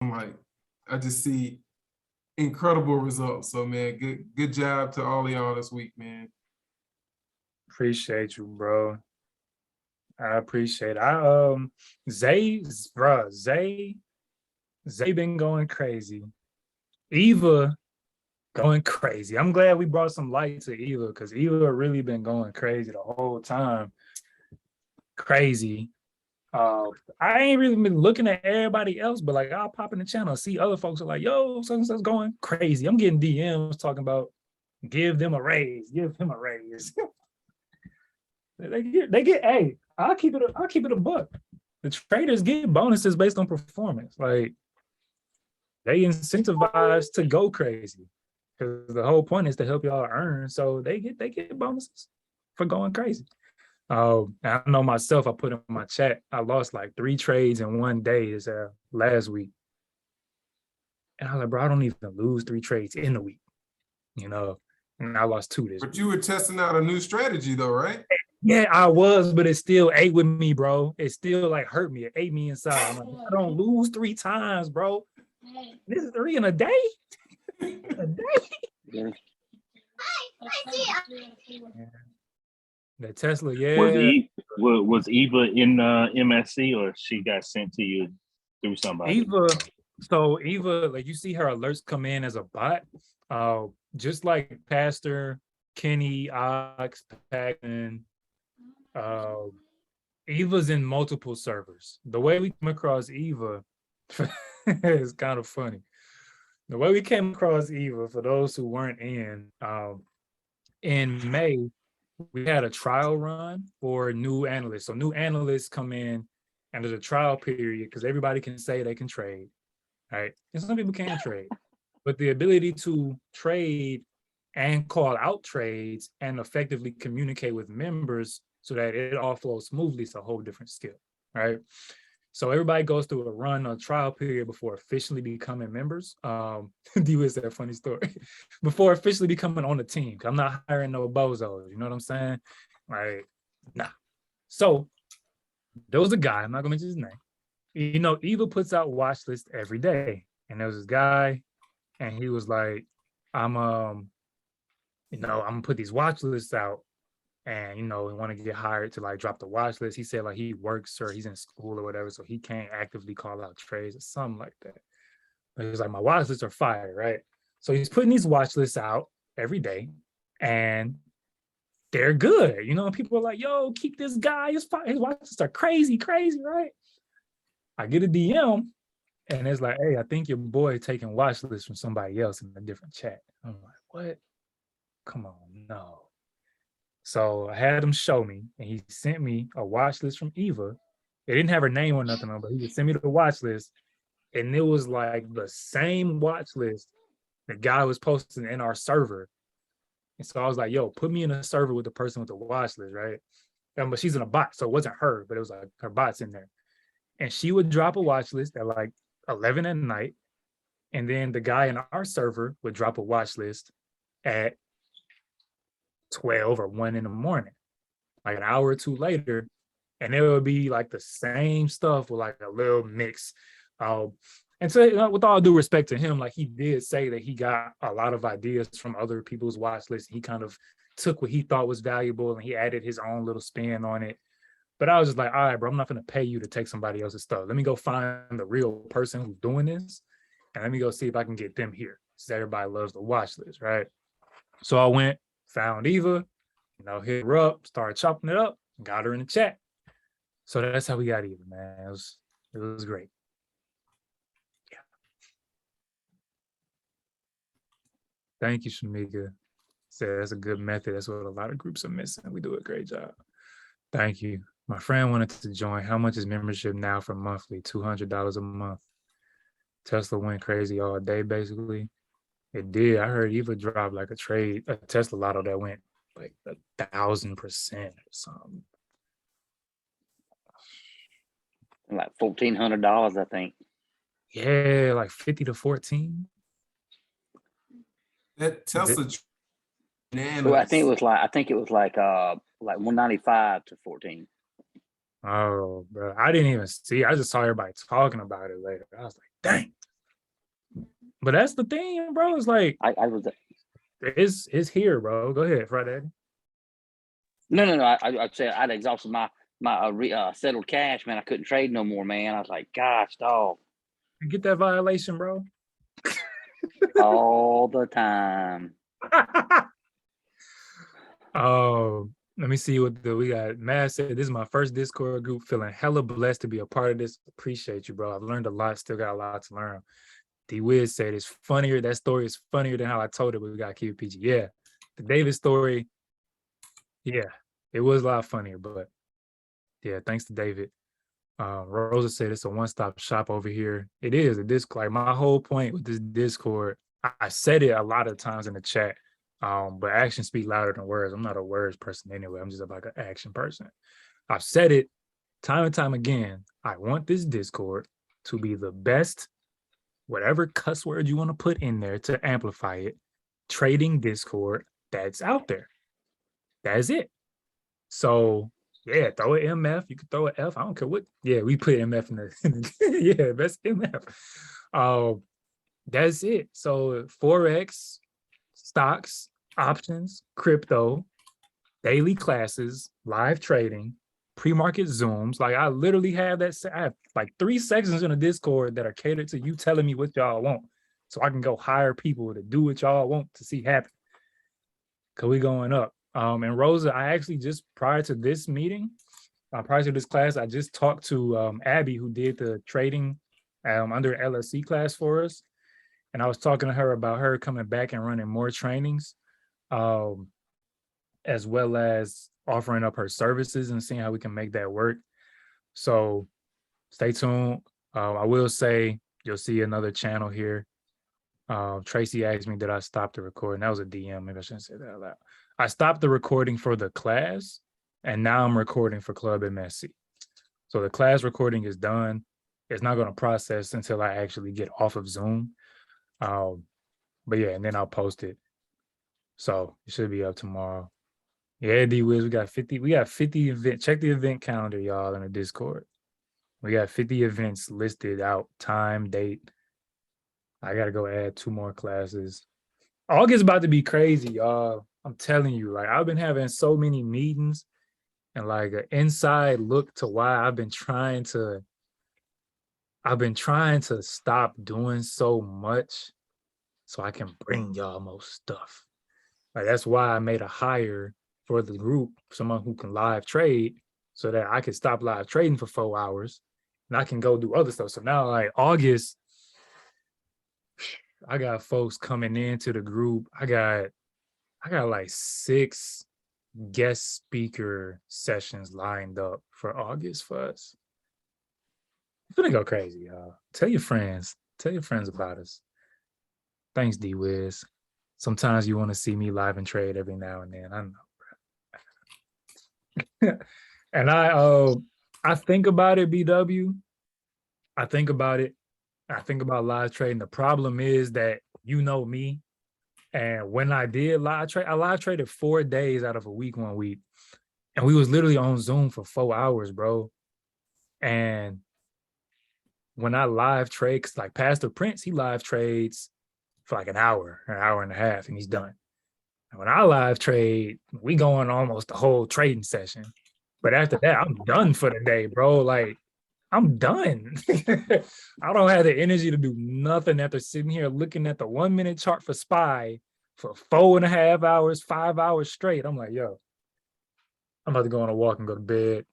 I'm like, I just see incredible results. So man, good job to all of y'all this week, man. Appreciate you, bro. I appreciate it. Zay been going crazy. Eva going crazy. I'm glad we brought some light to Eva because Eva really been going crazy the whole time. Crazy. I ain't really been looking at everybody else, but like I'll pop in the channel, see other folks are like, yo, something's going crazy. I'm getting DMs talking about give them a raise, give him a raise. they get, hey, I'll keep it a buck. The traders get bonuses based on performance. Like they incentivized to go crazy. Because the whole point is to help y'all earn. So they get bonuses for going crazy. I know myself, I put in my chat, I lost like 3 trades in one day this last week. And I was like, bro, I don't even lose 3 trades in a week, you know, and I lost 2 this week. But you were testing out a new strategy though, right? Yeah, I was, but it still ate with me, bro. It still like hurt me. It ate me inside. I'm like, I don't lose 3 times, bro. This is 3 in a day? A day? Yeah. The Tesla, yeah. Was Eva in MSC or she got sent to you through somebody? Eva, like you see her alerts come in as a bot, just like Pastor, Kenny, Ox, Pac-Man. Eva's in multiple servers. The way we come across Eva is kind of funny. The way we came across Eva, for those who weren't in May, we had a trial run for new analysts. So new analysts come in and there's a trial period because everybody can say they can trade, right? And some people can't trade. But the ability to trade and call out trades and effectively communicate with members so that it all flows smoothly is a whole different skill, right? So everybody goes through a run, a trial period before officially becoming members. D is that funny story. Before officially becoming on the team. I'm not hiring no bozos, you know what I'm saying? Like, nah. So there was a guy, I'm not gonna mention his name. You know, Eva puts out watch lists every day. And there was this guy, and he was like, I'm gonna put these watch lists out. And, we want to get hired to like drop the watch list. He said like he works or he's in school or whatever, so he can't actively call out trades or something like that. But he was like, my watch lists are fire, right? So he's putting these watch lists out every day and they're good. People are like, yo, keep this guy. His watch lists are crazy, right? I get a DM and it's like, hey, I think your boy taking watch lists from somebody else in a different chat. I'm like, what? Come on, no. So I had him show me, and he sent me a watch list from Eva. It didn't have her name or nothing on, but he would send me the watch list, and it was like the same watch list the guy was posting in our server. And so I was like, yo, put me in a server with the person with the watch list, right? But she's in a bot, so it wasn't her, but it was like her bot's in there. And she would drop a watch list at like 11 at night, and then the guy in our server would drop a watch list at 12 or 1 in the morning, like an hour or 2 later, and it would be like the same stuff with like a little mix. And so, with all due respect to him, like he did say that he got a lot of ideas from other people's watch lists. He kind of took what he thought was valuable and he added his own little spin on it. But I was just like, all right, bro, I'm not going to pay you to take somebody else's stuff. Let me go find the real person who's doing this, and let me go see if I can get them here. Because everybody loves the watch list, right? So I went, found Eva, hit her up, started chopping it up, got her in the chat. So that's how we got Eva, man. It was great. Yeah. Thank you, Shamika. Said that's a good method. That's what a lot of groups are missing. We do a great job. Thank you. My friend wanted to join. How much is membership now for monthly? $200 a month. Tesla went crazy all day, basically. It did. I heard Eva dropped like a Tesla lotto that went like 1,000% or something. Like $1,400, I think. Yeah, like 50 to 14. That Tesla. Well, I think it was like 195 to 14. Oh, bro, I didn't even see. I just saw everybody talking about it later. I was like, dang. But that's the thing, bro. It's like I was it's here, bro. Go ahead, Friday. no. I said I'd exhausted my settled cash, man. I couldn't trade no more, man. I was like, gosh, dog, You get that violation, bro. all the time. Oh, let me see what we got. Matt said, this is my first Discord group. Feeling hella blessed to be a part of this. Appreciate you, bro. I've learned a lot. Still got a lot to learn. D Wiz said it's funnier. That story is funnier than how I told it, but we got to keep it PG. Yeah. The David story, yeah, it was a lot funnier, but yeah, thanks to David. Rosa said it's a one-stop shop over here. It is a Discord. Like my whole point with this Discord, I said it a lot of times in the chat, but actions speak louder than words. I'm not a words person anyway. I'm just like an action person. I've said it time and time again. I want this Discord to be the best, whatever cuss word you want to put in there to amplify it, trading Discord that's out there. That's it. So yeah, throw an MF. You can throw an F. I don't care what. Yeah, we put MF in the yeah, best MF. That's it. So Forex, stocks, options, crypto, daily classes, live trading, pre-market Zooms. Like I literally have that. I have like 3 sections in the Discord that are catered to you telling me what y'all want, so I can go hire people to do what y'all want to see happen. Cause we going up. And Rosa, I actually just prior to this meeting, prior to this class, I just talked to Abby, who did the trading under LSC class for us. And I was talking to her about her coming back and running more trainings, as well as offering up her services and seeing how we can make that work. So stay tuned. I will say you'll see another channel here. Tracy asked me, did I stop the recording? That was a DM. Maybe I shouldn't say that out loud. I stopped the recording for the class, and now I'm recording for Club MSC. So the class recording is done. It's not going to process until I actually get off of Zoom. But yeah, and then I'll post it. So it should be up tomorrow. Yeah, D-Wiz, we got 50 events. Check the event calendar, y'all, in the Discord. We got 50 events listed out, time, date. I got to go add 2 more classes. August about to be crazy, y'all. I'm telling you, like I've been having so many meetings and like an inside look to why I've been trying to stop doing so much so I can bring y'all more stuff. Like that's why I made a hire for the group, someone who can live trade so that I can stop live trading for 4 hours and I can go do other stuff. So now like August, I got folks coming into the group. I got like 6 guest speaker sessions lined up for August for us. It's gonna go crazy, y'all. Tell your friends about us. Thanks, D-Wiz. Sometimes you want to see me live and trade every now and then. I know, bro. And I think about it, BW. I think about live trading. The problem is that you know me. And when I did live trade, I live traded 4 days out of a week, 1 week. And we was literally on Zoom for 4 hours, bro. And when I live trade, cause like Pastor Prince, he live trades for like an hour and a half, and he's done. And when I live trade, we going almost the whole trading session. But after that, I'm done for the day, bro. Like, I'm done. I don't have the energy to do nothing after sitting here looking at the 1 minute chart for SPY for 4.5 hours, 5 hours straight. I'm like, yo, I'm about to go on a walk and go to bed.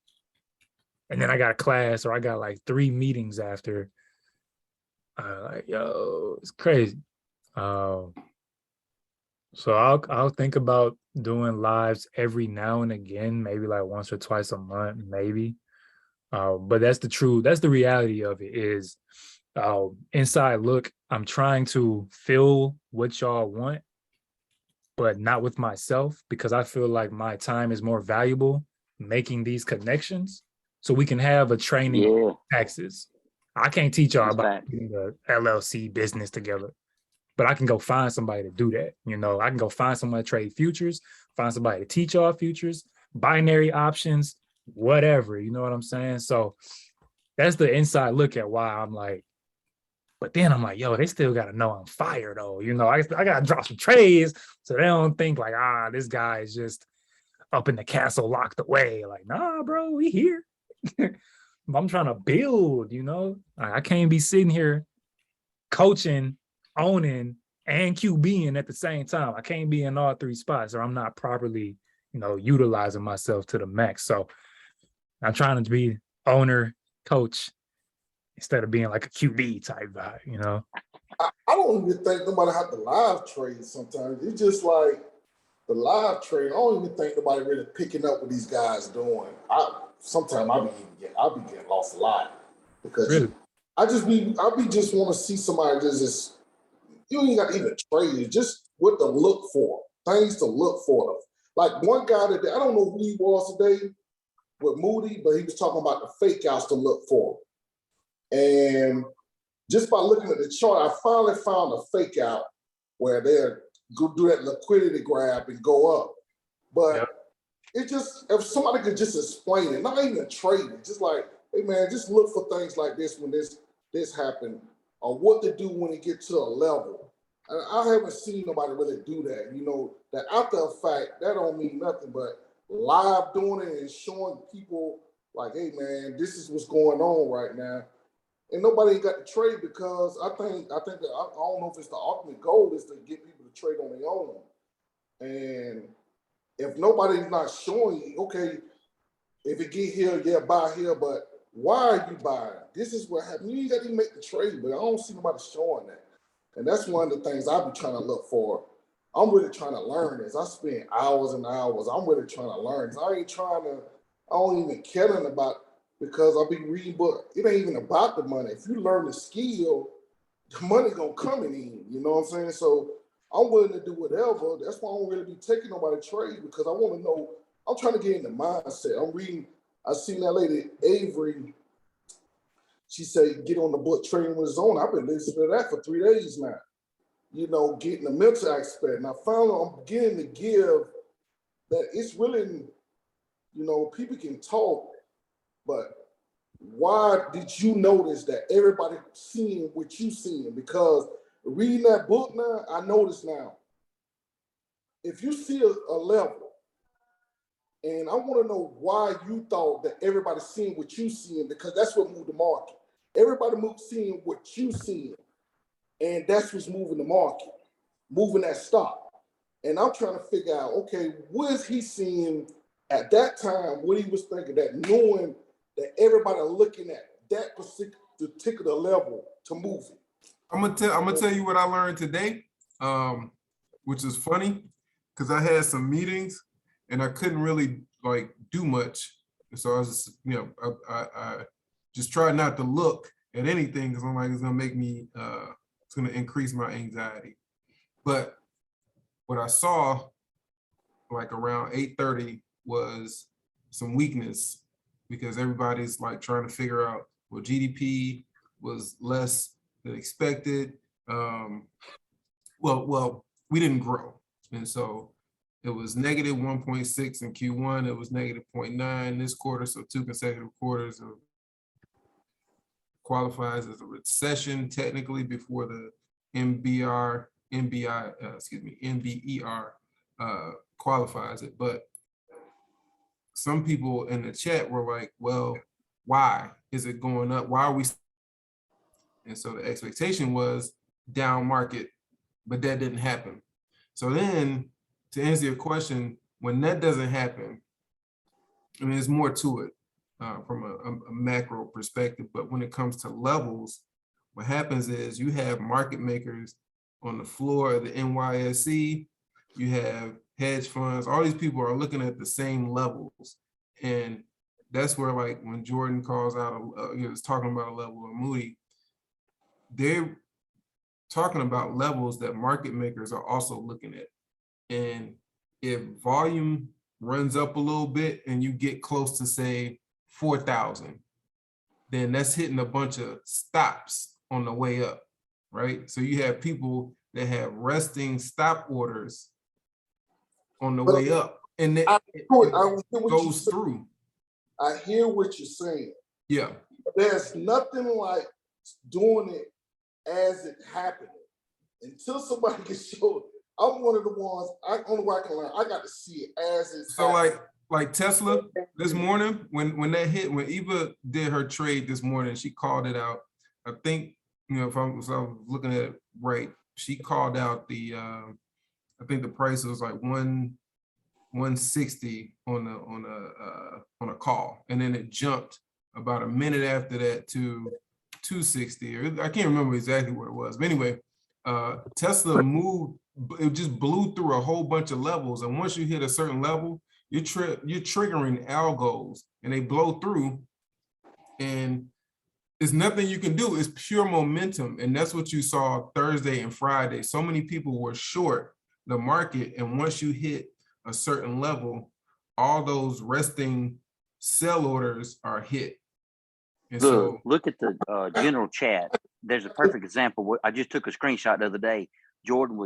And then I got a class or I got like 3 meetings after. Like, yo, it's crazy. So I'll think about doing lives every now and again, maybe like once or twice a month, maybe. But that's the reality of it is inside look, I'm trying to fill what y'all want, but not with myself, because I feel like my time is more valuable making these connections so we can have a training taxes. I can't teach y'all about getting the LLC business together, but I can go find somebody to do that. You know, I can go find somebody to trade futures, find somebody to teach y'all futures, binary options, whatever, you know what I'm saying? So that's the inside look at why I'm like, But then I'm like, yo, they still got to know I'm fire though. You know, I got to drop some trades so they don't think like, this guy is just up in the castle locked away. Like, nah, bro, we here. I'm trying to build, you know. I can't be sitting here coaching, owning, and QBing at the same time. I can't be in all three spots or I'm not properly, you know, utilizing myself to the max. So I'm trying to be owner, coach, instead of being like a QB type guy, you know. I don't even think nobody have to live trade sometimes. It's just like the live trade. I don't even think nobody really picking up what these guys doing. Sometimes I be getting lost a lot because Really? I just want to see somebody just you ain't got to even trade it, just what to look for, things to look for. Like one guy that I don't know who he was today with Moody, but he was talking about the fake outs to look for. And just by looking at the chart, I finally found a fake out where they'll go do that liquidity grab and go up. But it just, if somebody could just explain it, not even trade it, just like, hey man, just look for things like this when this happened, or what to do when it gets to a level. And I haven't seen nobody really do that. You know, that after a fact, that don't mean nothing, but live doing it and showing people like, hey man, this is what's going on right now. And nobody got to trade because I think that I don't know if it's the ultimate goal is to get people to trade on their own. And if nobody's not showing you, okay, if it get here, yeah, buy here, but why are you buying? This is what happened. You ain't got to even make the trade, but I don't see nobody showing that. And that's one of the things I be trying to look for. I'm really trying to learn this. I spend hours and hours. I'm really trying to learn this. I don't even care nothing about because I'll be reading, but it ain't even about the money. If you learn the skill, the money gonna come in, you know what I'm saying? So I'm willing to do whatever. That's why I don't really be taking nobody trade because I want to know, I'm trying to get in the mindset. I seen that lady, Avery, she said, get on the book Trading with Zone. I've been listening to that for 3 days now. You know, getting the mental aspect. And I found I'm getting to give that it's really, you know, people can talk, but why did you notice that everybody seeing what you seeing? Because reading that book now, I notice now, if you see a level, and I want to know why you thought that everybody's seeing what you seeing, because that's what moved the market. Everybody seeing what you seeing, and that's what's moving the market, moving that stock. And I'm trying to figure out, okay, what is he seeing at that time, what he was thinking, that knowing that everybody looking at that particular level to move it. I'm gonna tell you what I learned today, which is funny because I had some meetings and I couldn't really like do much. And so I was just, you know, I just tried not to look at anything because I'm like, it's gonna make me, it's gonna increase my anxiety. But what I saw like around 8:30 was some weakness because everybody's like trying to figure out, well, GDP was less than expected. Well, we didn't grow. And so it was negative 1.6 in Q1. It was negative 0.9 this quarter. So 2 consecutive quarters of qualifies as a recession technically before the NBER qualifies it. But some people in the chat were like, well, why is it going up? Why are we? And so the expectation was down market, but that didn't happen. So then to answer your question, when that doesn't happen, I mean, there's more to it from a macro perspective, but when it comes to levels, what happens is you have market makers on the floor of the NYSE, you have hedge funds, all these people are looking at the same levels. And that's where like when Jordan calls out, is talking about a level of Moody, they're talking about levels that market makers are also looking at. And if volume runs up a little bit and you get close to say 4,000, then that's hitting a bunch of stops on the way up, right? So you have people that have resting stop orders on the way up, and it goes through. I hear what you're saying. Yeah. There's nothing like doing it as it happened. Until somebody can show, I'm one of the ones, only way I can learn, I got to see it as it's So happening. like Tesla this morning, when that hit, when Eva did her trade this morning, she called it out. I think, if I was looking at it right, she called out the I think the price was like 160 on a call, and then it jumped about a minute after that to 260, or I can't remember exactly what it was, but anyway, Tesla moved, it just blew through a whole bunch of levels, and once you hit a certain level, you're triggering algos, and they blow through, and there's nothing you can do. It's pure momentum, and that's what you saw Thursday and Friday. So many people were short the market, and once you hit a certain level, all those resting sell orders are hit. And so Look at the general chat. There's a perfect example. I just took a screenshot the other day. Jordan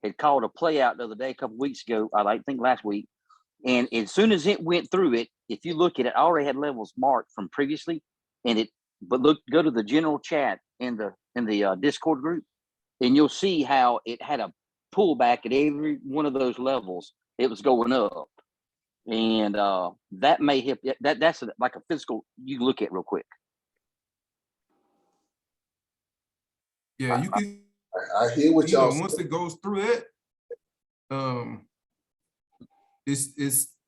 had called a play out the other day, a couple weeks ago, I think last week. And as soon as it went through it, if you look at it, I already had levels marked from previously. But go to the general chat in the Discord group, and you'll see how it had a pullback at every one of those levels. It was going up. And that may hit that's like a physical you look at real quick. yeah, you can. I hear what y'all Once it goes through it,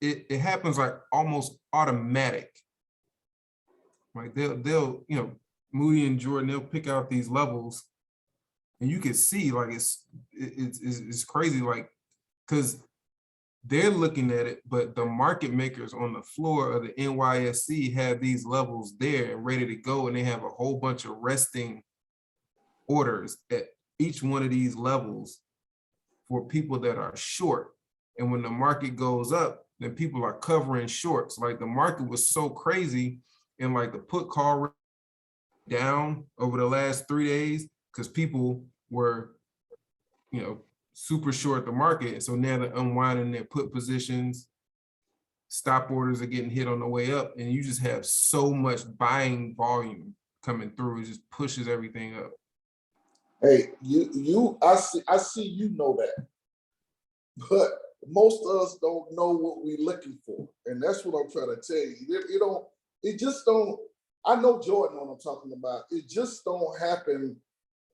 it happens like almost automatic. Like they'll Moody and Jordan, they'll pick out these levels, and you can see like it's crazy, like, because they're looking at it, but the market makers on the floor of the NYSE have these levels there and ready to go, and they have a whole bunch of resting orders at each one of these levels for people that are short. And when the market goes up, then people are covering shorts. Like the market was so crazy, and like the put call down over the last 3 days because people were, super short the market. So now they're unwinding their put positions. Stop orders are getting hit on the way up, and you just have so much buying volume coming through. It just pushes everything up. Hey, I see you know that, but most of us don't know what we're looking for, and that's what I'm trying to tell you. It just don't. I know Jordan, what I'm talking about. It just don't happen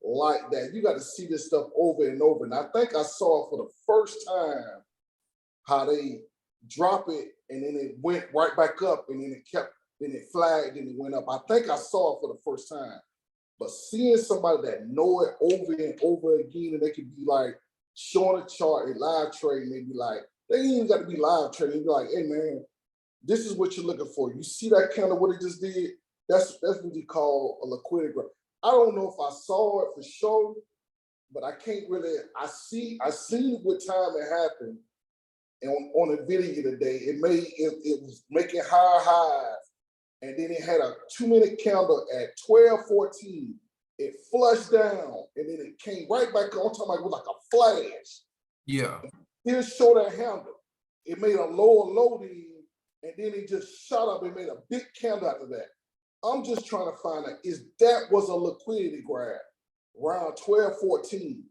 like that. You got to see this stuff over and over. And I think I saw for the first time how they drop it and then it went right back up, and then it flagged and it went up. I think I saw it for the first time. But seeing somebody that know it over and over again, and they could be like showing a chart and live trading, they be like, they ain't even got to be live trading. They be like, hey man, this is what you're looking for. You see that kind of what it just did? That's what you call a liquidity graph. I don't know if I saw it for sure, but I can't really. I seen what time it happened, and on a video today, it was making higher highs, and then it had a 2-minute candle at 12:14. It flushed down, and then it came right back on. I'm talking about it was like a flash. Yeah. Didn't show that handle. It made a lower loading, and then it just shot up. It made a big candle after that. I'm just trying to find out, that was a liquidity grab around 12:14.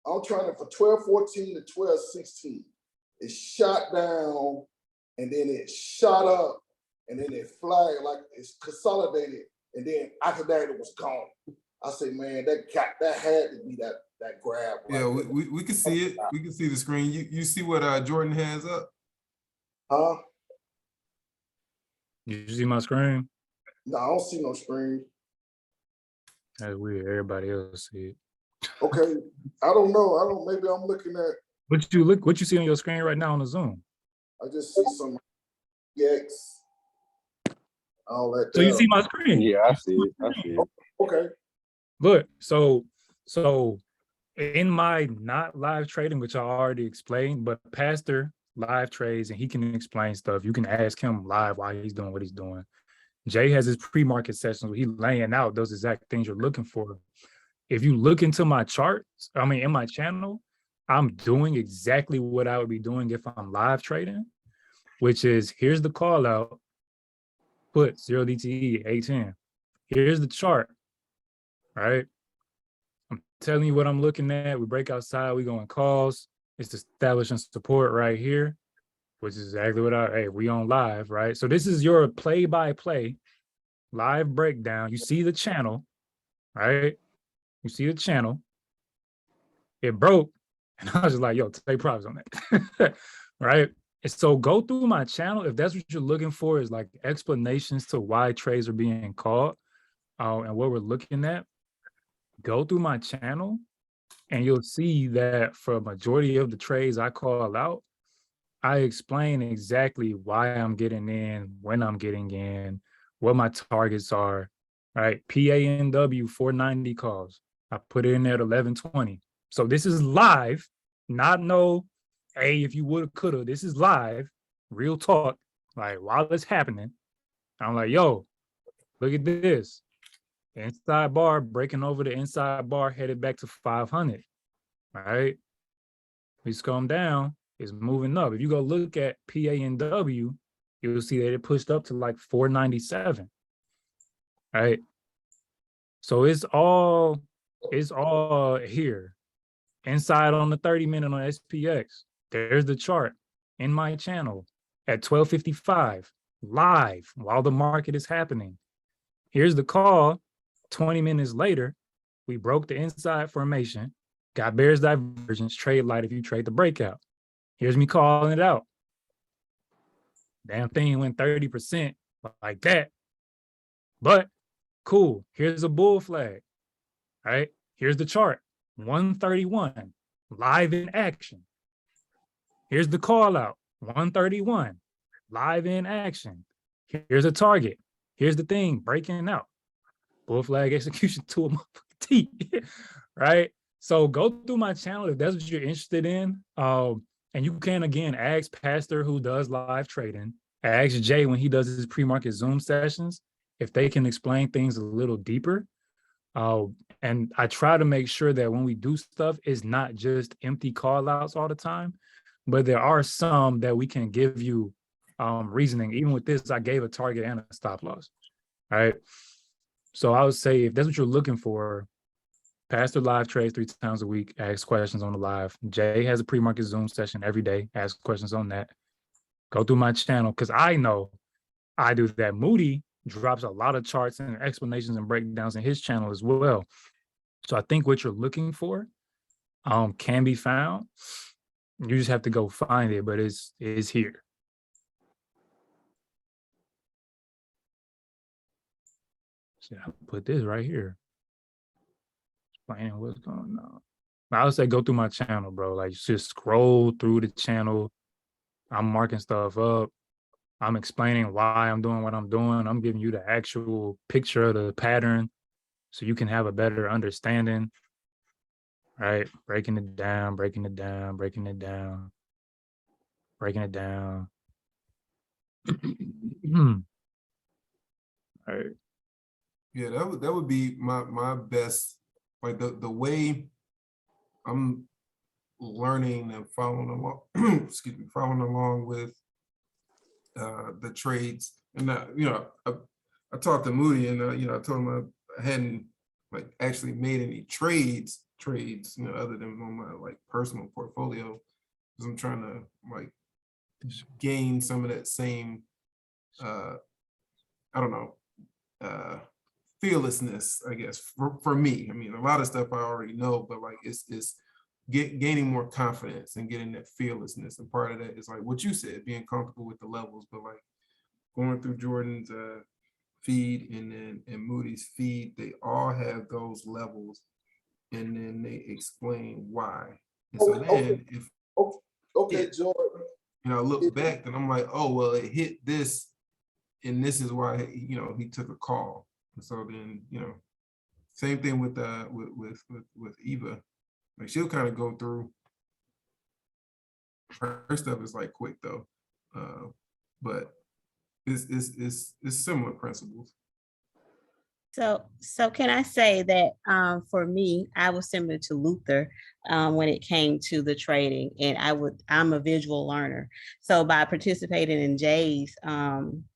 I'm trying to, for 12:14 to 12:16. It shot down, and then it shot up, and then it flagged like it's consolidated, and then after that it was gone. I say, man, that had to be that grab. Yeah, we can see it. We can see the screen. You see what Jordan has up? Huh? You see my screen? No, I don't see no screen. That's weird. Everybody else see it. Okay, I don't know. Maybe I'm looking at. What you see on your screen right now on the Zoom? I just see some X. All that. So you see my screen? Yeah, I see it. Okay. Look, so in my not live trading, which I already explained, but Pastor live trades and he can explain stuff. You can ask him live why he's doing what he's doing. Jay has his pre-market sessions where he's laying out those exact things you're looking for. If you look into my charts, in my channel, I'm doing exactly what I would be doing if I'm live trading, which is here's the call out, put 0 DTE 810. Here's the chart, right? telling you what I'm looking at. We break outside, we go in calls. It's establishing support right here, which is exactly what we on live, right? So this is your play-by-play live breakdown. You see the channel, right? You see the channel. It broke. And I was just like, yo, take props on that, right? And so go through my channel. If that's what you're looking for, is like explanations to why trades are being called and what we're looking at, go through my channel and you'll see that for a majority of the trades I call out, I explain exactly why I'm getting in, when I'm getting in, what my targets are, right? PANW 490 calls. I put it in there at 11:20. So this is live, not no, hey, if you woulda, coulda. This is live, real talk, like while it's happening. I'm like, yo, look at this. Inside bar breaking over the inside bar, headed back to 500, right? We come down, it's moving up. If you go look at PANW, you'll see that it pushed up to like 497, right? So it's all here. Inside on the 30-minute on SPX, there's the chart in my channel at 12:55, live while the market is happening. Here's the call. 20 minutes later, we broke the inside formation, got bears divergence, trade light if you trade the breakout. Here's me calling it out. Damn thing went 30% like that. But cool, here's a bull flag, right? Here's the chart, 131, live in action. Here's the call out, 131, live in action. Here's a target. Here's the thing, breaking out. Bull flag execution to a motherfucking T, right? So go through my channel if that's what you're interested in. And you can, again, ask Pastor who does live trading, ask Jay when he does his pre-market Zoom sessions, if they can explain things a little deeper. And I try to make sure that when we do stuff, it's not just empty call outs all the time, but there are some that we can give you reasoning. Even with this, I gave a target and a stop loss, right? So I would say if that's what you're looking for, Pastor live trades 3 times a week, ask questions on the live. Jay has a pre-market Zoom session every day, ask questions on that. Go through my channel, because I know I do that. Moody drops a lot of charts and explanations and breakdowns in his channel as well. So I think what you're looking for can be found. You just have to go find it, but it's here. So I put this right here. Explaining what's going on. I would say go through my channel, bro. Like just scroll through the channel. I'm marking stuff up. I'm explaining why I'm doing what I'm doing. I'm giving you the actual picture of the pattern so you can have a better understanding, right? Breaking it down, breaking it down, breaking it down, breaking it down. All right. Yeah, that would be my best, like the way I'm learning and following along, excuse me, following along with the trades. And I talked to Moody, and I told him I hadn't like actually made any trades, other than on my like personal portfolio, because I'm trying to like gain some of that same I don't know, fearlessness, I guess, for me. I mean, a lot of stuff I already know, but like it's gaining more confidence and getting that fearlessness. And part of that is like what you said, being comfortable with the levels, but like going through Jordan's feed and Moody's feed, they all have those levels, and then they explain why. And so then Okay, yeah, Jordan. I look back and I'm like, oh well, it hit this, and this is why he took a call. And so then same thing with Eva. Like she'll kind of go through. Her stuff is like quick though, but it's similar principles. So can I say that for me, I was similar to Luther when it came to the trading, and I'm a visual learner. So by participating in Jay's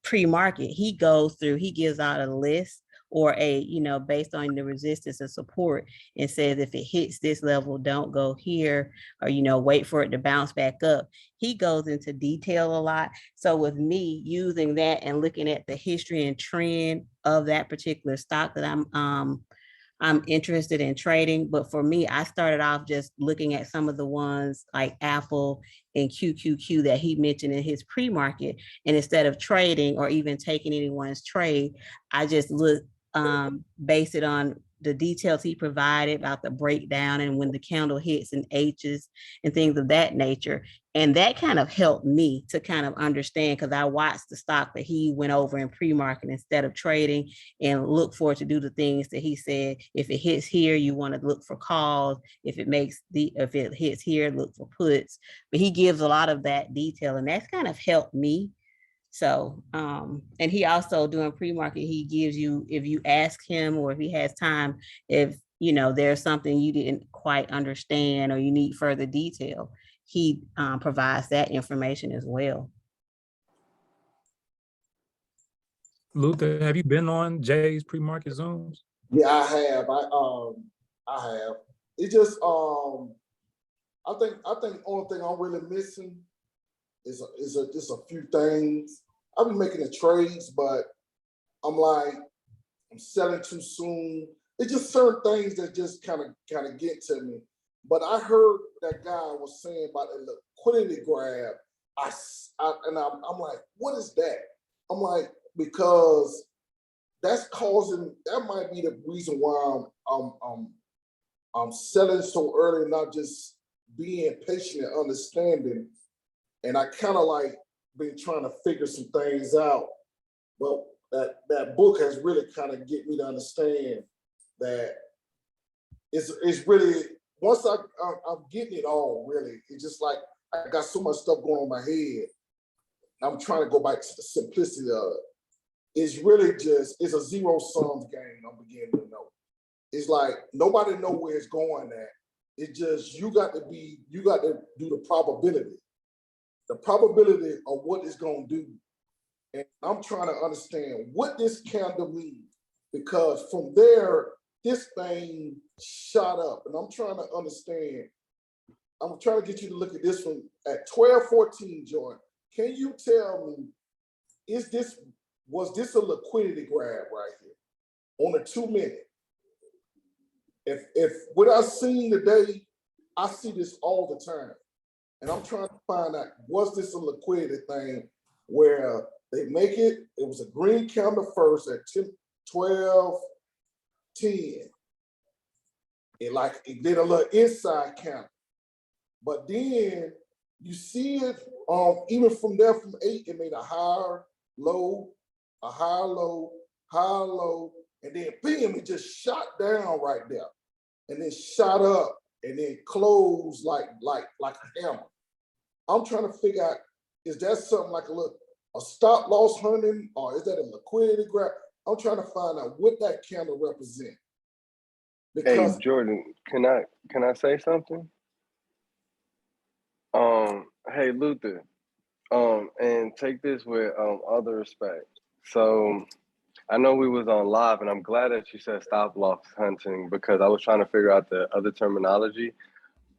pre-market, he gives out a list or a, you know, based on the resistance and support, and says if it hits this level, don't go here, or, you know, wait for it to bounce back up. He goes into detail a lot. So with me using that and looking at the history and trend of that particular stock that I'm interested in trading. But for me, I started off just looking at some of the ones like Apple and QQQ that he mentioned in his pre-market. And instead of trading or even taking anyone's trade, I just base it on the details he provided about the breakdown and when the candle hits and H's and things of that nature. And that kind of helped me to kind of understand, because I watched the stock that he went over in pre-market instead of trading, and look for it to do the things that he said. If it hits here, you want to look for calls. If it hits here, look for puts. But he gives a lot of that detail, and that's kind of helped me. So, and he also doing pre-market, he gives you, if you ask him or if he has time, if, you know, there's something you didn't quite understand or you need further detail, he provides that information as well. Luther, have you been on Jay's pre-market Zooms? Yeah, I have. I have. It just I think the only thing I'm really missing is just a few things. I've been making the trades, but I'm like, I'm selling too soon. It's just certain things that just kind of get to me. But I heard that guy was saying about a liquidity grab. I'm like, what is that? I'm like, because that might be the reason why I'm selling so early, not just being patient and understanding. And I kind of like been trying to figure some things out. But that book has really kind of get me to understand that it's really, once I'm getting it all, really, it's just like I got so much stuff going on in my head. I'm trying to go back to the simplicity of it. It's really just, it's a zero sums game. I'm beginning to know. It's like nobody know where it's going at. It's just you got to do the probability of what it's gonna do. And I'm trying to understand what this candle means, because from there, this thing shot up, and I'm trying to understand. I'm trying to get you to look at this one at 12:14, Jordan. Can you tell me, was this a liquidity grab right here on a 2 minute? If what I've seen today, I see this all the time. And I'm trying to find out, was this a liquidity thing where they make it was a green candle first at 12:10. It did a little inside candle. But then you see it, even from there, from 8, it made a higher low, a higher low, higher low, and then bam, it just shot down right there, and then shot up, and then closed like a hammer. I'm trying to figure out, is that something like a stop loss hunting, or is that a liquidity grab? I'm trying to find out what that candle represents. Hey, Jordan, can I say something? Hey, Luther, and take this with all the respect. So I know we was on live, and I'm glad that you said stop loss hunting, because I was trying to figure out the other terminology.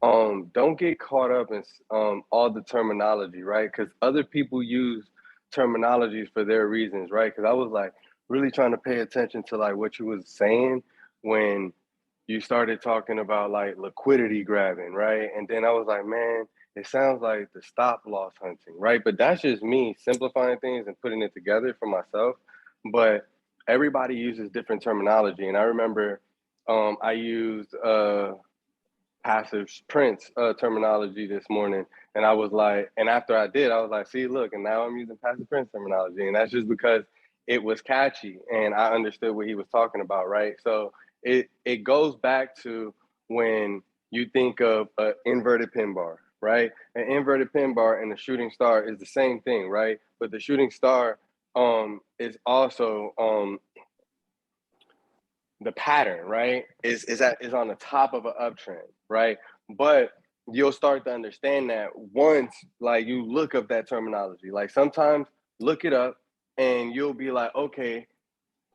Don't get caught up in all the terminology, right? Because other people use terminologies for their reasons, right? Because I was like really trying to pay attention to like what you was saying when you started talking about like liquidity grabbing, right? And then I was like, man, it sounds like the stop loss hunting, right? But that's just me simplifying things and putting it together for myself. But everybody uses different terminology. And I remember I used passive Prince terminology this morning. And I was like, and after I did, I was like, see, look, and now I'm using passive Prince terminology. And that's just because it was catchy and I understood what he was talking about, right? So it goes back to when you think of an inverted pin bar, right? An inverted pin bar and a shooting star is the same thing, right? But the shooting star is also the pattern, right? Is on the top of an uptrend, right? But you'll start to understand that once like you look up that terminology. Like sometimes look it up and you'll be like, okay,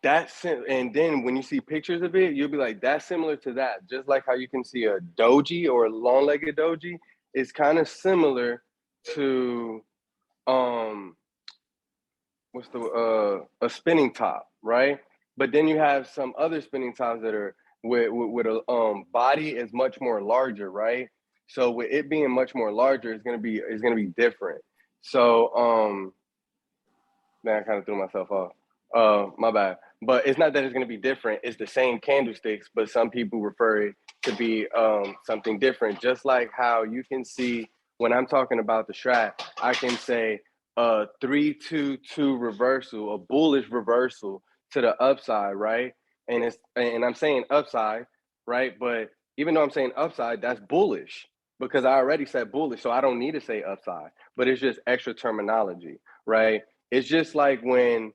and then when you see pictures of it, you'll be like, that's similar to that. Just like how you can see a doji or a long-legged doji, it's kind of similar to what's the a spinning top, right? But then you have some other spinning tops that are with a body is much more larger, right? So with it being much more larger, it's gonna be different. So man, I kind of threw myself off. My bad. But it's not that it's gonna be different. It's the same candlesticks, but some people refer it to be something different. Just like how you can see when I'm talking about the strat, I can say 3-2-2 reversal, a bullish reversal to the upside, right? And I'm saying upside, right? But even though I'm saying upside, that's bullish because I already said bullish, so I don't need to say upside. But it's just extra terminology, right? It's just like when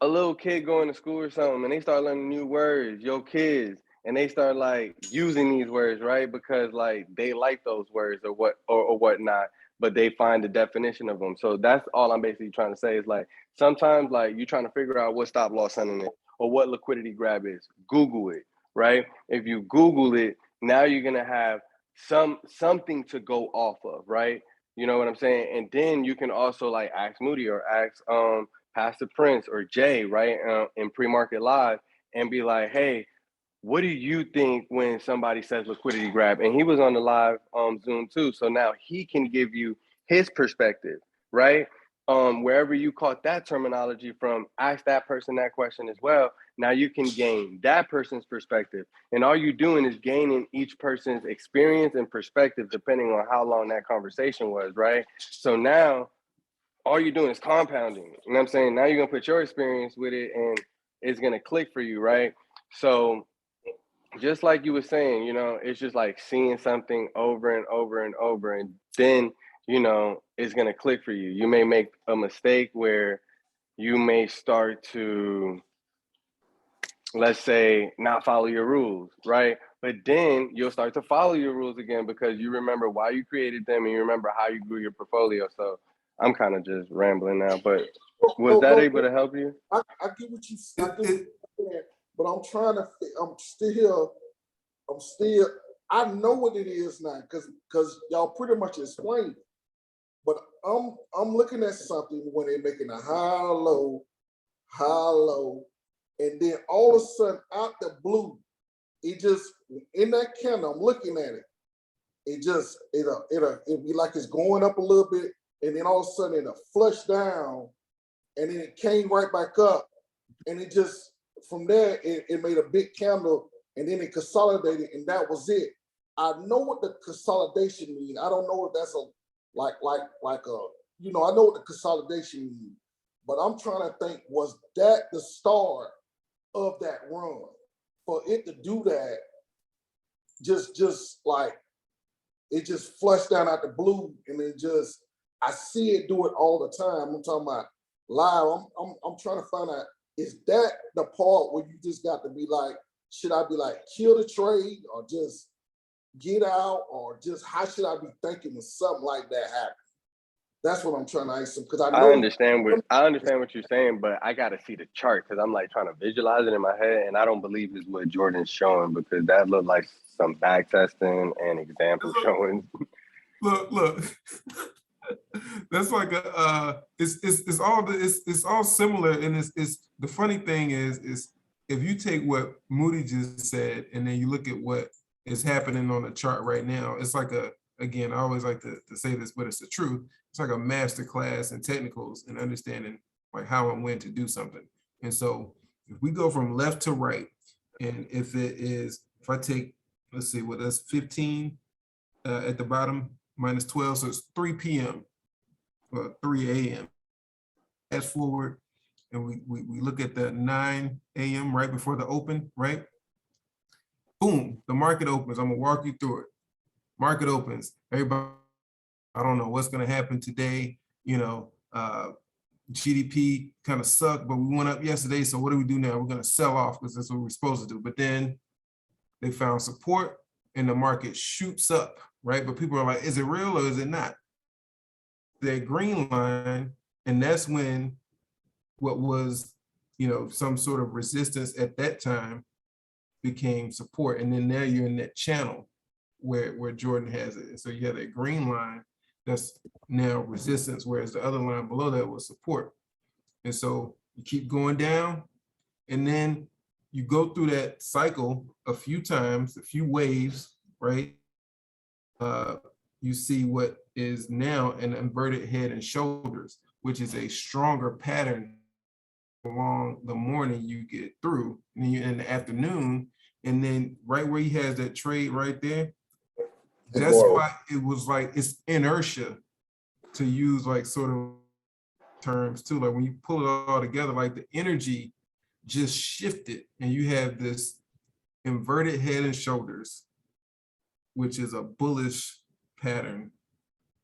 a little kid going to school or something and they start learning new words, your kids, and they start like using these words, right? Because like they like those words or whatnot, but they find the definition of them. So that's all I'm basically trying to say is like sometimes like you're trying to figure out what stop loss sentiment or what liquidity grab is. Google it, right? If you Google it, now you're gonna have something to go off of, right? You know what I'm saying? And then you can also like ask Moody or ask Pastor Prince or Jay, right, in Pre-Market Live, and be like, hey, what do you think when somebody says liquidity grab? And he was on the live Zoom too, so now he can give you his perspective, right? Wherever you caught that terminology from, ask that person that question as well. Now you can gain that person's perspective, and all you're doing is gaining each person's experience and perspective depending on how long that conversation was, right? So now all you're doing is compounding. You know what I'm saying? Now you're gonna put your experience with it and it's gonna click for you, right? So just like you were saying, you know, it's just like seeing something over and over and over, and then, you know, it's gonna click for you. You may make a mistake where you may start to, let's say, not follow your rules, right? But then you'll start to follow your rules again because you remember why you created them and you remember how you grew your portfolio. So I'm kind of just rambling now, but was that able to help you? I get what you said, but I'm trying to. I'm still. I know what it is now because y'all pretty much explained it. But I'm looking at something when they're making a high low, and then all of a sudden out the blue, it just in that candle. I'm looking at it. It'll be like it's going up a little bit, and then all of a sudden it'll flush down, and then it came right back up, and it just from there it made a big candle, and then it consolidated, and that was it. I know what the consolidation means. I don't know if that's a like a I know what the consolidation means, but I'm trying to think, was that the start of that run for it to do that? Just like it just flushed down out the blue, and then just I see it do it all the time. I'm talking about live. I'm trying to find out, is that the part where you just got to be like, should I be like kill the trade or just get out, or just how should I be thinking when something like that happens? That's what I'm trying to ask him, because I understand what you're saying, but I gotta see the chart because I'm like trying to visualize it in my head, and I don't believe is what Jordan's showing because that looked like some back testing and example showing. Look. That's like it's all similar, and it's the funny thing is if you take what Moody just said and then you look at what is happening on the chart right now, it's like again, I always like to say this, but it's the truth. It's like a master class in technicals and understanding like how and when to do something. And so if we go from left to right, and if I take, let's see, what that's 15 at the bottom minus 12, so it's 3 p.m. or 3 a.m. Fast forward, and we look at the 9 a.m. right before the open, right? Boom, the market opens. I'm gonna walk you through it. Market opens. Everybody, I don't know what's gonna happen today. GDP kind of sucked, but we went up yesterday. So what do we do now? We're gonna sell off because that's what we're supposed to do. But then they found support and the market shoots up, right? But people are like, is it real or is it not? The green line, and that's when what was, some sort of resistance at that time became support. And then now you're in that channel where Jordan has it. And so you have that green line that's now resistance, whereas the other line below that was support. And so you keep going down, and then you go through that cycle a few times, a few waves, right? You see what is now an inverted head and shoulders, which is a stronger pattern along the morning you get through, and then you're in the afternoon, and then right where he has that trade right there, that's why it was like, it's inertia, to use like sort of terms too. Like when you pull it all together, like the energy just shifted, and you have this inverted head and shoulders, which is a bullish pattern,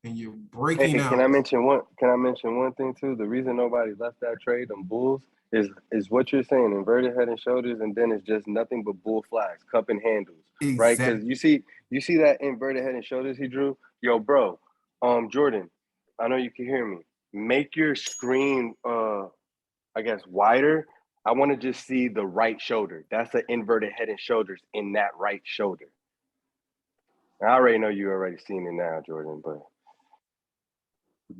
and you're breaking out. Can I mention one thing too? The reason nobody left that trade, them bulls, is what you're saying, inverted head and shoulders, and then it's just nothing but bull flags, cup and handles, right? Because you see that inverted head and shoulders he drew. Yo, bro, Jordan, I know you can hear me. Make your screen, I guess, wider. I want to just see the right shoulder. That's the inverted head and shoulders in that right shoulder. I already know you already seen it now, Jordan, but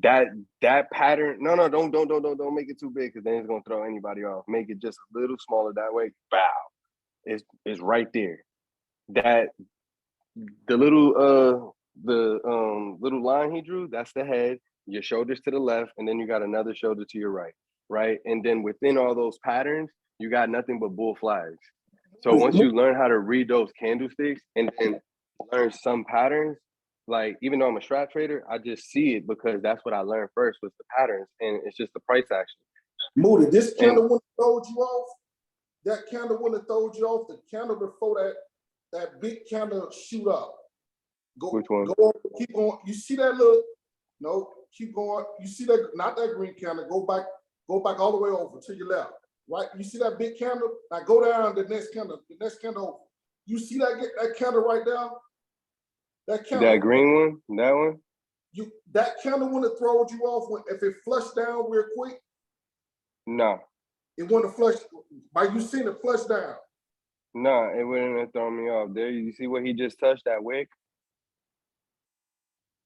that pattern, no, don't make it too big, because then it's gonna throw anybody off. Make it just a little smaller that way. Bow. It's right there. That the little line he drew, that's the head, your shoulders to the left, and then you got another shoulder to your right? And then within all those patterns, you got nothing but bull flags. So once you learn how to read those candlesticks and learn some patterns, like even though I'm a strat trader, I just see it because that's what I learned first was the patterns, and it's just the price action. Moody, this candle wouldn't have throwed you off. That candle wouldn't have throwed you off. The candle before that big candle shoot up. Which one? Go on, keep on. You see that look? No, keep going. You see that? Not that green candle. Go back all the way over to your left. Right? You see that big candle? Now go down the next candle over. You see that candle right there? That candle. That green one? That one? That candle wouldn't have thrown you off if it flushed down real quick. No. It wouldn't have flushed. By you seeing it flush down. No, it wouldn't have thrown me off. There, you see what he just touched, that wick?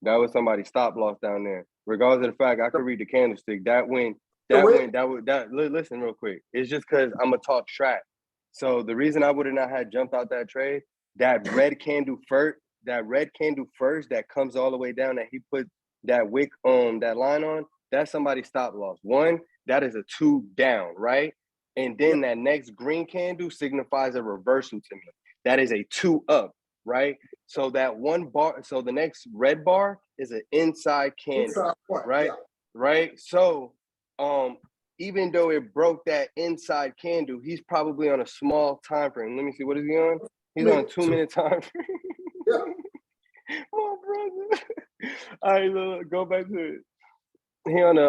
That was somebody's stop loss down there. Regardless of the fact, I could read the candlestick. Listen real quick. It's just because I'm a talk strat. So the reason I would have not had jumped out that trade, that red candle first that comes all the way down, that he put that wick on, that line on, that's somebody's stop loss. One, that is a 2 down, right? And then that next green candle signifies a reversal to me. That is a 2 up, right? So that one bar, so the next red bar is an inside candle, right? Yeah. Right? So even though it broke that inside candle, he's probably on a small time frame. Let me see, what is he on? He's on a 2-minute time frame. Yeah. My brother. All right, look, go back to it. He on a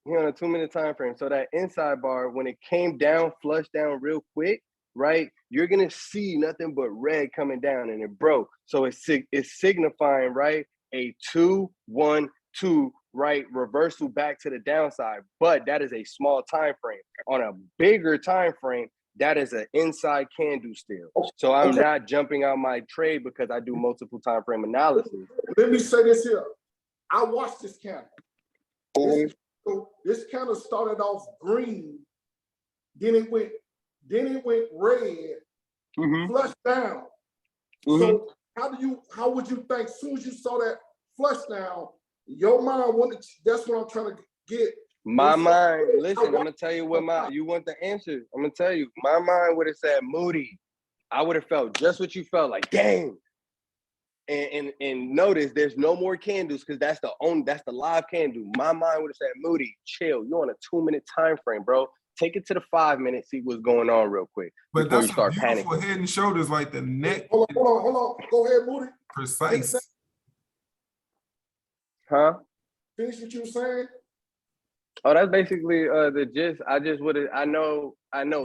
2-minute time frame. So that inside bar, when it came down, flushed down real quick, right? You're gonna see nothing but red coming down, and it broke. So it's signifying, right, a 2-1-2, right, reversal back to the downside. But that is a small time frame. On a bigger time frame, that is an inside candle still. So I'm not jumping out my trade because I do multiple time frame analysis. Let me say this here. I watched this candle. This candle started off green, then it went red, flushed down. So how would you think, as soon as you saw that flush down, your mind wanted, that's what I'm trying to get. My mind, listen, I'm gonna tell you what you want the answer. I'm gonna tell you, my mind would have said Moody. I would have felt just what you felt, like, dang. And notice there's no more candles because that's the live candle. My mind would have said, Moody, chill. You're on a 2-minute time frame, bro. Take it to the 5 minutes, see what's going on real quick. But before that's you start a beautiful panicking. head and shoulders, like the neck. Hold on. Go ahead, Moody. Precise. Huh? Finish what you were saying. Oh, that's basically the gist. I know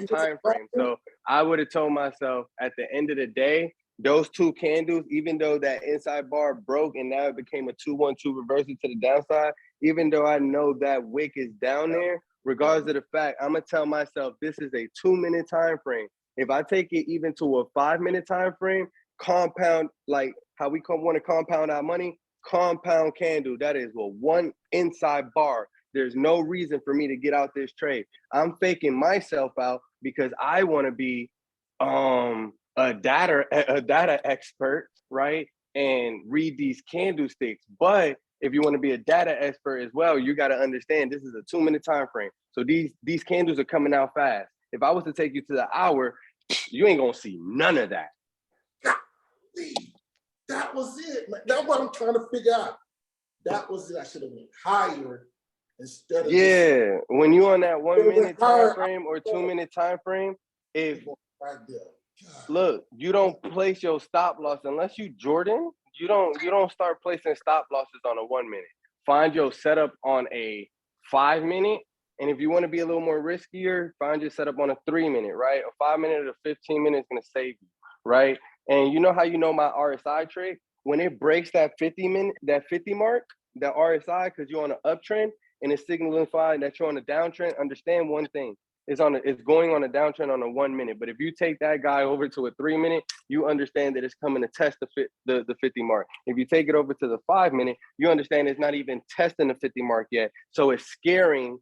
time frame. So I would have told myself at the end of the day, those 2 candles, even though that inside bar broke and now it became a 2-1-2 reversal to the downside, even though I know that wick is down there, regardless of the fact, I'm gonna tell myself this is a 2-minute time frame. If I take it even to a 5-minute time frame, compound, like how we want to compound our money, compound candle. That is one inside bar. There's no reason for me to get out this trade. I'm faking myself out because I want to be a data expert, right? And read these candlesticks. But if you want to be a data expert as well, you got to understand this is a 2-minute time frame. So these candles are coming out fast. If I was to take you to the hour, you ain't gonna see none of that. That was it, man. That's what I'm trying to figure out. That was it. I should have went higher instead of when you on that 1-minute time higher. frame or 2-minute time frame, if right there. look, you don't place your stop loss unless you Jordan. You don't start placing stop losses on a 1-minute. Find your setup on a 5-minute. And if you want to be a little more riskier, find your setup on a 3-minute, right? A 5-minute or 15 minutes is going to save you, right? And you know how you know my RSI trick? When it breaks that 50 mark, that RSI, because you're on an uptrend and it's signifying that you're on a downtrend, understand one thing. It's going on a downtrend on a 1-minute. But if you take that guy over to a 3-minute, you understand that it's coming to test the 50 mark. If you take it over to the 5-minute, you understand it's not even testing the 50 mark yet. So it's scaring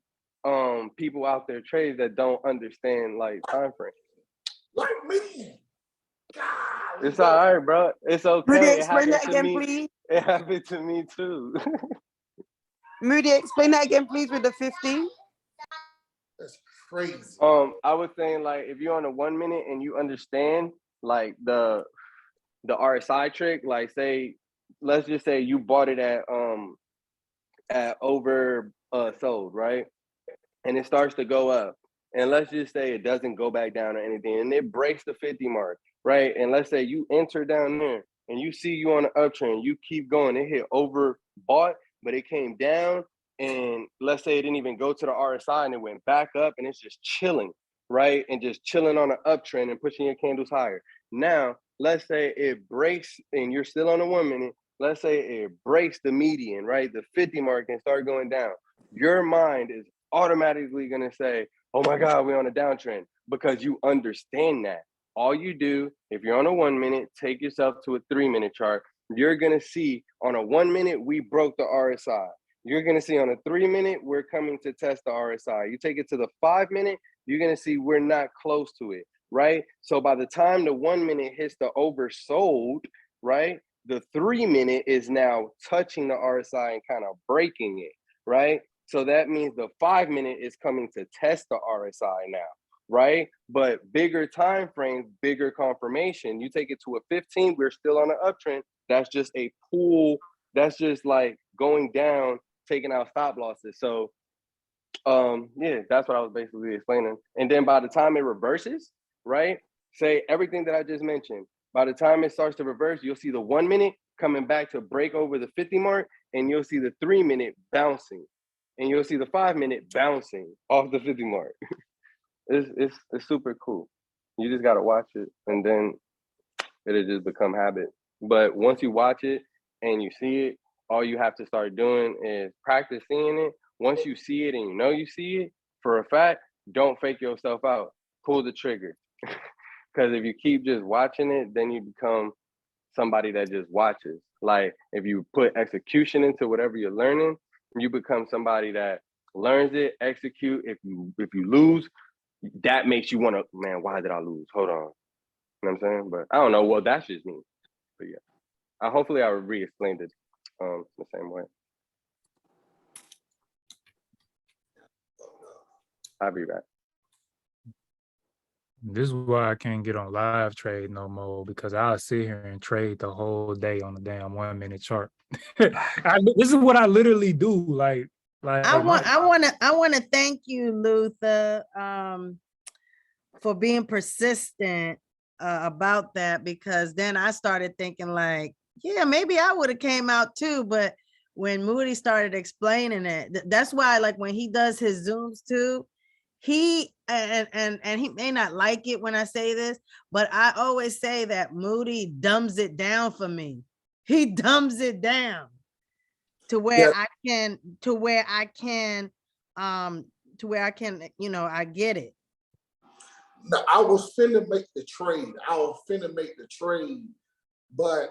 people out there trades that don't understand like time frame. Like me. God, it's all right, bro. It's okay. Moody, It explain happened that to again, me. please. It happened to me too. Moody, explain that again, please, with the 15. that's crazy. I was saying, like, if you're on a 1-minute and you understand like the RSI trick, like let's just say you bought it at over sold, right? And it starts to go up. And let's just say it doesn't go back down or anything, and it breaks the 50 mark, right? And let's say you enter down there and you see you on an uptrend, you keep going, it hit overbought, but it came down, and let's say it didn't even go to the RSI and it went back up and it's just chilling, right? And just chilling on an uptrend and pushing your candles higher. Now, let's say it breaks and you're still on a 1-minute. Let's say it breaks the median, right? The 50 mark and start going down. Your mind is automatically going to say, oh my God, we're on a downtrend, because you understand that. All you do, if you're on a 1-minute, take yourself to a 3-minute chart. You're going to see on a 1-minute, we broke the RSI. You're going to see on a 3-minute, we're coming to test the RSI. You take it to the 5-minute, you're going to see we're not close to it, right? So by the time the 1-minute hits the oversold, right, the 3-minute is now touching the RSI and kind of breaking it, right? So that means the 5-minute is coming to test the RSI now, right? But bigger time frames, bigger confirmation. You take it to a 15, we're still on an uptrend. That's just a pull. That's just like going down, taking out stop losses. So yeah, that's what I was basically explaining. And then by the time it reverses, right? Say everything that I just mentioned. By the time it starts to reverse, you'll see the 1-minute coming back to break over the 50 mark, and you'll see the 3-minute bouncing. And you'll see the 5-minute bouncing off the 50 mark. It's super cool. You just gotta watch it, and then it'll just become habit. But once you watch it and you see it, all you have to start doing is practice seeing it. Once you see it and you know you see it, for a fact, don't fake yourself out. Pull the trigger. Because if you keep just watching it, then you become somebody that just watches. Like if you put execution into whatever you're learning, you become somebody that learns it, execute. If you lose, that makes you want to, man, why did I lose? Hold on. You know what I'm saying? But I don't know. Well, that's just me. But yeah, hopefully I re-explained it the same way. I'll be back. This is why I can't get on live trade no more, because I'll sit here and trade the whole day on the damn 1-minute chart. This is what I literally do. Like I want to thank you, Luther, for being persistent about that, because then I started thinking like, yeah, maybe I would have came out too. But when Moody started explaining it, that's why, like when he does his Zooms too, he and he may not like it when I say this, but I always say that Moody dumbs it down for me. He dumbs it down to where I can to where I can, I get it. No, I was finna make the trade. But,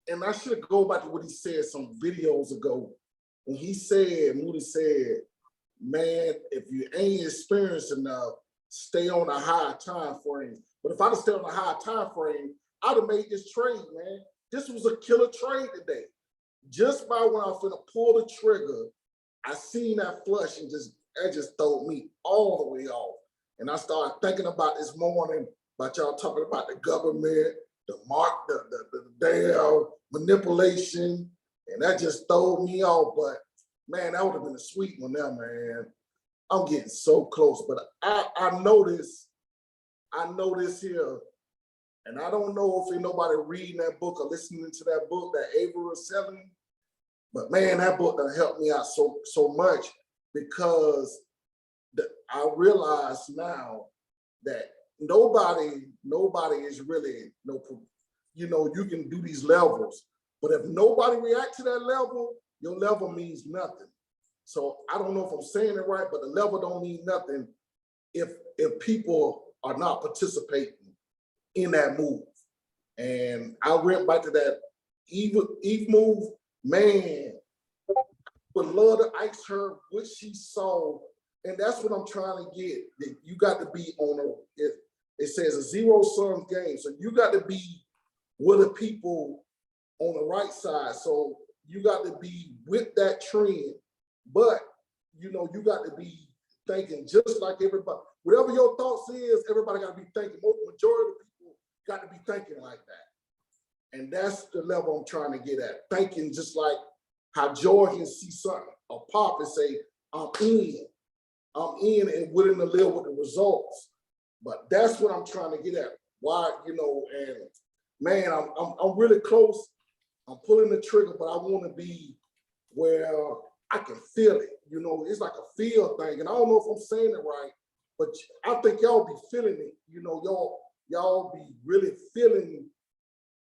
and I should go back to what he said some videos ago. When Moody said, man, if you ain't experienced enough, stay on a high time frame. But if I'd have stayed on a high time frame, I'd have made this trade, man. This was a killer trade today. Just by when I was finna pull the trigger, I seen that flush and that just threw me all the way off. And I started thinking about this morning, about y'all talking about the government, the damn manipulation, and that just threw me off. But man, that would have been a sweet one there, man. I'm getting so close, but I know this here, and I don't know if nobody reading that book or listening to that book that Avery was selling, but man, that book done helped me out so much, because I realize now that nobody is really you can do these levels, but if nobody react to that level, your level means nothing. So I don't know if I'm saying it right, but the level don't mean nothing if people are not participating in that move. And I went back to that Eve move, man. Would love to ask her what she saw, and that's what I'm trying to get. That you got to be on it says a zero-sum game, so you got to be with the people on the right side. So you got to be with that trend, but you got to be thinking just like everybody. Whatever your thoughts is, everybody got to be thinking. Majority of people got to be thinking like that, and that's the level I'm trying to get at. Thinking just like how Georgians see something, a pop, and say, I'm in and willing to live with the results. But that's what I'm trying to get at. Why, and man, I'm really close. I'm pulling the trigger, but I want to be where I can feel it. It's like a feel thing. And I don't know if I'm saying it right, but I think y'all be feeling it. Y'all be really feeling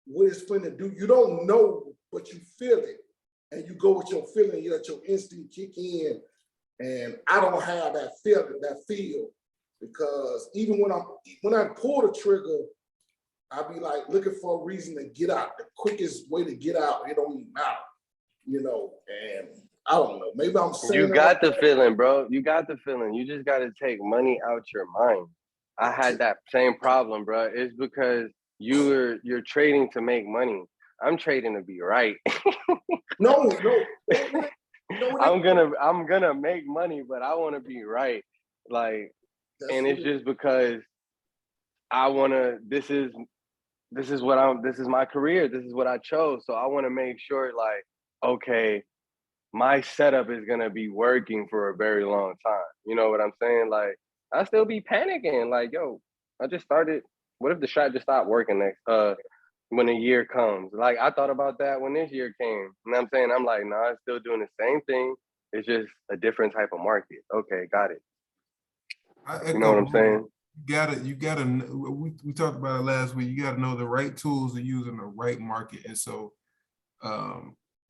what it's finna do. You don't know, but you feel it. And you go with your feeling, you let your instinct kick in. And I don't have that feel, because even when I pull the trigger, I be like looking for a reason to get out. The quickest way to get out, it don't even matter, and I don't know. Maybe I'm saying you got the feeling, bro. You got the feeling. You just got to take money out your mind. I had that same problem, bro. It's because you're trading to make money. I'm trading to be right. No. I'm gonna make money, but I want to be right. Like, and it's just because I want to. This is my career. This is what I chose. So I want to make sure, like, okay, my setup is gonna be working for a very long time. You know what I'm saying? Like, I still be panicking. Like, yo, I just started. What if the shot just stopped working next? When a year comes. Like, I thought about that when this year came. You know what I'm saying? I'm like, nah, I'm still doing the same thing. It's just a different type of market. Okay, got it. You know what I'm saying? You gotta. We talked about it last week. You gotta know the right tools to use in the right market. And so,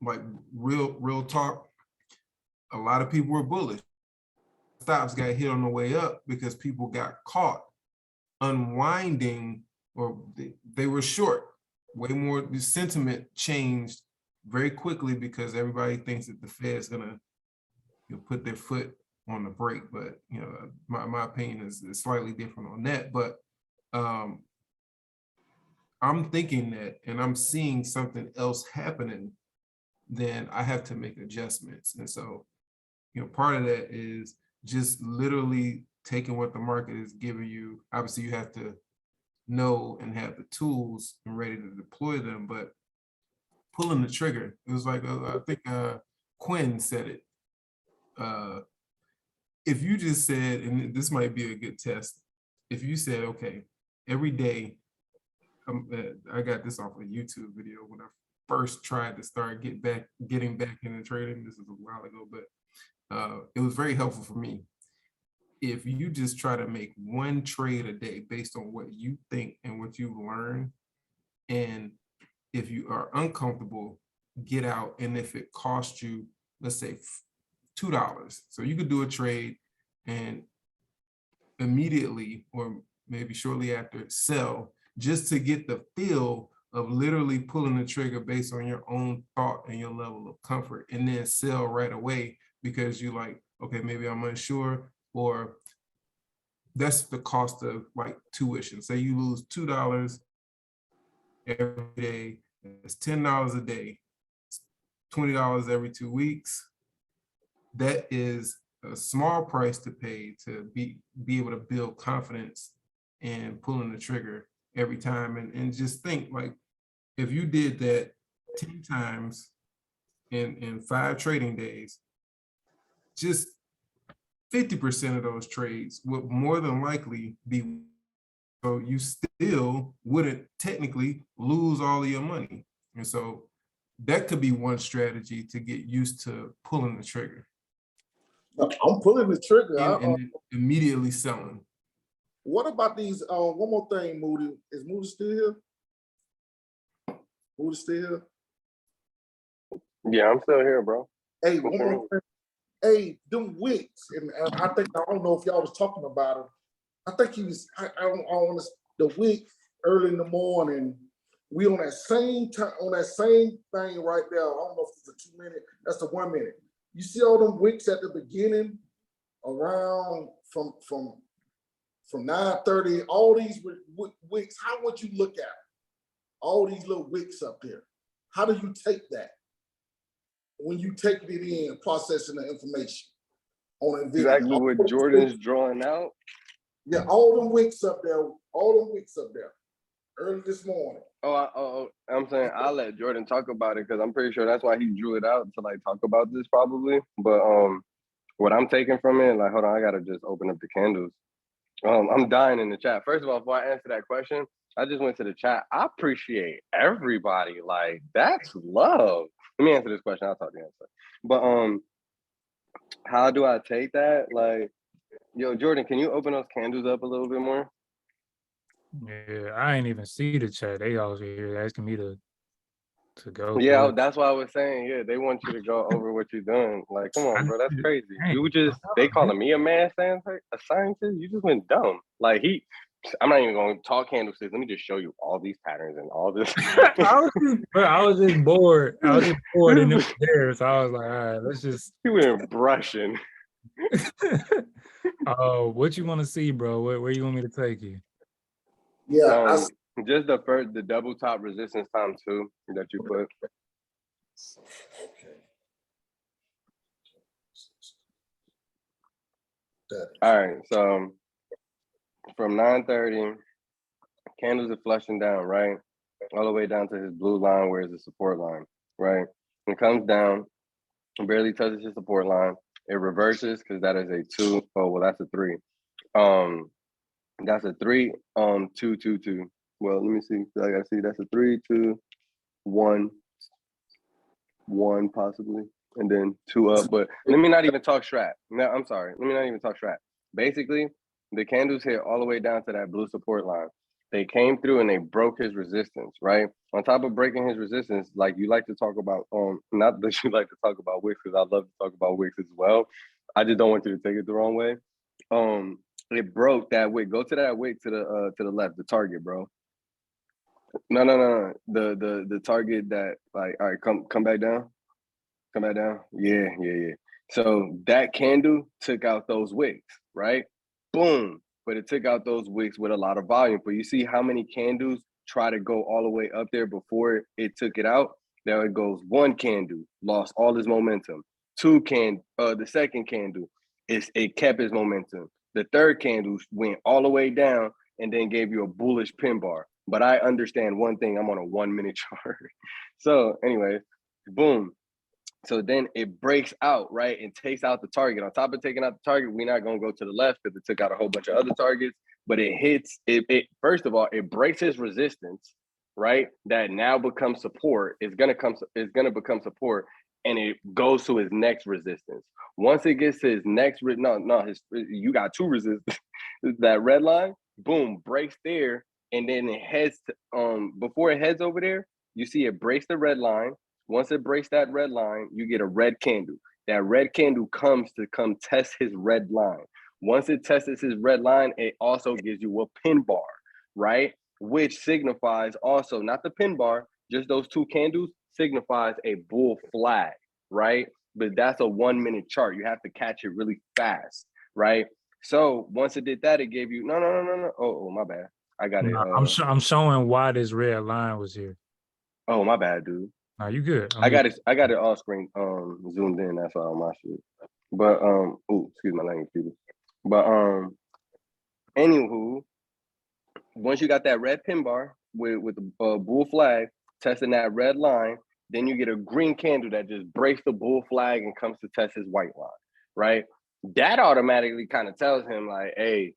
like real talk, a lot of people were bullish. Stops got hit on the way up because people got caught unwinding, or they were short. Way more, the sentiment changed very quickly because everybody thinks that the Fed's gonna put their foot on the brake. But my opinion is slightly different on that. But I'm thinking that, and I'm seeing something else happening, then I have to make adjustments. And so, part of that is just literally taking what the market is giving you. Obviously, you have to know and have the tools and ready to deploy them, but pulling the trigger, it was like, I think Quinn said it. If you just said, and this might be a good test, if you said, okay, every day, I got this off a YouTube video when I first tried to start getting back into trading. This was a while ago, but it was very helpful for me. If you just try to make one trade a day based on what you think and what you've learned, and if you are uncomfortable, get out. And if it costs you, let's say $2, so you could do a trade, and immediately or maybe shortly after sell, just to get the feel of literally pulling the trigger based on your own thought and your level of comfort, and then sell right away because you like, okay, maybe I'm unsure, or that's the cost of like tuition. Say you lose $2 every day, it's $10 a day, $20 every 2 weeks. That is a small price to pay to be able to build confidence in pulling the trigger every time. And just think, like, if you did that 10 times in 5 trading days, just 50% of those trades would more than likely be, so you still wouldn't technically lose all of your money. And so that could be one strategy to get used to pulling the trigger I'm pulling the trigger. and then immediately selling. What about these? One more thing, Moody. Is Moody still here? Moody still here? Yeah, I'm still here, bro. Hey, one more thing. Hey, them wicks, and I think, I don't know if y'all was talking about him. I think he was. I don't want to. The wick early in the morning. We on that same time, on that same thing right there. I don't know if it's a 2 minute. That's the 1 minute. You see all them wicks at the beginning, around from 9:30. All these wicks. How would you look at it? All these little wicks up there? How do you take that when you take it in, processing the information on a video? Exactly what Jordan's drawing out. Yeah, all them wicks up there. All them wicks up there. Early this morning. I'm saying I'll let Jordan talk about it because I'm pretty sure that's why he drew it out to like talk about this probably. But what I'm taking from it, like, hold on, I gotta just open up the candles. I'm dying in the chat. First of all, before I answer that question, I just went to the chat. I appreciate everybody. Like, that's love. Let me answer this question. I'll talk to you answer. But how do I take that? Like, yo, Jordan, can you open those candles up a little bit more? Yeah, I ain't even see the chat. They always here asking me to go. Yeah, through it. that's why I was saying, yeah, they want you to go over what you're doing. Like, come on, bro, that's crazy. Dang. You just, they calling me a mad scientist? You just went dumb. Like, I'm not even going to talk candlesticks. Let me just show you all these patterns and all this. I was just bored. I was just bored and it was there. So I was like, all right, let's just. You went brushing. Oh, what you want to see, bro? Where you want me to take you? Yeah, just the double top resistance time too that you put. All right, so from 9:30, candles are flushing down, right? All the way down to his blue line where is the support line, right? It comes down, barely touches his support line. It reverses because that is a 2. Oh, well, that's a 3. That's a 3, 2, 2, 2. Well, let me see. I gotta see. That's a 3, 2, 1, 1 possibly, and then 2 up. But let me not even talk strat. No, I'm sorry. Let me not even talk strat. Basically, the candles hit all the way down to that blue support line. They came through and they broke his resistance, right? On top of breaking his resistance, like you like to talk about, not that you like to talk about wicks, because I love to talk about wicks as well. I just don't want you to take it the wrong way. It broke that wick. Go to that wick to the left, the target, bro. No. The target that, like, all right, come back down. Come back down. Yeah. So that candle took out those wicks, right? Boom. But it took out those wicks with a lot of volume. But you see how many candles try to go all the way up there before it took it out? There it goes. 1 candle lost all his momentum. 2 the second candle, it kept his momentum. The third candle went all the way down and then gave you a bullish pin bar. But I understand one thing, I'm on a 1 minute chart. So anyway, boom. So then it breaks out, right, and takes out the target. On top of taking out the target, we're not going to go to the left because it took out a whole bunch of other targets. But it hits, it first of all, it breaks his resistance, right? That now becomes support. It's going to become support, and it goes to his next resistance. Once it gets to his next, you got 2 resistance. That red line, boom, breaks there, and then it heads to, before it heads over there, you see it breaks the red line. Once it breaks that red line, you get a red candle. That red candle comes to test his red line. Once it tests his red line, it also gives you a pin bar, right? Which signifies also not the pin bar, just those two candles signifies a bull flag, right? But that's a 1 minute chart. You have to catch it really fast, right? So once it did that, it gave you no. Oh, my bad. I got it. Nah, I'm showing why this red line was here. Oh, my bad, dude. Nah, you good. I got it on screen zoomed in. That's all my shit. But excuse my language, people. But anywho, once you got that red pin bar with the bull flag testing that red line, then you get a green candle that just breaks the bull flag and comes to test his white line, right? That automatically kind of tells him like, hey,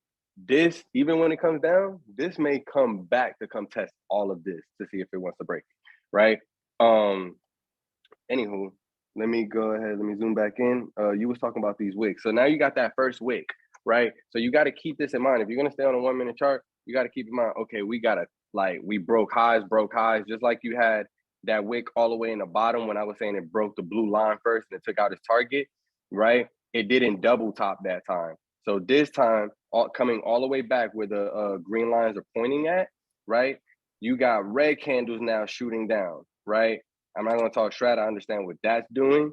this, even when it comes down, this may come back to come test all of this to see if it wants to break it, right? Anywho, let me go ahead, let me zoom back in. You was talking about these wicks. So now you got that first wick, right? So you got to keep this in mind. If you're going to stay on a 1 minute chart, you got to keep in mind, okay, we got to, like, we broke highs, just like you had that wick all the way in the bottom when I was saying it broke the blue line first and it took out its target, right? It didn't double top that time. So this time, coming all the way back where the green lines are pointing at, right? You got red candles now shooting down, right? I'm not going to talk strat. I understand what that's doing,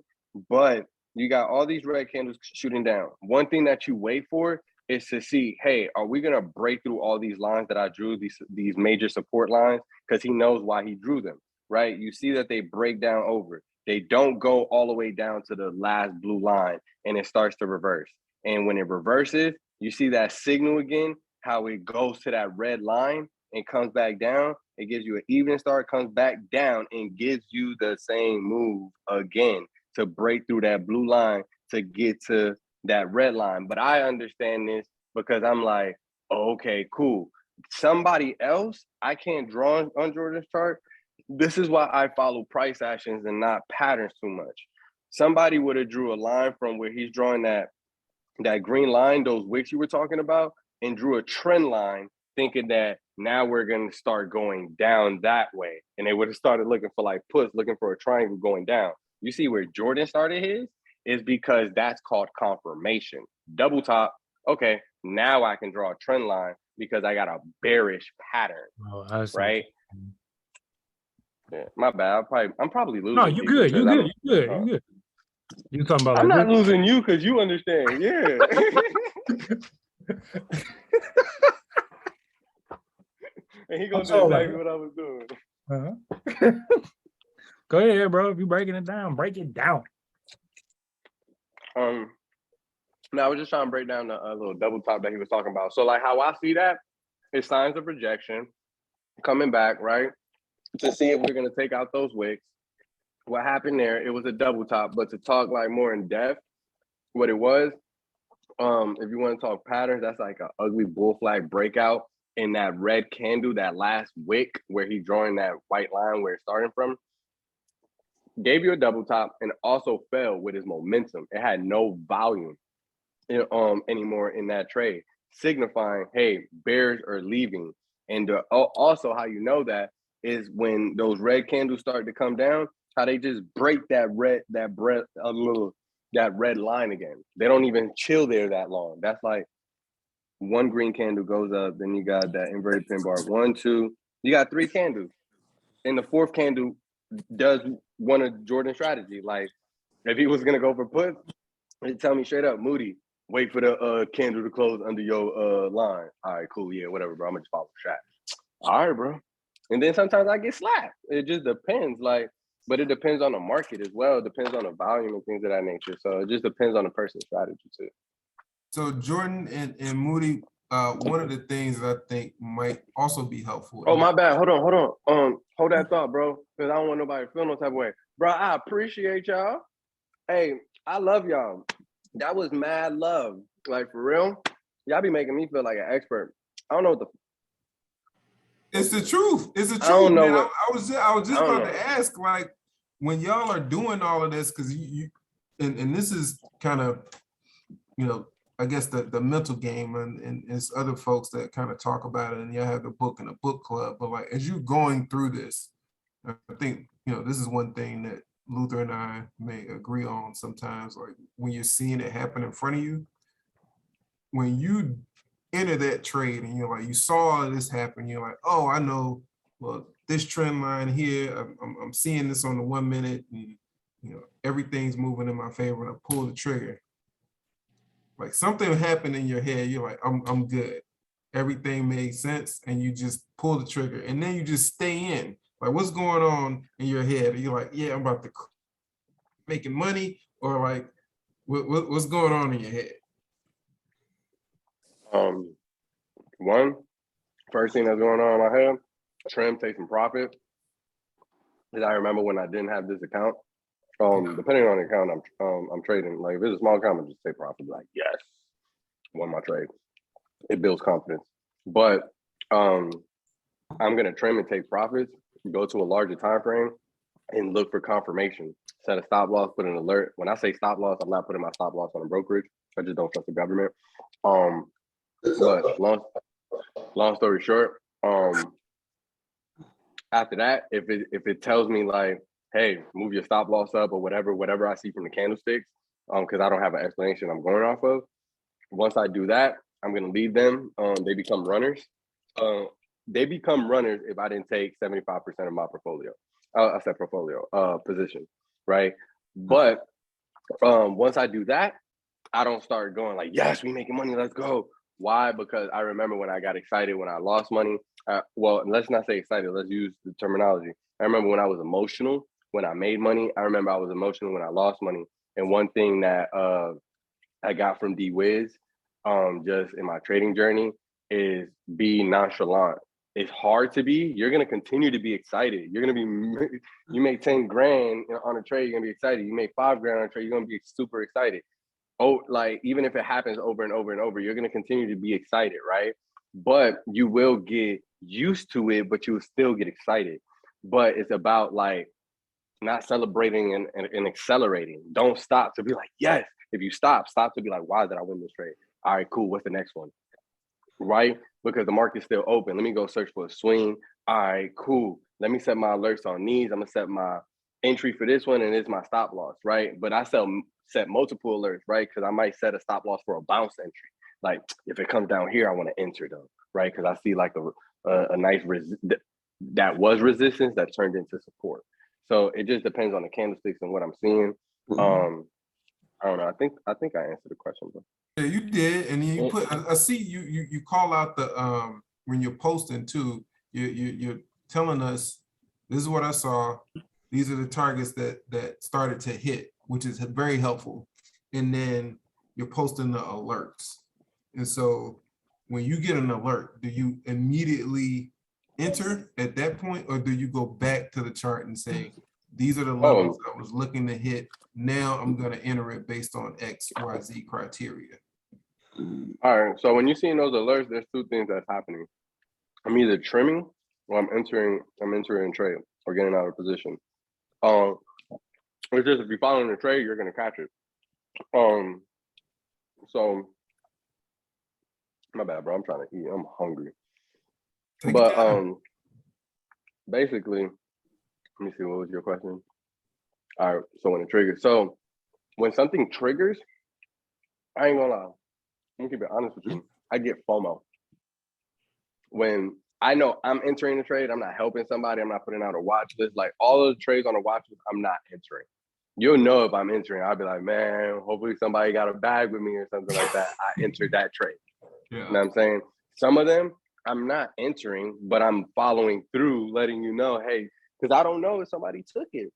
but you got all these red candles shooting down. One thing that you wait for is to see, hey, are we going to break through all these lines that I drew, these major support lines? Because he knows why he drew them, right? You see that they break down over. They don't go all the way down to the last blue line and it starts to reverse. And when it reverses, you see that signal again, how it goes to that red line and comes back down. It gives you an even start, comes back down and gives you the same move again to break through that blue line to get to that red line. But I understand this because I'm like, oh, okay, cool. Somebody else, I can't draw on Jordan's chart. This is why I follow price actions and not patterns too much. Somebody would have drew a line from where he's drawing that green line, those wicks you were talking about, and drew a trend line thinking that now we're going to start going down that way. And they would have started looking for like puts, looking for a triangle going down. You see where Jordan started his is because that's called confirmation. Double top. Okay, now I can draw a trend line because I got a bearish pattern, right? Yeah, my bad. I'm probably losing. No, you good. You good. You good. You good. You talking about? I'm like not losing you because you understand. Yeah. And he gonna do exactly what I was doing. Uh-huh. Go ahead, bro. If you breaking it down, break it down. Now I was just trying to break down the little double top that he was talking about. So like how I see that is signs of rejection coming back, right? To see if we're gonna take out those wicks. What happened there? It was a double top, but to talk like more in depth, what it was, if you want to talk patterns, that's like an ugly bull flag breakout in that red candle, that last wick where he's drawing that white line where it's starting from. Gave you a double top and also fell with his momentum. It had no volume anymore in that trade, signifying, hey, bears are leaving. And also how you know that is when those red candles start to come down, how they just break that red line again. They don't even chill there that long. That's like one green candle goes up, then you got that inverted pin bar. 1, 2, you got 3 candles. And the fourth candle does one of Jordan's strategy. Like if he was gonna go for puts, he'd tell me straight up, Moody, wait for the candle to close under your line. All right, cool, yeah, whatever, bro. I'm gonna just follow the strat. All right, bro. And then sometimes I get slapped. It just depends, like, but it depends on the market as well. It depends on the volume and things of that nature. So it just depends on the person's strategy too. So Jordan and Moody, one of the things that I think might also be helpful. Oh, my bad. Hold on. Hold that thought, bro. Because I don't want nobody to feel no type of way. Bro, I appreciate y'all. Hey, I love y'all. That was mad love. Like, for real, y'all be making me feel like an expert. I don't know what the... It's the truth. It's the truth. I don't know man. what... I was just about to ask, like, when y'all are doing all of this, because you and this is kind of, you know, I guess the mental game, and it's other folks that kind of talk about it, and you have the book and the book club. But like as you're going through this, I think, you know, this is one thing that Luther and I may agree on sometimes. Like when you're seeing it happen in front of you, when you enter that trade and you're like, you saw all of this happen, you're like, oh, I know, well, this trend line here, I'm seeing this on the 1 minute, and you know, everything's moving in my favor, and I pull the trigger. Like something happened in your head, you're like, I'm good. Everything made sense, and you just pull the trigger, and then you just stay in. Like, what's going on in your head? And you're like, yeah, I'm about to making money, or like, what's going on in your head? First thing that's going on in my head, trim, take some profit. Because I remember when I didn't have this account, depending on the account I'm trading, like if it's a small account, I just take profit, like, yes, won my trade. It builds confidence. But I'm gonna trim and take profits, go to a larger time frame, and look for confirmation. Set a stop loss, put an alert. When I say stop loss, I'm not putting my stop loss on a brokerage. I just don't trust the government. But long story short, after that, if it tells me like, hey, move your stop loss up or whatever I see from the candlesticks, because I don't have an explanation I'm going off of. Once I do that, I'm gonna leave them. They become runners. They become runners if I didn't take 75% of my portfolio. I said portfolio position, right? But once I do that, I don't start going like, yes, we making money, let's go. Why? Because I remember when I got excited when I lost money. Well, let's not say excited, let's use the terminology. I remember when I was emotional when I made money. I remember I was emotional when I lost money. And one thing that I got from D-Wiz, just in my trading journey, is be nonchalant. It's hard to be. You're gonna continue to be excited. You're gonna be. You make 10 grand on a trade, you're gonna be excited. You make 5 grand on a trade, you're gonna be super excited. Oh, like even if it happens over and over and over, you're gonna continue to be excited, right? But you will get used to it, but you will still get excited. But it's about like not celebrating and accelerating. Don't stop to be like, yes. If you stop to be like, why did I win this trade? All right, cool. What's the next one? Right? Because the market's still open. Let me go search for a swing. All right, cool. Let me set my alerts on these. I'm gonna set my entry for this one, and it's my stop loss, right? But I set multiple alerts, right? Because I might set a stop loss for a bounce entry. Like if it comes down here, I want to enter though, right? Because I see like a nice that was resistance that turned into support. So it just depends on the candlesticks and what I'm seeing. I don't know. I think I answered the question, but yeah, you did, and then you put. I see you call out the when you're posting too. You're telling us this is what I saw. These are the targets that started to hit, which is very helpful. And then you're posting the alerts. And so when you get an alert, do you immediately enter at that point, or do you go back to the chart and say, these are the levels I was looking to hit. Now I'm going to enter it based on X, Y, Z criteria. All right. So when you're seeing those alerts, there's two things that's happening. I'm either trimming or I'm entering a trade or getting out of position. It's just if you're following the trade, you're gonna catch it. So my bad, bro. I'm trying to eat. I'm hungry. But basically, let me see. What was your question? All right. So when it triggers, so when something triggers, I ain't gonna lie. I'm gonna keep it honest with you. I get FOMO when I know I'm entering the trade. I'm not helping somebody. I'm not putting out a watch list. Like all of the trades on the watch list, I'm not entering. You'll know if I'm entering. I'll be like, man, hopefully somebody got a bag with me or something like that. I entered that trade. Yeah. You know what I'm saying? Some of them I'm not entering, but I'm following through, letting you know, hey, because I don't know if somebody took it.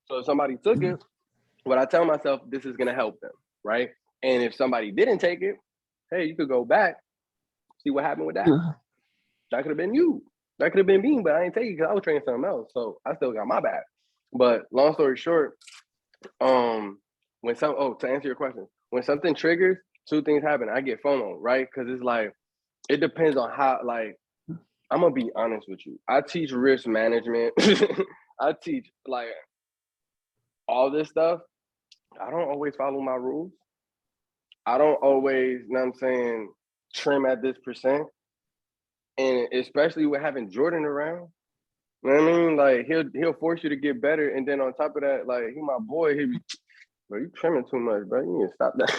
So if somebody took it, what I tell myself, this is gonna help them, right? And if somebody didn't take it, hey, you could go back, see what happened with that. That could have been you. That could have been me, but I didn't take it because I was trading something else. So I still got my bag. But long story short, to answer your question, when something triggers, two things happen. I get FOMO, right? Because it's like, it depends on how, like, I'm gonna be honest with you. I teach risk management. I teach like all this stuff. I don't always follow my rules. I don't always, you know what I'm saying, trim at this percent. And especially with having Jordan around, you know what I mean? Like he'll force you to get better. And then on top of that, like he my boy, he be, bro, you trimming too much, bro. You need to stop that.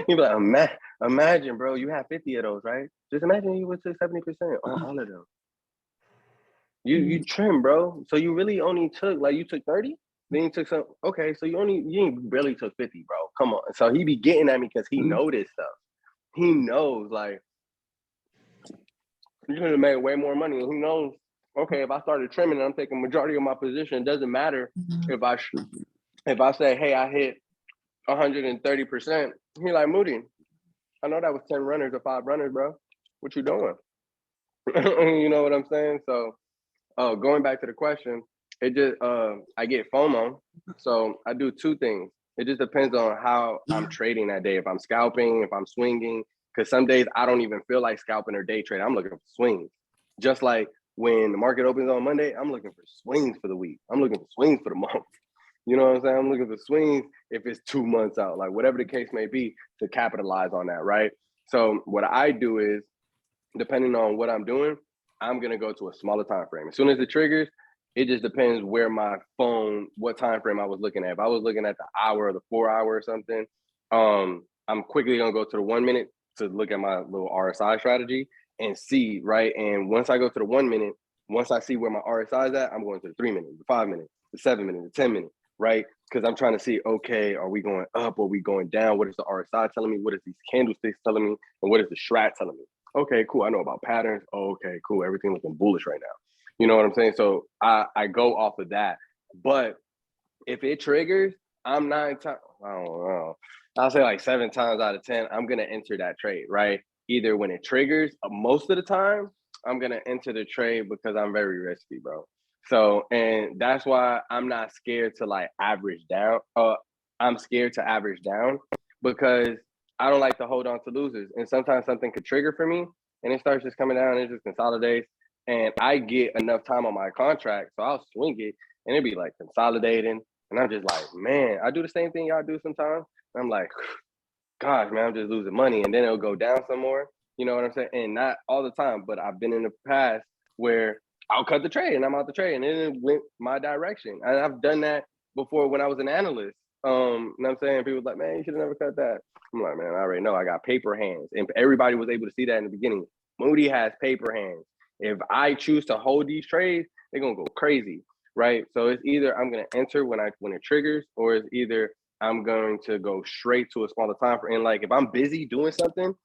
He be like, Imagine, bro, you have 50 of those, right? Just imagine you would took 70% on all of them. You trim, bro. So you really only took, like, you took 30, then you took some. Okay, so you ain't barely took 50, bro. Come on. So he be getting at me because he know this stuff. He knows, like, you're gonna make way more money. And he knows, okay, if I started trimming and I'm taking majority of my position, it doesn't matter if I say, hey, I hit 130%. He like, Moody, I know that was 10 runners or 5 runners, bro. What you doing? You know what I'm saying? So going back to the question, it just I get FOMO. So I do 2 things. It just depends on how I'm trading that day. If I'm scalping, if I'm swinging, because some days I don't even feel like scalping or day trading. I'm looking for swings. Just like when the market opens on Monday, I'm looking for swings for the week. I'm looking for swings for the month. You know what I'm saying? I'm looking for swings if it's 2 months out, like whatever the case may be, to capitalize on that, right? So what I do is, depending on what I'm doing, I'm gonna go to a smaller time frame. As soon as it triggers, it just depends where my phone, what time frame I was looking at. If I was looking at the hour or the 4 hour or something, I'm quickly gonna go to the 1 minute to look at my little RSI strategy and see, right? And once I go to the 1 minute, once I see where my RSI is at, I'm going to the 3 minute, the 5 minute, the 7 minute, the 10 minute, right? Because I'm trying to see, okay, are we going up? Are we going down? What is the RSI telling me? What is these candlesticks telling me? And what is the strat telling me? Okay, cool. I know about patterns. Oh, okay, cool. Everything looking bullish right now. You know what I'm saying? So I go off of that. But if it triggers, I'm 9 times, I don't know, I'll say like 7 times out of 10, I'm going to enter that trade, right? Either when it triggers, most of the time, I'm going to enter the trade because I'm very risky, bro. So, and that's why I'm not scared to like average down. I'm scared to average down because I don't like to hold on to losers. And sometimes something could trigger for me and it starts just coming down and it just consolidates. And I get enough time on my contract, so I'll swing it and it'd be like consolidating. And I'm just like, man, I do the same thing y'all do sometimes. I'm like, gosh, man, I'm just losing money. And then it'll go down some more. You know what I'm saying? And not all the time, but I've been in the past where I'll cut the trade and I'm out the trade and then it went my direction. And I've done that before when I was an analyst. You know what I'm saying? People like, man, you should have never cut that. I'm like, man, I already know I got paper hands. And everybody was able to see that in the beginning. Moody has paper hands. If I choose to hold these trades, they're gonna go crazy, right? So it's either I'm gonna enter when it triggers, or it's either I'm going to go straight to a smaller time frame. And like if I'm busy doing something,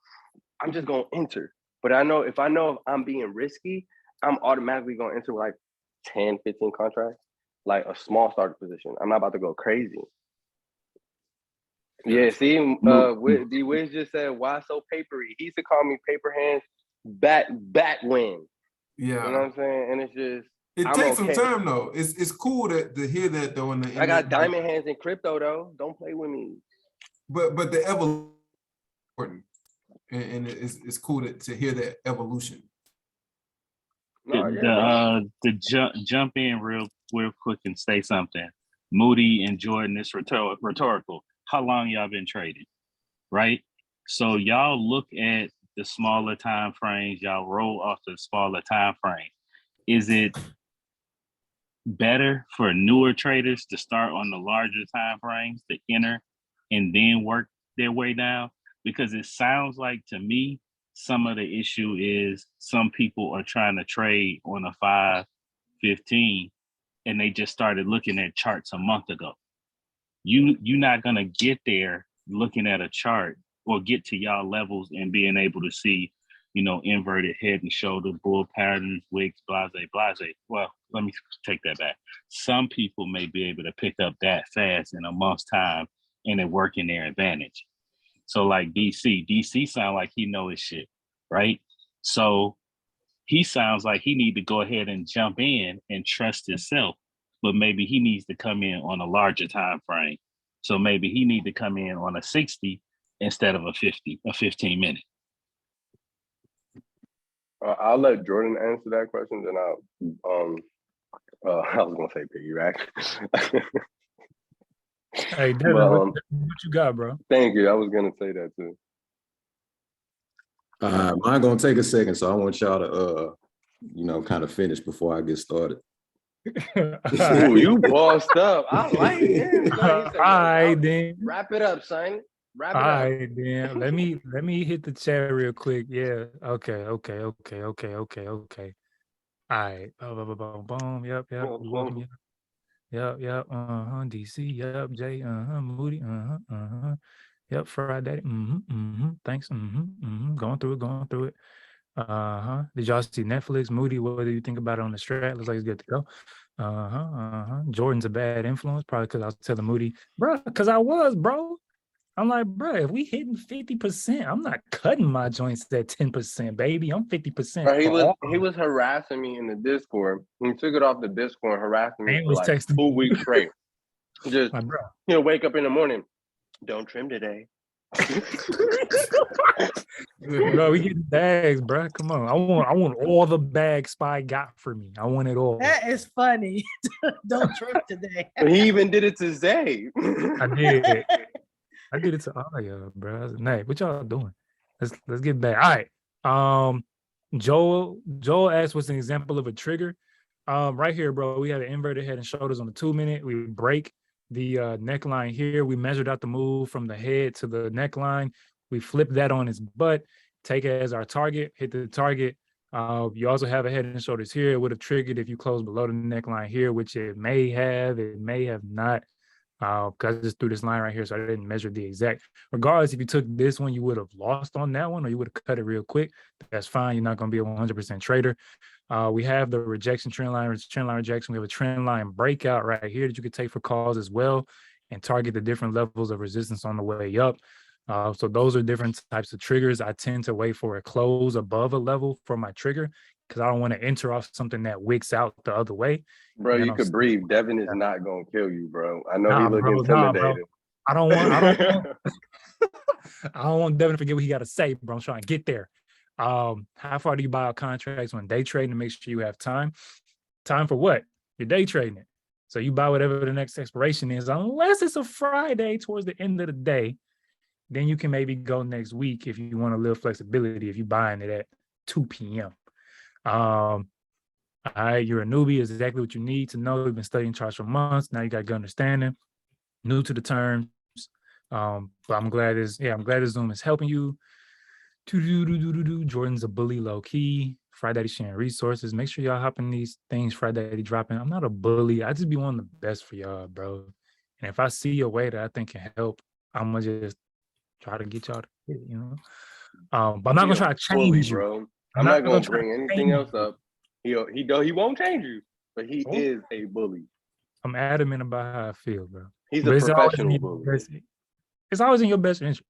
I'm just gonna enter. But if I'm being risky, I'm automatically gonna enter like 10, 15 contracts, like a small starter position. I'm not about to go crazy. Yeah, see, D Wiz just said, why so papery? He used to call me paper hands back when. Yeah. You know what I'm saying? And it's just, it takes some time though. It's cool to hear that though. I got diamond hands in crypto though. Don't play with me. But the evolution, and it's cool to hear that evolution. Jump in real quick and say something. Moody and Jordan, it's rhetorical. How long y'all been trading, right? So y'all look at the smaller time frames, y'all roll off the smaller time frame. Is it better for newer traders to start on the larger time frames to enter and then work their way down? Because it sounds like to me, some of the issue is some people are trying to trade on a 5-15 and they just started looking at charts a month ago. You're not gonna get there looking at a chart or get to y'all levels and being able to see, inverted head and shoulder, bull patterns, wicks, blase. Well, let me take that back. Some people may be able to pick up that fast in a month's time and it work in their advantage. So like DC sound like he know his shit, right? So he sounds like he need to go ahead and jump in and trust himself, but maybe he needs to come in on a larger time frame. So maybe he need to come in on a 60 instead of a 15 minute. I'll let Jordan answer that question, then I was gonna say piggyback. Hey, Devin, what you got, bro? Thank you. I was gonna say that too. Mine gonna take a second, so I want y'all to, kind of finish before I get started. Ooh, you bossed up. I like it. All right, then. Wrap it up, son. Wrap All it up. right, then let me hit the chat real quick. Yeah. Okay. All right. Boom. Yep. Boom, We welcome boom. you. Yep. DC. Yep. Jay. Moody. Yep. Friday. Thanks. Going through it. Did y'all see Netflix? Moody, what do you think about it on the strat? Looks like it's good to go. Jordan's a bad influence, probably because I was telling Moody, bro, because I was, bro. I'm like, bro, if we hitting 50%, I'm not cutting my joints at 10%, baby. I'm 50% Bro, for he was harassing me in the Discord. He took it off the Discord and harassing me and for was like texting 2 weeks straight. Just my bro. he'll wake up in the morning. Don't trim today. Bro, we getting bags, bro. Come on. I want all the bags Spy got for me. I want it all. That is funny. Don't trip today. He even did it to Zay. I did. I did it to all y'all, bro. I was like, "Nay, what y'all doing? Let's get back." All right. Joel asked what's an example of a trigger. Right here, bro. We have an inverted head and shoulders on the 2-minute. We break the neckline here. We measured out the move from the head to the neckline. We flip that on his butt, take it as our target, hit the target. You also have a head and shoulders here. It would have triggered if you close below the neckline here, which it may have not. Because I just threw this line right here, so I didn't measure the exact. Regardless, if you took this one, you would have lost on that one, or you would have cut it real quick. That's fine. You're not going to be a 100% trader. We have the rejection trend line rejection. We have a trend line breakout right here that you could take for calls as well and target the different levels of resistance on the way up. So those are different types of triggers. I tend to wait for a close above a level for my trigger because I don't want to enter off something that wicks out the other way. Bro, you could breathe. Devin is not gonna kill you, bro. I know he look intimidated. I don't want Devin to forget what he got to say, bro. I'm trying to get there. How far do you buy out contracts when day trading to make sure you have time? Time for what? You're day trading it. So you buy whatever the next expiration is, unless it's a Friday towards the end of the day. Then you can maybe go next week if you want a little flexibility if you're buying it at 2 p.m. All right, you're a newbie is exactly what you need to know. You've been studying charts for months. Now you got good understanding, new to the terms. But I'm glad this Zoom is helping you. Jordan's a bully low key. Friday sharing resources. Make sure y'all hopping these things Friday dropping. I'm not a bully. I just be one of the best for y'all, bro. And if I see a way that I think can help, I'm gonna just try to get y'all to hit it, you know. But I'm not gonna try to change you, bro. I'm not gonna bring anything else up. He won't change you, but he is a bully. I'm adamant about how I feel, bro. He's a professional bully. It's always in your best interest.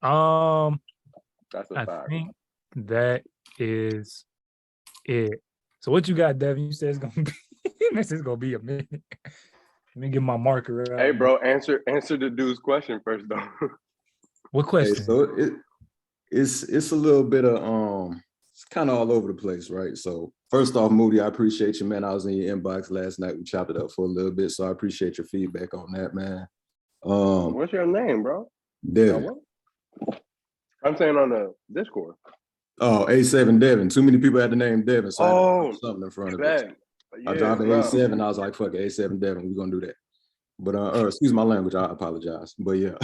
That's a I fact. think that is it. So what you got, Devin? You said it's gonna be this is gonna be a minute. Let me get my marker out. Hey, bro, answer the dude's question first, though. What question? Hey, so it's a little bit of it's kind of all over the place, right? So first off, Moody, I appreciate you, man. I was in your inbox last night. We chopped it up for a little bit, so I appreciate your feedback on that, man. What's your name, bro? Devin. I'm saying on the Discord. Oh, A7 Devin. Too many people had the name Devin, so I had something in front of it. I dropped the A7. I was like, fuck it, A7 Devin. We're gonna do that. But excuse my language, I apologize. But yeah.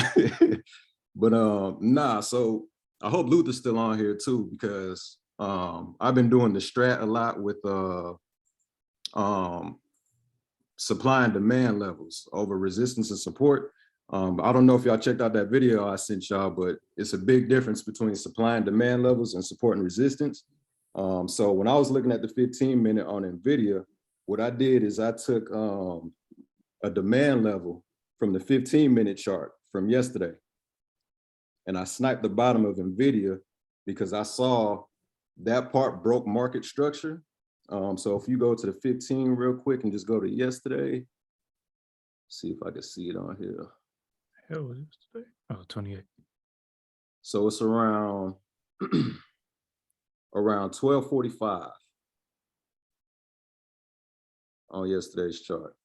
But nah, so I hope Luther's still on here too, because I've been doing the strat a lot with supply and demand levels over resistance and support. I don't know if y'all checked out that video I sent y'all, but it's a big difference between supply and demand levels and support and resistance. So when I was looking at the 15-minute on NVIDIA, what I did is I took a demand level from the 15-minute chart from yesterday, and I sniped the bottom of NVIDIA because I saw that part broke market structure. So if you go to the 15 real quick and just go to yesterday, see if I can see it on here. Hell was it today? Oh, 28. So it's around around 12:45 on yesterday's chart.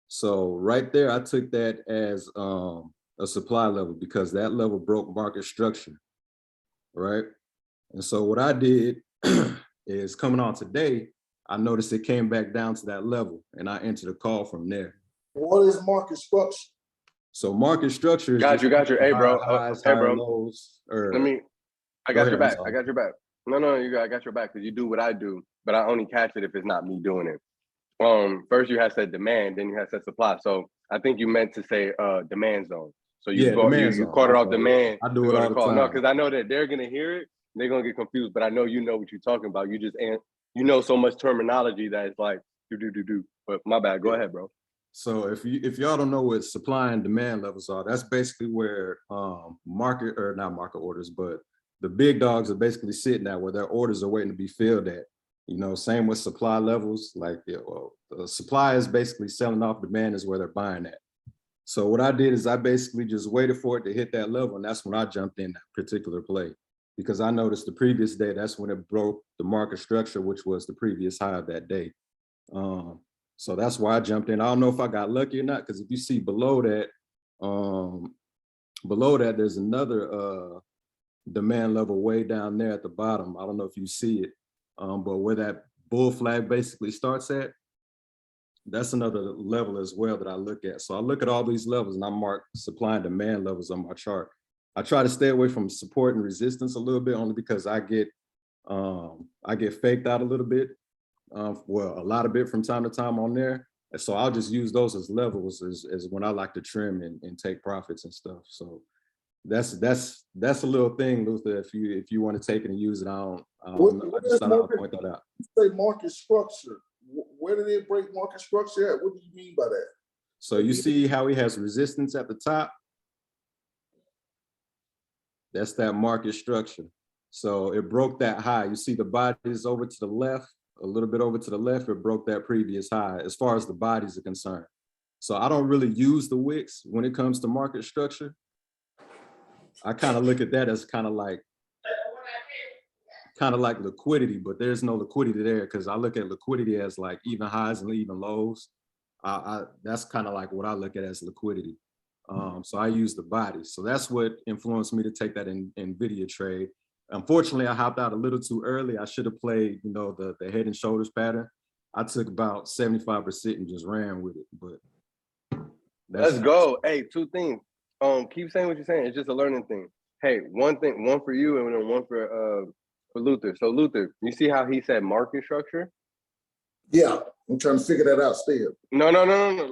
So right there, I took that as a supply level because that level broke market structure, right? And so what I did is coming on today, I noticed it came back down to that level and I entered a call from there. What is market structure? So market structure is Got you. Hey, bro. highs, Hey, higher bro. lows. Or Let me. I go got ahead, your I'm back. sorry. I got your back. No, I got your back because you do what I do, but I only catch it if it's not me doing it. First you had said demand, then you had said supply. So I think you meant to say demand zone. So you demand you zone. caught it My off fault. demand. I do to it go to all the call. No, time. because I know that they're gonna hear it, they're gonna get confused. But I know you know what you're talking about. You just you know so much terminology that it's like do. But my bad. Go ahead, bro. So if y'all don't know what supply and demand levels are, that's basically where market or not market orders, but the big dogs are basically sitting at where their orders are waiting to be filled at. You know, same with supply levels. Like the supply is basically selling off, demand is where they're buying at. So what I did is I basically just waited for it to hit that level, and that's when I jumped in that particular play, because I noticed the previous day that's when it broke the market structure, which was the previous high of that day. So that's why I jumped in. I don't know if I got lucky or not, because if you see below that, there's another demand level way down there at the bottom. I don't know if you see it, but where that bull flag basically starts at, that's another level as well that I look at. So I look at all these levels and I mark supply and demand levels on my chart. I try to stay away from support and resistance a little bit, only because I get faked out a little bit. Well, a lot of bit from time to time on there. And so I'll just use those as levels as when I like to trim and take profits and stuff. So that's a little thing, Luther. If you want to take it and use it, I just thought I'll point that out. Say market structure. Where did it break market structure at? What do you mean by that? So you see how he has resistance at the top? That's that market structure. So it broke that high. You see the bodies over to the left, a little bit over to the left, it broke that previous high as far as the bodies are concerned. So I don't really use the wicks when it comes to market structure. I kind of look at that as kind of like liquidity, but there's no liquidity there, because I look at liquidity as like even highs and even lows. That's kind of like what I look at as liquidity. So I use the body. So that's what influenced me to take that NVIDIA trade. Unfortunately, I hopped out a little too early. I should have played, the head and shoulders pattern. I took about 75% and just ran with it. But Let's go. Hey, two things. Keep saying what you're saying. It's just a learning thing. Hey, one for you and then one for Luther. So Luther, you see how he said market structure? Yeah, I'm trying to figure that out still. No.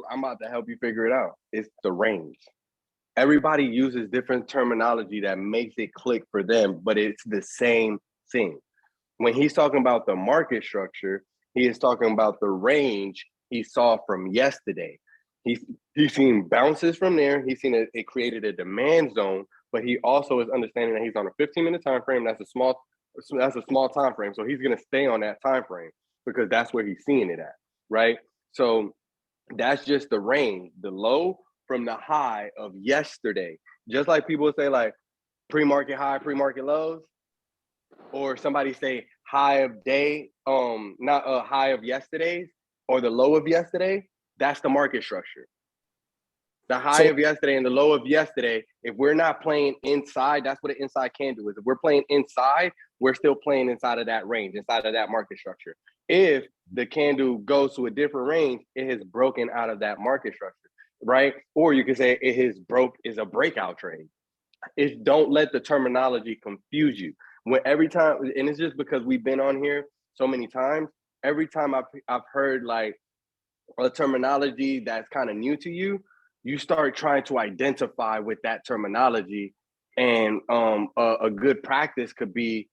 I'm about to help you figure it out. It's the range. Everybody uses different terminology that makes it click for them, but it's the same thing. When he's talking about the market structure, he is talking about the range he saw from yesterday. He's seen bounces from there. He's seen it created a demand zone, but he also is understanding that he's on a 15-minute time frame. That's a small time frame. So he's going to stay on that time frame because that's where he's seeing it at, right? So that's just the range, the low from the high of yesterday. Just like people say like pre-market high, pre-market lows, or somebody say high of day, not a high of yesterday's or the low of yesterday. That's the market structure. The high of yesterday and the low of yesterday, if we're not playing inside, that's what an inside candle is. If we're playing inside, we're still playing inside of that range, inside of that market structure. If the candle goes to a different range, it has broken out of that market structure, right? Or you could say it is a breakout trade. Don't let the terminology confuse you. When every time, and it's just because we've been on here so many times, every time I've heard like a terminology that's kind of new to you, you start trying to identify with that terminology. And a good practice could be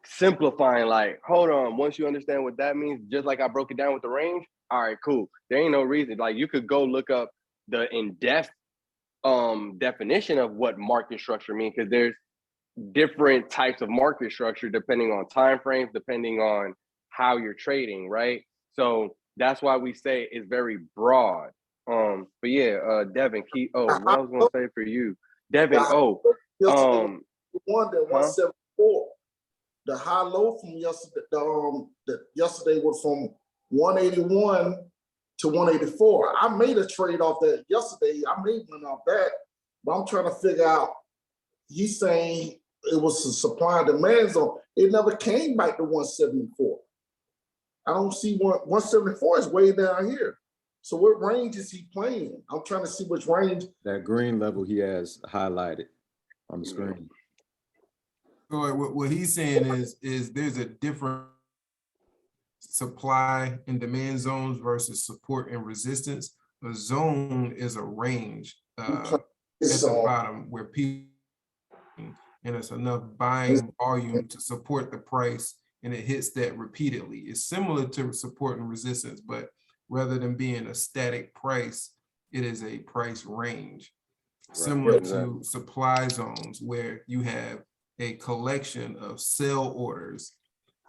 simplifying, like, hold on, once you understand what that means, just like I broke it down with the range, all right, cool. There ain't no reason. Like you could go look up the in-depth definition of what market structure means, because there's different types of market structure depending on time frames, depending on how you're trading, right? So that's why we say it's very broad. But yeah, Devin, what I was gonna say for you, Devin. One that 174. The high low from yesterday, yesterday was from 181 to 184. I made a trade off that yesterday. I made one off that, but I'm trying to figure out. He's saying it was a supply and demand zone. It never came back to 174. I don't see 174 is way down here. So what range is he playing? I'm trying to see which range. That green level he has highlighted on the screen. So what he's saying is there's a different supply and demand zones versus support and resistance. A zone is a range at the bottom where people, and it's enough buying volume to support the price, and it hits that repeatedly. It's similar to support and resistance, but rather than being a static price, it is a price range. Similar to supply zones where you have a collection of sell orders,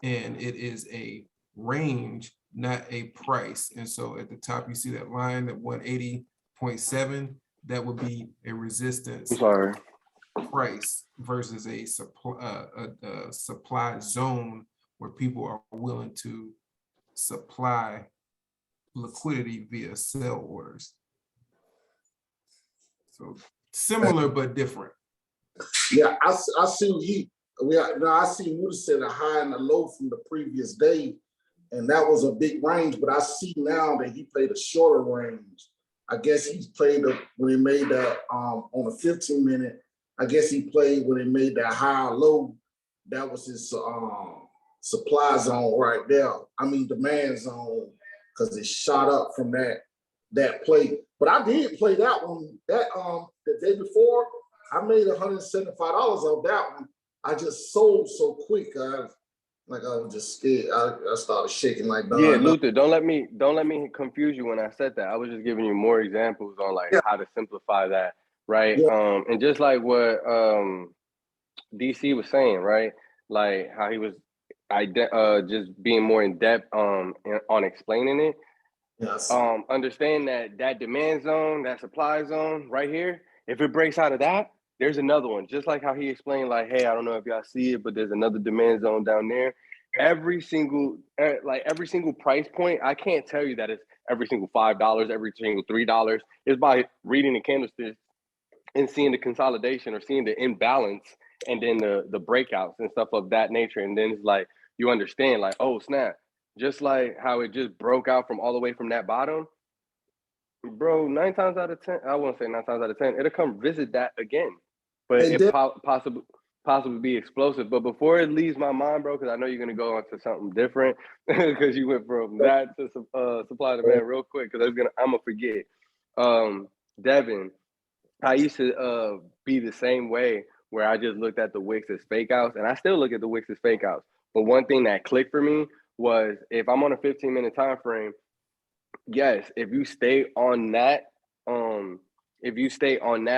and it is a range, not a price. And so at the top, you see that line at 180.7, that would be a resistance price versus a supply zone where people are willing to supply liquidity via sell orders. So similar but different. Yeah, I see I see Muda said a high and a low from the previous day, and that was a big range. But I see now that he played a shorter range. I guess he's played when he made that on a 15-minute. I guess he played when he made that high or low. That was his supply zone right there. I mean demand zone, because it shot up from that play. But I did play that one the day before. I made $175 off that one. I just sold so quick. I was just scared. I started shaking like that. Yeah, Luther, don't let me confuse you when I said that. I was just giving you more examples on how to simplify that, right? Yeah. And just like what DC was saying, right? Like how he was just being more in depth on explaining it. Yes. Understand that demand zone, that supply zone right here, if it breaks out of that, there's another one. Just like how he explained, like, hey, I don't know if y'all see it, but there's another demand zone down there. Every single price point, I can't tell you that it's every single $5, every single $3. It's by reading the candlesticks and seeing the consolidation or seeing the imbalance, and then the breakouts and stuff of that nature. And then it's like you understand, like, oh snap, just like how it just broke out from all the way from that bottom, bro. 9 times out of 10, I won't say 9 times out of 10, it'll come visit that again, but it possibly be explosive. But before it leaves my mind, bro, because I know you're gonna go on to something different, because you went from that to supply and demand real quick, because I'm gonna forget. Devin, I used to be the same way, where I just looked at the wicks as fake outs, and I still look at the wicks as fake outs. But one thing that clicked for me was, if I'm on a 15-minute time frame, yes, if you stay on that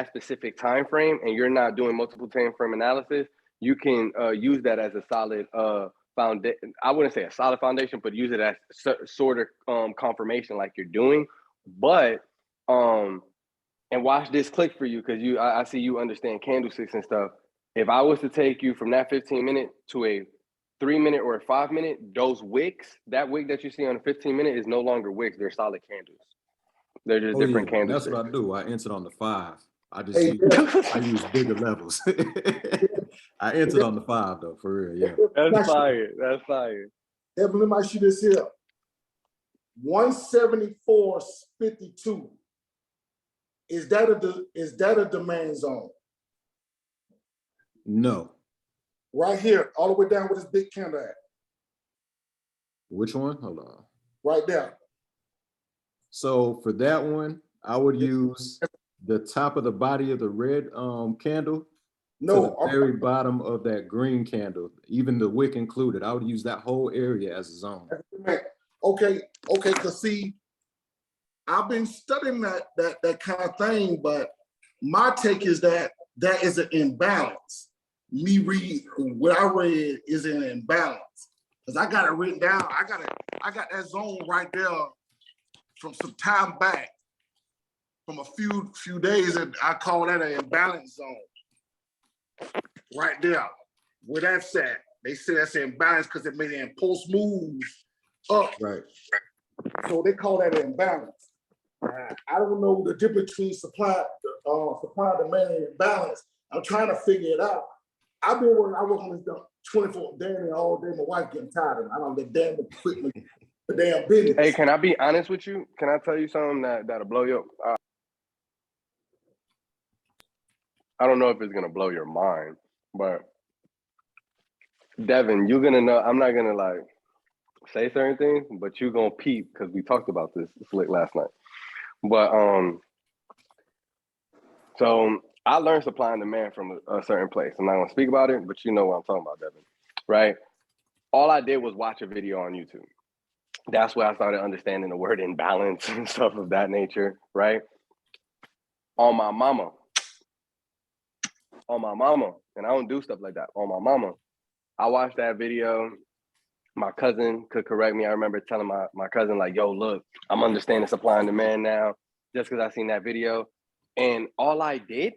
specific time frame and you're not doing multiple time frame analysis, you can use that as a solid foundation. I wouldn't say a solid foundation, but use it as sort of confirmation, like you're doing. But and watch this click for you, because I see you understand candlesticks and stuff. If I was to take you from that 15-minute to a 3-minute or a 5-minute, those wicks, that wick that you see on a 15-minute is no longer wicks, they're solid candles. They're just different candles. That's what I do. I entered on the 5. I use bigger levels. I entered on the 5 though, for real. Yeah. That's fire. That's fire. Evan, let me ask you this here. 174.52. Is that a demand zone? No. Right here, all the way down with this big candle at. Which one? Hold on. Right there. So for that one, I would use the top of the body of the red candle to the very bottom of that green candle, even the wick included. I would use that whole area as a zone. Okay, because see, I've been studying that kind of thing, but my take is that is an imbalance. Me read what I read is an imbalance, because I got it written down. I got that zone right there from some time back, from a few days, and I call that an imbalance zone. Right there, where that's at. They say that's an imbalance because it made an impulse move up. Right. So they call that an imbalance. I don't know the difference between supply demand and imbalance. I'm trying to figure it out. I work on this 24 damn all day. My wife getting tired of it. I don't get damn equipment. the damn business. Hey, can I be honest with you? Can I tell you something that'll blow you up? I don't know if it's gonna blow your mind, but Devin, you're gonna know. I'm not gonna like say certain things, but you're gonna peep because we talked about this slick last night. But so I learned supply and demand from a certain place. I'm not gonna speak about it, but you know what I'm talking about, Devin, right? All I did was watch a video on YouTube. That's where I started understanding the word imbalance and stuff of that nature, right? On my mama, and I don't do stuff like that. On my mama, I watched that video. My cousin could correct me. I remember telling my cousin, like, yo, look, I'm understanding supply and demand now, just because I seen that video. And all I did,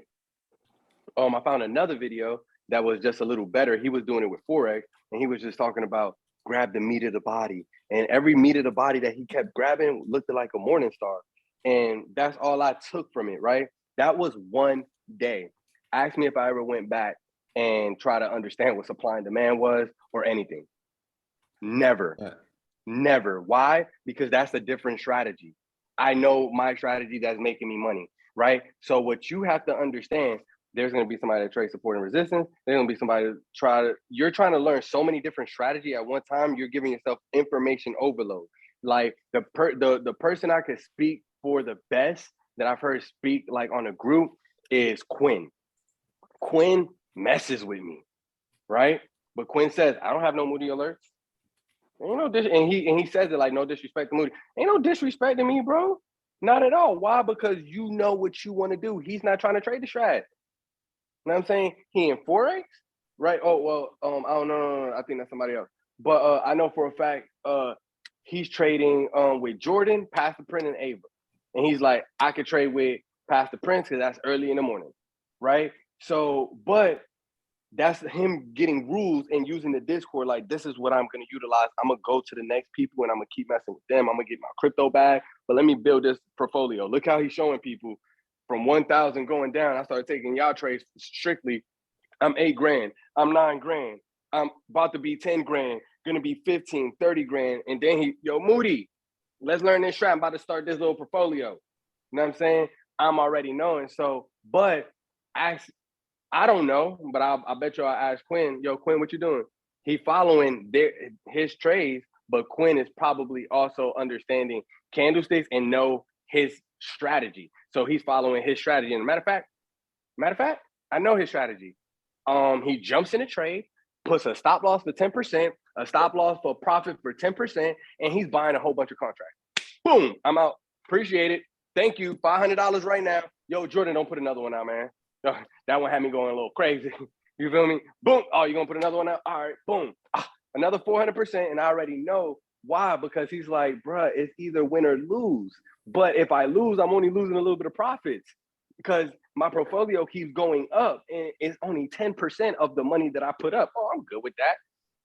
I found another video that was just a little better. He was doing it with Forex, and he was just talking about grab the meat of the body. And every meat of the body that he kept grabbing looked like a morning star. And that's all I took from it, right? That was one day. Ask me if I ever went back and try to understand what supply and demand was or anything. Never. Never. Why? Because that's a different strategy. I know my strategy that's making me money, right? So what you have to understand, there's going to be somebody that trades support and resistance. There's going to be somebody you're trying to learn so many different strategy at one time. You're giving yourself information overload. Like the person I could speak for the best that I've heard speak like on a group is Quinn. Quinn messes with me, right? But Quinn says, I don't have no Moody alerts. Ain't no and he says it like no disrespect to Moody. Ain't no disrespect to me, bro. Not at all. Why? Because you know what you want to do. He's not trying to trade the strat. You know what I'm saying? He in Forex, right? Oh, well, I don't know. No, I think that's somebody else. But I know for a fact he's trading with Jordan, Pastor Prince, and Ava. And he's like, I could trade with Pastor Prince because that's early in the morning, right? So, but that's him getting rules and using the Discord like, this is what I'm going to utilize. I'm going to go to the next people and I'm going to keep messing with them. I'm going to get my crypto bag, but let me build this portfolio. Look how he's showing people from 1,000 going down. I started taking y'all trades strictly. I'm 8 grand. I'm 9 grand. I'm about to be 10 grand, going to be 15, 30 grand. And then yo, Moody, let's learn this strat. I'm about to start this little portfolio. You know what I'm saying? I'm already knowing. So, but I don't know, but I bet you I asked Quinn, yo, Quinn, what you doing? He following his trades, but Quinn is probably also understanding candlesticks and know his strategy. So he's following his strategy. And matter of fact, I know his strategy. He jumps in a trade, puts a stop loss for 10%, a stop loss for profit for 10%, and he's buying a whole bunch of contracts. Boom, I'm out. Appreciate it. Thank you. $500 right now. Yo, Jordan, don't put another one out, man. That one had me going a little crazy. You feel me? Boom. Oh, you gonna put another one out? All right. Boom. Another 400%. And I already know why, because he's like, bruh, it's either win or lose. But if I lose, I'm only losing a little bit of profits because my portfolio keeps going up and it's only 10% of the money that I put up. Oh, I'm good with that.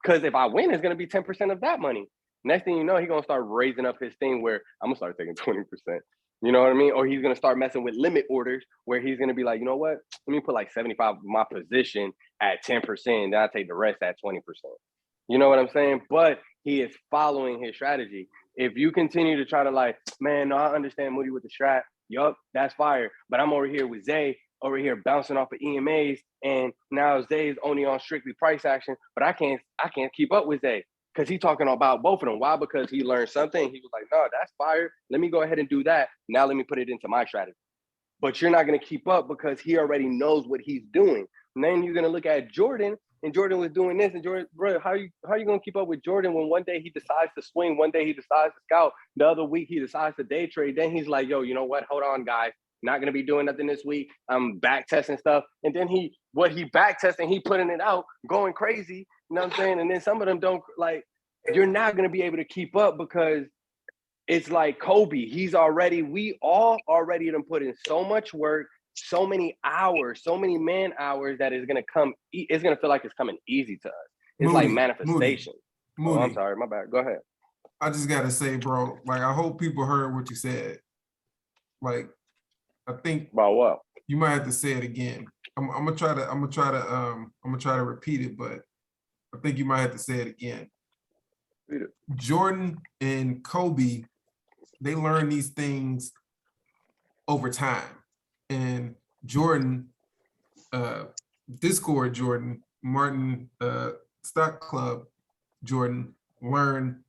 Because if I win, it's gonna be 10% of that money. Next thing you know, he's gonna start raising up his thing where I'm gonna start taking 20%. You know what I mean? Or he's going to start messing with limit orders where he's going to be like, you know what? Let me put like 75 of my position at 10%. Then I take the rest at 20%. You know what I'm saying? But he is following his strategy. If you continue to try to like, man, no, I understand Moody with the strat. Yup, that's fire. But I'm over here with Zay, over here bouncing off of EMAs. And now Zay is only on strictly price action. But I can't keep up with Zay. Because he's talking about both of them. Why? Because he learned something. He was like, no, that's fire. Let me go ahead and do that. Now let me put it into my strategy. But you're not going to keep up because he already knows what he's doing. And then you're going to look at Jordan, and Jordan was doing this. And Jordan, bro, how are you going to keep up with Jordan when one day he decides to swing, one day he decides to scout, the other week he decides to day trade. Then he's like, yo, you know what? Hold on, guys. Not going to be doing nothing this week. I'm back testing stuff. And then he back testing, he putting it out, going crazy. You know what I'm saying? And then some of them don't, like, you're not going to be able to keep up because it's like Kobe. We all already done put in so much work, so many hours, so many man hours that it's going to feel like it's coming easy to us. It's like manifestation. Moody. Oh, I'm sorry, my bad. Go ahead. I just got to say, bro, like, I hope people heard what you said. Like, I think about what you might have to say it again. I'm gonna try to repeat it, but I think you might have to say it again. Jordan and Kobe, they learn these things over time. And Jordan, Discord Jordan, Martin Stock Club Jordan learned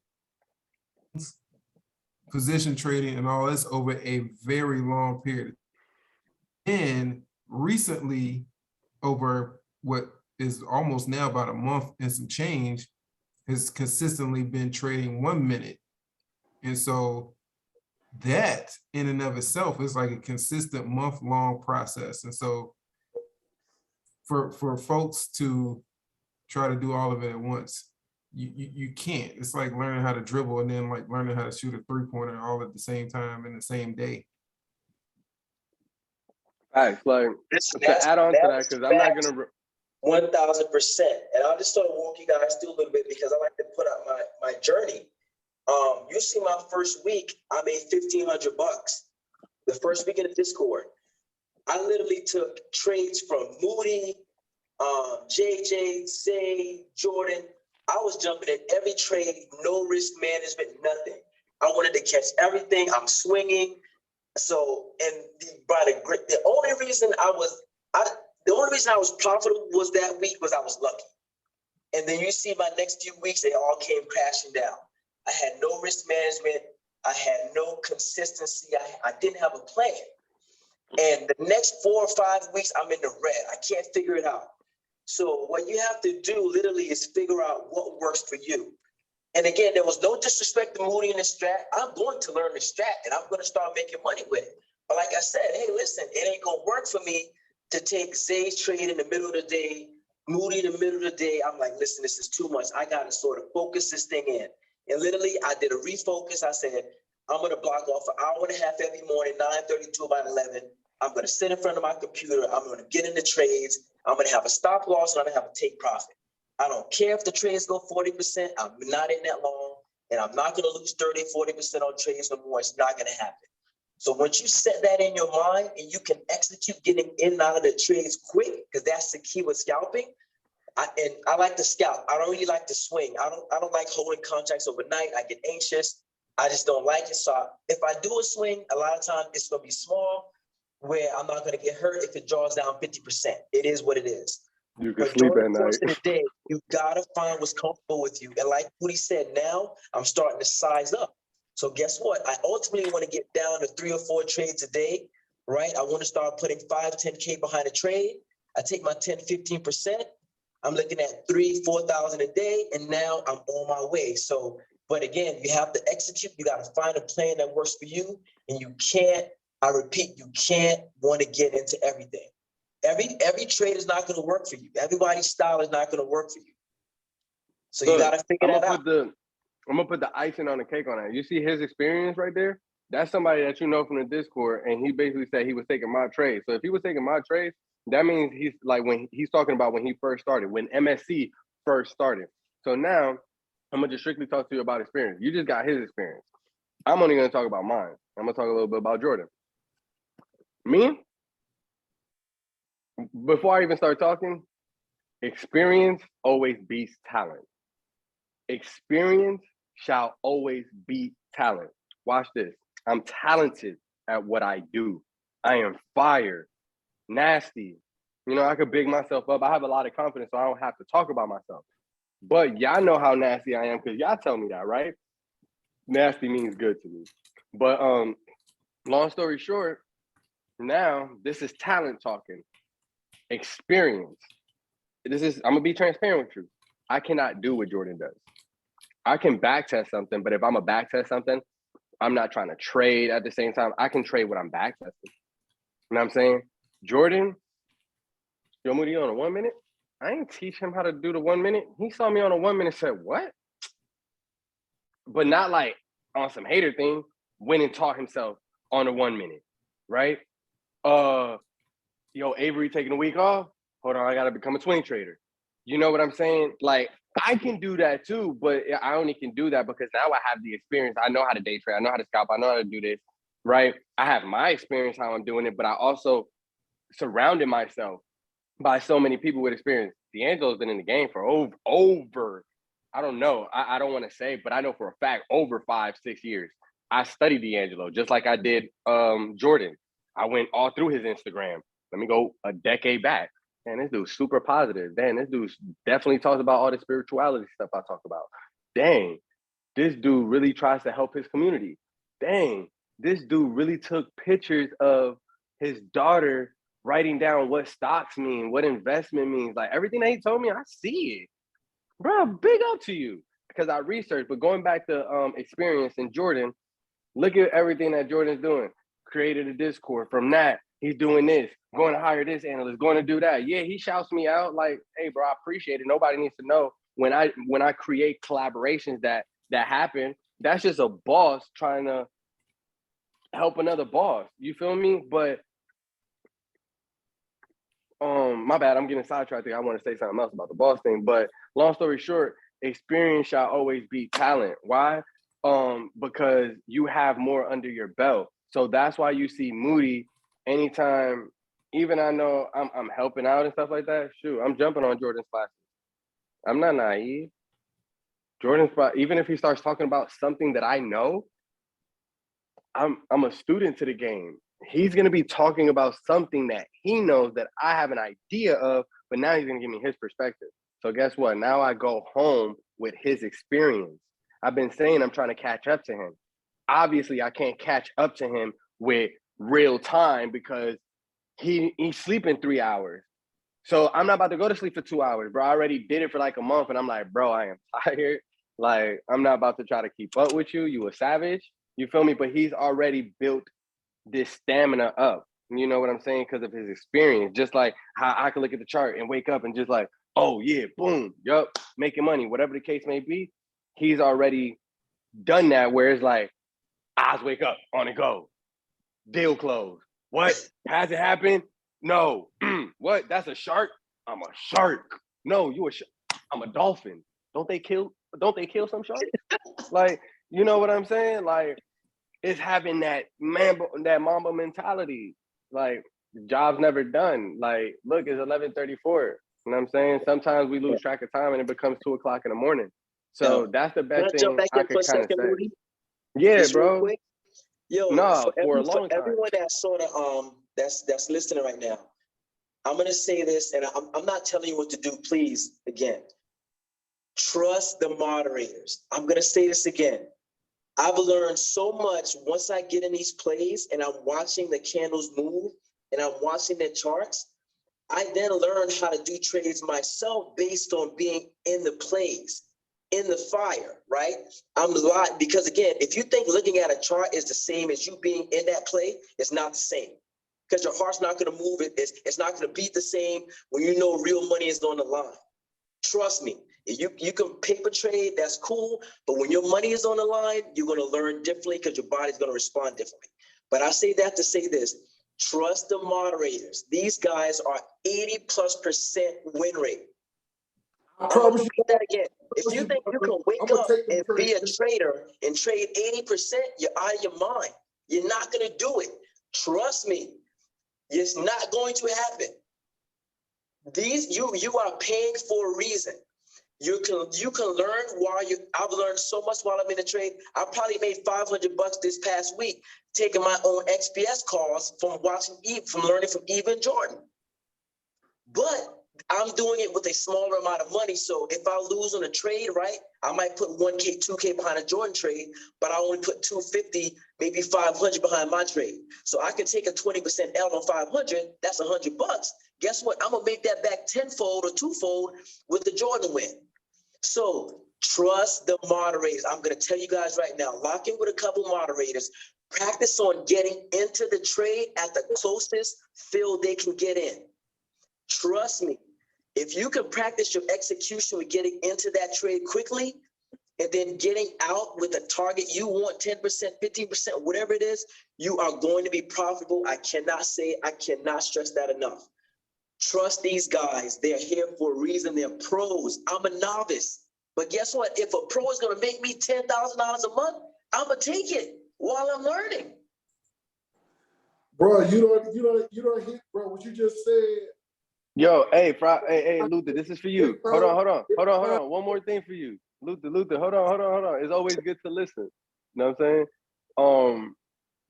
position trading and all this over a very long period. And recently, over what is almost now about a month and some change, has consistently been trading 1 minute. And so that in and of itself is like a consistent month-long process. And so for folks to try to do all of it at once, you can't. It's like learning how to dribble and then like learning how to shoot a three-pointer all at the same time in the same day. All right, like to add on to that, because I'm not gonna 1000%. And I'll just sort of walk you guys through a little bit because I like to put out my journey. You see my first week, I made $1,500 the first week in the Discord. I literally took trades from Moody, JJ, Zay, Jordan. I was jumping in every trade, no risk management, nothing. I wanted to catch everything. I'm swinging. So, and the only reason I was profitable was that week was I was lucky. And then you see my next few weeks, they all came crashing down. I had no risk management. I had no consistency. I didn't have a plan. And the next 4 or 5 weeks, I'm in the red. I can't figure it out. So what you have to do literally is figure out what works for you. And again, there was no disrespect to Moody and the strat. I'm going to learn the strat and I'm going to start making money with it. But like I said, hey, listen, it ain't going to work for me to take Zay's trade in the middle of the day, Moody in the middle of the day. I'm like, listen, this is too much. I got to sort of focus this thing in. And literally, I did a refocus. I said, I'm going to block off an hour and a half every morning, 9:30 to about 11. I'm going to sit in front of my computer. I'm going to get into trades. I'm going to have a stop loss and I'm going to have a take profit. I don't care if the trades go 40%. I'm not in that long. And I'm not going to lose 30, 40% on trades no more. It's not going to happen. So once you set that in your mind and you can execute getting in and out of the trades quick, because that's the key with scalping. I like to scalp. I don't really like to swing. I don't like holding contracts overnight. I get anxious. I just don't like it. So if I do a swing, a lot of times it's going to be small, where I'm not going to get hurt if it draws down 50%. It is what it is. You can But sleep during at the course night. of the day, you got to find what's comfortable with you. And like Woody said, now I'm starting to size up. So guess what? I ultimately want to get down to 3 or 4 trades a day, right? I want to start putting 5, 10K behind a trade. I take my 10, 15%. I'm looking at 3,000, 4,000 a day. And now I'm on my way. So, but again, you have to execute. You got to find a plan that works for you. And you can't, I repeat, you can't want to get into everything. Every trade is not going to work for you. Everybody's style is not going to work for you. So you got to figure that out. I'm gonna put the icing on the cake on that. You see his experience right there? That's somebody that you know from the Discord, and he basically said he was taking my trade. So if he was taking my trade, that means he's like when he's talking about when he first started, when MSC first started. So now I'm gonna just strictly talk to you about experience. You just got his experience. I'm only gonna talk about mine. I'm gonna talk a little bit about Jordan. Me, before I even start talking, experience always beats talent. Experience shall always beat talent. Watch this. I'm talented at what I do. I am fire, nasty. You know, I could big myself up. I have a lot of confidence, so I don't have to talk about myself. But y'all know how nasty I am because y'all tell me that, right? Nasty means good to me. But long story short, now this is talent talking. Experience. I'm gonna be transparent with you. I cannot do what Jordan does. I can backtest something, but if I'm a backtest something, I'm not trying to trade at the same time. I can trade what I'm backtesting. You know what I'm saying? Jordan, yo, Moody on a 1 minute. I ain't teach him how to do the 1 minute. He saw me on a 1 minute and said, what? But not like on some hater thing, went and taught himself on a 1 minute, right? Yo, Avery taking a week off. Hold on, I gotta become a swing trader. You know what I'm saying? Like, I can do that too, but I only can do that because now I have the experience. I know how to day trade. I know how to scalp. I know how to do this, right? I have my experience how I'm doing it, but I also surrounded myself by so many people with experience. D'Angelo's been in the game for over I don't know. I don't want to say, but I know for a fact over 5-6 years, I studied D'Angelo just like I did Jordan. I went all through his Instagram. Let me go a decade back. Man, this dude's super positive. Damn, this dude definitely talks about all the spirituality stuff I talk about. Dang, this dude really tries to help his community. Dang, this dude really took pictures of his daughter writing down what stocks mean, what investment means. Like everything that he told me, I see it. Bro, big up to you. Because I researched, but going back to experience in Jordan, look at everything that Jordan's doing. Created a Discord. From that, he's doing this, going to hire this analyst, going to do that. Yeah, he shouts me out like, hey, bro, I appreciate it. Nobody needs to know when I create collaborations that happen. That's just a boss trying to help another boss. You feel me? But my bad, I'm getting sidetracked there. I want to say something else about the boss thing. But long story short, experience shall always beat talent. Why? Because you have more under your belt. So that's why you see Moody anytime, even I know I'm helping out and stuff like that. Shoot, I'm jumping on Jordan's classes. I'm not naive. Jordan's, even if he starts talking about something that I know, I'm a student to the game. He's going to be talking about something that he knows that I have an idea of, but now he's going to give me his perspective. So guess what? Now I go home with his experience. I've been saying I'm trying to catch up to him. Obviously, I can't catch up to him with real time because he's sleeping 3 hours. So I'm not about to go to sleep for 2 hours, bro. I already did it for like a month, and I'm like, bro, I am tired. Like, I'm not about to try to keep up with you. You a savage. You feel me? But he's already built this stamina up. You know what I'm saying? Because of his experience. Just like how I can look at the chart and wake up and just like, oh yeah, boom, yup, making money, whatever the case may be. He's already done that where it's like, eyes wake up, on and go. Deal closed. What? Has it happened? No. What? That's a shark? I'm a shark. No, you a shark. I'm a dolphin. Don't they kill some sharks? Like, you know what I'm saying? Like, it's having that Mamba mentality. Like, the job's never done. Like, look, it's 11:34. You know what I'm saying? Sometimes we lose track of time and it becomes 2 o'clock in the morning. So that's the best thing I could kind of say. Moody? Yeah, Just real bro. quick. Yo, No, for a long time. everyone that's sort of that's listening right now, I'm gonna say this, and I'm not telling you what to do. Please, again, trust the moderators. I'm gonna say this again. I've learned so much once I get in these plays and I'm watching the candles move and I'm watching their charts. I then learned how to do trades myself based on being in the plays, in the fire, right? I'm lying because again, if you think looking at a chart is the same as you being in that play, it's not the same. Because your heart's not going to move. It's not going to beat the same when you know real money is on the line. Trust me. You can paper trade, that's cool, but when your money is on the line, you're going to learn differently because your body's going to respond differently. But I say that to say this, trust the moderators. These guys are 80+% win rate. I'm going to repeat that again. If you think you can wake up and be a trader and trade 80%, you're out of your mind. You're not going to do it. Trust me, it's not going to happen. You are paying for a reason. You can learn while I've learned so much while I'm in the trade. I probably made $500 this past week taking my own XPS calls from learning from Eve and Jordan. But I'm doing it with a smaller amount of money. So if I lose on a trade, right, I might put 1K, 2K behind a Jordan trade, but I only put 250, maybe 500 behind my trade. So I can take a 20% L on 500. That's $100. Guess what? I'm gonna make that back tenfold or twofold with the Jordan win. So trust the moderators. I'm gonna tell you guys right now, lock in with a couple moderators, practice on getting into the trade at the closest field they can get in. Trust me, if you can practice your execution with getting into that trade quickly and then getting out with a target you want 10%, 15%, whatever it is, you are going to be profitable. I cannot stress that enough. Trust these guys. They're here for a reason. They're pros. I'm a novice. But guess what? If a pro is going to make me $10,000 a month, I'm going to take it while I'm learning. Bro, you don't hit, bro, what you just said. Yo, hey, Luther, this is for you. Hold on. One more thing for you. Luther, hold on. It's always good to listen. You know what I'm saying?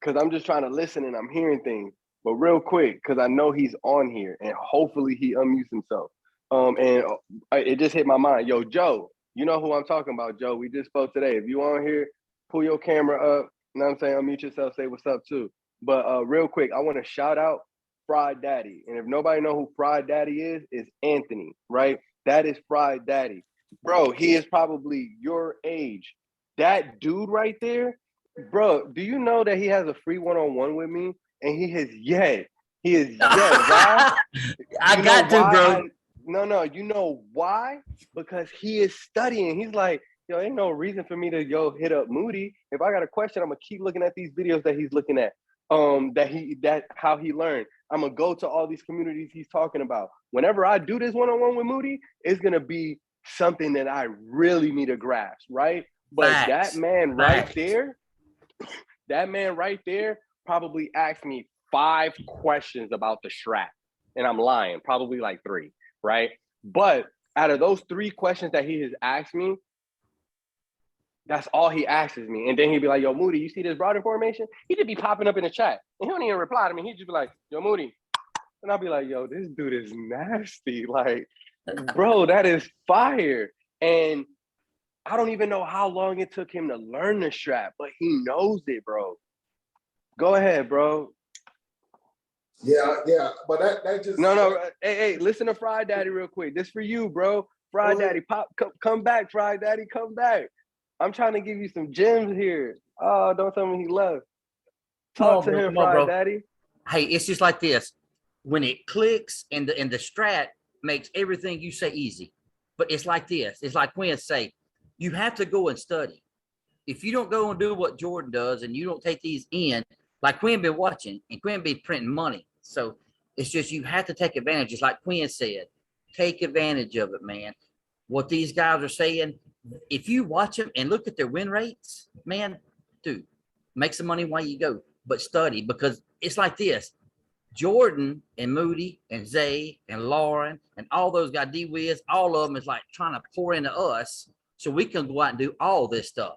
Because I'm just trying to listen and I'm hearing things. But real quick, because I know he's on here and hopefully he unmutes himself. It just hit my mind. Yo, Joe, you know who I'm talking about, Joe. We just spoke today. If you on here, pull your camera up. You know what I'm saying? Unmute yourself, say what's up too. But real quick, I want to shout out Fried Daddy. And if nobody know who Fried Daddy is, it's Anthony, right? That is Fried Daddy. Bro, he is probably your age. That dude right there, bro, do you know that he has a free one-on-one with me? And he is yet. Why? I got to, bro. No, you know why? Because he is studying. He's like, yo, ain't no reason for me to hit up Moody. If I got a question, I'm gonna keep looking at these videos that he's looking at. That how he learned. I'm gonna go to all these communities he's talking about. Whenever I do this one-on-one with Moody, it's gonna be something that I really need to grasp, right? But Facts. that man right there probably asked me 5 questions about the strap. And I'm lying, probably like 3, right? But out of those 3 questions that he has asked me, that's all he asks me. And then he'd be like, yo, Moody, you see this broad information? He'd just be popping up in the chat. And he don't even reply to me. He'd just be like, yo, Moody. And I'll be like, yo, this dude is nasty. Like, bro, that is fire. And I don't even know how long it took him to learn the strap, but he knows it, bro. Go ahead, bro. Yeah, but that just no. Hey, listen to Fried Daddy real quick. This for you, bro. Fried Daddy, come back, Fried Daddy, come back. I'm trying to give you some gems here. Oh, don't tell me he left. Talk to him, Fried Daddy. Hey, it's just like this. When it clicks and the strat makes everything you say easy. But it's like this. It's like Quinn say, you have to go and study. If you don't go and do what Jordan does and you don't take these in, like Quinn been watching and Quinn been printing money. So it's just you have to take advantage. Just like Quinn said, take advantage of it, man. What these guys are saying, if you watch them and look at their win rates, man, dude, make some money while you go, but study, because it's like this. Jordan and Moody and Zay and Lauren and all those guys, D-Wiz, all of them is like trying to pour into us so we can go out and do all this stuff.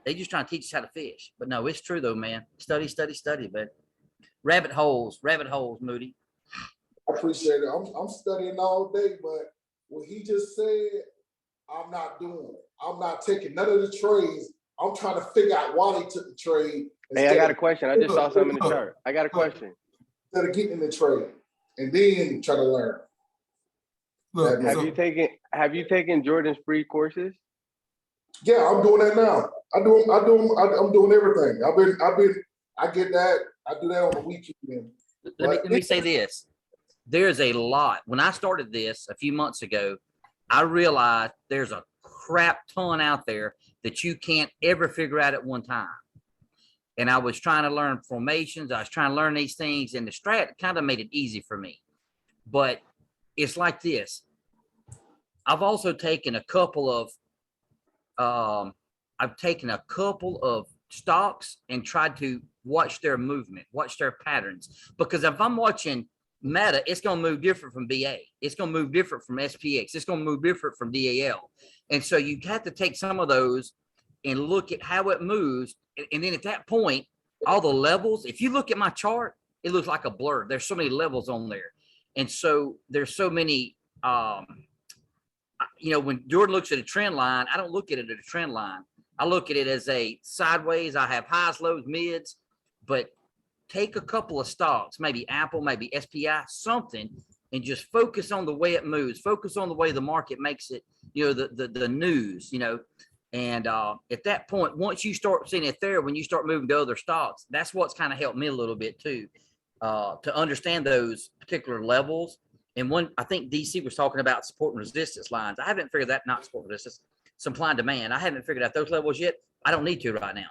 They just trying to teach us how to fish. But no, it's true though, man. Study, man. Rabbit holes, Moody. I appreciate it. I'm studying all day, but what he just said, I'm not doing it. I'm not taking none of the trades. I'm trying to figure out why they took the trade. Hey, I got a question. I just saw something in the chart. I got a question. Instead of getting in the trade and then try to learn. Look, Have you taken Jordan's free courses? Yeah, I'm doing that now. I'm doing everything. I get that. I do that on the weekend. Let me say this. There's a lot. When I started this a few months ago, I realized there's a crap ton out there that you can't ever figure out at one time. And I was trying to learn formations. I was trying to learn these things, and the strat kind of made it easy for me. But it's like this. I've also taken a couple of stocks and tried to watch their movement, watch their patterns. Because if I'm watching Meta, it's going to move different from BA. It's going to move different from SPX. It's going to move different from DAL. And so you have to take some of those and look at how it moves. And then at that point, all the levels, if you look at my chart, it looks like a blur. There's so many levels on there. And so there's so many, when Jordan looks at a trend line, I don't look at it as a trend line. I look at it as a sideways. I have highs, lows, mids, but take a couple of stocks, maybe Apple, maybe SPI, something, and just focus on the way it moves. Focus on the way the market makes it, the news, And at that point, once you start seeing it there, when you start moving to other stocks, that's what's kind of helped me a little bit too, to understand those particular levels. And I think DC was talking about support and resistance lines. I haven't figured that, not support and resistance, supply and demand. I haven't figured out those levels yet. I don't need to right now.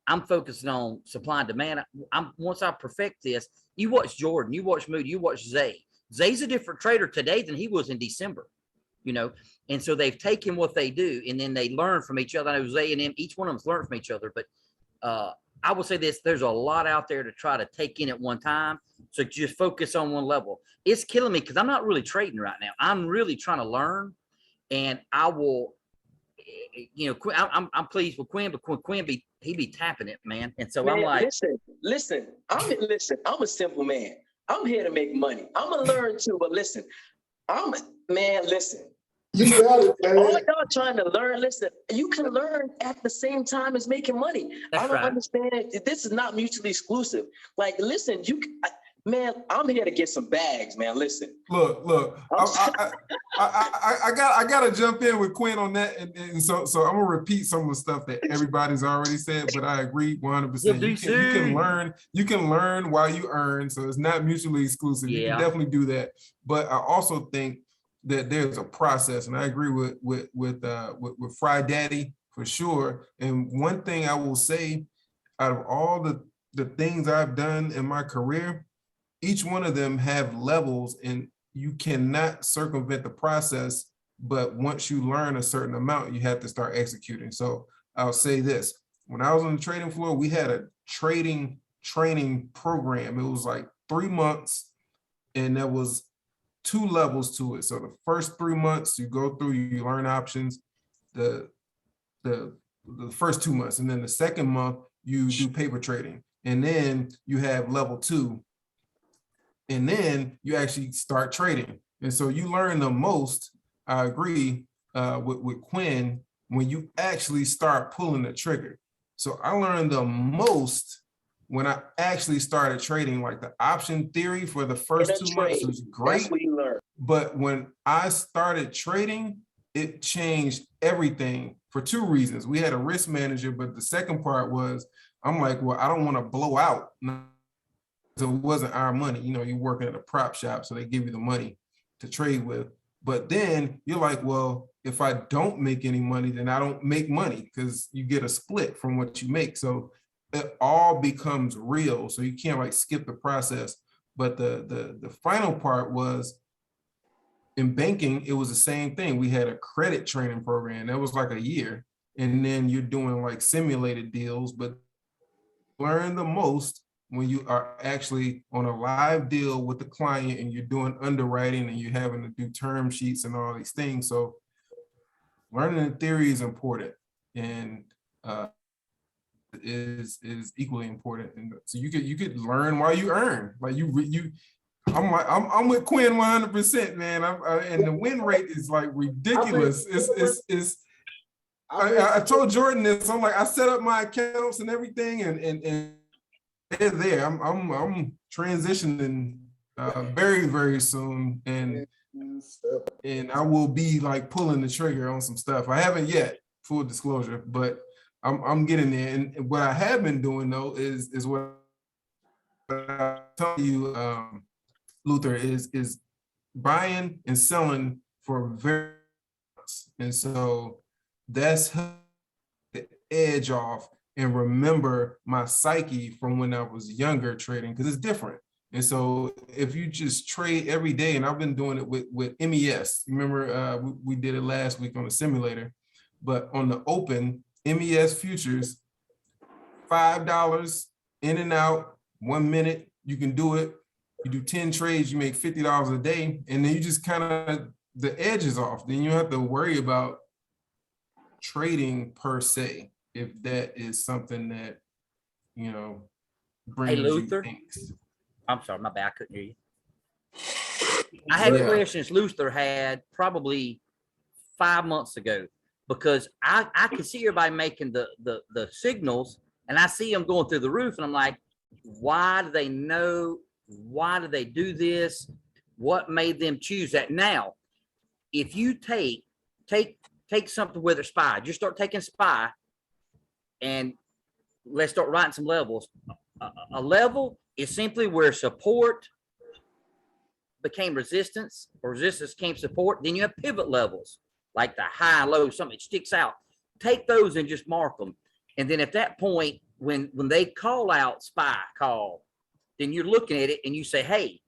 I'm focusing on supply and demand. Once I perfect this, you watch Jordan, you watch Moody, you watch Zay. Zay's a different trader today than he was in December, And so they've taken what they do and then they learn from each other. I know Zay and him, each one of them's learned from each other. But I will say this, there's a lot out there to try to take in at one time. So just focus on one level. It's killing me because I'm not really trading right now. I'm really trying to learn. And you know, I'm pleased with Quinn, but Quinn he be tapping it, man. And so I'm Man, like, listen. I'm a simple man. I'm here to make money. I'm gonna learn too, but listen, listen. You got it, man. All y'all trying to learn, listen, you can learn at the same time as making money. That's I don't right. understand it. This is not mutually exclusive. Like, listen, man, I'm here to get some bags, man. Listen. Look, I gotta jump in with Quinn on that, and so I'm gonna repeat some of the stuff that everybody's already said, but I agree 100%. You can learn while you earn, so it's not mutually exclusive. You Yeah. can definitely do that, but I also think that there's a process, and I agree with Fry Daddy for sure. And one thing I will say, out of all the things I've done in my career, each one of them have levels, and you cannot circumvent the process. But once you learn a certain amount, you have to start executing. So I'll say this: when I was on the trading floor, we had a trading training program. It was like 3 months, and there was 2 levels to it. So the first 3 months you go through, you learn options, the first 2 months, and then the second month you do paper trading, and then you have level 2. And then you actually start trading. And so you learn the most, I agree with Quinn, when you actually start pulling the trigger. So I learned the most when I actually started trading. Like the option theory for the first 2 months was great. That's what you learn. But when I started trading, it changed everything for 2 reasons. We had a risk manager, but the second part was, I'm like, well, I don't want to blow out. It wasn't our money. You know, you're working at a prop shop, so they give you the money to trade with. But then you're like, well, if I don't make any money, then I don't make money, because you get a split from what you make. So it all becomes real. So you can't like skip the process. But the final part was, in banking, it was the same thing. We had a credit training program that was like a year, and then you're doing like simulated deals, but learn the most when you are actually on a live deal with the client and you're doing underwriting and you're having to do term sheets and all these things. So learning the theory is important, and is equally important. And so you could learn while you earn. Like I'm with Quinn 100%, man. And the win rate is like ridiculous. I told Jordan this. I'm like, I set up my accounts and everything, and they're there. I'm transitioning very, very soon, and I will be like pulling the trigger on some stuff. I haven't yet, full disclosure, but I'm getting there. And what I have been doing though is what I tell you, Luther, is buying and selling for very, and so that's the edge off and remember my psyche from when I was younger trading, because it's different. And so if you just trade every day, and I've been doing it with MES, remember we did it last week on the simulator, but on the open MES futures, $5 in and out, 1 minute, you can do it. You do 10 trades, you make $50 a day, and then you just kind of, the edge is off. Then you don't have to worry about trading per se, if that is something that, you know, brings Hey, Luther. you angst. I'm sorry, my bad, I couldn't hear you. I had questions Luther had probably 5 months ago, because I could see everybody making the signals, and I see them going through the roof, and I'm like, why do they know? Why do they do this? What made them choose that? Now, if you take something, whether it's SPY, just start taking SPY, and let's start writing some levels. A level is simply where support became resistance, or resistance became support. Then you have pivot levels, like the high, low, something that sticks out. Take those and just mark them. And then at that point, when they call out SPY call, then you're looking at it and you say, hey,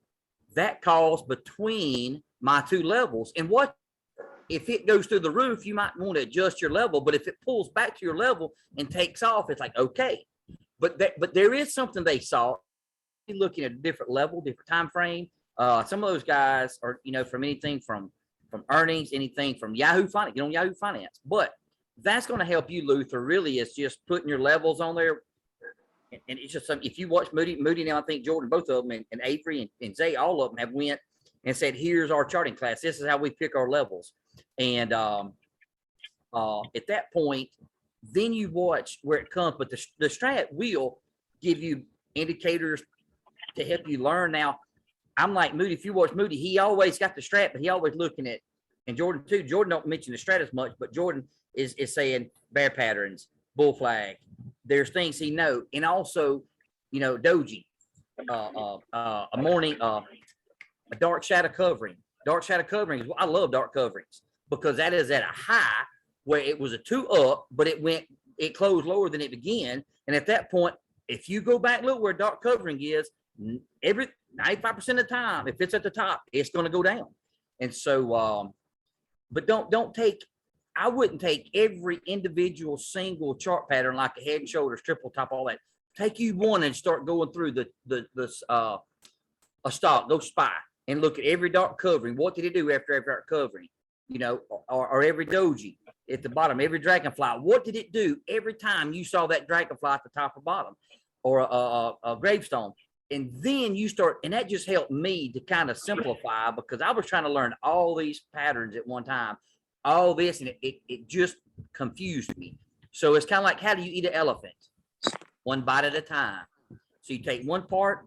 that calls between my 2 levels. And what if it goes through the roof, you might want to adjust your level, but if it pulls back to your level and takes off, it's like, okay. But there is something they saw, looking at a different level, different time frame. Some of those guys are, you know, from anything from earnings, anything from Yahoo Finance, get on Yahoo Finance. But that's going to help you, Luther. Really, is just putting your levels on there. And it's just something, if you watch Moody now, I think Jordan, both of them, and Avery and Zay, all of them have went and said, here's our charting class. This is how we pick our levels. And at that point, then you watch where it comes. But the strat will give you indicators to help you learn. Now, I'm like Moody. If you watch Moody, he always got the strat, but he always looking at, and Jordan too. Jordan don't mention the strat as much, but Jordan is saying bear patterns, bull flag. There's things he know, and also, you know, doji, a morning, a dark shadow covering. Dark shadow covering is, I love dark coverings because that is at a high where it was a 2 up, but it closed lower than it began. And at that point, if you go back, look where dark covering is, every 95% of the time, if it's at the top, it's going to go down. And so, but don't take, I wouldn't take every individual single chart pattern like a head and shoulders, triple top, all that. Take you one and start going through a stock, go spy and look at every dark covering. What did it do after every dark covering? You know, or every doji at the bottom, every dragonfly. What did it do every time you saw that dragonfly at the top or bottom, or a gravestone? And then you start, and that just helped me to kind of simplify, because I was trying to learn all these patterns at one time, all this, and it just confused me. So it's kind of like, how do you eat an elephant? One bite at a time. So you take one part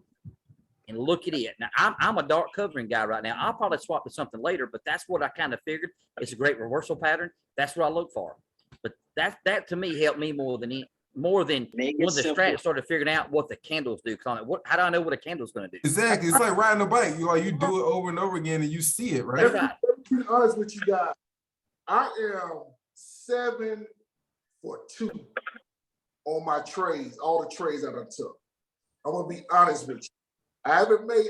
and look at it. Now, I'm a dark covering guy right now. I'll probably swap to something later, but that's what I kind of figured. It's a great reversal pattern. That's what I look for. But that to me helped me more than when the strat started figuring out what the candles do. How do I know what a candle's going to do? Exactly. It's like riding a bike. You do it over and over again and you see it, right? That's right. To be honest with you guys, I am 7 for 2 on my trades, all the trades that I took. I'm gonna be honest with you. I haven't made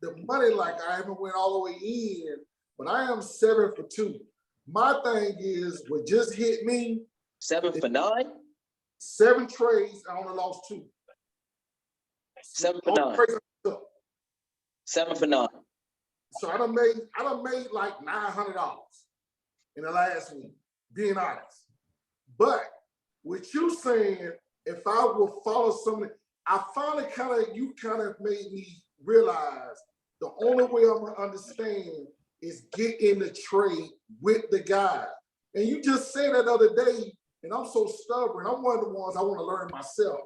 the money, like I haven't went all the way in, but I am 7 for 2. My thing is, what just hit me, 7 for 9. 7 trades, I only lost 2. 7 for 9. 7 for 9. So I done made like $900 in the last week, being honest. But with you saying, if I will follow something, I finally you kind of made me realize the only way I'm gonna understand is get in the trade with the guy. And you just said that the other day, and I'm so stubborn. I'm one of the ones I want to learn myself.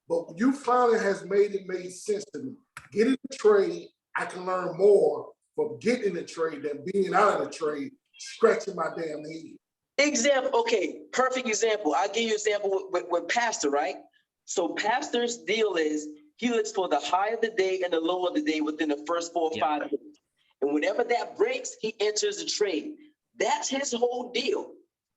But you finally has made sense to me. Get in the trade, I can learn more from getting in the trade than being out of the trade, scratching my damn head. Example, okay, perfect example. I'll give you an example with Pastor, right? So Pastor's deal is he looks for the high of the day and the low of the day within the first 4 or 5 minutes. And whenever that breaks, he enters the trade. That's his whole deal.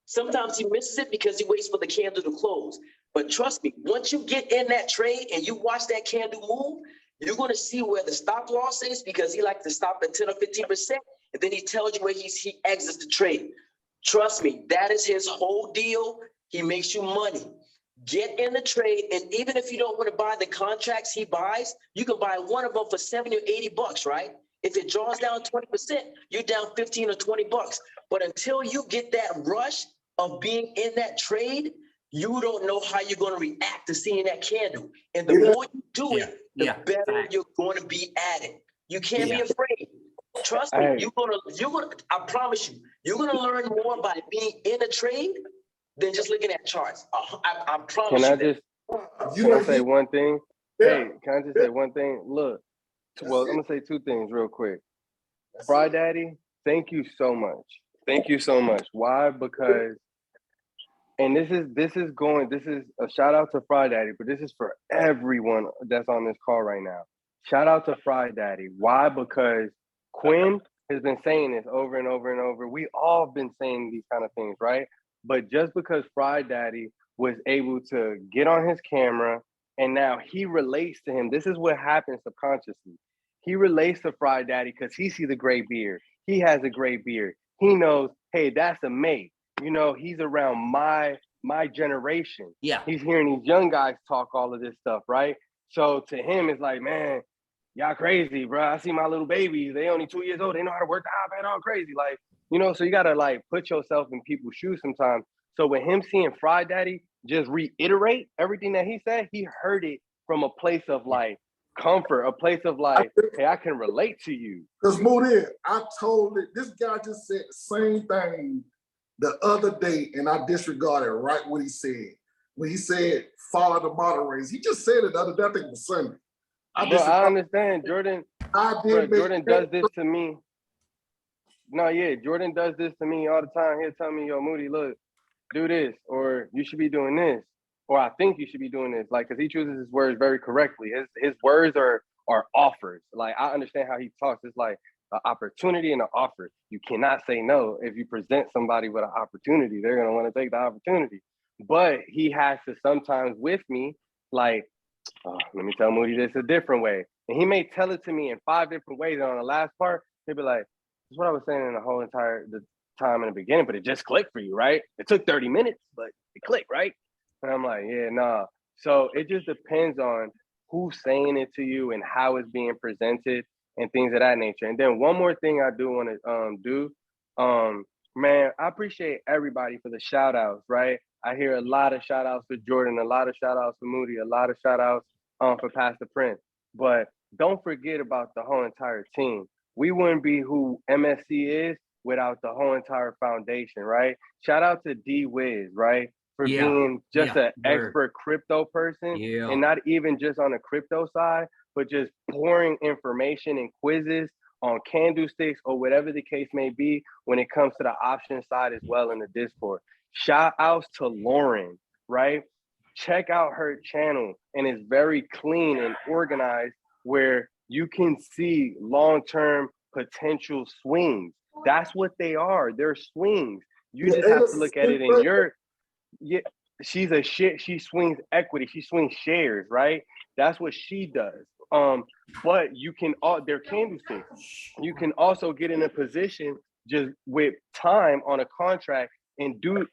Sometimes he misses it because he waits for the candle to close. But trust me, once you get in that trade and you watch that candle move, you're going to see where the stop loss is, because he likes to stop at 10 or 15%. And then he tells you where he exits the trade. Trust me, that is his whole deal. He makes you money. Get in the trade, and even if you don't want to buy the contracts he buys, you can buy one of them for $70 or $80, right? If it draws down 20%, you're down 15 or $20. But until you get that rush of being in that trade, you don't know how you're going to react to seeing that candle. And the more you do it, the better you're going to be at it. You can't be afraid. Trust me, you're gonna, I promise you, you're gonna learn more by being in a trade than just looking at charts. I promise you. Can I say one thing? Hey, can I just say one thing? Look, well, I'm gonna say 2 things real quick. Fry Daddy, thank you so much. Thank you so much. Why? Because, and this is a shout out to Fry Daddy, but this is for everyone that's on this call right now. Shout out to Fry Daddy. Why? Because Quinn has been saying this over and over and over. We all have been saying these kind of things, right? But just because Fry Daddy was able to get on his camera and now he relates to him, this is what happens subconsciously. He relates to Fry Daddy because he sees the gray beard. He has a gray beard. He knows, hey, that's a mate. You know, he's around my generation. Yeah. He's hearing these young guys talk all of this stuff, right? So to him, it's like, man, y'all crazy, bro. I see my little babies. They only 2 years old. They know how to work the iPad all crazy. Like, you know, so you got to like put yourself in people's shoes sometimes. So with him seeing Fry Daddy just reiterate everything that he said, he heard it from a place of like comfort, a place of like, hey, I can relate to you. Because Moody, I told it, this guy just said the same thing the other day, and I disregarded right what he said. When he said, follow the moderators, he just said it the other day, I think it was Sunday. I understand, Jordan. Jordan does this to me. No, yeah, Jordan does this to me all the time. He'll tell me, yo, Moody, look, do this, or you should be doing this, or I think you should be doing this. Like, because he chooses his words very correctly. His words are offers. Like, I understand how he talks. It's like an opportunity and an offer. You cannot say no. If you present somebody with an opportunity, they're gonna want to take the opportunity. But he has to sometimes with me, like, let me tell Moody this a different way. And he may tell it to me in 5 different ways. And on the last part, he'll be like, this is what I was saying in the whole entire time in the beginning, but it just clicked for you, right? It took 30 minutes, but it clicked, right? And I'm like, yeah, nah. So it just depends on who's saying it to you and how it's being presented and things of that nature. And then one more thing I do want to do, man, I appreciate everybody for the shout outs, right? I hear a lot of shout outs for Jordan, a lot of shout outs for Moody, a lot of shout outs for Pastor Prince. But don't forget about the whole entire team. We wouldn't be who MSC is without the whole entire foundation, right? Shout out to D Wiz, right? For being just an expert crypto person, and not even just on the crypto side, but just pouring information and quizzes on candlesticks or whatever the case may be when it comes to the option side as well in the Discord. Shout outs to Lauren, right? Check out her channel, and it's very clean and organized where you can see long-term potential swings. That's what they are. They're swings. You just have to look at it in your, she's a shit. She swings equity. She swings shares, right? That's what she does. But you can, they're candlesticks. You can also get in a position just with time on a contract and do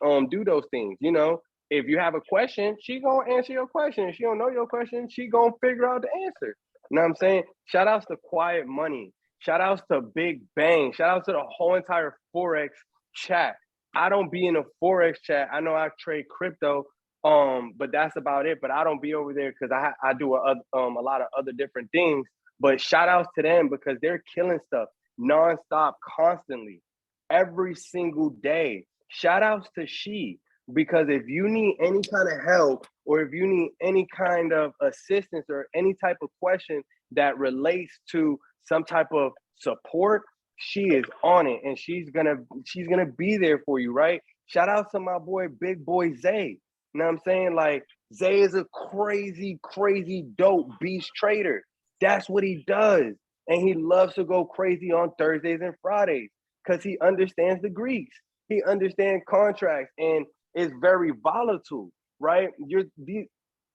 those things. You know, if you have a question, she gonna answer your question. If she don't know your question, she gonna figure out the answer. You know what I'm saying? Shout outs to Quiet Money. Shout outs to Big Bang. Shout out to the whole entire Forex chat. I don't be in a Forex chat. I know I trade crypto, but that's about it. But I don't be over there because I do a lot of other different things. But shout outs to them because they're killing stuff nonstop, constantly, every single day. Shout outs to She, because if you need any kind of help or if you need any kind of assistance or any type of question that relates to some type of support, she is on it and she's gonna be there for you, right? Shout out to my boy, big boy Zay. You know what I'm saying? Like, Zay is a crazy, crazy dope beast trader. That's what he does. And he loves to go crazy on Thursdays and Fridays because he understands the Greeks. He understands contracts and is very volatile, right?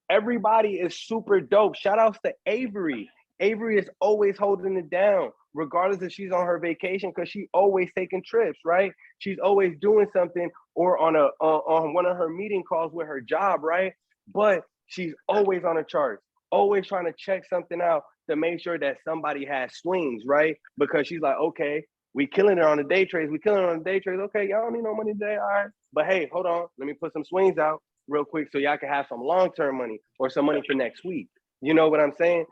Everybody is super dope. Shout outs to Avery. Avery is always holding it down, regardless if she's on her vacation, because she always taking trips, right? She's always doing something or on one of her meeting calls with her job, right? But she's always on the charts, always trying to check something out to make sure that somebody has swings, right? Because she's like, okay, we killing it on the day trades. Okay, y'all don't need no money today, all right? But hey, hold on, let me put some swings out real quick so y'all can have some long-term money or some money for next week. You know what I'm saying?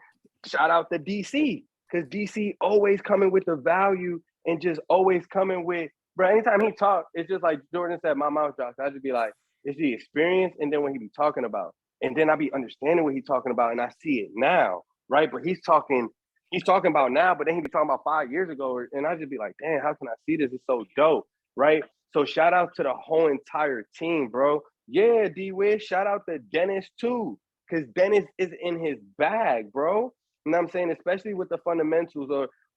Shout out to DC, because DC always coming with the value and just always coming with, bro, anytime he talks, it's just like Jordan said, my mouth drops. I just be like, it's the experience and then what he be talking about. And then I be understanding what he's talking about and I see it now, right? But he's talking about now, but then he be talking about 5 years ago. And I just be like, damn, how can I see this? It's so dope, right? So shout out to the whole entire team, bro. Yeah, D-Wiz, shout out to Dennis too, because Dennis is in his bag, bro. You know what I'm saying? Especially with the fundamentals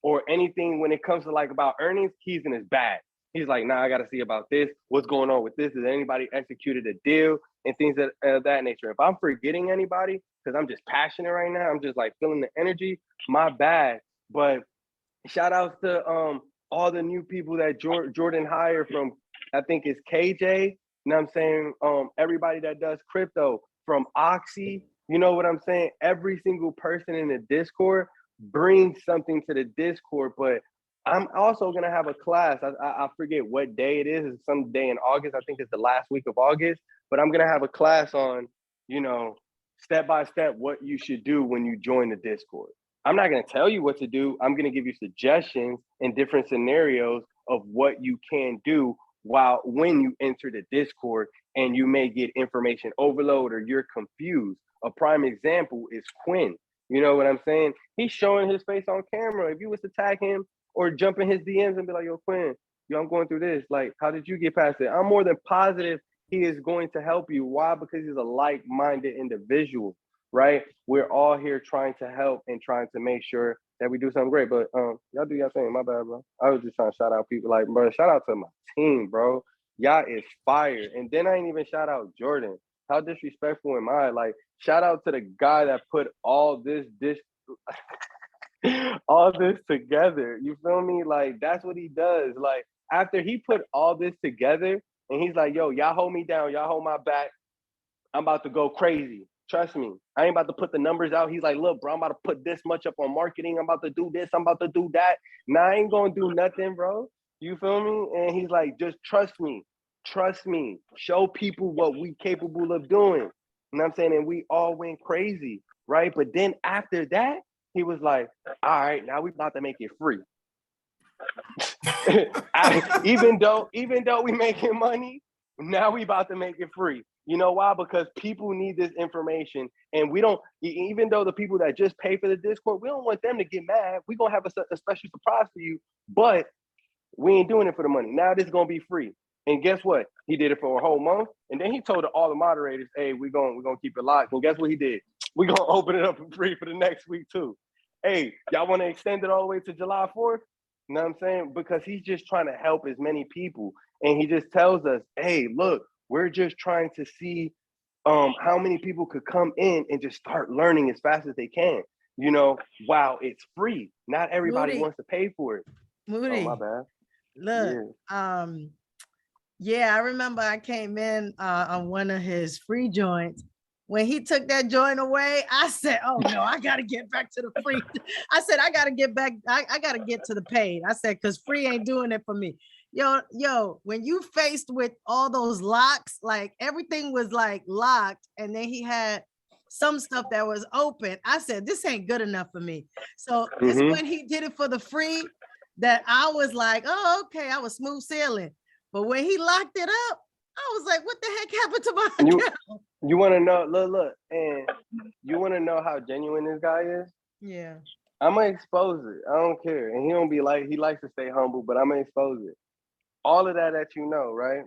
or anything when it comes to like about earnings, he's in his bag. He's like, nah, I got to see about this. What's going on with this? Has anybody executed a deal and things of that nature? If I'm forgetting anybody, because I'm just passionate right now, I'm just like feeling the energy, my bad. But shout outs to all the new people that Jordan hired from, I think it's KJ. You know what I'm saying? Everybody that does crypto from Oxy. You know what I'm saying? Every single person in the Discord brings something to the Discord, but I'm also gonna have a class. I forget what day it is. It's some day in August. I think it's the last week of August. But I'm gonna have a class on, you know, step by step what you should do when you join the Discord. I'm not gonna tell you what to do. I'm gonna give you suggestions and different scenarios of what you can do when you enter the Discord and you may get information overload or you're confused. A prime example is Quinn. You know what I'm saying? He's showing his face on camera. If you was to tag him or jump in his DMs and be like, yo, Quinn, yo, I'm going through this. Like, how did you get past it? I'm more than positive he is going to help you. Why? Because he's a like-minded individual, right? We're all here trying to help and trying to make sure that we do something great. But y'all do y'all thing. My bad, bro. I was just trying to shout out people like, bro, shout out to my team, bro. Y'all is fire. And then I ain't even shout out Jordan. How disrespectful am I? Like, shout out to the guy that put all this all this together. You feel me? Like, that's what he does. Like, after he put all this together and he's like, yo, y'all hold me down, y'all hold my back, I'm about to go crazy. Trust me. I ain't about to put the numbers out. He's like, look, bro, I'm about to put this much up on marketing. I'm about to do this. I'm about to do that. Nah, I ain't gonna do nothing, bro. You feel me? And he's like, just trust me. Trust me. Show people what we capable of doing. You know what I'm saying? And we all went crazy, right? But then after that, he was like, all right, now we about to make it free. even though we making money, now we about to make it free. You know why? Because people need this information, and we don't. Even though the people that just pay for the Discord, we don't want them to get mad. We gonna have a special surprise for you, but we ain't doing it for the money. Now this is gonna be free. And guess what? He did it for a whole month, and then he told all the moderators, "Hey, we're gonna keep it locked." And guess what he did? We're gonna open it up for free for the next week too. Hey, y'all want to extend it all the way to July 4th? You know what I'm saying? Because he's just trying to help as many people. And he just tells us, hey, look, we're just trying to see how many people could come in and just start learning as fast as they can. You know, wow, it's free. Not everybody Moody. wants to pay for it. Moody, Oh, my bad. look, yeah, I remember I came in on one of his free joints. When he took that joint away, I said, oh no, I gotta get back to the free. I said, I gotta get back, I gotta get to the paid. I said, because free ain't doing it for me. Yo, when you faced with all those locks, like everything was like locked, and then he had some stuff that was open. I said, this ain't good enough for me. So it's when he did it for the free that I was like, oh, okay, I was smooth sailing. But when he locked it up, I was like, what the heck happened to my account? You want to know, look, and you want to know how genuine this guy is? Yeah. I'm going to expose it. I don't care. And he don't be like, he likes to stay humble, but I'm going to expose it. All of that you know, right?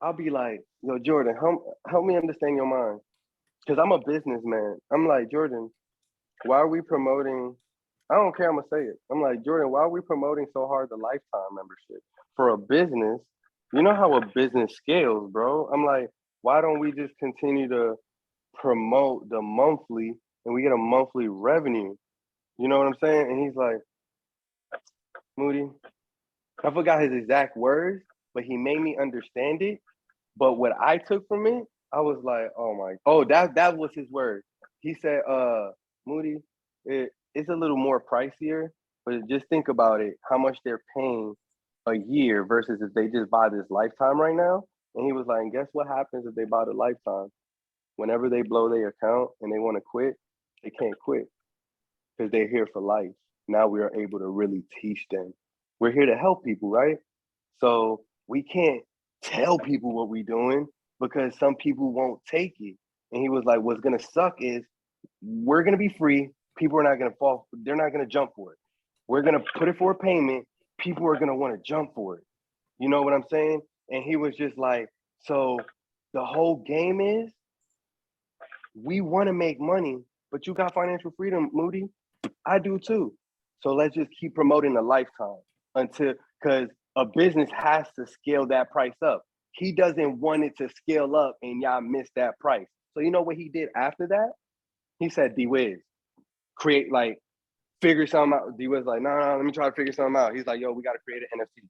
I'll be like, yo, Jordan, help me understand your mind. Because I'm a businessman. I'm like, Jordan, why are we promoting? I don't care, I'm going to say it. I'm like, Jordan, why are we promoting so hard the lifetime membership? For a business, you know how a business scales, bro. I'm like, why don't we just continue to promote the monthly and we get a monthly revenue? You know what I'm saying? And he's like, Moody, I forgot his exact words, but he made me understand it. But what I took from it, I was like, that was his word. He said, Moody, it's a little more pricier, but just think about it, how much they're paying a year versus if they just buy this lifetime right now. And he was like, guess what happens if they buy the lifetime? Whenever they blow their account and they want to quit, they can't quit because they're here for life. Now we are able to really teach them. We're here to help people, right? So we can't tell people what we're doing because some people won't take it. And he was like, what's going to suck is we're going to be free. People are not going to fall. They're not going to jump for it. We're going to put it for a payment. People are going to want to jump for it. You know what I'm saying? And he was just like, so the whole game is we want to make money, but you got financial freedom, Moody. I do too. So let's just keep promoting the lifetime because a business has to scale that price up. He doesn't want it to scale up and y'all miss that price. So you know what he did after that? He said, D-Wiz, figure something out. D-Wiz like, no, let me try to figure something out. He's like, yo, we got to create an NFT.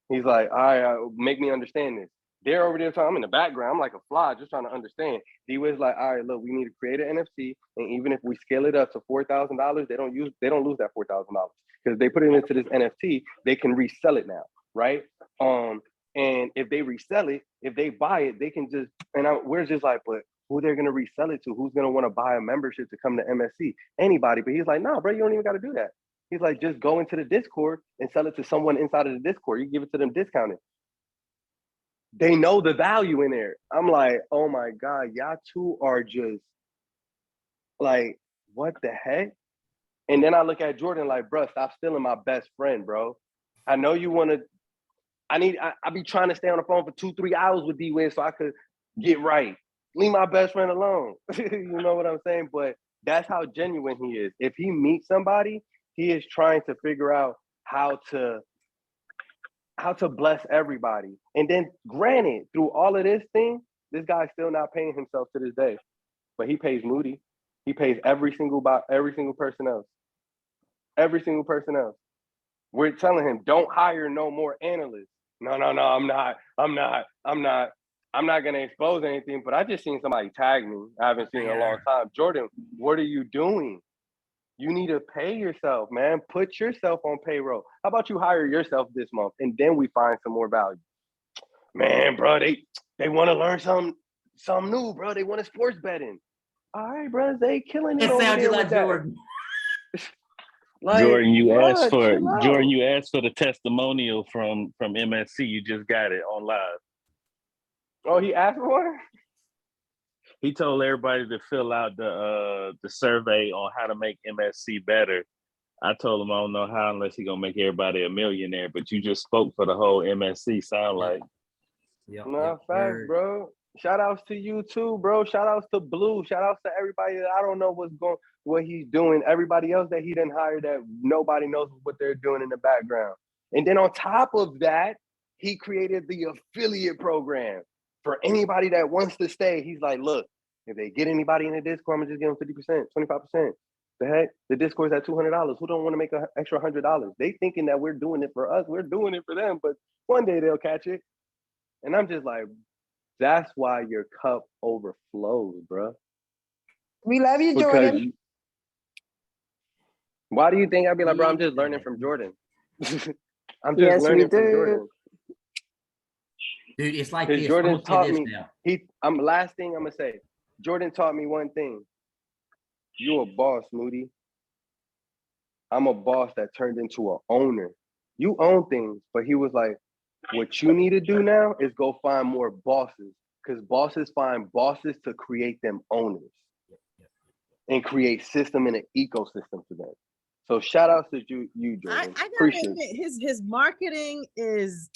He's like, all right, make me understand this. They're over there talking, I'm in the background. I'm like a fly, just trying to understand. D-Way's like, all right, look, we need to create an NFC. And even if we scale it up to $4,000, they don't lose that $4,000. Because they put it into this NFT, they can resell it now, right? And if they resell it, if they buy it, they can just, we're just like, but who they're gonna resell it to? Who's gonna want to buy a membership to come to MSC? Anybody. But he's like, no, bro, you don't even got to do that. He's like, just go into the Discord and sell it to someone inside of the Discord. You give it to them discounted. They know the value in there. I'm like, oh my God, y'all two are just like, what the heck? And then I look at Jordan like, bro, stop stealing my best friend, bro. I know you want to, I be trying to stay on the phone for 2-3 hours with D-Win so I could get right. Leave my best friend alone. You know what I'm saying? But that's how genuine he is. If he meets somebody, he is trying to figure out how to bless everybody. And then granted, through all of this thing, this guy's still not paying himself to this day. But he pays Moody. He pays every single person else. Every single person else. We're telling him, don't hire no more analysts. No, I'm not gonna expose anything, but I just seen somebody tag me. I haven't seen in a long time. Jordan, what are you doing? You need to pay yourself, man. Put yourself on payroll. How about you hire yourself this month and then we find some more value? Man, bro, they want to learn something new, bro. They want to sports betting. All right, bro, they killing it. It over sounds there just like with that. Jordan. Like, Jordan, you bro, asked for chill out. Jordan, you asked for the testimonial from MSC. You just got it on live. Oh, he asked for one? He told everybody to fill out the survey on how to make MSC better. I told him I don't know how unless he's gonna make everybody a millionaire, but you just spoke for the whole MSC, sound like. Facts, bro. Shout outs to you too, bro. Shout outs to Blue. Shout outs to everybody that I don't know what he's doing. Everybody else that he didn't hire that nobody knows what they're doing in the background. And then on top of that, he created the affiliate program for anybody that wants to stay. He's like, look, if they get anybody in the Discord, I'm gonna just give them 50%, 25%. The heck, the Discord's at $200. Who don't want to make an extra $100? They thinking that we're doing it for us. We're doing it for them, but one day they'll catch it. And I'm just like, that's why your cup overflows, bro. We love you, Jordan. Why do you think I'd be like, bro, I'm just learning from Jordan. I'm just learning from Jordan. Dude, it's like this. Jordan taught me. Now. Last thing I'm gonna say. Jordan taught me one thing. You a boss, Moody. I'm a boss that turned into an owner. You own things, but he was like, what you need to do now is go find more bosses, because bosses find bosses to create them owners and create system and an ecosystem for them. So shout outs to you, Jordan. I gotta admit, his marketing is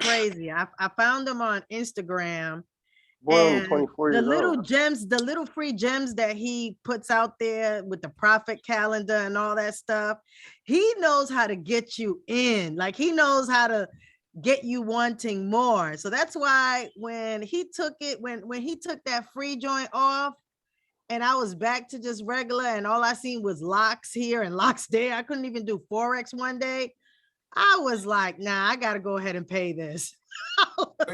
crazy. I found him on Instagram. Boy, only 24 years the little old. gems, the little free gems that he puts out there with the profit calendar and all that stuff, he knows how to get you in. Like, he knows how to get you wanting more. So that's why when he took that free joint off and I was back to just regular and all I seen was locks here and locks there, I couldn't even do Forex one day. I was like, nah, I gotta go ahead and pay this.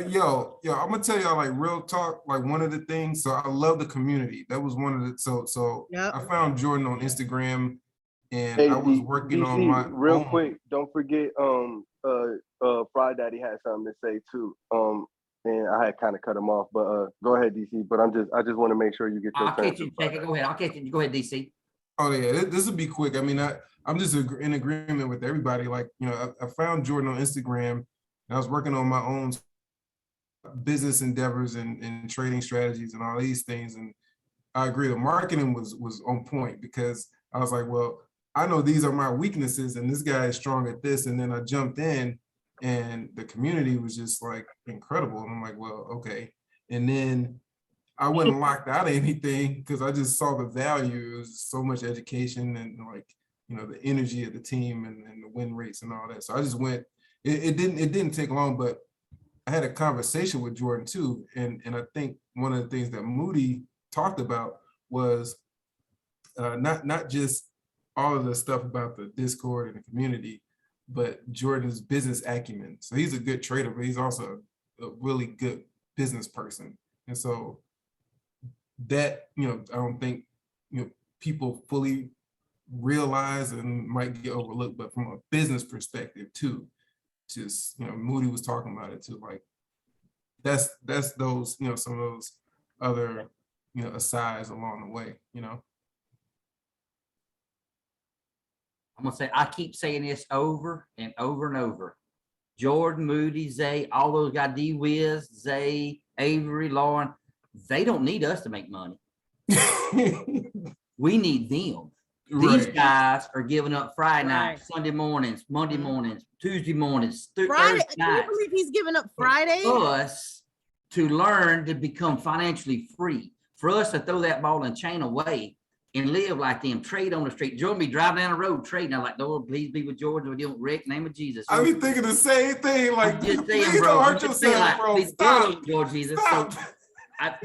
Yo, I'm gonna tell y'all, like, real talk, like, one of the things, so I love the community. That was one of the, so Yep. I found Jordan on Instagram and Hey, I was working on my real own. quick, don't forget Fry Daddy had something to say too. And I had kind of cut him off, but go ahead, DC. But I just want to make sure you get your I'll turn. catch you. Go ahead. I'll catch you. Go ahead, DC. Oh yeah, this will be quick. I mean, I'm just in agreement with everybody. Like, I found Jordan on Instagram and I was working on my own business endeavors and trading strategies and all these things. And I agree, the marketing was on point, because I was like, well, I know these are my weaknesses and this guy is strong at this. And then I jumped in and the community was just like incredible. And I'm like, well, okay. And then I wasn't locked out of anything because I just saw the value. It was so much education and, like, the energy of the team and the win rates and all that. So I just went, it didn't take long, but I had a conversation with Jordan too. And I think one of the things that Moody talked about was not just all of the stuff about the Discord and the community, but Jordan's business acumen. So he's a good trader, but he's also a really good business person. And so that, I don't think, people fully realize and might get overlooked, but from a business perspective too, just, Moody was talking about it too, like that's those, some of those other, asides along the way, I'm gonna say, I keep saying this over and over and over. Jordan, Moody, Zay, all those guys, D Wiz, Zay, Avery, Lauren, they don't need us to make money. We need them. These Right. guys are giving up Friday night, Right. Sunday mornings, Monday mornings, Tuesday mornings, Friday, Thursday can you nights. believe he's giving up Friday? Us to learn to become financially free. For us to throw that ball and chain away and live like them, trade on the street. Jordan be driving down the road trading. I'm like, Lord, please be with George. We don't Rick, name of Jesus. I be thinking the same thing. Like, I'm just please saying, bro. don't I'm hurt just saying, yourself, like, bro. please, Stop. Lord Jesus. Stop. So,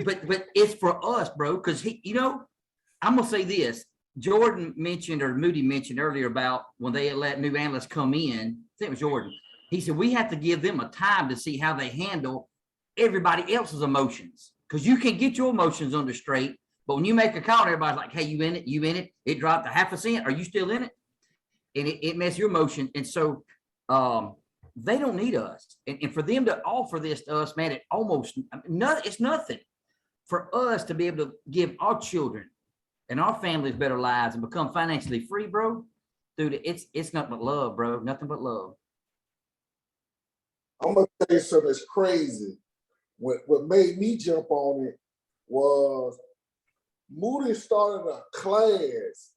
but it's for us, bro. Because I'm gonna say this. Jordan mentioned, or Moody mentioned earlier, about when they let new analysts come in. I think it was Jordan. He said we have to give them a time to see how they handle everybody else's emotions, because you can get your emotions under straight, but when you make a call, everybody's like, hey, you in it? You in it? It dropped a 0.5%. Are you still in it? And it messes your emotion. And so they don't need us. And for them to offer this to us, man, it's nothing. For us to be able to give our children and our families better lives and become financially free, bro, dude, it's nothing but love, bro. Nothing but love. I'm gonna tell you something that's crazy. What made me jump on it was Moody started a class.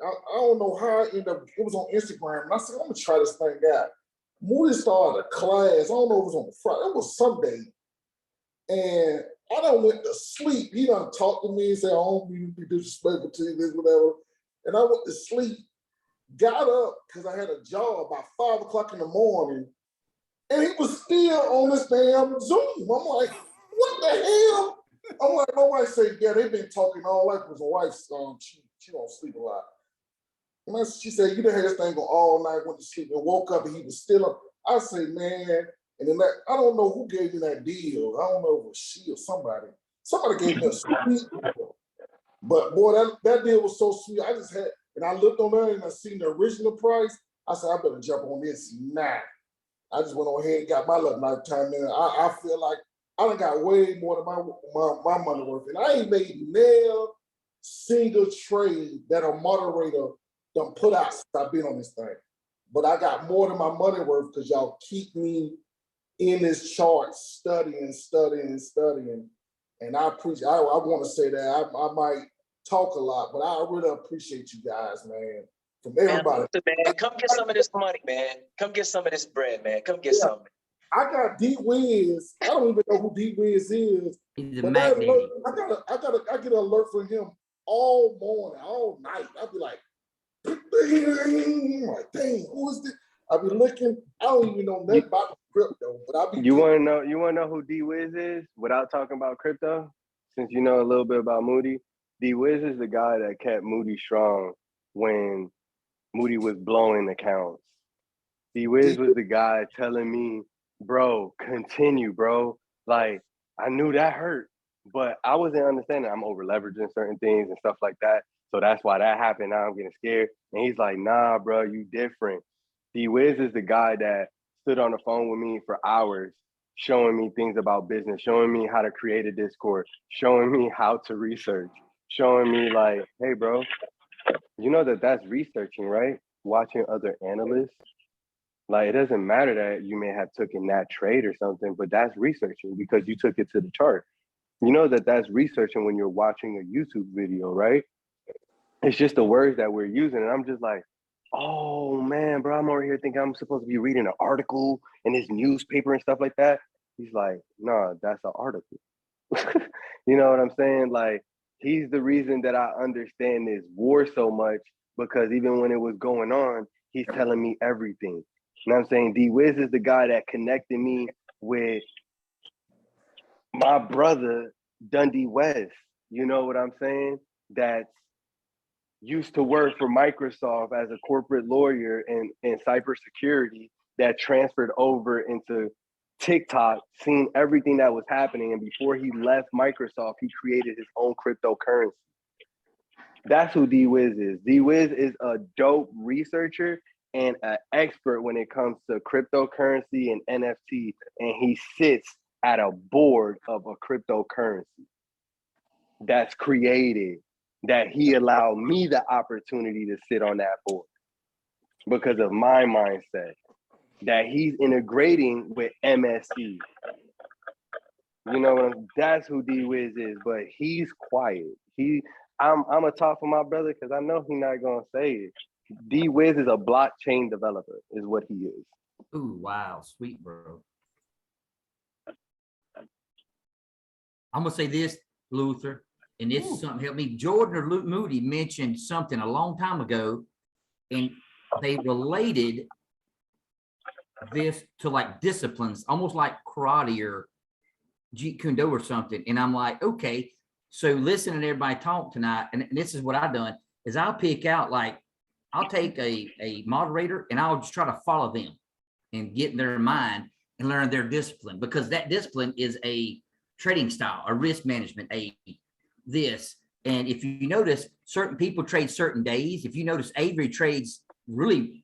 I don't know how it ended up. It was on Instagram, and I said, "I'm gonna try this thing out." Moody started a class. I don't know if it was on Friday. It was Sunday, and I done went to sleep. He done talked to me and said, "I don't mean to be disrespectful to you, this, whatever." And I went to sleep, got up because I had a job about 5 o'clock in the morning, and he was still on this damn Zoom. I'm like, "What the hell?" I'm like, my wife said, "Yeah, they've been talking all night because my wife's she don't sleep a lot." And she said, "You done had this thing go all night, went to sleep, and woke up and he was still up." I say, "Man," and then I don't know who gave me that deal. I don't know if it was she or somebody. Somebody gave me a sweet deal. But boy, that deal was so sweet. I just had, and I looked on there and I seen the original price. I said, "I better jump on this now." I just went on ahead and got my lifetime in. I feel like I done got way more than my money worth. And I ain't made nail single trade that a moderator done put out since I've been on this thing. But I got more than my money worth because y'all keep me in this chart studying. And I appreciate, I want to say that I might talk a lot, but I really appreciate you guys, man. From everybody. Man, come get some of this money, man. Come get some of this bread, man. Come get some. I got D Wiz. I don't even know who D Wiz is. He's a But Mac I get an alert from him all morning, all night. I'll be like, I'm like, dang, who is this? I'll be looking. I don't even know nothing about crypto, but I'll be. You want to know who D Wiz is without talking about crypto? Since you know a little bit about Moody, D Wiz is the guy that kept Moody strong when Moody was blowing accounts. D Wiz was the guy telling me, "Bro, continue, bro." Like, I knew that hurt, but I wasn't understanding. I'm over leveraging certain things and stuff like that. So that's why that happened. Now I'm getting scared. And he's like, "Nah, bro, you different." D Wiz is the guy that stood on the phone with me for hours, showing me things about business, showing me how to create a Discord, showing me how to research, showing me like, "Hey, bro, you know that's researching, right? Watching other analysts. Like, it doesn't matter that you may have taken that trade or something, but that's researching because you took it to the chart. You know that's researching when you're watching a YouTube video, right? It's just the words that we're using." And I'm just like, "Oh man, bro, I'm over here thinking I'm supposed to be reading an article in this newspaper and stuff like that." He's like, "No, that's an article." You know what I'm saying? Like, he's the reason that I understand this war so much, because even when it was going on, he's telling me everything. You know what I'm saying? D Wiz is the guy that connected me with my brother, Dundee West. You know what I'm saying? That used to work for Microsoft as a corporate lawyer in cybersecurity, that transferred over into TikTok, seen everything that was happening, and before he left Microsoft, he created his own cryptocurrency. That's who D-Wiz is. D-Wiz is a dope researcher and an expert when it comes to cryptocurrency and NFT, and he sits at a board of a cryptocurrency that's created, that he allowed me the opportunity to sit on that board because of my mindset, that he's integrating with MSC. You know, that's who D-Wiz is, but he's quiet. I'm gonna talk for my brother because I know he's not gonna say it. D-Wiz is a blockchain developer, is what he is. Ooh, wow, sweet bro. I'm gonna say this, Luther, and this is something helped me. Jordan or Luke Moody mentioned something a long time ago, and they related this to like disciplines, almost like karate or Jeet Kune Do or something. And I'm like, okay, so listening to everybody talk tonight, and this is what I've done, is I'll pick out, like, I'll take a moderator and I'll just try to follow them and get in their mind and learn their discipline, because that discipline is a trading style, a risk management, this. And if you notice, certain people trade certain days. If you notice, Avery trades really,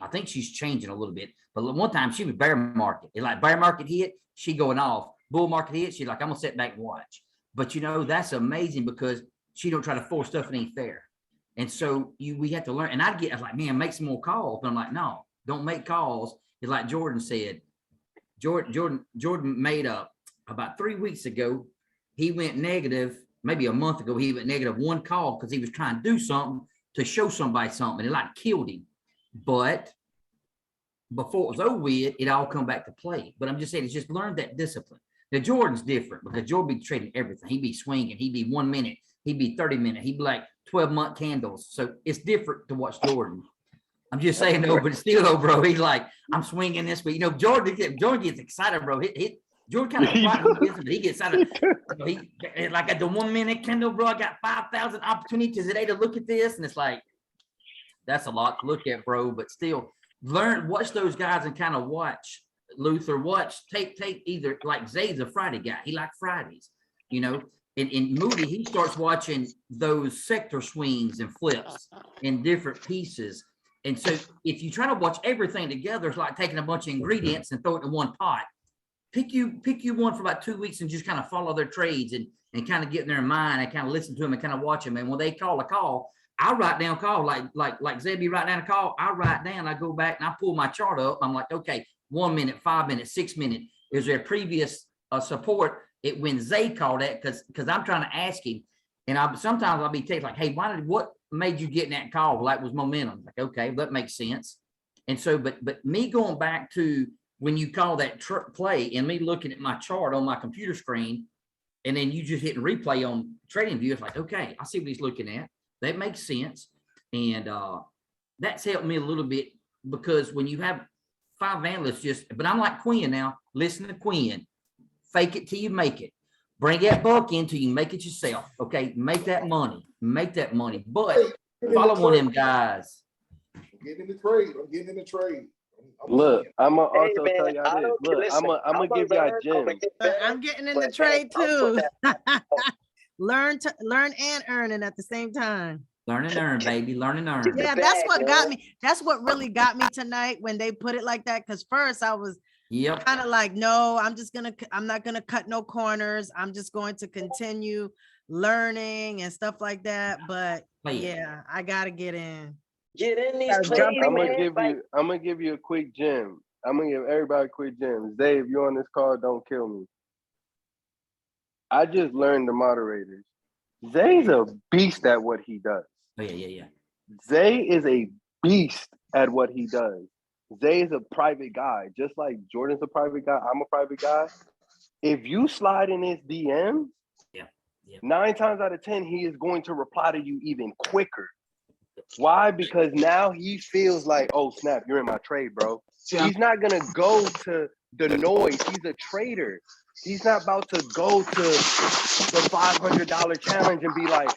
I think she's changing a little bit, but one time she was bear market. It's like bear market hit, she going off. Bull market hit, she's like, I'm gonna sit back and watch. But you know, that's amazing because she don't try to force stuff that ain't fair. And so we have to learn. And I was like, man, make some more calls. But I'm like, no, don't make calls. It's like Jordan said. Jordan made up about 3 weeks ago. He went negative, maybe a month ago. He went negative one call because he was trying to do something to show somebody something. And it like killed him. But before it was over with, it all come back to play. But I'm just saying, it's just learn that discipline. Now Jordan's different because Jordan be trading everything. He'd be swinging. He'd be 1 minute. He'd be 30 minutes. He'd be like 12-month candles. So it's different to watch Jordan. I'm just saying, no, but still, though, bro, he's like, I'm swinging this week. You know, Jordan gets excited, bro. Jordan kind of quiet, but he gets excited. Like at the 1 minute candle, bro, I got 5,000 opportunities today to look at this. And it's like, that's a lot to look at, bro. But still, watch those guys and kind of watch. Luther, take either, like Zay's a Friday guy. He likes Fridays, you know. In Moody, he starts watching those sector swings and flips in different pieces. And so if you try to watch everything together, it's like taking a bunch of ingredients and throw it in one pot. Pick you one for about 2 weeks and just kind of follow their trades and kind of get in their mind and kind of listen to them and kind of watch them. And when they call a call, I write down call, like Zebby write down a call. I write down, I go back and I pull my chart up. I'm like, okay, 1 minute, 5 minutes, 6 minutes. Is there a previous support? It when Zay called that, because I'm trying to ask him, and sometimes I'll be texting like, hey, what made you get in that call? Well, that was momentum. Like, okay, that makes sense. And so, but me going back to when you call that play and me looking at my chart on my computer screen, and then you just hitting replay on TradingView, it's like, okay, I see what he's looking at. That makes sense. And that's helped me a little bit, because when you have 5 analysts but I'm like Quinn now, listen to Quinn, fake it till you make it. Bring that buck in till you make it yourself. Okay, make that money, but follow one of them guys. I'm getting in the trade. Look, I'm gonna also Hey, man, tell y'all this. Look, I'm gonna give y'all gems. I'm getting in the trade too. Learn and earning at the same time. Learn and earn, baby. Learn and earn. Yeah, that's what got me. That's what really got me tonight when they put it like that. Because first I was kind of like, no, I'm not gonna cut no corners. I'm just going to continue learning and stuff like that. But yeah, I gotta get in. Get in these trades, I'm gonna give you a quick gem. I'm gonna give everybody a quick gem. Zay, if you're on this call, don't kill me. I just learned the moderators. Zay's a beast at what he does. Oh, yeah. Zay is a beast at what he does. Zay is a private guy, just like Jordan's a private guy. I'm a private guy. If you slide in his DM, 9 times out of 10, he is going to reply to you even quicker. Why? Because now he feels like, oh snap, you're in my trade, bro. He's not gonna go to the noise. He's a trader. He's not about to go to the $500 challenge and be like,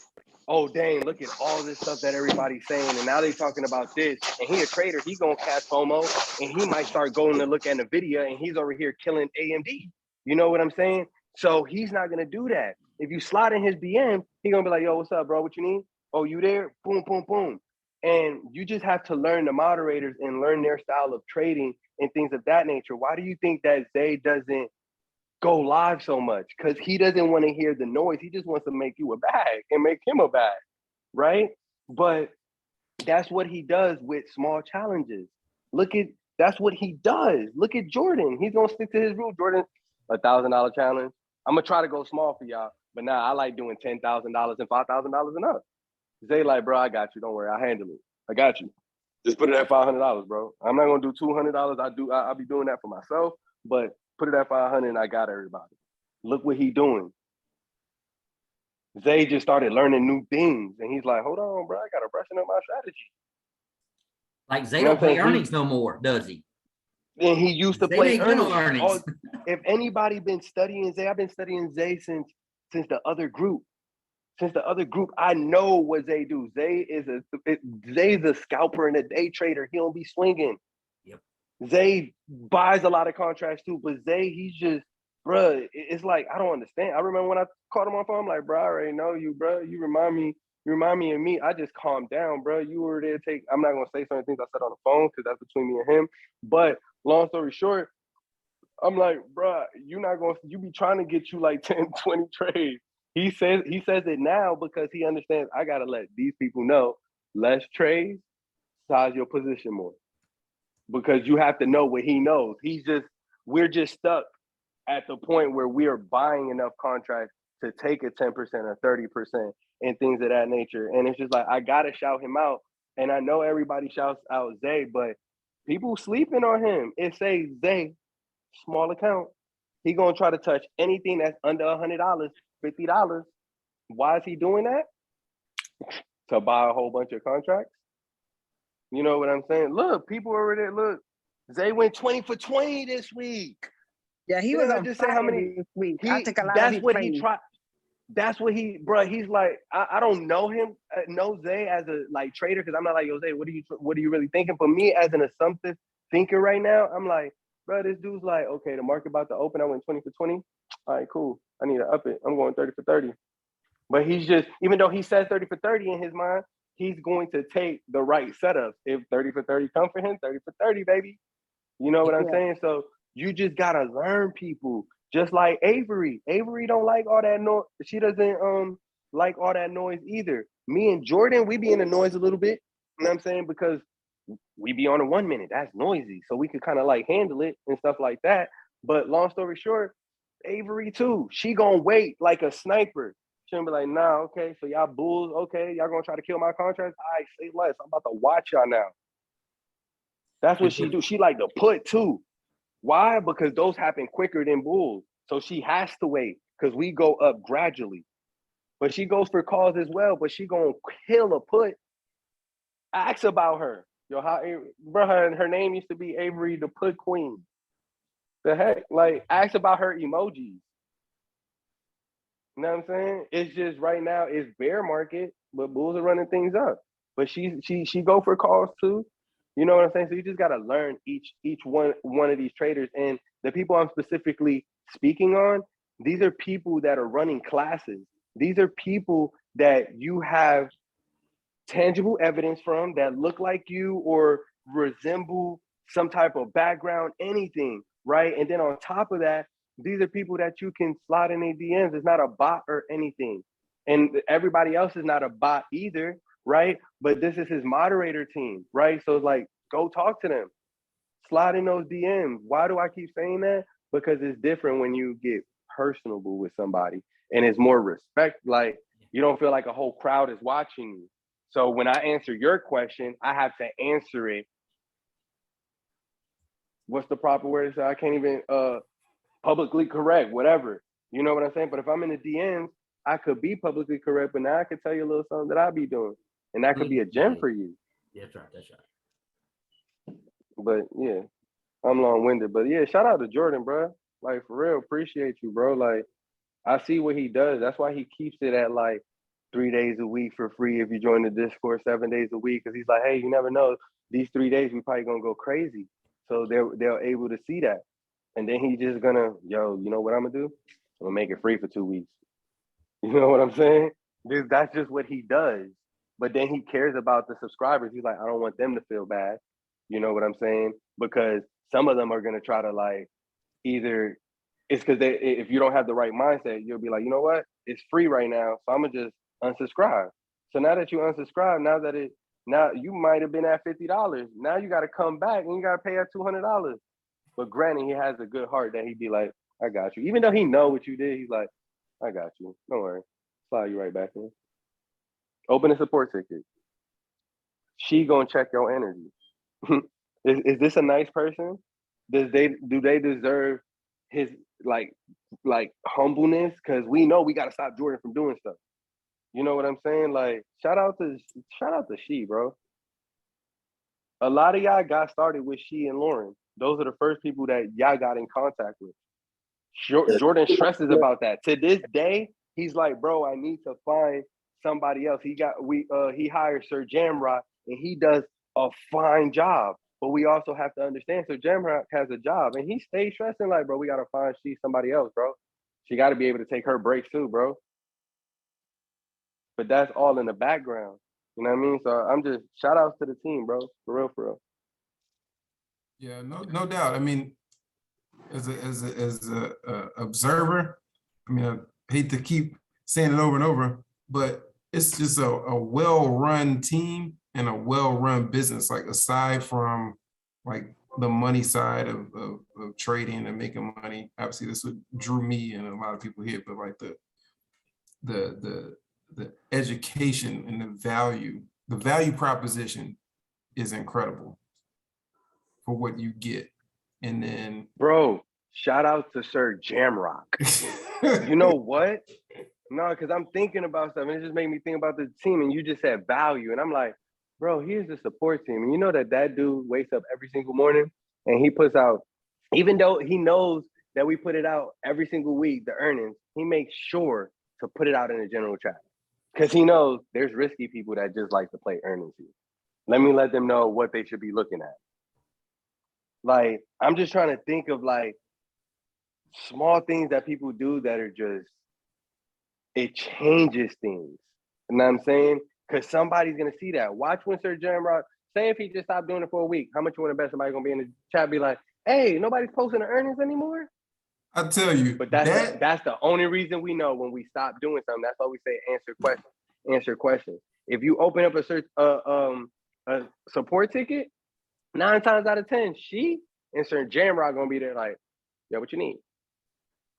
oh dang, look at all this stuff that everybody's saying, and now they talking about this, and he a trader, he gonna catch FOMO, and he might start going to look at NVIDIA, and he's over here killing AMD. You know what I'm saying? So he's not gonna do that. If you slide in his DM, he gonna be like, yo, what's up, bro? What you need? Oh, you there? Boom, boom, boom. And you just have to learn the moderators and learn their style of trading and things of that nature. Why do you think that Zay doesn't go live so much? Because he doesn't want to hear the noise. He just wants to make you a bag and make him a bag, right? But that's what he does with small challenges. That's what he does. Look at Jordan. He's gonna stick to his rule. Jordan, $1,000 challenge. I'm gonna try to go small for y'all, but now I like doing $10,000 and $5,000 and up. Zay like, bro, I got you. Don't worry, I'll handle it. I got you. Just put it at $500, bro. I'm not gonna do $200. I'll be doing that for myself, but put it at 500 and I got everybody. Look what he doing. Zay just started learning new things, and he's like, hold on, bro, I gotta freshen up my strategy. Like Zay You know don't what I'm play saying? earnings no more, does he? And he used to Zay play ain't good on earnings. earnings. If anybody been studying Zay, I've been studying Zay since the other group. Since the other group, I know what Zay do. Zay's a scalper and a day trader. He don't be swinging. Yep. Zay buys a lot of contracts too, but Zay, he's just, bruh, it's like, I don't understand. I remember when I called him on phone, I'm like, bro, I already know you, bro. You remind me of me. I just calmed down, bro. You were there I'm not gonna say certain things I said on the phone because that's between me and him. But long story short, I'm like, bro, you be trying to get you like 10, 20 trades. He says it now because he understands I gotta let these people know less trades, size your position more. Because you have to know what he knows. We're just stuck at the point where we are buying enough contracts to take a 10% or 30% and things of that nature. And it's just like, I gotta shout him out. And I know everybody shouts out Zay, but people sleeping on him. It says Zay, small account. He gonna try to touch anything that's under $100, $50. Why is he doing that? To buy a whole bunch of contracts. You know what I'm saying? Look, people over there. Look, Zay went 20 for 20 this week. Yeah, he Did was I on just say fire how many? this week. I took a lot of That's his what trades. he tried. That's what he's like. I don't know him, know Zay as a like trader because I'm not like, yo, Zay, what are you really thinking? For me as an assumptive thinker right now, I'm like, bro, this dude's like, okay, the market about to open. I went 20 for 20. All right, cool. I need to up it. I'm going 30 for 30. But he's just, even though he says 30 for 30 in his mind, he's going to take the right setups. If 30 for 30 come for him, 30 for 30, baby. You know what I'm saying? So you just gotta learn people. Just like Avery. Avery don't like all that noise. She doesn't like all that noise either. Me and Jordan, we be in the noise a little bit. You know what I'm saying? Because we be on a 1 minute. That's noisy. So we could kind of like handle it and stuff like that. But long story short, Avery too. She gonna wait like a sniper. She gonna be like, nah, okay, so y'all bulls, okay, y'all gonna try to kill my contract? All right, say less. I'm about to watch y'all now. That's what she do. She like to put too. Why? Because those happen quicker than bulls. So she has to wait because we go up gradually. But she goes for calls as well, but she gonna kill a put. Ask about her. Yo, bro, her name used to be Avery the Put Queen. The heck? Like, ask about her emojis. You know what I'm saying? It's just right now it's bear market, but bulls are running things up. But she go for calls too. You know what I'm saying? So you just gotta learn each one of these traders. And the people I'm specifically speaking on, these are people that are running classes. These are people that you have tangible evidence from that look like you or resemble some type of background, anything, right? And then on top of that, these are people that you can slide in their DMs. It's not a bot or anything. And everybody else is not a bot either, right? But this is his moderator team, right? So it's like, go talk to them. Slide in those DMs. Why do I keep saying that? Because it's different when you get personable with somebody and it's more respect. Like, you don't feel like a whole crowd is watching you. So when I answer your question, I have to answer it. What's the proper word to say? I can't even publicly correct, whatever. You know what I'm saying? But if I'm in the DMs, I could be publicly correct, but now I could tell you a little something that I be doing. And that could be a gem for you. That's right. That's right. But yeah, I'm long-winded. But yeah, shout out to Jordan, bro. Like, for real, appreciate you, bro. Like, I see what he does. That's why he keeps it at like 3 days a week for free if you join the Discord 7 days a week. Cause he's like, hey, you never know. These 3 days we probably gonna go crazy. So they're able to see that. And then he's just gonna, yo, you know what I'm gonna do? I'm gonna make it free for 2 weeks. You know what I'm saying? That's just what he does. But then he cares about the subscribers. He's like, I don't want them to feel bad. You know what I'm saying? Because some of them are gonna try to like either it's because if you don't have the right mindset, you'll be like, you know what? It's free right now, so I'm gonna just unsubscribe. So now that you unsubscribe, now you might have been at $50. Now you got to come back and you got to pay that $200. But granted, he has a good heart that he'd be like, I got you. Even though he know what you did, he's like, I got you. Don't worry. Slide you right back in. Open a support ticket. She gonna check your energy. Is this a nice person? Do they deserve his like humbleness? Because we know we gotta stop Jordan from doing stuff. You know what I'm saying? Like shout out to She, bro. A lot of y'all got started with She and Lauren. Those are the first people that y'all got in contact with. Jordan stresses about that. To this day, he's like, bro, I need to find somebody else. He hired Sir Jamrock and he does a fine job. But we also have to understand Sir Jamrock has a job and he stays stressing like, bro, we gotta find somebody else, bro. She gotta be able to take her breaks too, bro. But that's all in the background. You know what I mean? So I'm just shout outs to the team, bro. For real, for real. Yeah, no doubt. I mean, as a observer, I mean, I hate to keep saying it over and over, but it's just a well-run team and a well-run business. Like aside from like the money side of trading and making money, obviously this would drew me and a lot of people here, but like the education and the value proposition is incredible for what you get. And then bro, shout out to Sir Jamrock. You know what? No, because I'm thinking about stuff and it just made me think about the team and you just said value. And I'm like, bro, here's the support team. And you know that dude wakes up every single morning and he puts out, even though he knows that we put it out every single week, the earnings, he makes sure to put it out in the general chat. Because he knows there's risky people that just like to play earnings here. Let me let them know what they should be looking at. Like, I'm just trying to think of like small things that people do that are just, it changes things. You know what I'm saying? Because somebody's going to see that. Watch when Sir Jamrock, say if he just stopped doing it for a week, how much you want to bet somebody's going to be in the chat be like, hey, nobody's posting the earnings anymore? I tell you, but that's the only reason we know when we stop doing something. That's why we say answer questions. If you open up a support ticket, 9 times out of 10, She and Sir Jamrock gonna be there like, yeah, what you need?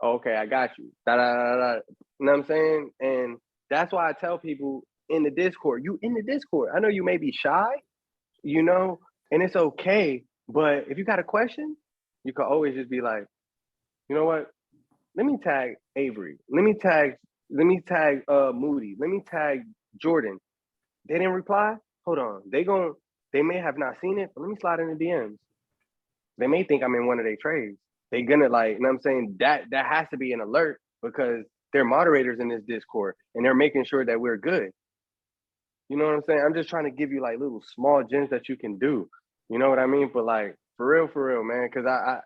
Okay, I got you. Da, da, da, da. You know what I'm saying? And that's why I tell people in the Discord, you in the Discord. I know you may be shy, you know, and it's okay. But if you got a question, you can always just be like, you know what? Let me tag Avery. Let me tag Moody. Let me tag Jordan. They didn't reply? Hold on. They may have not seen it, but let me slide in the DMs. They may think I'm in one of their trades. They gonna like, you know what I'm saying? That has to be an alert because they're moderators in this Discord and they're making sure that we're good. You know what I'm saying? I'm just trying to give you like little small gems that you can do. You know what I mean? But like for real, man, because I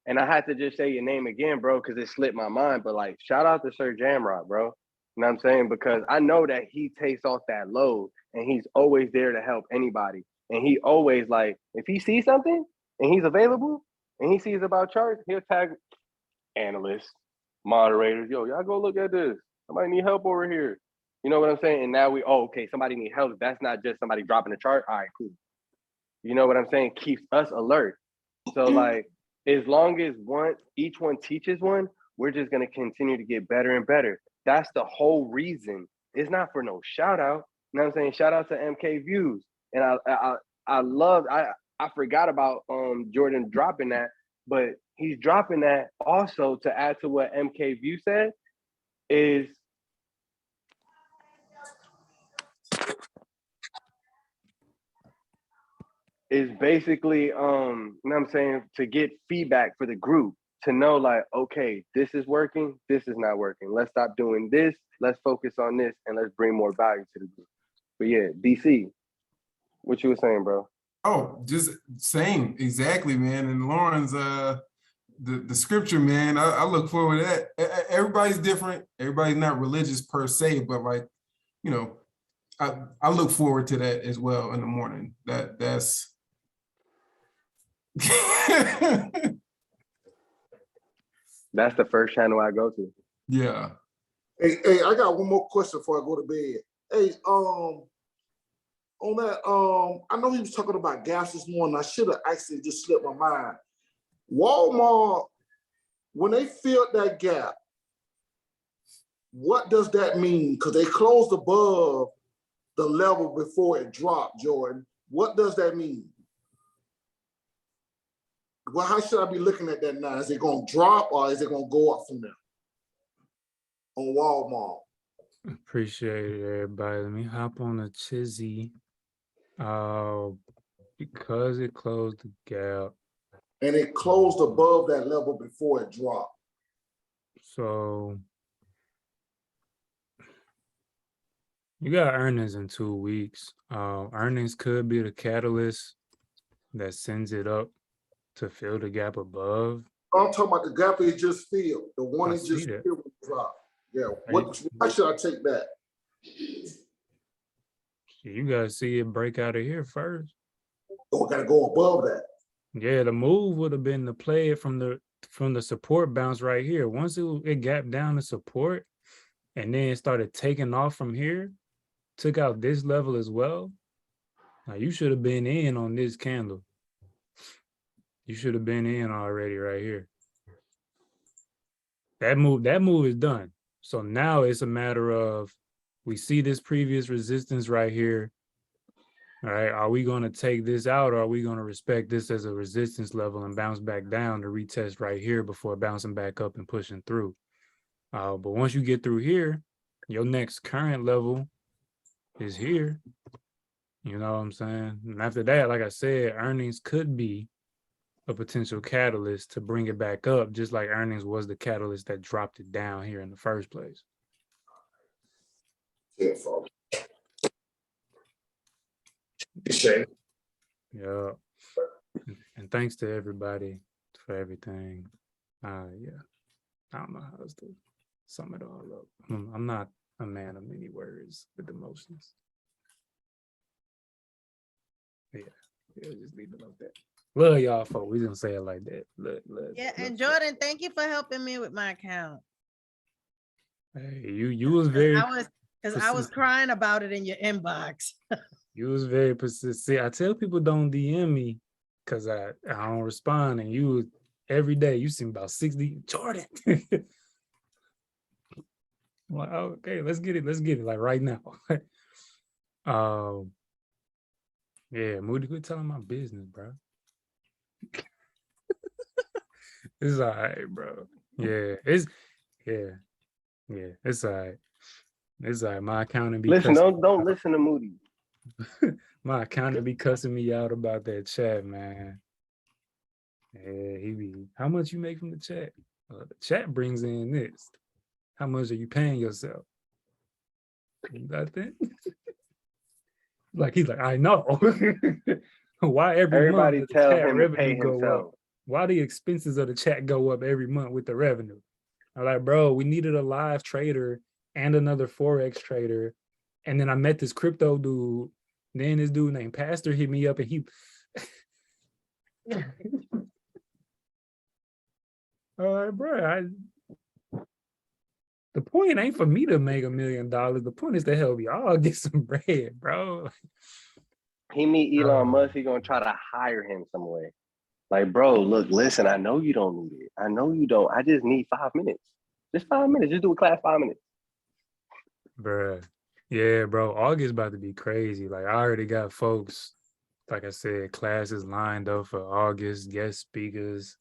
had to just say your name again, bro, because it slipped my mind. But like, shout out to Sir Jamrock, bro. You know what I'm saying? Because I know that he takes off that load and he's always there to help anybody. And he always like, if he sees something and he's available and he sees about charts, he'll tag analysts, moderators. Yo, y'all go look at this. Somebody need help over here. You know what I'm saying? And now okay, somebody need help. That's not just somebody dropping the chart. All right, cool. You know what I'm saying? Keeps us alert. So like, as long as each one teaches one, we're just gonna continue to get better and better. That's the whole reason. It's not for no shout out. You know what I'm saying? Shout out to MK Views. And I forgot about Jordan dropping that, but he's dropping that also to add to what MK View said is basically you know what I'm saying, to get feedback for the group. to know like, okay, this is working, this is not working. Let's stop doing this. Let's focus on this and let's bring more value to the group. But yeah, DC, what you were saying, bro? Oh, just same, exactly, man. And Lauren's the scripture, man. I look forward to that. Everybody's different. Everybody's not religious per se, but like, you know, I look forward to that as well in the morning. That's That's the first channel I go to. yeah. Hey, I got one more question before I go to bed. Hey, on that, I know he was talking about gas this morning. I should have actually just slipped my mind. Walmart, when they filled that gap, what does that mean? Because they closed above the level before it dropped, Jordan. What does that mean? Well, how should I be looking at that now? Is it going to drop or is it going to go up from there on Walmart? Appreciate it, everybody. Let me hop on a Chizzy. Because it closed the gap. And it closed above that level before it dropped. So you got earnings in 2 weeks. Earnings could be the catalyst that sends it up to fill the gap above. I'm talking about the gap it just filled. The one I it just see that. filled dropped. Yeah. Why should I take that? You gotta see it break out of here first. Oh, I gotta go above that. Yeah, the move would have been to play it from the support bounce right here. Once it gapped down to support and then it started taking off from here, took out this level as well. Now you should have been in on this candle. You should have been in already right here. That move is done. So now it's a matter of, we see this previous resistance right here. All right, are we going to take this out, or are we going to respect this as a resistance level and bounce back down to retest right here before bouncing back up and pushing through? But once you get through here, your next current level is here. You know what I'm saying? And after that, like I said, earnings could be a potential catalyst to bring it back up, just like earnings was the catalyst that dropped it down here in the first place. Yeah, folks. Shame. Yeah. And thanks to everybody for everything. Yeah. I don't know how else to sum it all up. I'm not a man of many words with emotions. Yeah. Just leave it like that. Love y'all, folks. We didn't say it like that. Love, Yeah, and Jordan, thank you for helping me with my account. Hey, you was very Because I was crying about it in your inbox. You was very persistent. See, I tell people don't DM me because I don't respond, and you every day you send about 60 Jordan. I'm like, oh, okay, let's get it like right now. Yeah, Moody, quit telling my business, bro. It's all right, bro. Yeah, it's all right. It's all right. My accountant be Listen, don't listen to Moody. My accountant be cussing me out about that chat, man. Yeah, he be, how much you make from the chat? The chat brings in this. How much are you paying yourself? You got that? Like, he's like, I know. Why everybody month tell chat him to pay revenue go himself. up? Why the expenses of the chat go up every month with the revenue? I'm like, bro, we needed a live trader and another Forex trader. And then I met this crypto dude. Then this dude named Pastor hit me up and he all right, bro. The point ain't for me to make $1 million. The point is to help y'all get some bread, bro. He meet Elon Musk, he gonna try to hire him some way. Like, bro, look, listen, I know you don't need it. I know you don't. I just need 5 minutes. Just 5 minutes. Just do a class 5 minutes. Bruh. Yeah, bro. August about to be crazy. Like, I already got folks, like I said, classes lined up for August, guest speakers.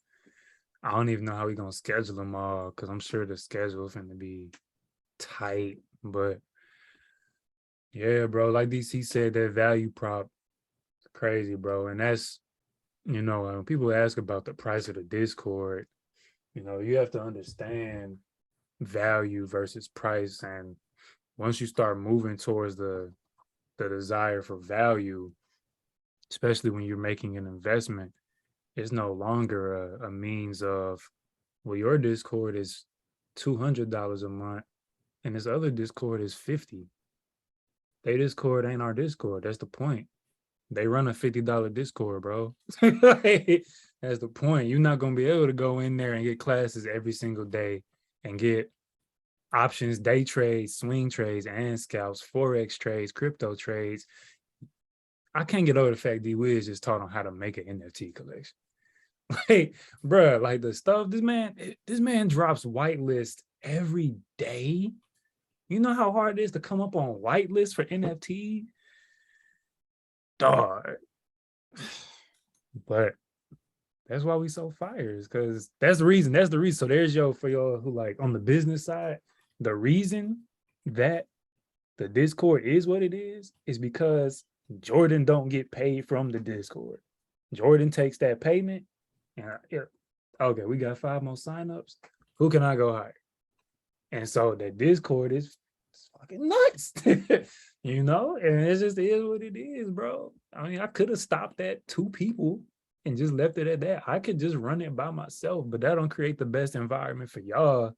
I don't even know how we gonna schedule them all because I'm sure the schedule is gonna be tight. But yeah, bro, like DC said, that value prop is crazy, bro. And that's, you know, when people ask about the price of the Discord, You know, you have to understand value versus price. And once you start moving towards the desire for value, especially when you're making an investment, it's no longer a means of, well, your Discord is $200 a month and this other Discord is 50. They Discord ain't our Discord. That's the point. They run a $50 Discord, bro. That's the point. You're not gonna be able to go in there and get classes every single day and get options, day trades, swing trades, and scalps, forex trades, crypto trades. I can't get over the fact D Wiz just taught on how to make an NFT collection. Like, bruh, like the stuff this man drops whitelist every day. You know how hard it is to come up on whitelist for NFT? Dog. But that's why we so fires, because that's the reason. That's the reason. So there's for y'all who like on the business side, the reason that the Discord is what it is because Jordan don't get paid from the Discord. Jordan takes that payment and okay, we got 5 more signups. Who can I go hire? And so the Discord is fucking nuts. You know, and it just is what it is, bro. I mean, I could have stopped at 2 people and just left it at that. I could just run it by myself, but that don't create the best environment for y'all.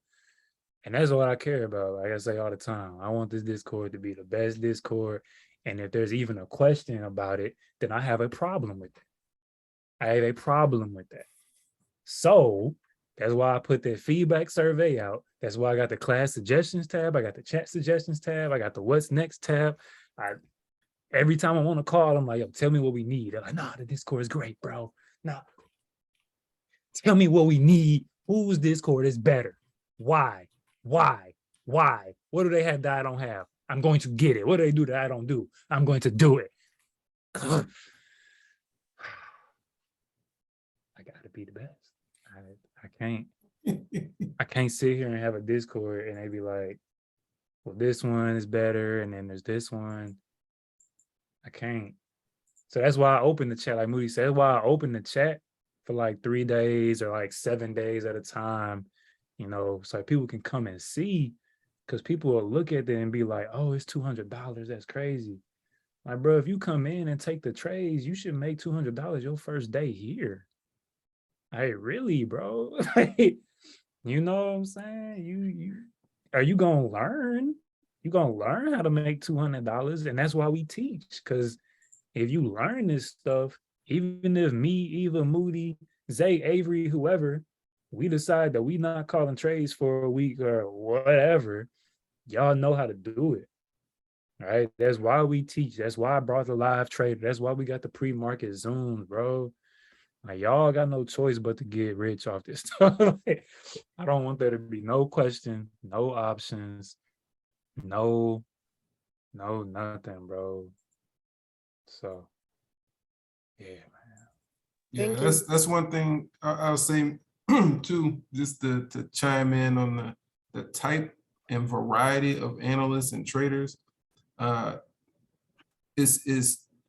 And that's what I care about. Like I say all the time, I want this Discord to be the best Discord. And if there's even a question about it, then I have a problem with it. I have a problem with that. So that's why I put that feedback survey out. That's why I got the class suggestions tab. I got the chat suggestions tab. I got the what's next tab. Every time I want to call, I'm like, yo, tell me what we need. They're like, nah, the Discord is great, bro. Nah. Tell me what we need. Whose Discord is better? Why? Why? What do they have that I don't have? I'm going to get it. What do they do that I don't do? I'm going to do it. I gotta be the best. I can't sit here and have a Discord and they be like, well, this one is better, and then there's this one. I can't. So that's why I open the chat, like Moody said, that's why I open the chat for like 3 days or like 7 days at a time, you know, so people can come and see, because people will look at it and be like, oh, it's $200. That's crazy. Like, bro, if you come in and take the trades, you should make $200 your first day here. Hey, really, bro? You know what I'm saying? Are you gonna learn? You're gonna learn how to make $200, and that's why we teach. Because if you learn this stuff, even if me, Eva, Moody, Zay, Avery, whoever, we decide that we not calling trades for a week or whatever, y'all know how to do it. Right? That's why we teach. That's why I brought the live trader. That's why we got the pre-market Zooms, bro. Like, y'all got no choice but to get rich off this stuff. I don't want there to be no question, no options, no nothing, bro. So, yeah, man. Yeah, that's one thing I'll say too, just to chime in on the type and variety of analysts and traders.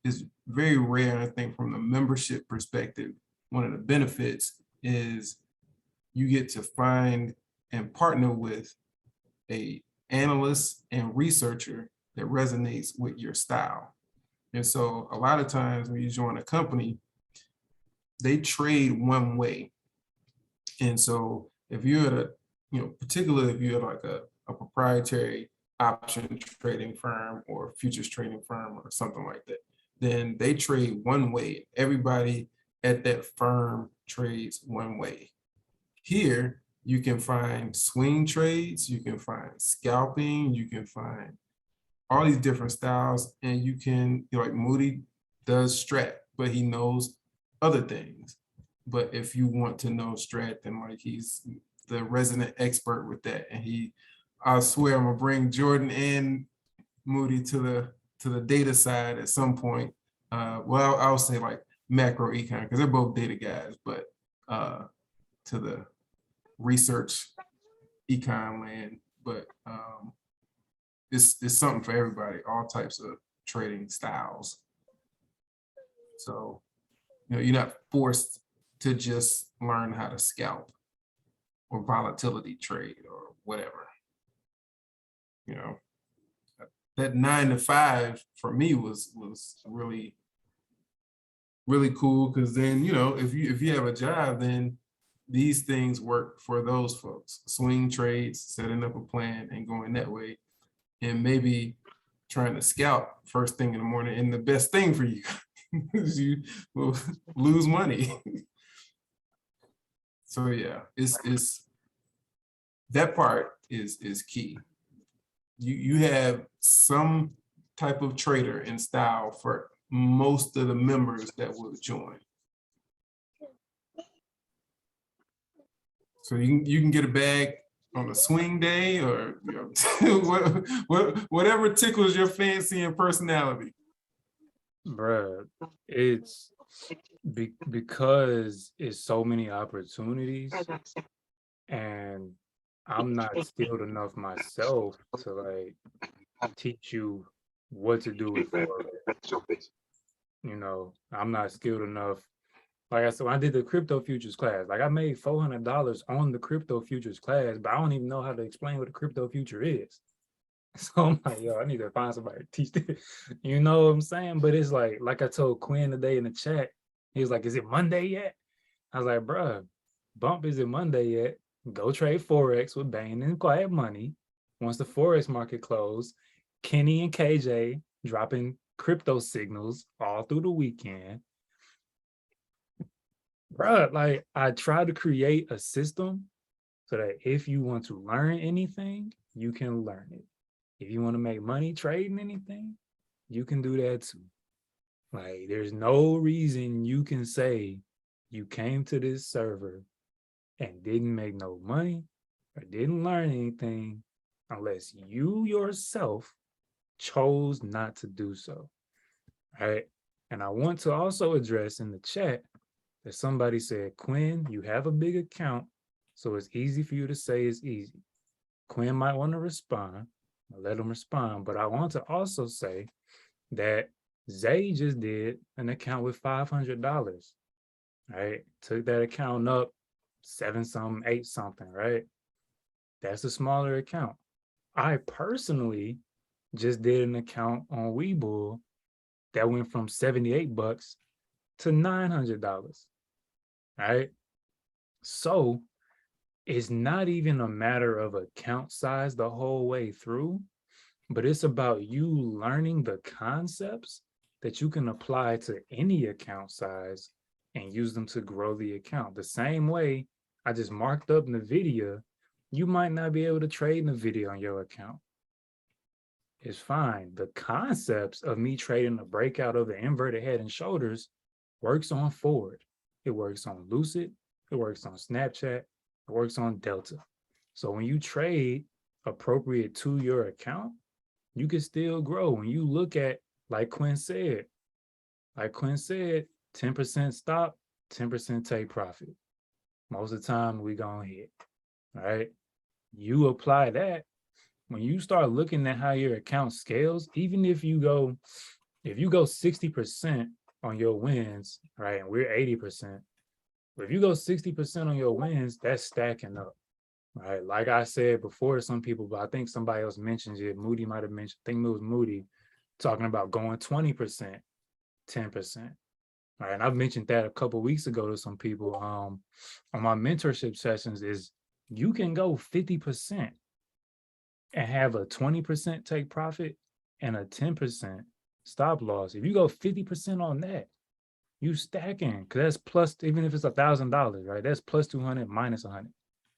Is very rare. I think from the membership perspective, one of the benefits is you get to find and partner with a analyst and researcher that resonates with your style. And so a lot of times when you join a company, they trade one way. And so if you're at particularly if you're like a proprietary option trading firm or futures trading firm or something like that, then they trade one way. Everybody at that firm trades one way. Here, you can find swing trades, you can find scalping, you can find all these different styles, and you can, like Moody does strat, but he knows other things. But if you want to know strat, then like he's the resident expert with that. And I swear I'm gonna bring Jordan and Moody to the data side at some point. Well, I'll say like macro econ, because they're both data guys, but to the research econ land. But it's something for everybody, all types of trading styles. So, you're not forced to just learn how to scalp. or volatility trade or whatever. You know, that 9 to 5 for me was really, really cool, because then, you know, if you have a job, then these things work for those folks. Swing trades, setting up a plan and going that way, and maybe trying to scout first thing in the morning. And the best thing for you is you will lose money. So yeah, it's that part is key. You have some type of trader and style for most of the members that will join. So you can get a bag on a swing day, or you know, whatever tickles your fancy and personality. Bruh, it's because it's so many opportunities, and I'm not skilled enough myself to like teach you what to do with Forex. You know, I'm not skilled enough. Like I said, when I did the crypto futures class, like I made $400 on the crypto futures class, but I don't even know how to explain what a crypto future is. So I'm like, yo, I need to find somebody to teach this. You know what I'm saying? But it's like I told Quinn today in the chat, he was like, is it Monday yet? I was like, bruh, bump, is it Monday yet? Go trade Forex with Bane and Quiet Money. Once the Forex market closed, Kenny and KJ dropping crypto signals all through the weekend. Bruh, like I try to create a system so that if you want to learn anything, you can learn it. If you want to make money trading anything, you can do that too. Like there's no reason you can say you came to this server and didn't make no money or didn't learn anything unless you yourself chose not to do so. Right? And I want to also address in the chat that somebody said, Quinn, you have a big account, so it's easy for you to say it's easy. Quinn might want to respond. I'll let him respond, but I want to also say that Zay just did an account with $500, right? Took that account up 7 something, 8 something, right? That's a smaller account. I personally just did an account on Webull that went from $78 to $900, right? So it's not even a matter of account size the whole way through, but it's about you learning the concepts that you can apply to any account size and use them to grow the account. The same way I just marked up NVIDIA, you might not be able to trade NVIDIA on your account. It's fine. The concepts of me trading a breakout of the inverted head and shoulders works on Ford. It works on Lucid. It works on Snapchat. It works on Delta. So when you trade appropriate to your account, you can still grow. When you look at, like Quinn said, 10% stop, 10% take profit. Most of the time we gonna hit, right? You apply that. When you start looking at how your account scales, even if you go 60% on your wins, right? And we're 80%. But if you go 60% on your wins, that's stacking up, right? Like I said before to some people, but I think somebody else mentioned it. Moody might have mentioned, I think it was Moody, talking about going 20%, 10%. Right. And I've mentioned that a couple of weeks ago to some people on my mentorship sessions is you can go 50% and have a 20% take profit and a 10% stop loss. If you go 50% on that, you stacking, because that's plus, even if it's $1,000, right? That's plus 200 minus 100,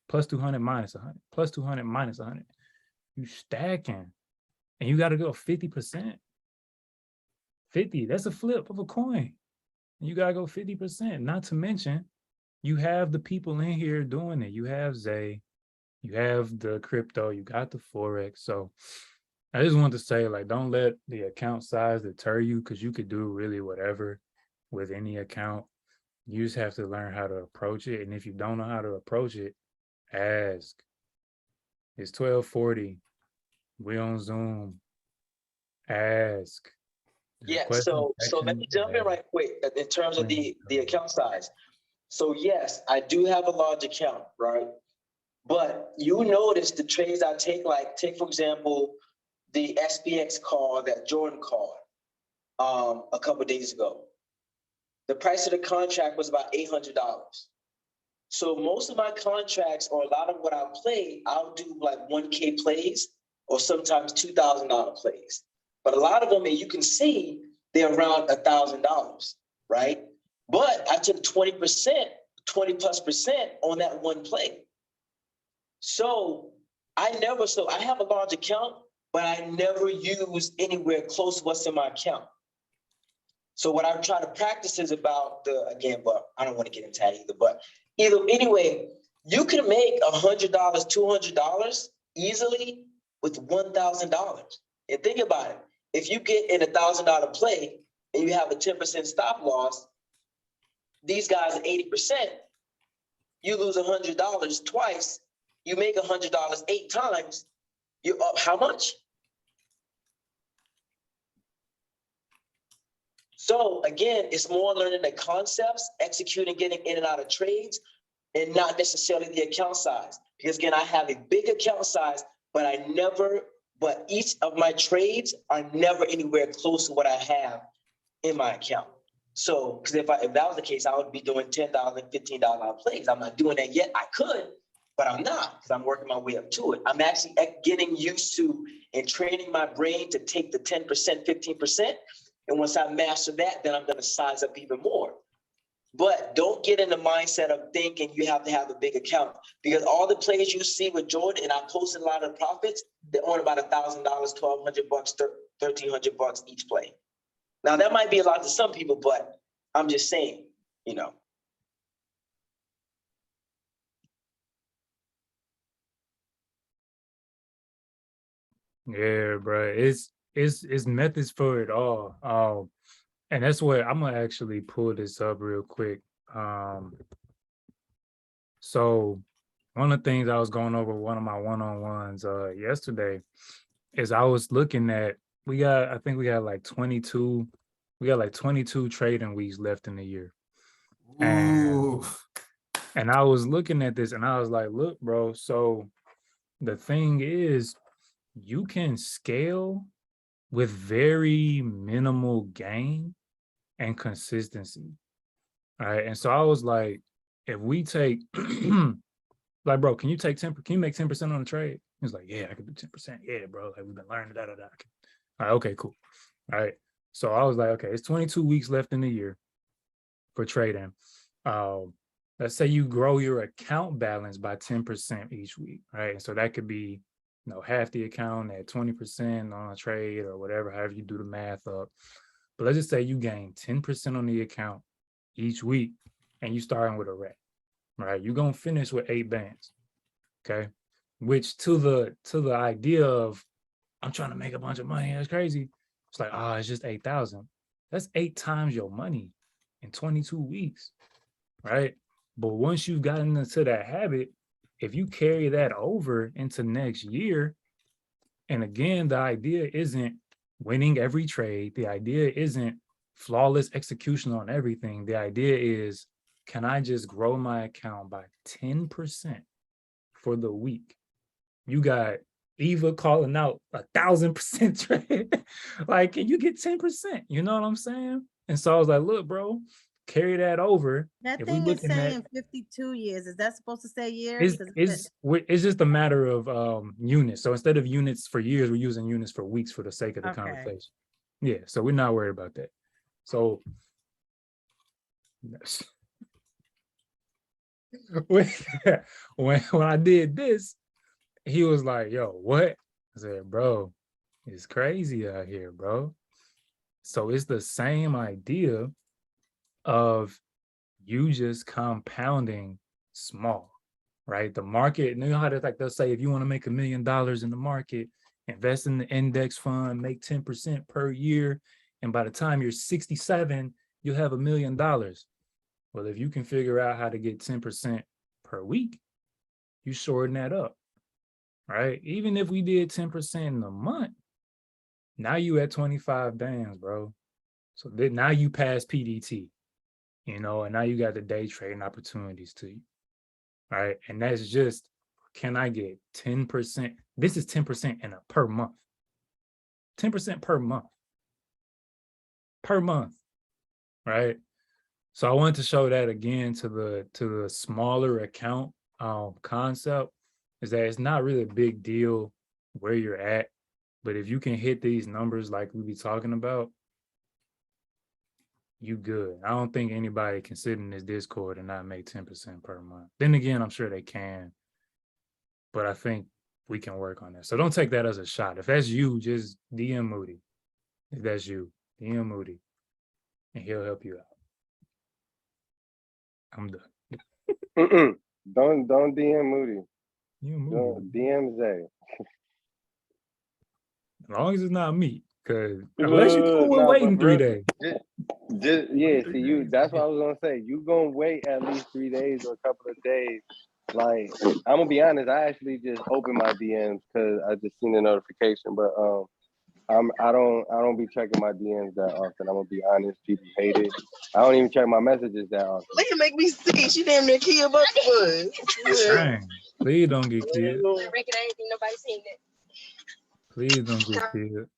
plus 200 minus 100, plus 200 minus 100. You stacking, and you got to go 50%. 50, that's a flip of a coin. You got to go 50%. Not to mention, you have the people in here doing it. You have Zay, you have the crypto, you got the Forex. So I just want to say, like, don't let the account size deter you, because you could do really whatever with any account. You just have to learn how to approach it. And if you don't know how to approach it, ask. It's 12:40. We on Zoom. Ask. Yeah, so let me jump in right quick in terms of the account size. So yes, I do have a large account, right? But you notice the trades I take, like take for example, the SPX call that Jordan called a couple of days ago. The price of the contract was about $800. So most of my contracts, or a lot of what I play, I'll do like 1K plays or sometimes $2,000 plays. But a lot of them, and you can see they're around $1,000, right? But I took 20%, 20+% on that one play. So I have a large account, but I never use anywhere close to what's in my account. So what I try to practice is about but I don't want to get into that either, but anyway, you can make $100, $200 easily with $1,000. And think about it. If you get in $1,000 play and you have a 10% stop loss, these guys are 80%, you lose $100 twice, you make $100 8 times, you're up how much? So again, it's more learning the concepts, executing, getting in and out of trades, and not necessarily the account size. Because again, I have a big account size, but each of my trades are never anywhere close to what I have in my account. So, because if that was the case, I would be doing $10, $15 plays. I'm not doing that yet. I could, but I'm not, because I'm working my way up to it. I'm actually getting used to and training my brain to take the 10%, 15%. And once I master that, then I'm going to size up even more. But don't get in the mindset of thinking you have to have a big account, because all the plays you see with Jordan, and I posted a lot of profits, they earn about $1,000, $1,200, $1,300 each play. Now that might be a lot to some people, but I'm just saying, you know. Yeah, bro. It's methods for it all. And that's what I'm gonna actually pull this up real quick. So one of the things I was going over one of my one-on-ones yesterday is I was looking at I think we got like 22 trading weeks left in the year. Ooh. And I was looking at this and I was like, look, bro, so the thing is, you can scale with very minimal gain and consistency. All right. And so I was like, if we take like, bro, can you make 10% on the trade? He was like, yeah, I can do 10%. Yeah, bro. Like, we've been learning that. All right, okay, cool. All right. So I was like, okay, it's 22 weeks left in the year for trading. Let's say you grow your account balance by 10% each week, right? So that could be, half the account at 20% on a trade or whatever, however you do the math up. But let's just say you gain 10% on the account each week and you starting with a rat, right? You're going to finish with 8 bands, okay? Which to the idea of, I'm trying to make a bunch of money, that's crazy. It's like, it's just 8,000. That's 8 times your money in 22 weeks, right? But once you've gotten into that habit, if you carry that over into next year, and again, the idea isn't winning every trade. The idea isn't flawless execution on everything. The idea is, can I just grow my account by 10% for the week? You got Eva calling out 1,000% trade. Like, can you get 10%? You know what I'm saying? And so I was like, look, bro, carry that over. That If thing we is looking at saying 52 years. Is that supposed to say years? it's just a matter of units. So instead of units for years, we're using units for weeks for the sake of the conversation. Yeah, so we're not worried about that. So when I did this, he was like, yo, what? I said, bro, it's crazy out here, bro. So it's the same idea of you just compounding small, right? The market, you know how they'll say, if you want to make $1 million in the market, invest in the index fund, make 10% per year. And by the time you're 67, you'll have $1 million. Well, if you can figure out how to get 10% per week, you shorten that up, right? Even if we did 10% in a month, now you at 25 bands, bro. So now you pass PDT, and now you got the day trading opportunities to you, right? And that's just can I get 10%? This is 10% in a per month. 10% per month. Per month, right? So I wanted to show that again to the smaller account concept, is that it's not really a big deal where you're at, but if you can hit these numbers like we be talking about, you good. I don't think anybody can sit in this Discord and not make 10% per month. Then again, I'm sure they can, but I think we can work on that. So don't take that as a shot. If that's you, just DM Moody. If that's you, DM Moody, and he'll help you out. I'm done. Don't DM Moody. Moody. DM Zay. As long as it's not me, because unless you're cool with waiting 3 days. See you. That's what I was gonna say. You gonna wait at least 3 days or a couple of days. Like, I'm gonna be honest. I actually just opened my DMs because I just seen the notification. But I don't be checking my DMs that often. I'm gonna be honest. People hate it. I don't even check my messages that often. Look at make me see. She damn near killed Buckwood. Dang. Please don't get killed. I reckon I ain't think nobody seen that. Please don't get killed.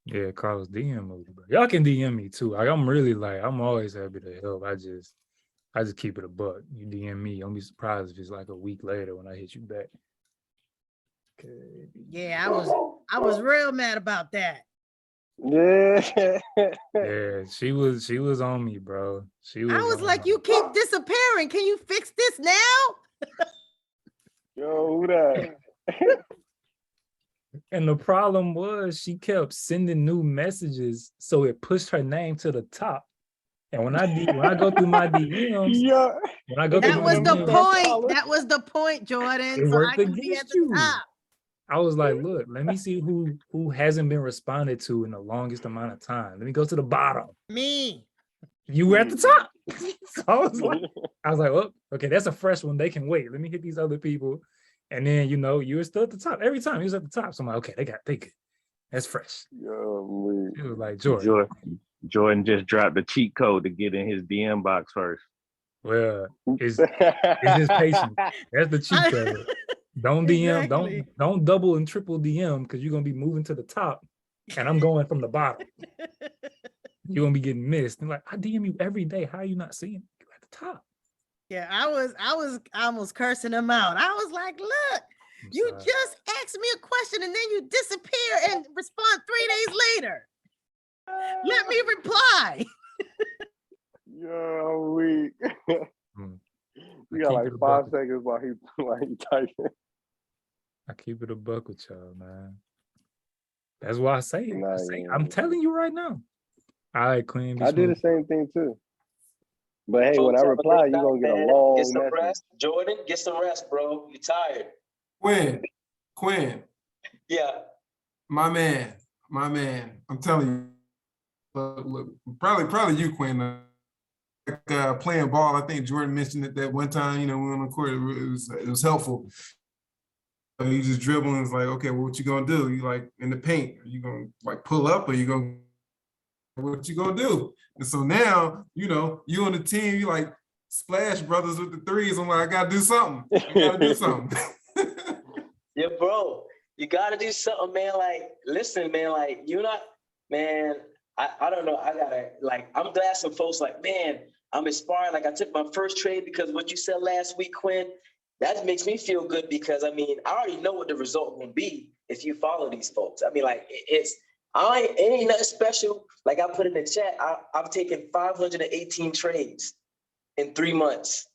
Yeah, Carlos, DM Moody, bro. Y'all can DM me too. Like, I'm always happy to help. I just keep it a buck. You DM me, don't be surprised if it's like a week later when I hit you back. Okay. Yeah, I was real mad about that. Yeah. Yeah, she was on me, bro. I was like, you keep disappearing. Can you fix this now? Yo, who that? And the problem was she kept sending new messages, so it pushed her name to the top. And when I go through my DMs, yeah. when I go through That my was the DMs, point. That was the point, Jordan. it So worked I can be at against the you. top. I was like, look, let me see who hasn't been responded to in the longest amount of time. Let me go to the bottom. Me. You were at the top. So I was like, oh, okay, that's a fresh one. They can wait. Let me hit these other people. And then, you were still at the top. Every time he was at the top. So I'm like, okay, they good. That's fresh. Yo, it was like Jordan just dropped the cheat code to get in his DM box first. Well, it's just patience. That's the cheat code. Don't DM, Exactly. don't double and triple DM, because you're gonna be moving to the top and I'm going from the bottom. You're gonna be getting missed. And like, I DM you every day. How are you not seeing you at the top? Yeah, I was almost cursing him out. I was like, look, you just asked me a question and then you disappear and respond 3 days later. Let me reply. Yo, weak. You got like 5 seconds while he typing. I keep it a buck with y'all, man. That's why I say it. I'm telling you right now. All right, Queen. I do the same thing too. But hey, when I reply, you're gonna get a long Get some message. rest, Jordan. Get some rest, bro. You tired? Quinn. Yeah. My man. I'm telling you. Look, probably you, Quinn. Playing ball. I think Jordan mentioned it that one time. We were on the court. It was helpful. You just dribbling. It's like, okay, well, what you gonna do? You like in the paint? Are you gonna like pull up, or you gonna? What you gonna do? And so now, you on the team, you like splash brothers with the threes. I'm like, I gotta do something. Yeah, bro. You gotta do something, man. Like, listen, man, like you're not, man, I don't know. I'm glad some folks like, man, I'm inspired. Like I took my first trade because of what you said last week, Quinn. That makes me feel good because I already know what the result will be if you follow these folks. It ain't nothing special. Like I put in the chat, I've taken 518 trades in 3 months.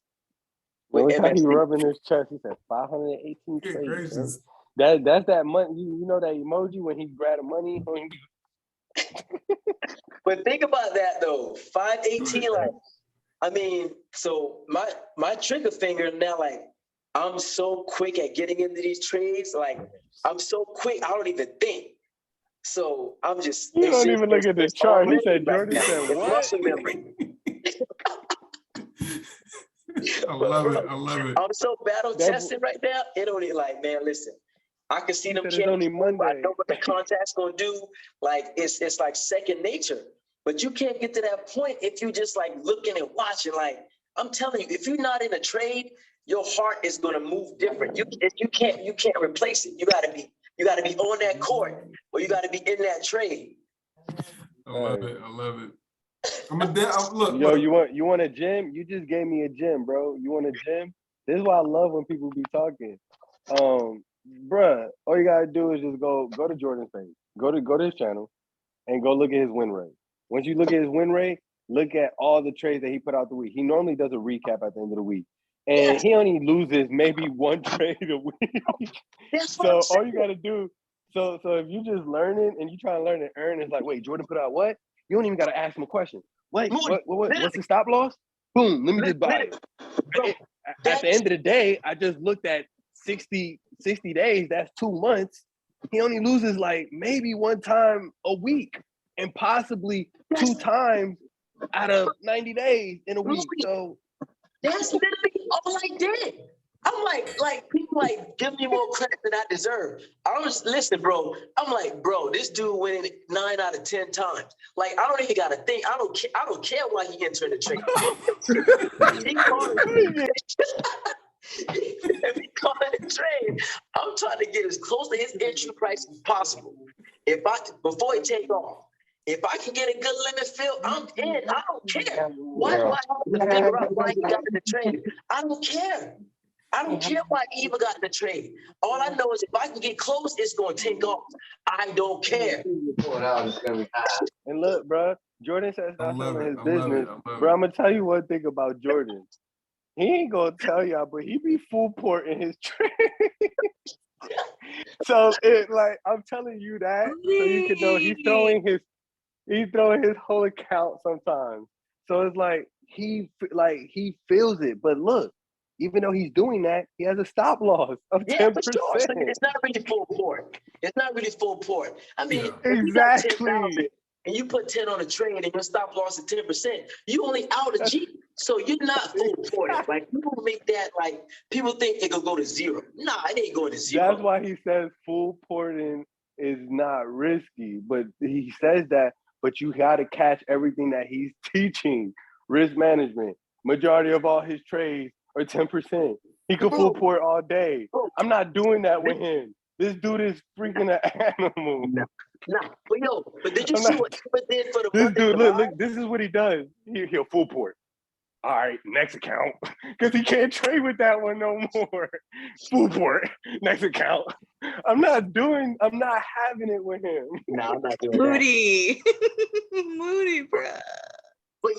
Look how he rubbing his chest. He said 518 trades. That's that money. You know that emoji when he grabbed the money. But think about that though. 518. So my trigger finger now, like I'm so quick at getting into these trades. Like I'm so quick, I don't even think. So I'm just. You don't even look at the chart. He said, Jordan said, what? Muscle memory. I love it. I'm so battle tested right now. It only like, man, listen. I can see them. It's only Monday. I know what the contact's gonna do. Like it's like second nature. But you can't get to that point if you just like looking and watching. Like I'm telling you, if you're not in a trade, your heart is gonna move different. You can't replace it. You gotta be on that court, or you gotta be in that trade. I love it. I love it. Look, Yo, look. you want a gym? You just gave me a gym, bro. You want a gym? This is why I love when people be talking. Bruh, all you gotta do is just go to Jordan's page, go to his channel, and go look at his win rate. Once you look at his win rate, look at all the trades that he put out the week. He normally does a recap at the end of the week, and he only loses maybe one trade a week. So all you gotta do, so if you just learning and you trying to learn and earn, it's like, wait, Jordan put out what? You don't even gotta ask him a question. What's the stop loss? Boom, let me just buy it. At the end of the day, I just looked at 60 days, that's 2 months. He only loses like maybe one time a week and possibly 2 times out of 90 days in a week. So that's literally all I did. I'm like people like give me more credit than I deserve. Listen, bro. I'm like, bro, this dude winning 9 out of 10 times. Like, I don't even gotta think. I don't care why he entered the trade. If he called it a trade, I'm trying to get as close to his entry price as possible. Before he take off. If I can get a good limit fill, I'm in. I don't care. Why do I have to figure out why he got in the trade? I don't care. I don't care why Eva got in the trade. All I know is if I can get close, it's going to take off. I don't care. And look, bro, Jordan says that's none of his business. Bro, I'm going to tell you one thing about Jordan. He ain't going to tell y'all, but he be full port in his trade. So I'm telling you that so you can know he's throwing his whole account sometimes. So it's like he feels it. But look, even though he's doing that, he has a stop loss of 10%. For sure. So it's not really full port. It's not really full port. I mean, exactly. And you put 10 on a trade and your stop loss is 10%, you only out a G. So you're not full ported. Like people make that like people think it could go to 0. Nah, it ain't going to 0. That's why he says full porting is not risky. But he says that, but you gotta catch everything that he's teaching. Risk management. Majority of all his trades are 10%. He could full port all day. I'm not doing that with him. This dude is freaking an animal. But did you see what he did for the this dude? Look, this is what he does. He'll full port. All right, next account. Because he can't trade with that one no more. Full port, next account. I'm not having it with him. No, I'm not doing Moody. Moody, bro. But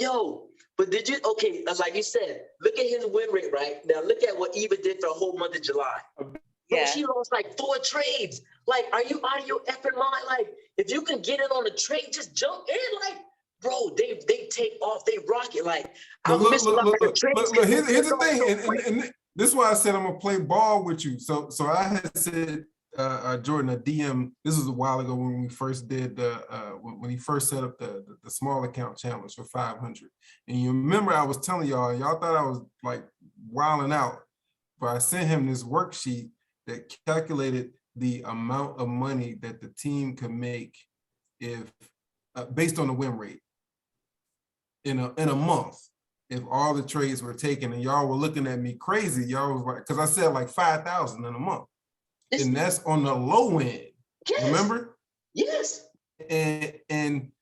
did you, okay, like you said, look at his win rate, right? Now look at what Eva did for a whole month of July. Bro, she lost like 4 trades. Like, are you out of your effing mind? Like, if you can get in on a trade, just jump in. Like, bro, they take off, they rock it. Like, Look, here's the thing, and this is why I said I'm gonna play ball with you. So I had said Jordan a DM. This was a while ago when we first did when he first set up the small account challenge for 500. And you remember I was telling y'all thought I was like wilding out, but I sent him this worksheet that calculated the amount of money that the team could make if based on the win rate in a month if all the trades were taken. And y'all were looking at me crazy. Y'all was like, because I said like 5,000 in a month, and that's on the low end. Yes. Remember? Yes. And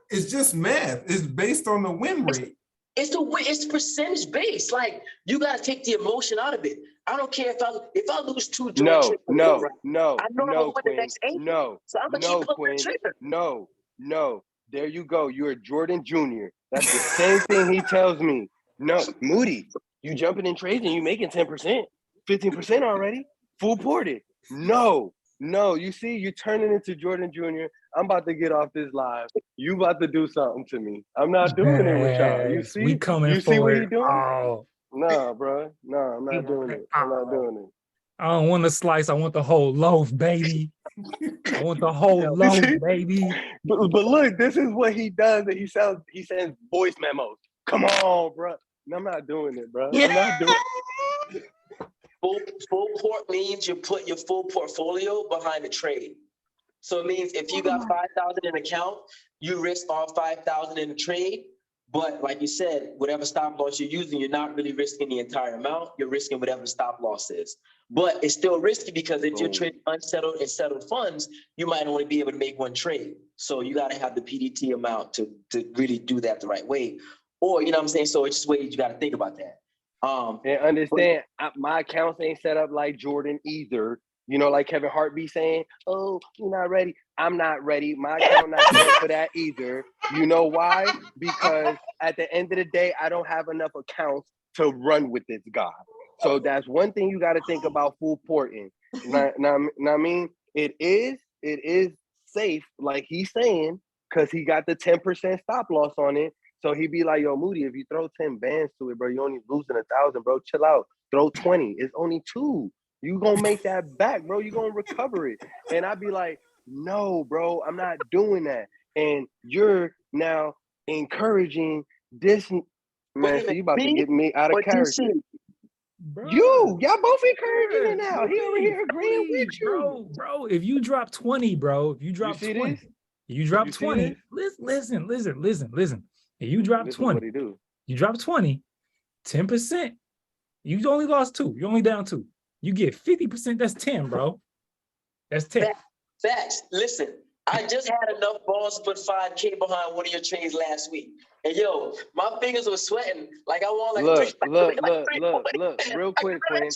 it's just math. It's based on the win rate. It's percentage based. Like you gotta take the emotion out of it. I don't care if I lose 2 joints. No, there you go. You're a Jordan Jr. That's the same thing he tells me. No, Moody, you jumping in trades and you making 10%, 15% already, full ported. No, you see, you're turning into Jordan Jr. I'm about to get off this live. You about to do something to me. I'm not doing it with y'all. You see? We coming you see for what it. he doing? Oh. Nah, bro. Nah, I'm not doing it. I'm not doing it. I don't want a slice. I want the whole loaf, baby. I want the whole loaf, baby. But look, this is what he does. He sends voice memos. Come on, bro. No, I'm not doing it, bro. I'm not doing it. Full port means you put your full portfolio behind the trade. So it means if you got 5,000 in account, you risk all 5,000 in the trade. But like you said, whatever stop loss you're using, you're not really risking the entire amount. You're risking whatever stop loss is. But it's still risky because if you're trading unsettled and settled funds, you might only be able to make one trade. So you got to have the PDT amount to really do that the right way. Or, you know what I'm saying? So it's just ways you got to think about that. And understand, my accounts ain't set up like Jordan either. You know, like Kevin Hart be saying, oh, you're not ready. I'm not ready. My account not set up for that either. You know why? Because at the end of the day, I don't have enough accounts to run with this guy. So that's one thing you got to think about full porting. Now, I mean, it is safe, like he's saying, because he got the 10% stop loss on it. So he'd be like, yo, Moody, if you throw 10 bands to it, bro, you only losing 1,000, bro. Chill out. Throw 20. It's only 2. You gonna make that back, bro. You gonna recover it. And I'd be like, no, bro, I'm not doing that. And you're now encouraging this. Man, so you about to get me out of character. Y'all both encouraging it now. He over here agreeing with you. Bro, if you drop 20, bro, if you drop 20, you drop 20. Listen. If you drop 20, you drop 20, 10%. You only lost 2. You only down 2. You get 50%. That's 10, bro. That's 10. Facts. Listen, I just had enough balls to put 5K behind one of your trades last week. And yo, my fingers were sweating. Like I want look, real quick, Quinn.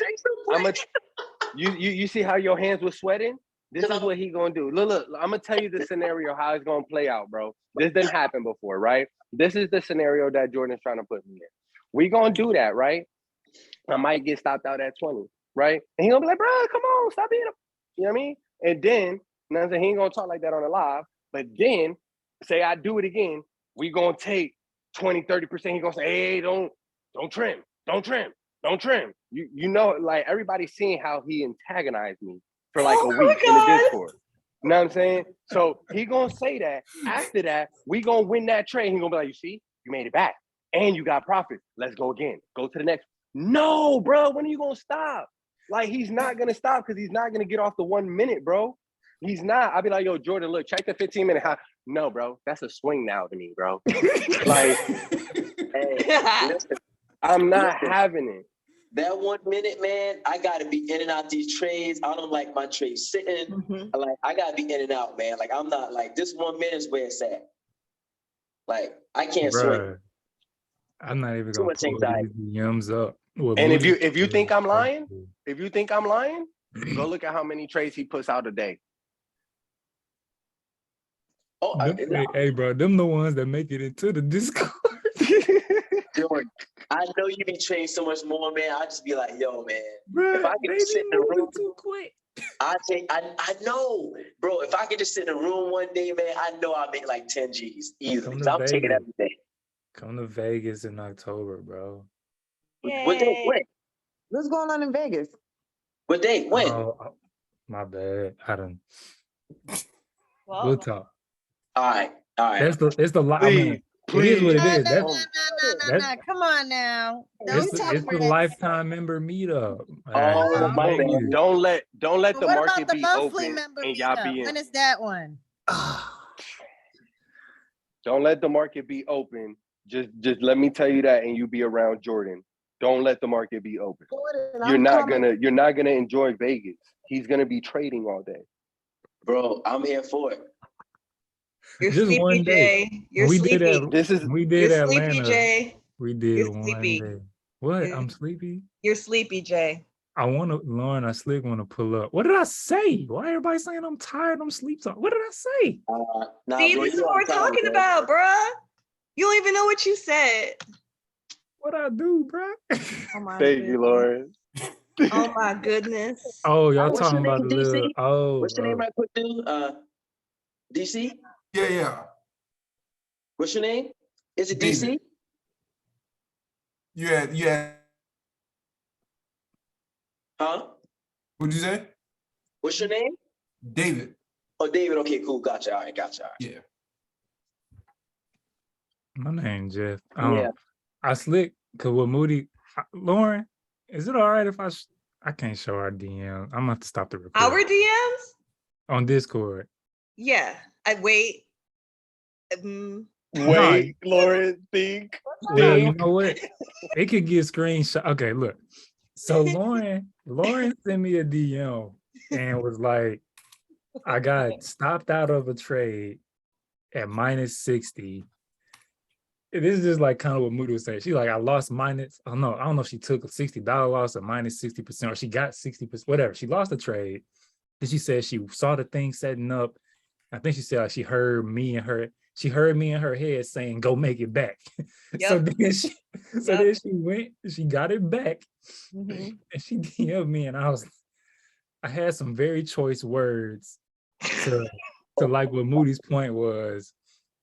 You see how your hands were sweating? This is what he gonna do. Look, I'm gonna tell you the scenario how it's gonna play out, bro. This didn't happen before, right? This is the scenario that Jordan's trying to put me in. We gonna do that, right? I might get stopped out at 20, right? And he gonna be like, bro, come on, stop being you know what I mean? And then, you know what I'm saying, he ain't gonna talk like that on the live, but then say I do it again, we gonna take 20, 30%. He gonna say, hey, don't trim. You know, like everybody's seeing how he antagonized me for like a week in the Discord. You know what I'm saying? So he gonna say that. After that, we gonna win that trade. He gonna be like, you see, you made it back. And you got profit. Let's go again. Go to the next. No, bro, when are you gonna stop? Like, he's not gonna stop because he's not gonna get off the 1 minute, bro. He's not. I'll be like, yo, Jordan, look, check the 15-minute high. No, bro, that's a swing now to me, bro. Like, hey, listen, I'm not having it. That 1 minute, man, I gotta be in and out these trades. I don't like my trades sitting. Like, I gotta be in and out, man. Like, I'm not like this 1 minute is where it's at. Like, I can't swing. I'm not even gonna pull these yums up. And if you think I'm lying, go look at how many trades he puts out a day. Oh, hey, bro, them the ones that make it into the Discord. Jordan, I know you be trading so much more, man. I just be like, yo, man. Bro, if I could just sit in the room too quick. I know, bro. If I could just sit in a room one day, man, I know I'll make like 10 G's easily. So I'm taking every day. Come to Vegas in October, bro. What day? When? What's going on in Vegas? What day? When? Oh, my bad. I don't. Well, We'll talk. All right. It's the live. I mean, it is what it is. No. Come on now. It's the lifetime member meetup. Oh, my bad. Don't let the what market about the be monthly open member and y'all meetup? be in. When is that one? Don't let the market be open. Just let me tell you that, and you be around Jordan. Don't let the market be open. You're not gonna enjoy Vegas. He's gonna be trading all day. Bro, I'm here for it. You're Just sleepy, one day. Jay. You're sleepy. We did You're Atlanta. sleepy, Jay. We did You're one sleepy. day. What? I'm sleepy. You're sleepy, Jay. I want to, Lauren. I slick want to pull up. What did I say? Why everybody saying I'm tired? I'm sleep talk. What did I say? See, this is what we're talking about, bruh. You don't even know what you said. What I do, bruh? Oh my Thank you, Lauren. Oh my goodness. Oh, y'all What's talking your about name, the little? DC? Oh, What's your name right quick, dude? DC? Yeah. What's your name? Is it DC? Yeah. Huh? What'd you say? What's your name? David. Oh, David. Okay, cool. Gotcha. All right, gotcha. All right. Yeah. My name Jeff. Yeah. I slick because with Moody, Lauren, is it all right if I can't show our DM? I'm gonna have to stop the recording. Our DMs? On Discord. Yeah, I wait. Wait, Lauren, think. Well, you know what? They could get screenshot. Okay, look. So Lauren sent me a DM and was like, I got stopped out of a trade at minus 60. This is just like kind of what Moody was saying. She like, I lost minus, I don't know if she took a $60 loss or minus 60%, or she got 60%, whatever. She lost the trade. Then she said she saw the thing setting up. I think she said like, she heard me in her head saying, go make it back. So then she went, she got it back. And she DM'd me, and I had some very choice words to like what Moody's point was,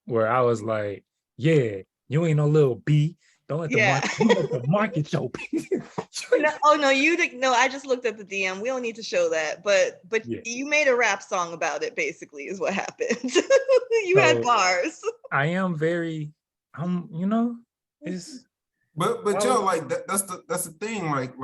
where I was like, yeah, you ain't no little B. Don't let the market your B. No, you didn't. No, I just looked at the DM. We don't need to show that, but you made a rap song about it. Basically, is what happened. You had bars. I am very, it's. But Joe, like that's the thing. Like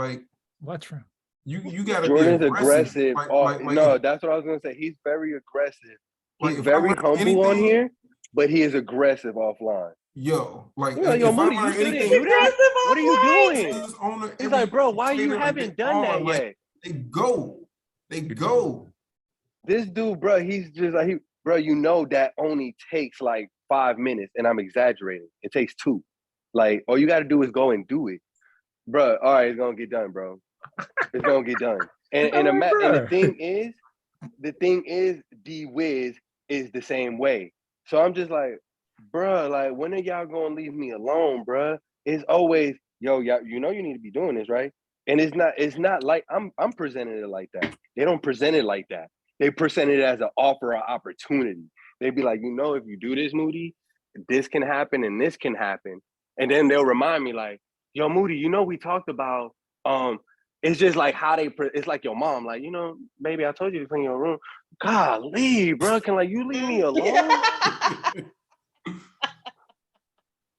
what's from you gotta Jordan's be aggressive. No, that's what I was gonna say. He's very aggressive. He's Like, very humble on here, but he is aggressive offline. Yo, like, yo, Moody, you still didn't do that? What are you doing? He's like, bro, why you haven't done that yet? They go. This dude, bro, he's just like, bro, you know that only takes like 5 minutes, and I'm exaggerating. It takes 2. Like, all you got to do is go and do it, bro. All right, it's gonna get done, bro. It's gonna get done. And the thing is, D Wiz is the same way. So I'm just like, bruh, like, when are y'all gonna leave me alone, bruh? It's always, yo, y'all, you know you need to be doing this, right? And it's not like I'm presenting it like that. They don't present it like that. They present it as an offer or opportunity. They be like, if you do this, Moody, this can happen and this can happen. And then they'll remind me like, yo, Moody, we talked about, it's just like how it's like your mom, like, baby, I told you to clean your room. Golly, bro, can like you leave me alone?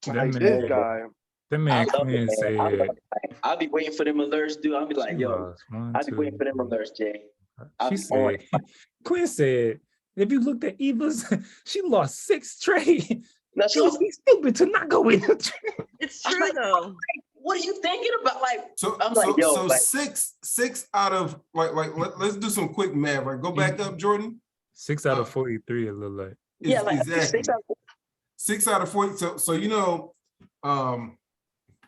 Like this guy. That man Quinn said. I'll be waiting for them alerts, dude. I'll be like, yo, I'll be waiting for them alerts, Jay. She said, Quinn said, if you looked at Eva's, she lost 6 trades. Now she would be stupid to not go in. It's true though. What are you thinking about? Like, I'm so, like, yo, so like, six out of let's do some quick math. Like, go back up, Jordan. 6 out of 43, it look like. Yeah, like exactly. 6 out of 40. So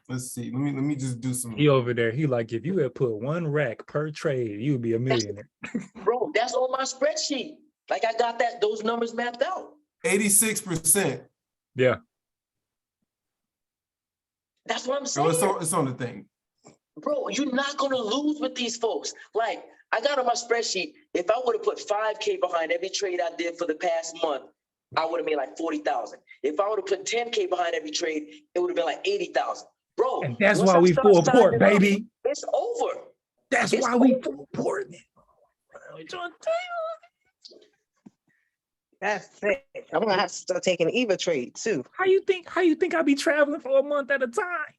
let's see. Let me just do some. He over there. He like, if you had put 1 rack per trade, you would be a millionaire. Bro, that's on my spreadsheet. Like, I got those numbers mapped out. 86%. Yeah. That's what I'm saying. So it's on the thing. Bro, you're not gonna lose with these folks. Like, I got on my spreadsheet, if I would have put 5K behind every trade I did for the past month, I would have made like 40,000. If I would have put 10K behind every trade, it would have been like 80,000. Bro, and that's why we full port, baby. It's over. That's why we full port. I'm trying to tell you. That's it. I'm gonna have to start taking Eva trade too. How you think I be traveling for a month at a time?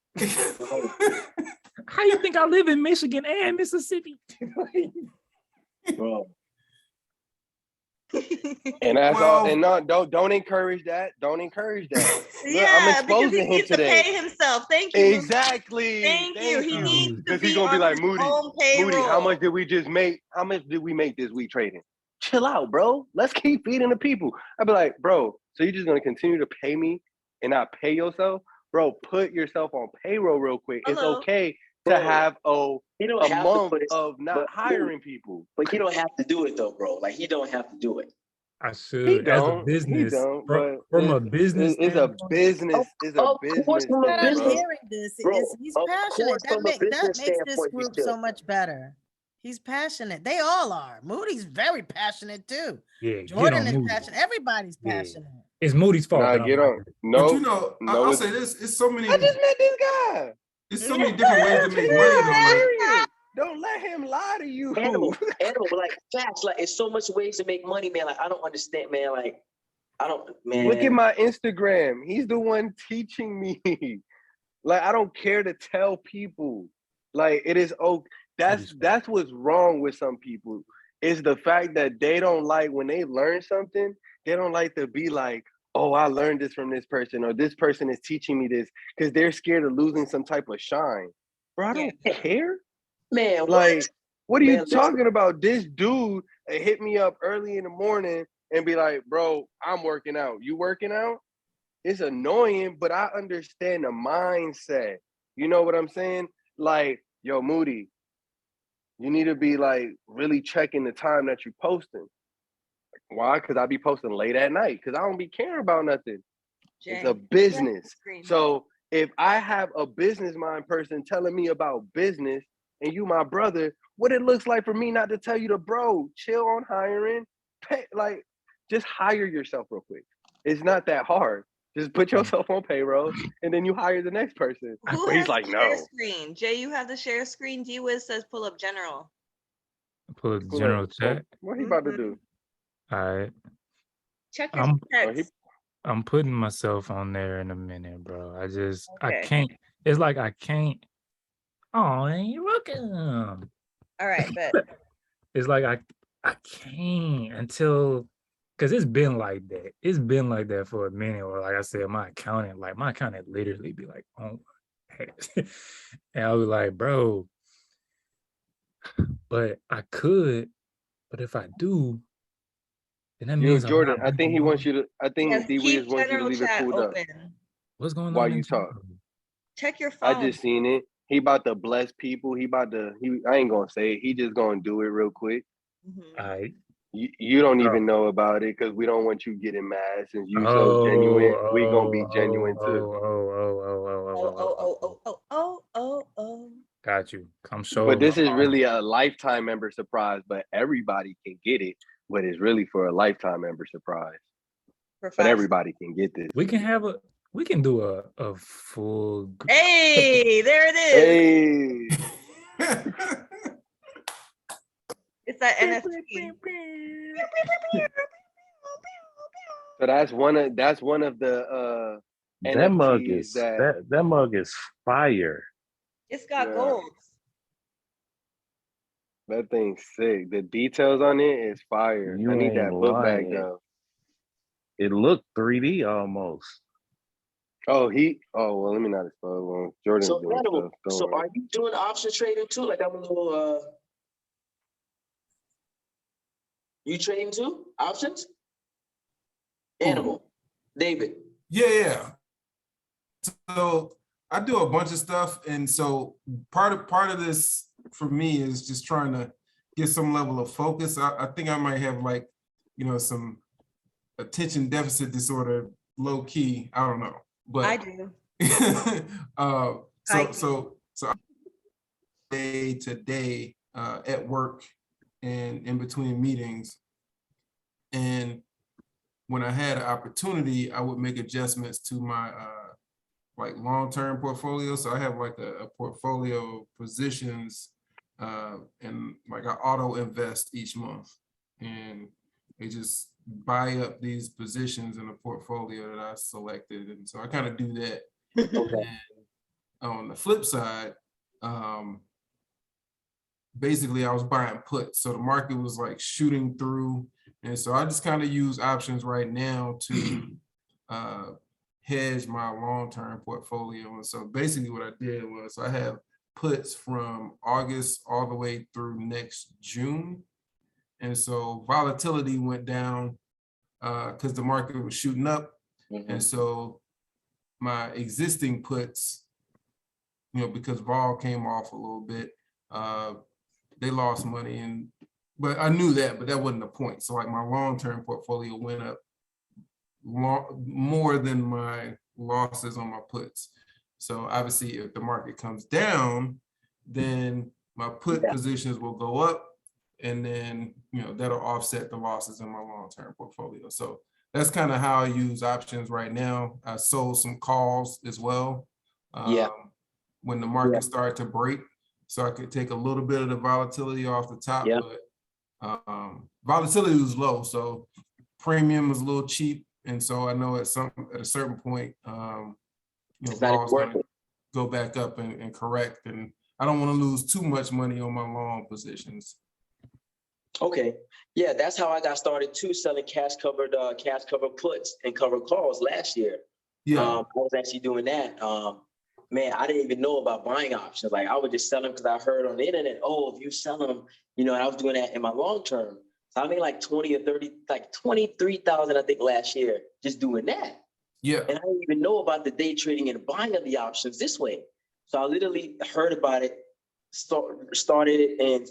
How you think I live in Michigan and Mississippi? Bro. And that's all. And no, don't encourage that. Don't encourage that. Look, I'm exposing him today. Pay himself. Thank you. Exactly. Thank you. He needs to Because be he's gonna be like, Moody, how much did we just make? How much did we make this week trading? Chill out, bro. Let's keep feeding the people. I'd be like, bro, so you're just gonna continue to pay me and not pay yourself? Bro, put yourself on payroll real quick. Hello. It's okay to have a month of not hiring people. But he don't have to do it though, bro. Like, he don't have to do it. I should, as a business, from a business. It's a business. It's a business. I'm hearing this. He's passionate. That makes this group so much better. He's passionate. They all are. Moody's very passionate too. Yeah, Jordan is passionate. Everybody's passionate. It's Moody's fault. Nah, get on. No, but I'll say this. It's so many. I just met this guy. It's so many different ways to make money. Don't let him lie to you. Animal, like facts. Like, it's so much ways to make money, man. Like, I don't understand, man. Like, I don't, man. Look at my Instagram. He's the one teaching me. Like, I don't care to tell people. Like, it is okay. That's what's wrong with some people. is the fact that they don't like when they learn something, they don't like to be like, oh, I learned this from this person, or this person is teaching me this, because they're scared of losing some type of shine. Bro, I don't care. Man, Like, what are you Man, listen. talking about? This dude hit me up early in the morning and be like, bro, I'm working out. You working out? It's annoying, but I understand the mindset. You know what I'm saying? Like, yo, Moody, you need to be like really checking the time that you're posting. Why? Because I be posting late at night because I don't be caring about nothing. It's a business. So if I have a business mind person telling me about business and you my brother, what it looks like for me not to tell you to, bro, chill on hiring, pay, like just hire yourself real quick. It's not that hard. Just put yourself on payroll and then you hire the next person. Who But has he's like, the share no. screen? Jay, you have the share screen. D-Wiz says pull up general. Pull up the general chat. What he about to do? All right. Check your I'm text. I'm putting myself on there in a minute, bro. I Okay. can't. It's like I can't. Oh, you're welcome. All right, bet. It's like I can't until, because it's been like that. It's been like that for a minute. Or like I said, my accountant literally be like, oh, and I'll be like, bro, but I could, but if I do, then that Yo, means I'm Jordan, not I think he working wants well. you to, I think D Wiz Keep wants you to general leave it chat pulled up open. What's going while on in you talk. general? Check your I phone. just seen it. He about to bless people. I ain't gonna say it. He just gonna do it real quick. All right. You don't even know about it because we don't want you getting mad since you so Oh, genuine. oh, We gonna be oh, genuine oh, too. Oh. Got you. I'm But sure. this is really a lifetime member surprise, but everybody can get it. But it's really for a lifetime member surprise. But everybody can get this. We can do a full. Hey, there it is. Hey. It's that NFT. So that's one of the that mug NFTs is that mug is fire. It's got gold. That thing's sick. The details on it is fire. You I need ain't that book bag lying. though. It looked 3D almost. Oh, well, let me not expose one. Jordan's So, doing Edible, stuff. Don't so worry. are you doing option trading too? Like I'm a little you trading too? Options? Animal. David. Yeah. So I do a bunch of stuff, and so part of this for me is just trying to get some level of focus. I think I might have like, some attention deficit disorder, low key. I don't know, but I do. So day to day at work and in between meetings, and when I had an opportunity, I would make adjustments to my like long-term portfolio. So I have like a portfolio of positions, and like I auto invest each month, and they just buy up these positions in a portfolio that I selected. And so I kind of do that. Okay. And on the flip side, basically I was buying puts. So the market was like shooting through. And so I just kind of use options right now to hedge my long-term portfolio. And so basically what I did was I have puts from August all the way through next June. And so volatility went down because the market was shooting up. And so my existing puts, because vol came off a little bit, they lost money, but I knew that, but that wasn't the point. So like my long-term portfolio went up more than my losses on my puts. So obviously if the market comes down, then my put positions will go up, and then, that'll offset the losses in my long-term portfolio. So that's kind of how I use options right now. I sold some calls as well. When the market started to break, so I could take a little bit of the volatility off the top, but volatility was low, so premium was a little cheap, and so I know at a certain point, vol is going to go back up and correct, and I don't want to lose too much money on my long positions. Okay. Yeah, that's how I got started too, selling cash covered puts and covered calls last year. Yeah. I was actually doing that. Man, I didn't even know about buying options. Like I would just sell them because I heard on the internet, oh, if you sell them, and I was doing that in my long term. So I made like 20 or 30, like 23,000, I think last year, just doing that. Yeah. And I didn't even know about the day trading and buying of the options this way. So I literally heard about it, started it in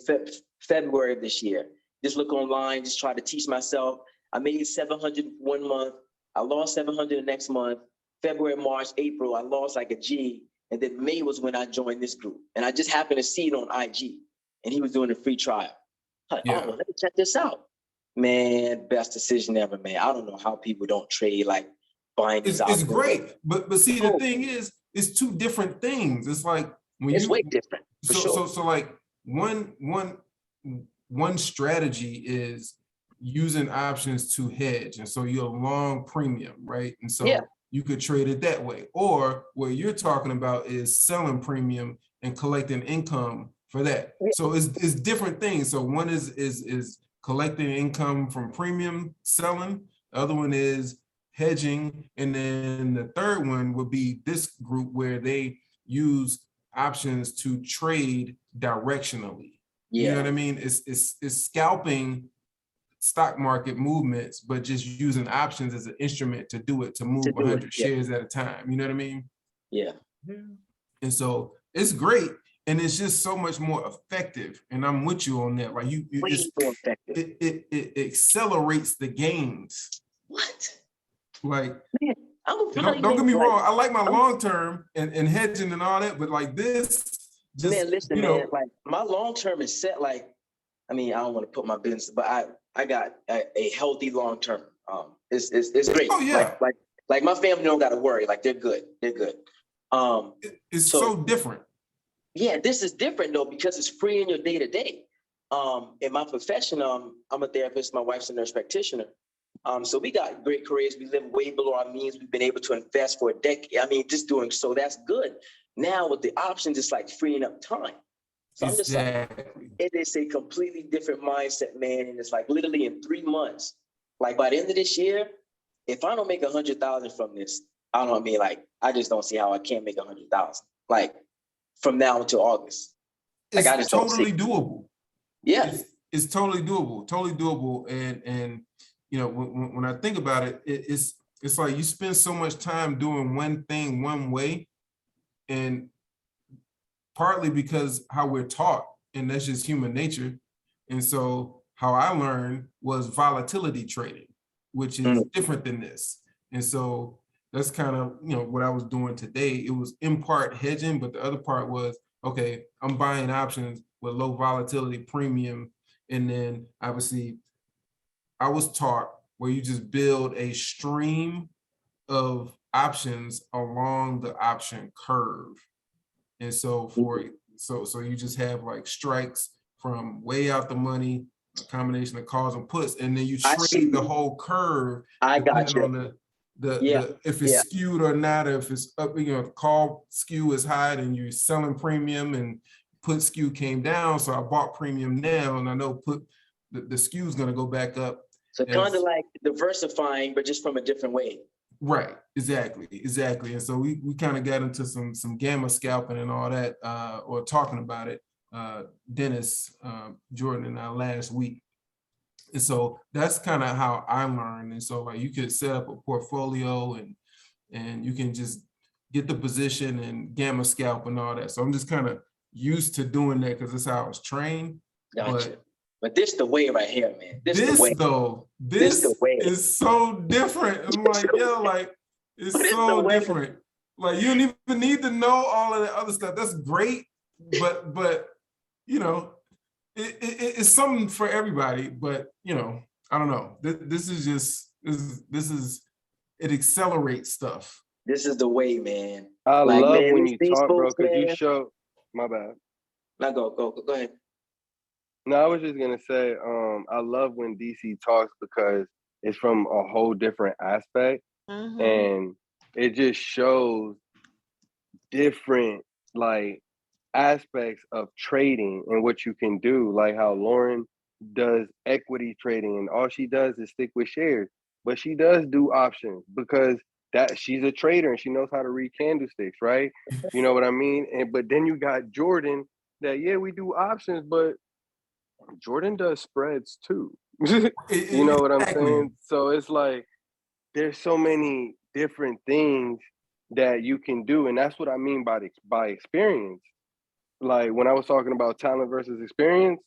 February of this year. Just look online, just try to teach myself. I made 700 one month. I lost 700 the next month. February, March, April, I lost like a G. And then May was when I joined this group. And I just happened to see it on IG. And he was doing a free trial. Like, oh, let me check this out. Man, best decision ever, man. I don't know how people don't trade like buying these It's great. But see, the thing is, it's two different things. It's like when it's way different. For sure. So like one strategy is using options to hedge. And so you're long premium, right? And so you could trade it that way. Or what you're talking about is selling premium and collecting income for that. So it's different things. So one is collecting income from premium selling. The other one is hedging. And then the third one would be this group where they use options to trade directionally. You know what I mean? It's scalping stock market movements, but just using options as an instrument to do it, to move 100 shares at a time. You know what I mean? Yeah. And so it's great. And it's just so much more effective. And I'm with you on that, right? It accelerates the gains. What? Like, don't get me wrong. I like my long term and hedging and all that, but like this, just, man, listen, man, like my long term is set. Like, I mean, I don't want to put my business, but I got a healthy long term. It's great. Oh yeah. Like my family don't got to worry. Like they're good. They're good. It's so different. Yeah, this is different though because it's free in your day to day. In my profession, I'm a therapist. My wife's a nurse practitioner. So we got great careers. We live way below our means. We've been able to invest for a decade. I mean, just doing so that's good. Now with the options, it's like freeing up time. So I'm just like, it is a completely different mindset, man. And it's like literally in 3 months, like by the end of this year, if I don't make 100,000 from this, I don't mean like I just don't see how I can't make 100,000. Like from now until August, It's like I just totally doable. Yeah, it's totally doable, and when I think about it, it's like you spend so much time doing one thing one way, and partly because how we're taught, and that's just human nature. And so how I learned was volatility trading, which is different than this. And so that's kind of, what I was doing today. It was in part hedging, but the other part was, okay, I'm buying options with low volatility premium. And then obviously I was taught where you just build a stream of options along the option curve. And so so you just have like strikes from way out the money, a combination of calls and puts, and then you trade the whole curve. I got you. On if it's skewed or not, if it's up, call skew is high and you're selling premium, and put skew came down. So I bought premium now, and I know put the skew is going to go back up. So kind of like diversifying, but just from a different way. Right, exactly. And so we kind of got into some gamma scalping and all that, or talking about it, Dennis, Jordan and I last week. And so that's kind of how I learned. And so like you could set up a portfolio and you can just get the position and gamma scalp and all that. So I'm just kind of used to doing that because that's how I was trained. Gotcha. But this the way right here, man. This the way. Is so different. I'm like, it's so different. Like you don't even need to know all of the other stuff. That's great, but it's something for everybody. But I don't know. This is it accelerates stuff. This is the way, man. I love when you talk, bro, because you show. My bad. Now go ahead. No, I was just gonna say, I love when DC talks because it's from a whole different aspect, and it just shows different like aspects of trading and what you can do. Like how Lauren does equity trading and all she does is stick with shares. But she does do options because that she's a trader and she knows how to read candlesticks, right? You know what I mean? And but then you got Jordan that, yeah, we do options, but Jordan does spreads too. You know what I'm saying? So it's like there's so many different things that you can do, and that's what I mean by experience. Like when I was talking about talent versus experience,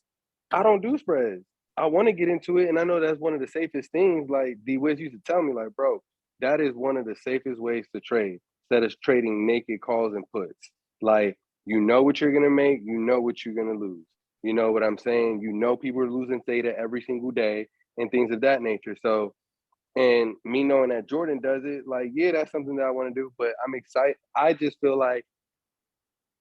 I don't do spreads. I want to get into it, and I know that's one of the safest things. Like D Wiz used to tell me, like, bro, that is one of the safest ways to trade. Instead of trading naked calls and puts. Like you know what you're gonna make, you know what you're gonna lose. You know what I'm saying? You know people are losing data every single day and things of that nature. So, and me knowing that Jordan does it, like, yeah, that's something that I want to do. But I'm excited. I just feel like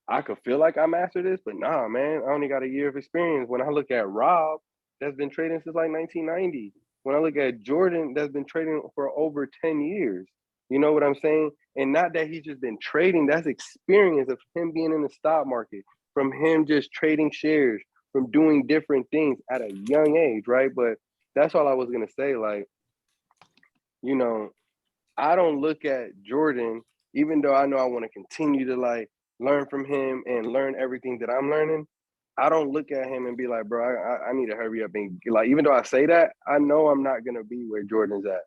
I could feel like I mastered this, but nah, man, I only got a year of experience. When I look at Rob, that's been trading since like 1990. When I look at Jordan, that's been trading for over 10 years. You know what I'm saying? And not that he's just been trading, that's experience of him being in the stock market, from him just trading shares, from doing different things at a young age, right? But that's all I was gonna say. Like, you know, I don't look at Jordan, even though I know I want to continue to like learn from him and learn everything that I'm learning. I don't look at him and be like, bro, I need to hurry up and like, even though I say that, I know I'm not gonna be where Jordan's at.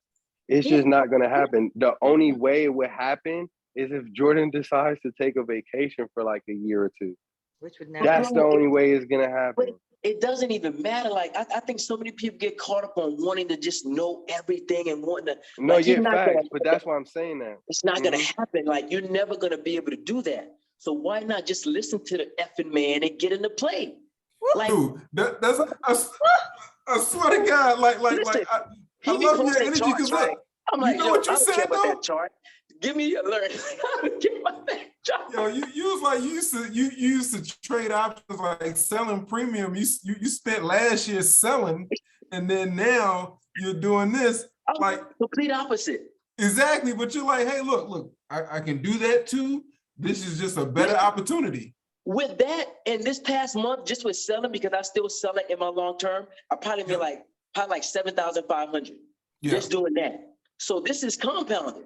It's just not gonna happen. The only way it would happen is if Jordan decides to take a vacation for like a year or two. Which would never. That's the only way it's gonna happen. But it doesn't even matter. Like I think so many people get caught up on wanting to just know everything and wanting to. No, like, yeah, facts, but that's why I'm saying that. It's not gonna happen. Like you're never gonna be able to do that. So why not just listen to the effing man and get into play? Like that's I swear to God, listen, I love your energy because right? I'm like, you know yo, what you I don't care said about though. that chart. Give me your learn. I don't care about that chart. Yo, you was like you used to trade options like selling premium. You spent last year selling, and then now you're doing this. Like complete opposite. Exactly, but you're like, hey, look, I can do that too. This is just a better opportunity. With that, and this past month, just with selling, because I still sell it in my long term, I probably made like 7,500 just doing that. So this is compounded.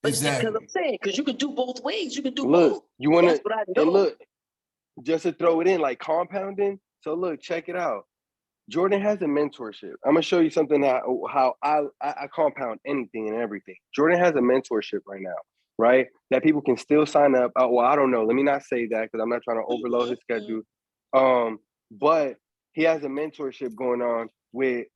Because I'm saying, because you can do both ways. You can do both. You want That's to, what I know. and look, just to throw it in, like compounding. So look, check it out. Jordan has a mentorship. I'm gonna show you something how I compound anything and everything. Jordan has a mentorship right now, right? That people can still sign up. Well, I don't know. Let me not say that because I'm not trying to overload his schedule. But he has a mentorship going on with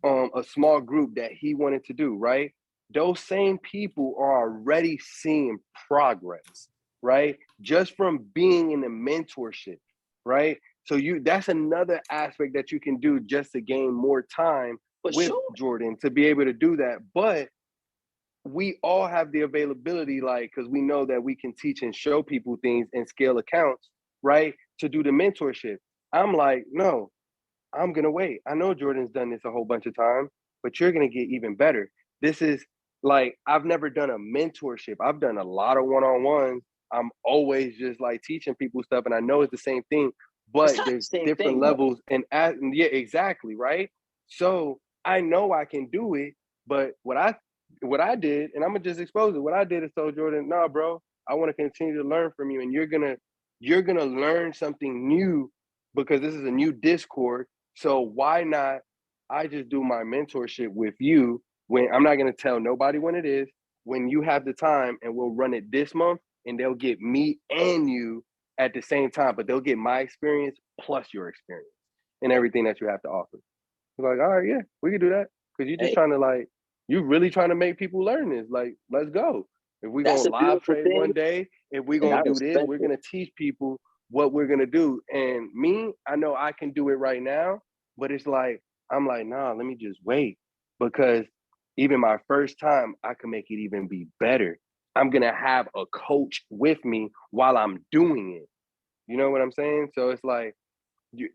a small group that he wanted to do, right? Those same people are already seeing progress, right? Just from being in the mentorship, right? So that's another aspect that you can do just to gain more time with Jordan to be able to do that. But we all have the availability, like, because we know that we can teach and show people things and scale accounts, right? To do the mentorship. I'm like, no, I'm gonna wait. I know Jordan's done this a whole bunch of times, but you're gonna get even better. This is like, I've never done a mentorship. I've done a lot of one-on-ones. I'm always just like teaching people stuff, and I know it's the same thing, but there's different levels. And yeah, exactly, right? So I know I can do it, but what I did, and I'm gonna just expose it. What I did is told Jordan, nah, bro, I want to continue to learn from you, and you're gonna learn something new because this is a new Discord. So why not I just do my mentorship with you when I'm not gonna tell nobody when it is, when you have the time, and we'll run it this month, and they'll get me and you at the same time, but they'll get my experience plus your experience and everything that you have to offer. It's like, all right, yeah, we can do that. Because you're just trying to like, you really trying to make people learn this. Like, let's go. If we're gonna live trade one day, if we're gonna do this, we're gonna teach people what we're gonna do. And me, I know I can do it right now, but it's like, I'm like, nah, let me just wait. Because even my first time, I can make it even be better. I'm gonna have a coach with me while I'm doing it. You know what I'm saying? So it's like,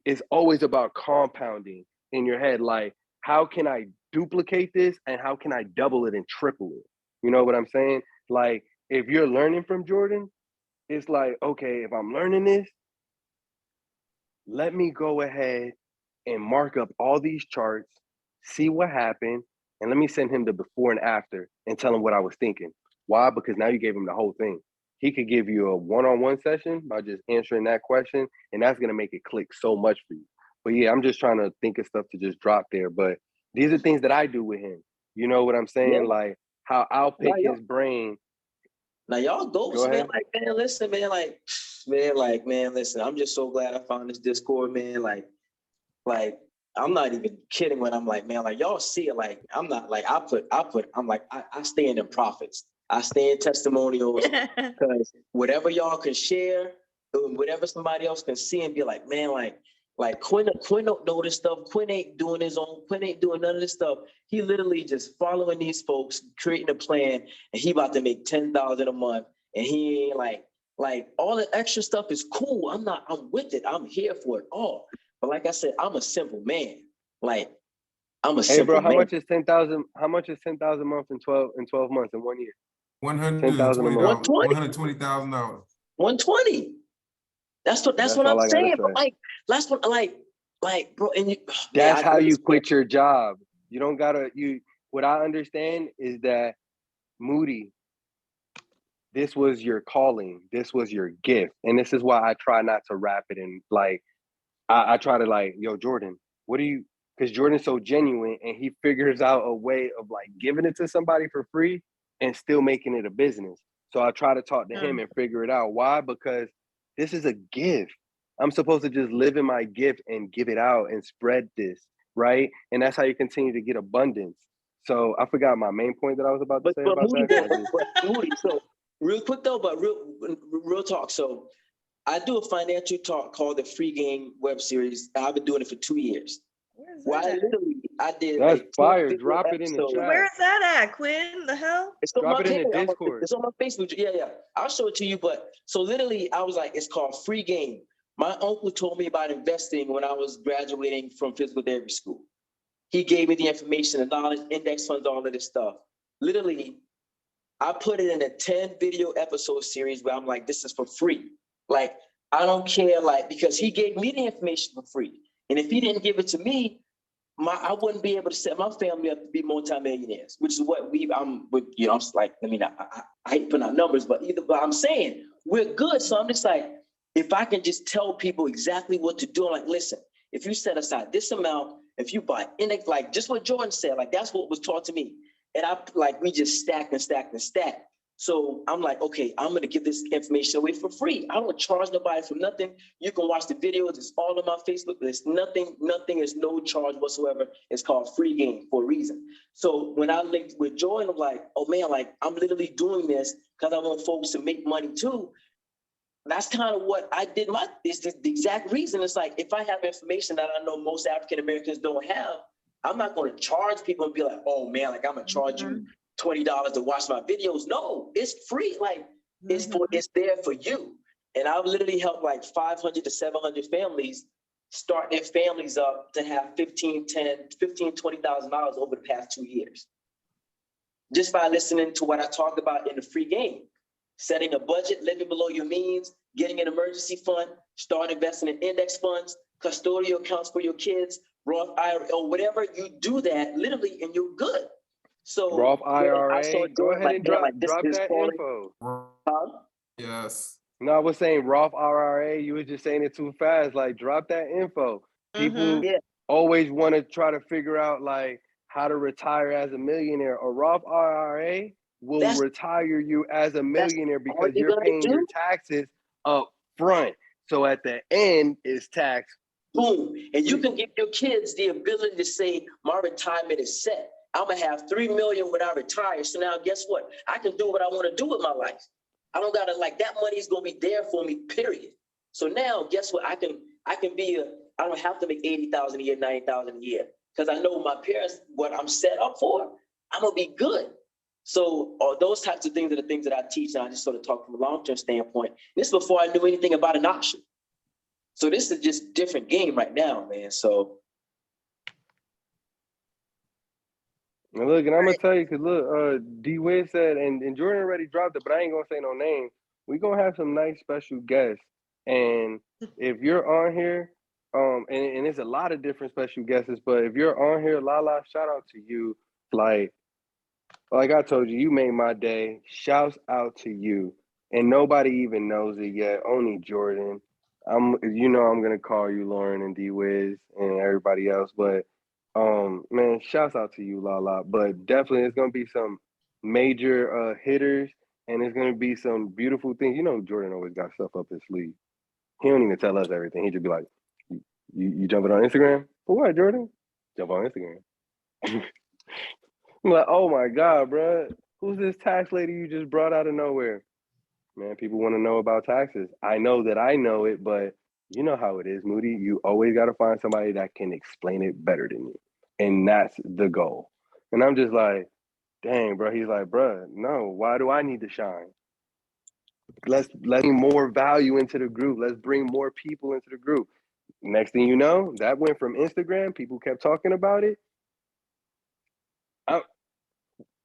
it's always about compounding in your head. Like, how can I duplicate this and how can I double it and triple it? You know what I'm saying? Like, if you're learning from Jordan, it's like, okay, if I'm learning this, let me go ahead and mark up all these charts, see what happened, and let me send him the before and after and tell him what I was thinking. Why? Because now you gave him the whole thing. He could give you a one-on-one session by just answering that question, and that's gonna make it click so much for you. But yeah, I'm just trying to think of stuff to just drop there. But these are things that I do with him. You know what I'm saying? Yeah. Like how I'll pick Now, his brain. Now y'all Go ghosts, man. ahead. Like, man, listen, man. Man, listen. I'm just so glad I found this Discord, man. Like, I'm not even kidding when I'm like, man, like y'all see it. Like, I'm not like I'm like, I stand in profits. I stay in testimonials because whatever y'all can share, whatever somebody else can see and be like, man, like Quinn don't know this stuff. Quinn ain't doing his own. Quinn ain't doing none of this stuff. He literally just following these folks, creating a plan, and he about to make $10,000 a month. And he ain't like all the extra stuff is cool. I'm with it. I'm here for it all. But like I said, I'm a simple man. Like I'm a Hey simple bro, how man. much is 10,000? How much is 10,000 a month in 12 months in 1 year? $10,000 a month. $120,000. 120. That's what That's I'm all I gotta saying. say. But like that's what like bro. And you, That's man, how you quit your job. You don't gotta. What I understand is that Moody, this was your calling. This was your gift, and this is why I try not to wrap it in. Like I try to like, yo, Jordan, what do you? Because Jordan's so genuine, and he figures out a way of like giving it to somebody for free and still making it a business. So I try to talk to him and figure it out. Why? Because this is a gift. I'm supposed to just live in my gift and give it out and spread this, right? And that's how you continue to get abundance. So I forgot my main point that I was about to say about Moody, that. Moody. So real quick though, but real talk. So I do a financial talk called the Free Game web series. I've been doing it for 2 years. Well, I did That's like fire. Drop it in the chat. Where is that at, Quinn? The hell? It's on Drop my it in the page. Discord. It's on my Facebook. Yeah. I'll show it to you. But so literally, I was like, it's called Free Game. My uncle told me about investing when I was graduating from physical therapy school. He gave me the information, the knowledge, index funds, all of this stuff. Literally, I put it in a 10 video episode series where I'm like, this is for free. Like, I don't care, like, because he gave me the information for free. And if he didn't give it to me, I wouldn't be able to set my family up to be multimillionaires, which is what I'm like, I mean, I hate putting out numbers, but I'm saying we're good. So I'm just like, if I can just tell people exactly what to do, I'm like, listen, if you set aside this amount, if you buy index, like just what Jordan said, like that's what was taught to me. And we just stacked and stacked and stacked. So I'm like, okay, I'm going to give this information away for free. I don't charge nobody for nothing. You can watch the videos. It's all on my Facebook. There's nothing is no charge whatsoever. It's called Free Game for a reason. So when I linked with Jordan, I'm like, oh man, like I'm literally doing this because I want folks to make money too. That's kind of what I did. It's the exact reason. It's like, if I have information that I know most African-Americans don't have, I'm not going to charge people and be like, oh man, like I'm going to charge you $20 to watch my videos. No, it's free. Like it's there for you. And I've literally helped like 500 to 700 families start their families up to have $20,000 over the past 2 years. Just by listening to what I talked about in the Free Game. Setting a budget, living below your means, getting an emergency fund, start investing in index funds, custodial accounts for your kids, Roth IRA, or whatever. You do that literally and you're good. So Roth IRA, I saw go ahead and drop that falling. info. Yes. No, I was saying Roth IRA. You were just saying it too fast. Like, drop that info. People always want to try to figure out like how to retire as a millionaire. A Roth IRA will retire you as a millionaire because you're paying your taxes up front. So at the end, it's tax. Boom. And you can give your kids the ability to say, my retirement is set. I'm going to have $3 million when I retire. So now guess what? I can do what I want to do with my life. I don't got to like that money is going to be there for me, period. So now guess what? I don't have to make $80,000 a year, $90,000 a year because I know my parents, what I'm set up for, I'm going to be good. So those types of things are the things that I teach. And I just sort of talk from a long-term standpoint. This is before I knew anything about an option. So this is just different game right now, man. So. And look, and I'm going to tell you, because look, D-Win said, and Jordan already dropped it, but I ain't going to say no name. We're going to have some nice special guests. And if you're on here, and it's a lot of different special guests, but if you're on here, Lala, shout out to you. Like I told you, you made my day. Shouts out to you. And nobody even knows it yet. Only Jordan. I'm gonna call you Lauren and D Wiz and everybody else, but man, shouts out to you, Lala. But definitely it's gonna be some major hitters, and it's gonna be some beautiful things. You know, Jordan always got stuff up his sleeve. He don't even tell us everything. He just be like, you jumping on Instagram? For what, Jordan? Jump on Instagram. I'm like, oh my God, bro. Who's this tax lady you just brought out of nowhere? Man, people want to know about taxes. I know that I know it, but you know how it is, Moody. You always got to find somebody that can explain it better than you. And that's the goal. And I'm just like, dang, bro. He's like, bro, no, why do I need to shine? Let's bring more value into the group. Let's bring more people into the group. Next thing you know, that went from Instagram. People kept talking about it.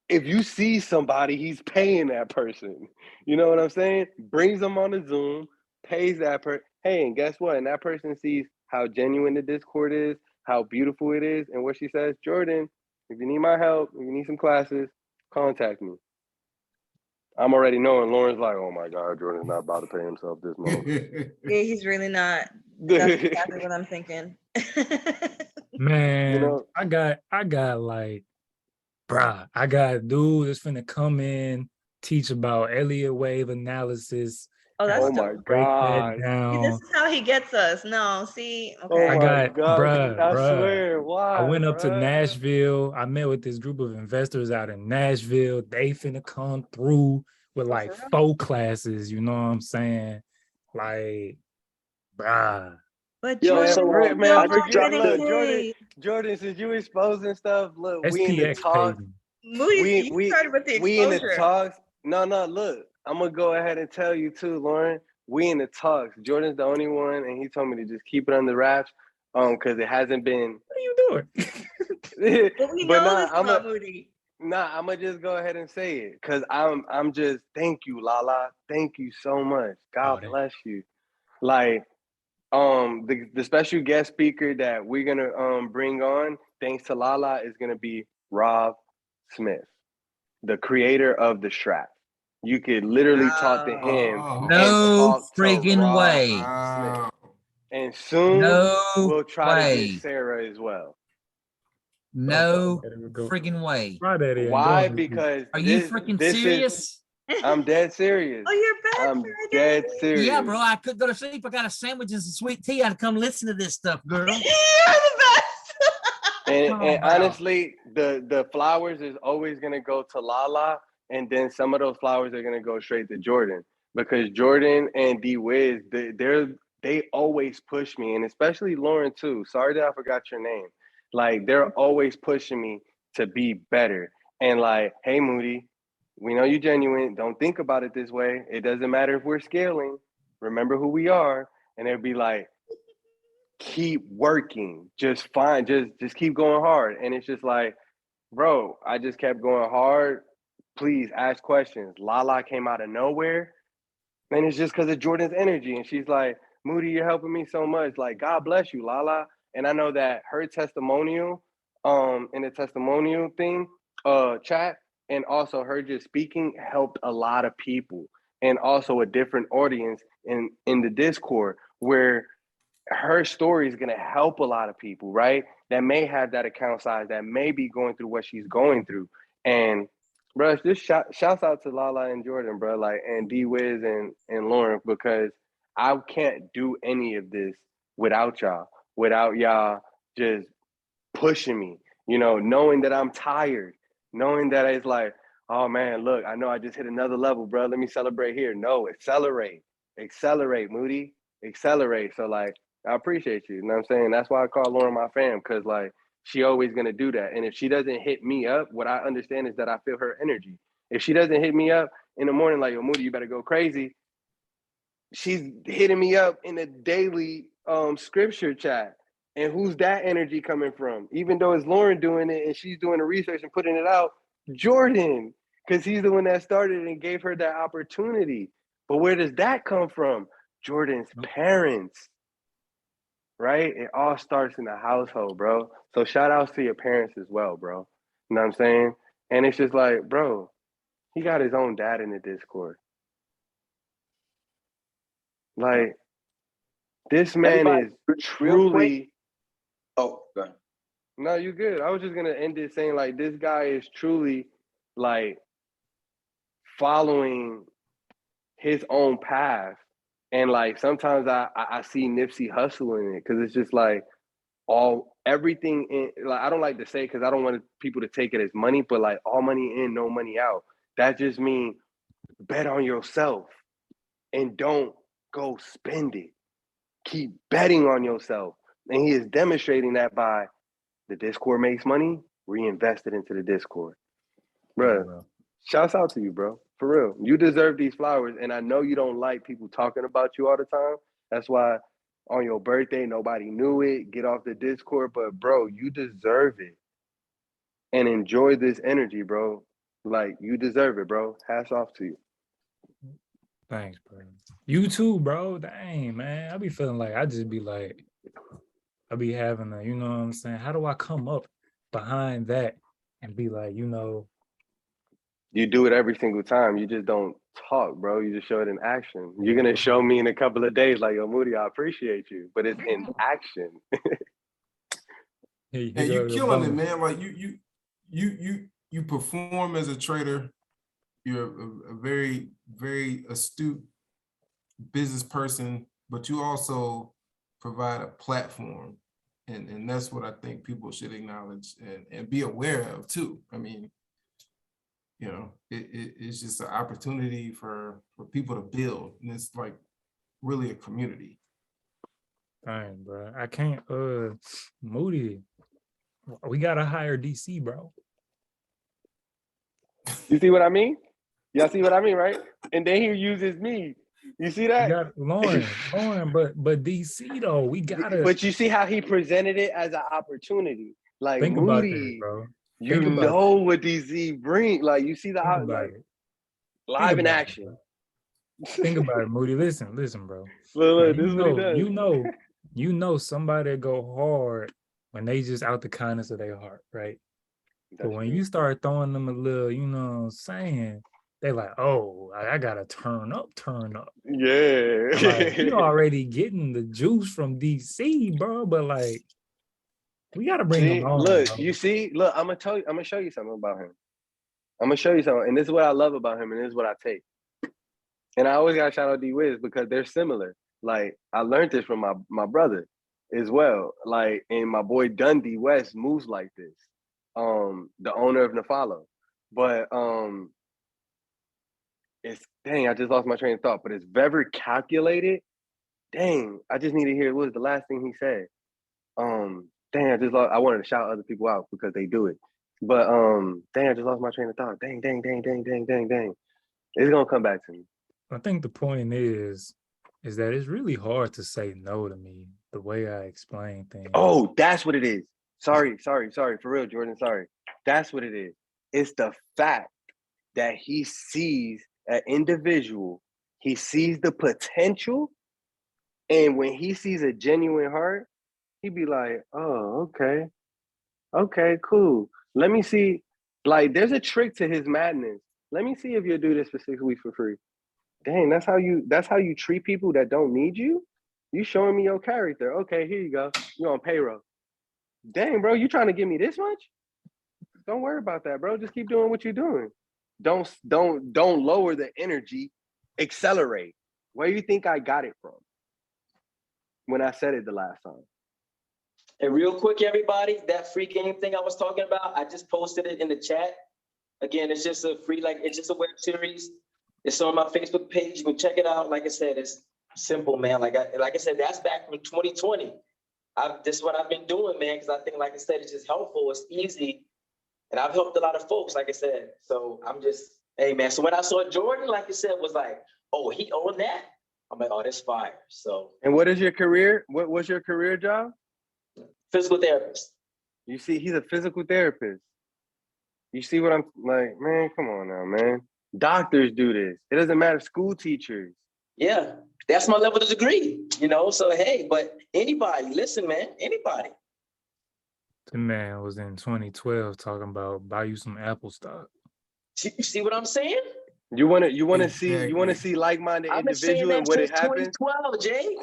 If you see somebody, he's paying that person. You know what I'm saying? Brings them on the Zoom, pays that person. Hey, and guess what? And that person sees how genuine the Discord is, how beautiful it is, and what she says, Jordan, if you need my help, if you need some classes, contact me. I'm already knowing Lauren's like, oh my God, Jordan's not about to pay himself this month. Yeah, he's really not. That's exactly what I'm thinking. Man, You know? I got like, bruh, I got a dude that's finna come in, teach about Elliott wave analysis. Oh, that's Oh my dope. Break God. that See, down. this is how he gets us. No, see, Oh okay. I my got, God. I bruh. swear, I why, went up to bruh? Nashville. I met with this group of investors out in Nashville. They finna come through with like For real? 4 classes. You know what I'm saying? Like, bruh. But Yo, Man, and Jordan so is Rick, man, I still just not forget. dropped getting Look, the paid. Jordan, since you exposing stuff, look, we in the SPX talks. paid me. Moody, you started with the We in the exposure. talks. No, look, I'm gonna go ahead and tell you too, Lauren. We in the talks. Jordan's the only one, and he told me to just keep it under wraps, because it hasn't been. What are you doing? But we But know nah, this about Moody. I'm gonna just go ahead and say it, cause I'm just thank you, Lala. Thank you so much. God bless you. Like, the special guest speaker that we're gonna bring on, thanks to Lala, is gonna be Rob Smith, the creator of the Strap. You could literally talk to him and No talk to friggin' Rob way. Smith. And soon No we'll try to way. get Sarah as well. No friggin' way. Why? Because Are you freaking serious? I'm dead serious. Oh, you're back, I'm dead serious. Yeah, bro. I couldn't go to sleep. I got a sandwich and some sweet tea. I'd come listen to this stuff, girl. You're the best. And honestly, the flowers is always gonna go to Lala, and then some of those flowers are gonna go straight to Jordan, because Jordan and D Wiz, they always push me, and especially Lauren too. Sorry that I forgot your name. Like, they're always pushing me to be better. And like, hey Moody, we know you're genuine. Don't think about it this way. It doesn't matter if we're scaling. Remember who we are. And they'd be like, keep working, just fine, just keep going hard. And it's just like, bro, I just kept going hard. Please ask questions. Lala came out of nowhere, and it's just because of Jordan's energy. And she's like, Moody, you're helping me so much. Like, God bless you, Lala. And I know that her testimonial, in the testimonial thing, chat, and also her just speaking helped a lot of people, and also a different audience in the Discord, where her story is going to help a lot of people, right? That may have that account size, that may be going through what she's going through. And bro, just shouts out to Lala and Jordan, bro, like, and D Wiz and Lauren, because I can't do any of this without y'all, without y'all just pushing me, knowing that I'm tired, knowing that it's like, oh man, look, I know I just hit another level, bro. Let me celebrate here. No, accelerate, Moody, accelerate. So like, I appreciate you. You know what I'm saying? That's why I call Lauren my fam, because like, she always gonna do that. And if she doesn't hit me up, what I understand is that I feel her energy. If she doesn't hit me up in the morning, like, yo, Moody, you better go crazy, she's hitting me up in a daily scripture chat. And who's that energy coming from? Even though it's Lauren doing it and she's doing the research and putting it out, Jordan, because he's the one that started and gave her that opportunity. But where does that come from? Jordan's parents. right? It all starts in the household, bro. So shout outs to your parents as well, bro. You know what I'm saying? And it's just like, bro, he got his own dad in the Discord. Like, this man Everybody, is real quick. truly. Oh, go ahead. No, you good. I was just gonna end it saying like this guy is truly like following his own path. And like sometimes I see Nipsey Hussle in it because it's just like everything in, like I don't like to say because I don't want people to take it as money, but like all money in, no money out. That just means bet on yourself and don't go spend it. Keep betting on yourself. And he is demonstrating that by the Discord makes money, reinvest it into the Discord. Bro, shouts out to you, bro. For real. You deserve these flowers. And I know you don't like people talking about you all the time. That's why on your birthday, nobody knew it. Get off the Discord. But bro, you deserve it. And enjoy this energy, bro. Like you deserve it, bro. Hats off to you. Thanks, bro. You too, bro. Dang, man. I be feeling like I just be like, I be having a, you know what I'm saying? How do I come up behind that and be like, you know? You do it every single time. You just don't talk, bro. You just show it in action. You're gonna show me in a couple of days, like, yo, Moody, I appreciate you, but it's in action. And you killing it, man. Like you perform as a trader. You're a very, very astute business person, but you also provide a platform. And that's what I think people should acknowledge and be aware of too. I mean, you know, it's just an opportunity for people to build. And it's like really a community. Dang, bro. I can't, Moody, we gotta hire DC, bro. You see what I mean? Y'all see what I mean, right? And then he uses me. You see that? We got Lauren, but DC though, we gotta. But you see how he presented it as an opportunity. Like think about that, Moody, bro. you know what DC bring. Like you see the like live in action. Think about it, Moody. Listen, bro. Look, Man, this is what he does. You know somebody go hard when they just out the kindness of their heart, right? But when you start throwing them a little, you know what I'm saying, they like, oh, I gotta turn up. Yeah. Like, you already getting the juice from DC, bro. But like, we gotta bring them on. Look, bro. you see, look, I'm gonna show you something about him. I'm gonna show you something, and this is what I love about him, and this is what I take. And I always gotta shout out D-Wiz because they're similar. Like I learned this from my brother as well. Like, and my boy Dundee West moves like this. The owner of Nafalo. But it's dang, I just lost my train of thought, but it's very calculated. Dang, I just need to hear what was the last thing he said. Dang, I wanted to shout other people out because they do it. But dang, I just lost my train of thought. Dang. It's gonna come back to me. I think the point is that it's really hard to say no to me the way I explain things. Oh, that's what it is. Sorry, for real, Jordan. Sorry. That's what it is. It's the fact that he sees an individual, he sees the potential, and when he sees a genuine heart, he'd be like, oh, okay, cool. Let me see. Like, there's a trick to his madness. Let me see if you'll do this for 6 weeks for free. Dang, that's how you treat people that don't need you? You showing me your character. Okay, here you go. You're on payroll. Dang, bro, you trying to give me this much? Don't worry about that, bro. Just keep doing what you're doing. Don't lower the energy. Accelerate. Where do you think I got it from when I said it the last time? And real quick, everybody, that free game thing I was talking about, I just posted it in the chat. Again, it's just a free, it's just a web series. It's on my Facebook page. You can check it out. Like I said, it's simple, man. Like I said, that's back from 2020. This is what I've been doing, man, because I think, like I said, it's just helpful. It's easy. And I've helped a lot of folks, like I said. So I'm just, hey, man. So when I saw Jordan, like you said, was like, oh, he owned that. I'm like, oh, that's fire. So. And what is your career? What was your career job? Physical therapist. You see, he's a physical therapist. You see what I'm like, man, come on now, man. Doctors do this. It doesn't matter. School teachers. Yeah. That's my level of degree, you know? So, hey, but anybody, listen, man, anybody. The man was in 2012 talking about buy you some Apple stock. You see what I'm saying? You want to see like-minded I've been saying individual that and what since it happens. 2012, Jay.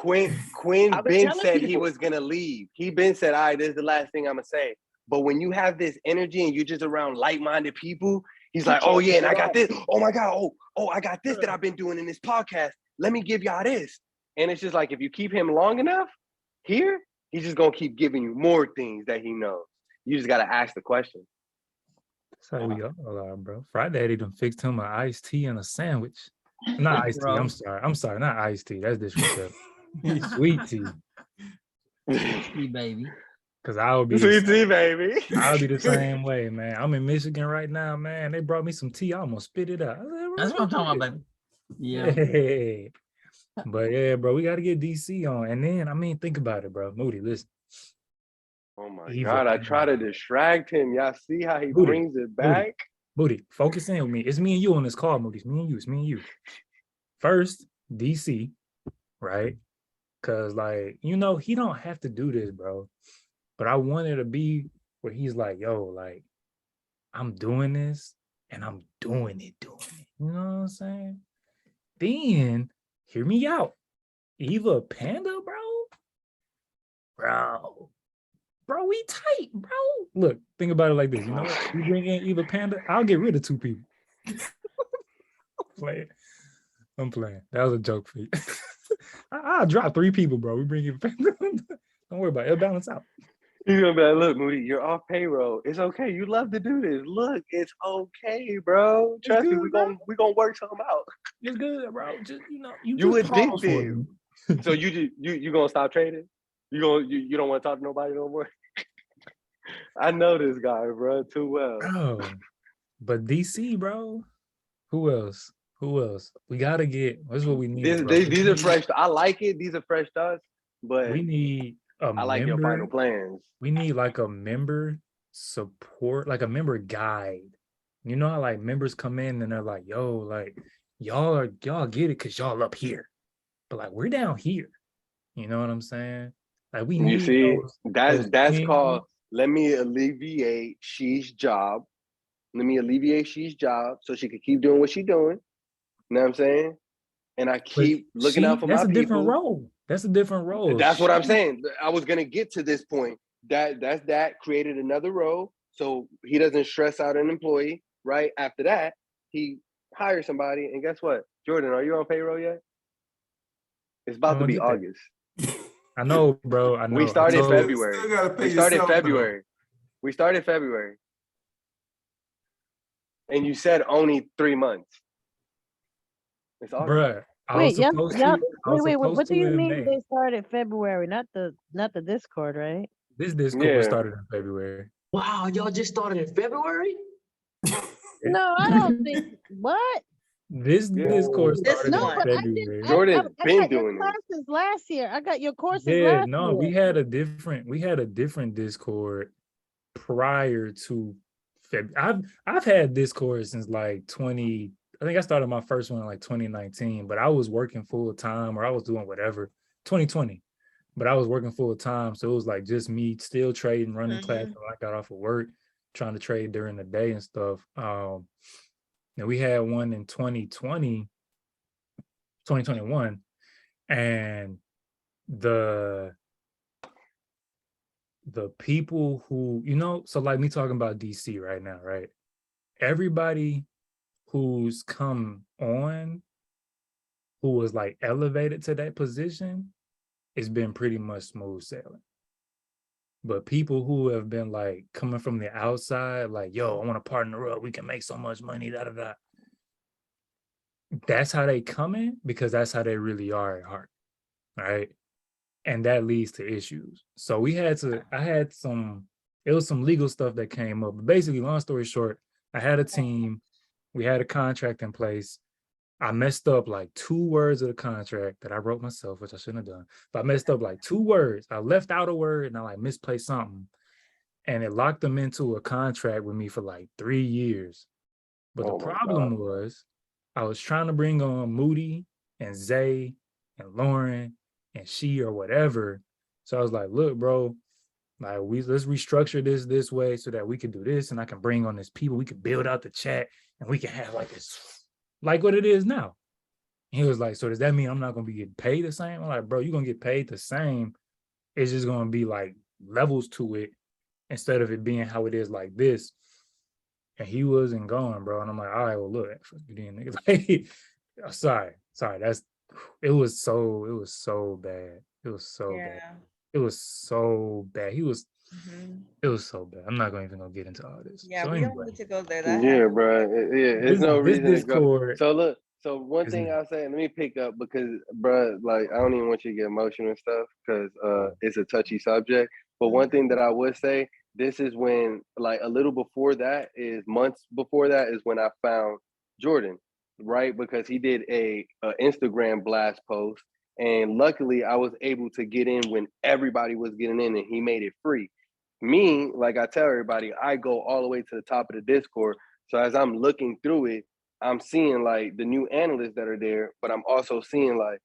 Quinn I've been Ben telling said he people. was gonna leave. He Ben said, "All right, this is the last thing I'm gonna say." But when you have this energy and you're just around like-minded people, he's like, "Oh yeah, and I got this. Oh my god. Oh, I got this that I've been doing in this podcast. Let me give y'all this." And it's just like if you keep him long enough here, he's just gonna keep giving you more things that he knows. You just gotta ask the question. That's how we all are, bro. Friday done fixed him an iced tea and a sandwich. Not iced tea. Bro. I'm sorry. Not iced tea. That's disrespectful. Sweet tea. Sweet baby. Cause I'll be Sweet tea, baby. I'll be the same way, man. I'm in Michigan right now, man. They brought me some tea. I almost spit it out. That's what I'm talking about, baby. Yeah. Yeah. But yeah, bro, we got to get DC on. And then, I mean, think about it, bro. Moody, listen. Oh my Eva god, I Panda. try to distract him. Y'all see how he Moody, brings it back? Moody, focus in with me. It's me and you on this call, Moody. It's me and you. It's me and you. First, DC, right? Because, like, you know, he don't have to do this, bro. But I wanted to be where he's like, yo, like, I'm doing this and I'm doing it. You know what I'm saying? Then, hear me out. Eva Panda, bro, we tight, bro. Look, think about it like this. You know what? We bring in Eva Panda, I'll get rid of 2 people. I'm playing. That was a joke for you. I'll drop 3 people, bro. We bring Eva Panda. Don't worry about it. It'll balance out. He's gonna be like, "Look, Moody, you're off payroll. It's okay. You love to do this. Look, it's okay, bro. Trust me, we're gonna work something out. It's good, bro. Just, you know, you You just pause for addictive. it. So you gonna stop trading? You don't want to talk to nobody no more? I know this guy, bro, too well. Bro, but DC, bro. Who else? We gotta get. This is what we need. These are fresh. I like it. These are fresh thoughts, but We need a I like your member. final plans. We need like a member support, like a member guide. You know how like members come in and they're like, yo, like y'all get it because y'all up here. But like we're down here. You know what I'm saying? Like we You need see, those that's things. called let me alleviate she's job. Let me alleviate she's job so she could keep doing what she's doing. You know what I'm saying? And I keep looking out for my people. That's a different role. That's a different role. That's what I'm saying. I was gonna get to this point. That created another role, so he doesn't stress out an employee. Right after that, he hires somebody, and guess what? Jordan, are you on payroll yet? It's about to be August. I know, bro. I know. We started February. Still gotta pay We started yourself, though. February. We started February. And you said only 3 months. It's August. Bruh, Wait, what do you mean they started February? Not the Discord, right? This Discord started in February. Wow, y'all just started in February? No, I don't think. What? This Discord started in February. Jordan's been I got your doing it. classes last year. I got your courses Yeah, last no, year. we had a different Discord prior to February. I've had Discord since like 20. I think I started my first one in like 2019, but I was working full time or I was doing whatever 2020, but I was working full time. So it was like just me still trading, running class when I got off of work, trying to trade during the day and stuff. And we had one in 2021, and the people who, you know, so like me talking about DC right now, right? Everybody who's come on, who was like elevated to that position, it's been pretty much smooth sailing. But people who have been like coming from the outside, like, yo, I want to partner up, we can make so much money, da-da-da. That's how they come in because that's how they really are at heart, right? And that leads to issues. So it was some legal stuff that came up. But basically, long story short, I had a team, we had a contract in place. I messed up like 2 words of the contract that I wrote myself, which I shouldn't have done. But I messed up like 2 words. I left out a word and I like misplaced something. And it locked them into a contract with me for like 3 years. But the problem was I was trying to bring on Moody and Zay and Lauren and she or whatever. So I was like, look, bro, like let's restructure this way so that we can do this and I can bring on this people. We can build out the chat and we can have like this, like what it is now. And he was like, so does that mean I'm not gonna be getting paid the same? I'm like, bro, you're gonna get paid the same. It's just gonna be like levels to it instead of it being how it is like this. And he wasn't going, bro. And I'm like, all right, well, look, you didn't like, sorry. It was so bad. It was so bad. It was so bad. It was so bad. I'm not even gonna get into all this. Yeah, So we don't anyway, need to go there. Yeah, bro. It's no this reason to go. Discord. So look, so one is thing I'll say, let me pick up because, bro, like I don't even want you to get emotional and stuff because it's a touchy subject. But one thing that I would say, this is when, like a little before that is months before that is when I found Jordan, right? Because he did a Instagram blast post, and luckily I was able to get in when everybody was getting in, and he made it free. Me, like I tell everybody, I go all the way to the top of the Discord. So as I'm looking through it, I'm seeing like the new analysts that are there, but I'm also seeing like,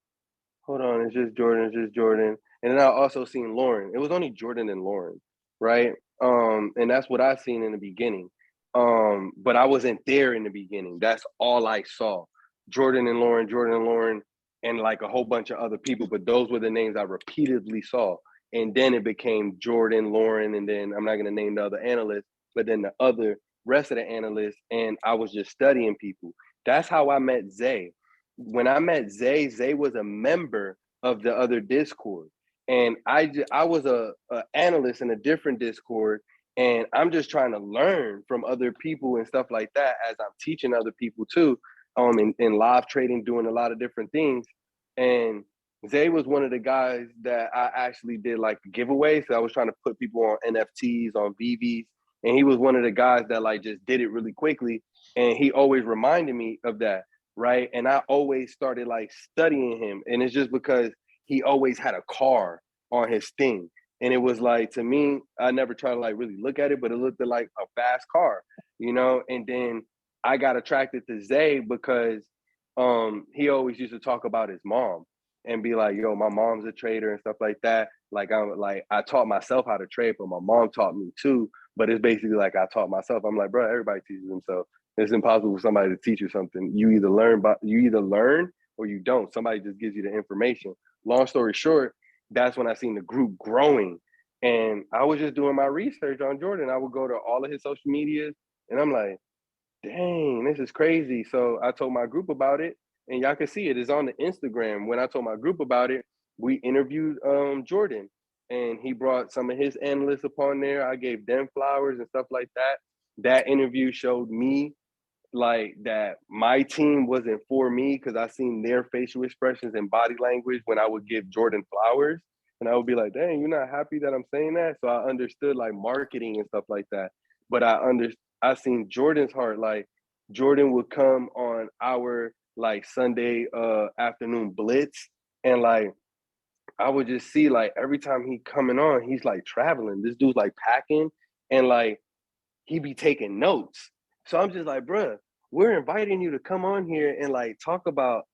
hold on, it's just Jordan. And then I also seen Lauren. It was only Jordan and Lauren, right? And that's what I seen in the beginning. But I wasn't there in the beginning. That's all I saw. Jordan and Lauren, and like a whole bunch of other people. But those were the names I repeatedly saw. And then it became Jordan, Lauren, and then I'm not gonna name the other analysts, but then the other rest of the analysts, and I was just studying people. That's how I met Zay. When I met Zay, Zay was a member of the other Discord, and I was a analyst in a different Discord, and I'm just trying to learn from other people and stuff like that as I'm teaching other people too, in live trading, doing a lot of different things. And Zay was one of the guys that I actually did like giveaways. So I was trying to put people on NFTs, on VVs, and he was one of the guys that like just did it really quickly. And he always reminded me of that, right? And I always started like studying him. And it's just because he always had a car on his thing. And it was like, to me, I never tried to like really look at it, but it looked like a fast car, you know? And then I got attracted to Zay because he always used to talk about his mom and be like, yo, my mom's a trader and stuff like that. Like I taught myself how to trade, but my mom taught me too. But it's basically like I taught myself. I'm like, bro, everybody teaches themselves. It's impossible for somebody to teach you something. You either learn or you don't. Somebody just gives you the information. Long story short, that's when I seen the group growing. And I was just doing my research on Jordan. I would go to all of his social medias and I'm like, dang, this is crazy. So I told my group about it, and y'all can see it is on the Instagram. When I told my group about it, we interviewed Jordan, and he brought some of his analysts upon there. I gave them flowers and stuff like that. That interview showed me like that my team wasn't for me because I seen their facial expressions and body language when I would give Jordan flowers. And I would be like, dang, you're not happy that I'm saying that? So I understood like marketing and stuff like that. But I seen Jordan's heart. Like Jordan would come on our like Sunday afternoon blitz, and like I would just see like every time he coming on, he's like traveling. This dude's like packing, and like he be taking notes. So I'm just like, bruh, we're inviting you to come on here and like talk about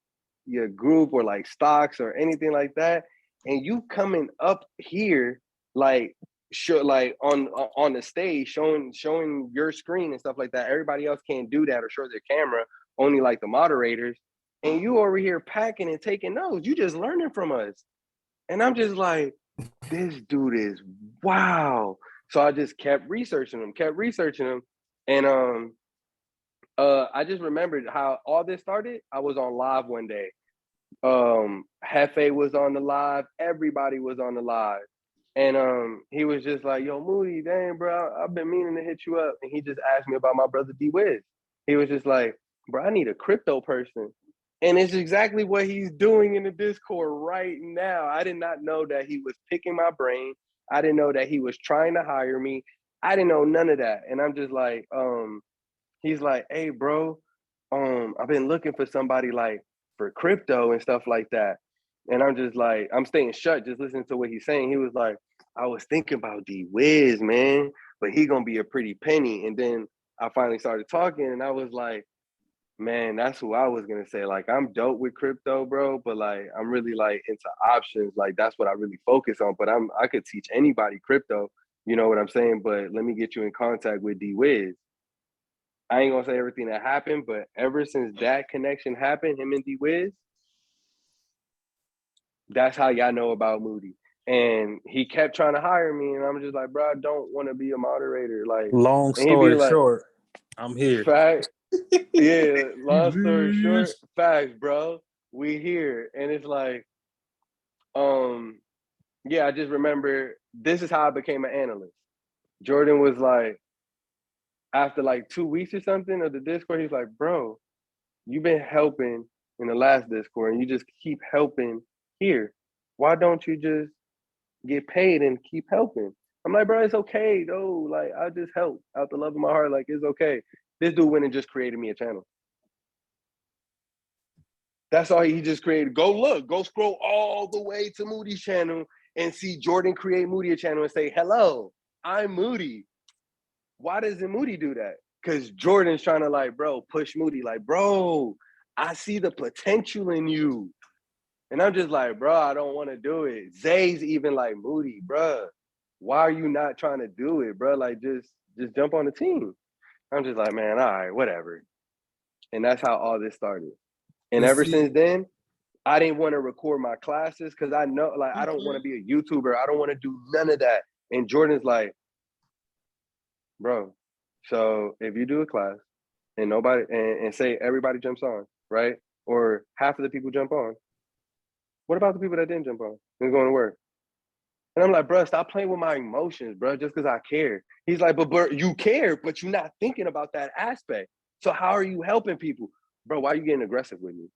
your group or like stocks or anything like that, and you coming up here like like on the stage showing your screen and stuff like that. Everybody else can't do that or show their camera, only like the moderators. And you over here packing and taking notes. You just learning from us. And I'm just like, this dude is wow. So I just kept researching him. And I just remembered how all this started. I was on live one day. Hefe was on the live, everybody was on the live. And he was just like, yo, Moody, dang, bro, I've been meaning to hit you up. And he just asked me about my brother D Wiz. He was just like, bro, I need a crypto person. And it's exactly what he's doing in the Discord right now. I did not know that he was picking my brain. I didn't know that he was trying to hire me. I didn't know none of that. And I'm just like, he's like, hey, bro, I've been looking for somebody like for crypto and stuff like that. And I'm just like, I'm staying shut, just listening to what he's saying. He was like, I was thinking about D Wiz, man, but he gonna be a pretty penny. And then I finally started talking and I was like, Man, that's who I was gonna say. Like, I'm dope with crypto, bro, but like I'm really like into options. Like that's what I really focus on. But I could teach anybody crypto, you know what I'm saying? But let me get you in contact with D Wiz. I ain't gonna say everything that happened, but ever since that connection happened, him and D Wiz, that's how y'all know about Moody. And he kept trying to hire me, and I'm just like, bro, I don't want to be a moderator. Like, Long and he'd be story like, short, I'm here. fact, yeah, long story short, facts, bro. We here. And it's like, yeah, I just remember this is how I became an analyst. Jordan was like, after like 2 weeks or something of the Discord, he's like, bro, you've been helping in the last Discord and you just keep helping here. Why don't you just get paid and keep helping? I'm like, bro, it's okay though. Like, I just help out the love of my heart. Like, it's okay. This dude went and just created me a channel. That's all he just created. Go look, go scroll all the way to Moody's channel and see Jordan create Moody a channel and say, hello, I'm Moody. Why doesn't Moody do that? Because Jordan's trying to like, bro, push Moody. Like, bro, I see the potential in you. And I'm just like, bro, I don't want to do it. Zay's even like, Moody, bro, why are you not trying to do it, bro? Like, just jump on the team. I'm just like, man, all right, whatever. And that's how all this started. And ever since then, I didn't want to record my classes because I know, like, I don't want to be a YouTuber. I don't want to do none of that. And Jordan's like, bro, so if you do a class and nobody, and say everybody jumps on, right? Or half of the people jump on, what about the people that didn't jump on? It's going to work. And I'm like, bro, stop playing with my emotions, bro, just because I care. He's like, but you care, but you're not thinking about that aspect. So how are you helping people? Bro, why are you getting aggressive with me?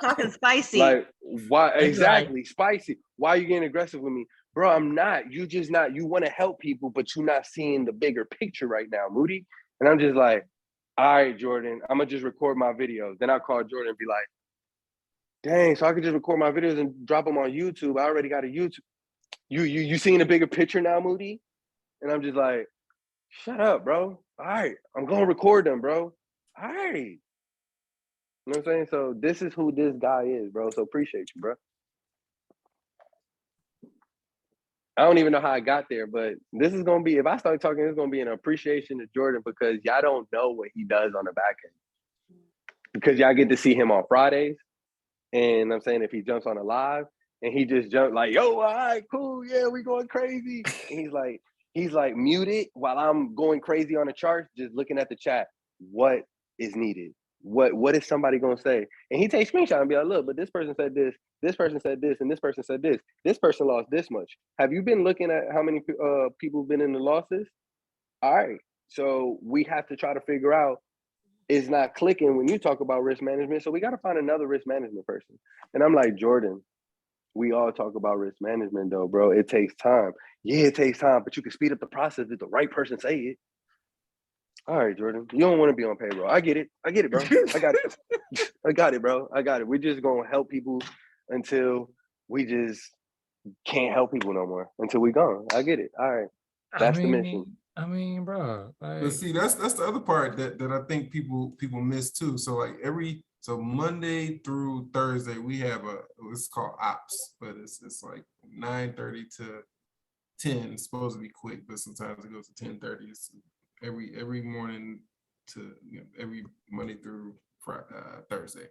Talking spicy. Like, why? Exactly, spicy. Why are you getting aggressive with me? Bro, I'm not. You just not. You want to help people, but you're not seeing the bigger picture right now, Moody. And I'm just like, all right, Jordan, I'm going to just record my videos. Then I'll call Jordan and be like, dang, so I could just record my videos and drop them on YouTube. I already got a YouTube. You seeing the bigger picture now, Moody? And I'm just like, shut up, bro. All right, I'm going to record them, bro. All right. You know what I'm saying? So this is who this guy is, bro. So appreciate you, bro. I don't even know how I got there, but this is gonna be, if I start talking, it's gonna be an appreciation to Jordan because y'all don't know what he does on the back end. Because y'all get to see him on Fridays. And I'm saying if he jumps on a live and he just jumped like, yo, all right, cool, yeah, we going crazy. And he's like muted while I'm going crazy on the charts, just looking at the chat. What is needed? What is somebody gonna say? And he takes screenshots and be like, look, but this person said this person said this, and this person said this. This person lost this much. Have you been looking at how many people have been in the losses? All right. So we have to try to figure out, it's not clicking when you talk about risk management. So we got to find another risk management person. And I'm like, Jordan, we all talk about risk management though, bro. It takes time. Yeah, it takes time, but you can speed up the process if the right person say it. All right, Jordan, you don't want to be on payroll. I get it, bro. I got it. I got it, bro. I got it. We're just going to help people until we just can't help people no more, until we gone. I get it. All right. That's the mission. I mean, bro. But see, that's the other part that I think people miss too. So like so Monday through Thursday, we have it's called ops, but it's like 9:30 to 10. It's supposed to be quick, but sometimes it goes to 10:30. It's every morning to every Monday through Thursday,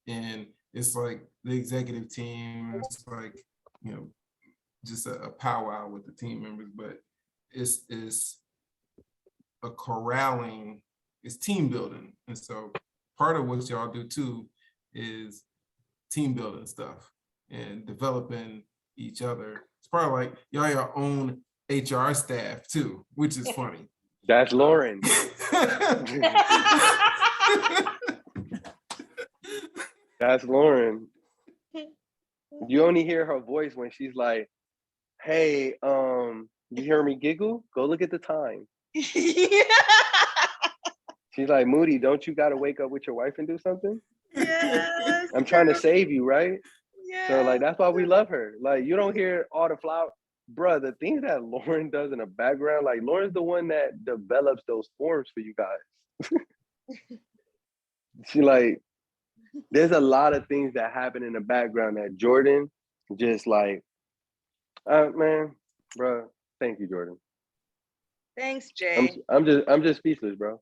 and it's like the executive team. It's like just a powwow with the team members, but it's a corralling, it's team building, and so part of what y'all do too is team building stuff and developing each other. It's probably like y'all your own HR staff too, which is funny. That's Lauren. That's Lauren. You only hear her voice when she's like, hey, you hear me giggle? Go look at the time. She's like, Moody, don't you gotta wake up with your wife and do something? Yes, I'm trying to save you, right? Yes. So like that's why we love her. Like you don't hear all the flower. Bruh, the things that Lauren does in the background, like Lauren's the one that develops those forms for you guys. She like, there's a lot of things that happen in the background that Jordan just like, man, bro. Thank you, Jordan. Thanks, Jay. I'm just speechless, bro.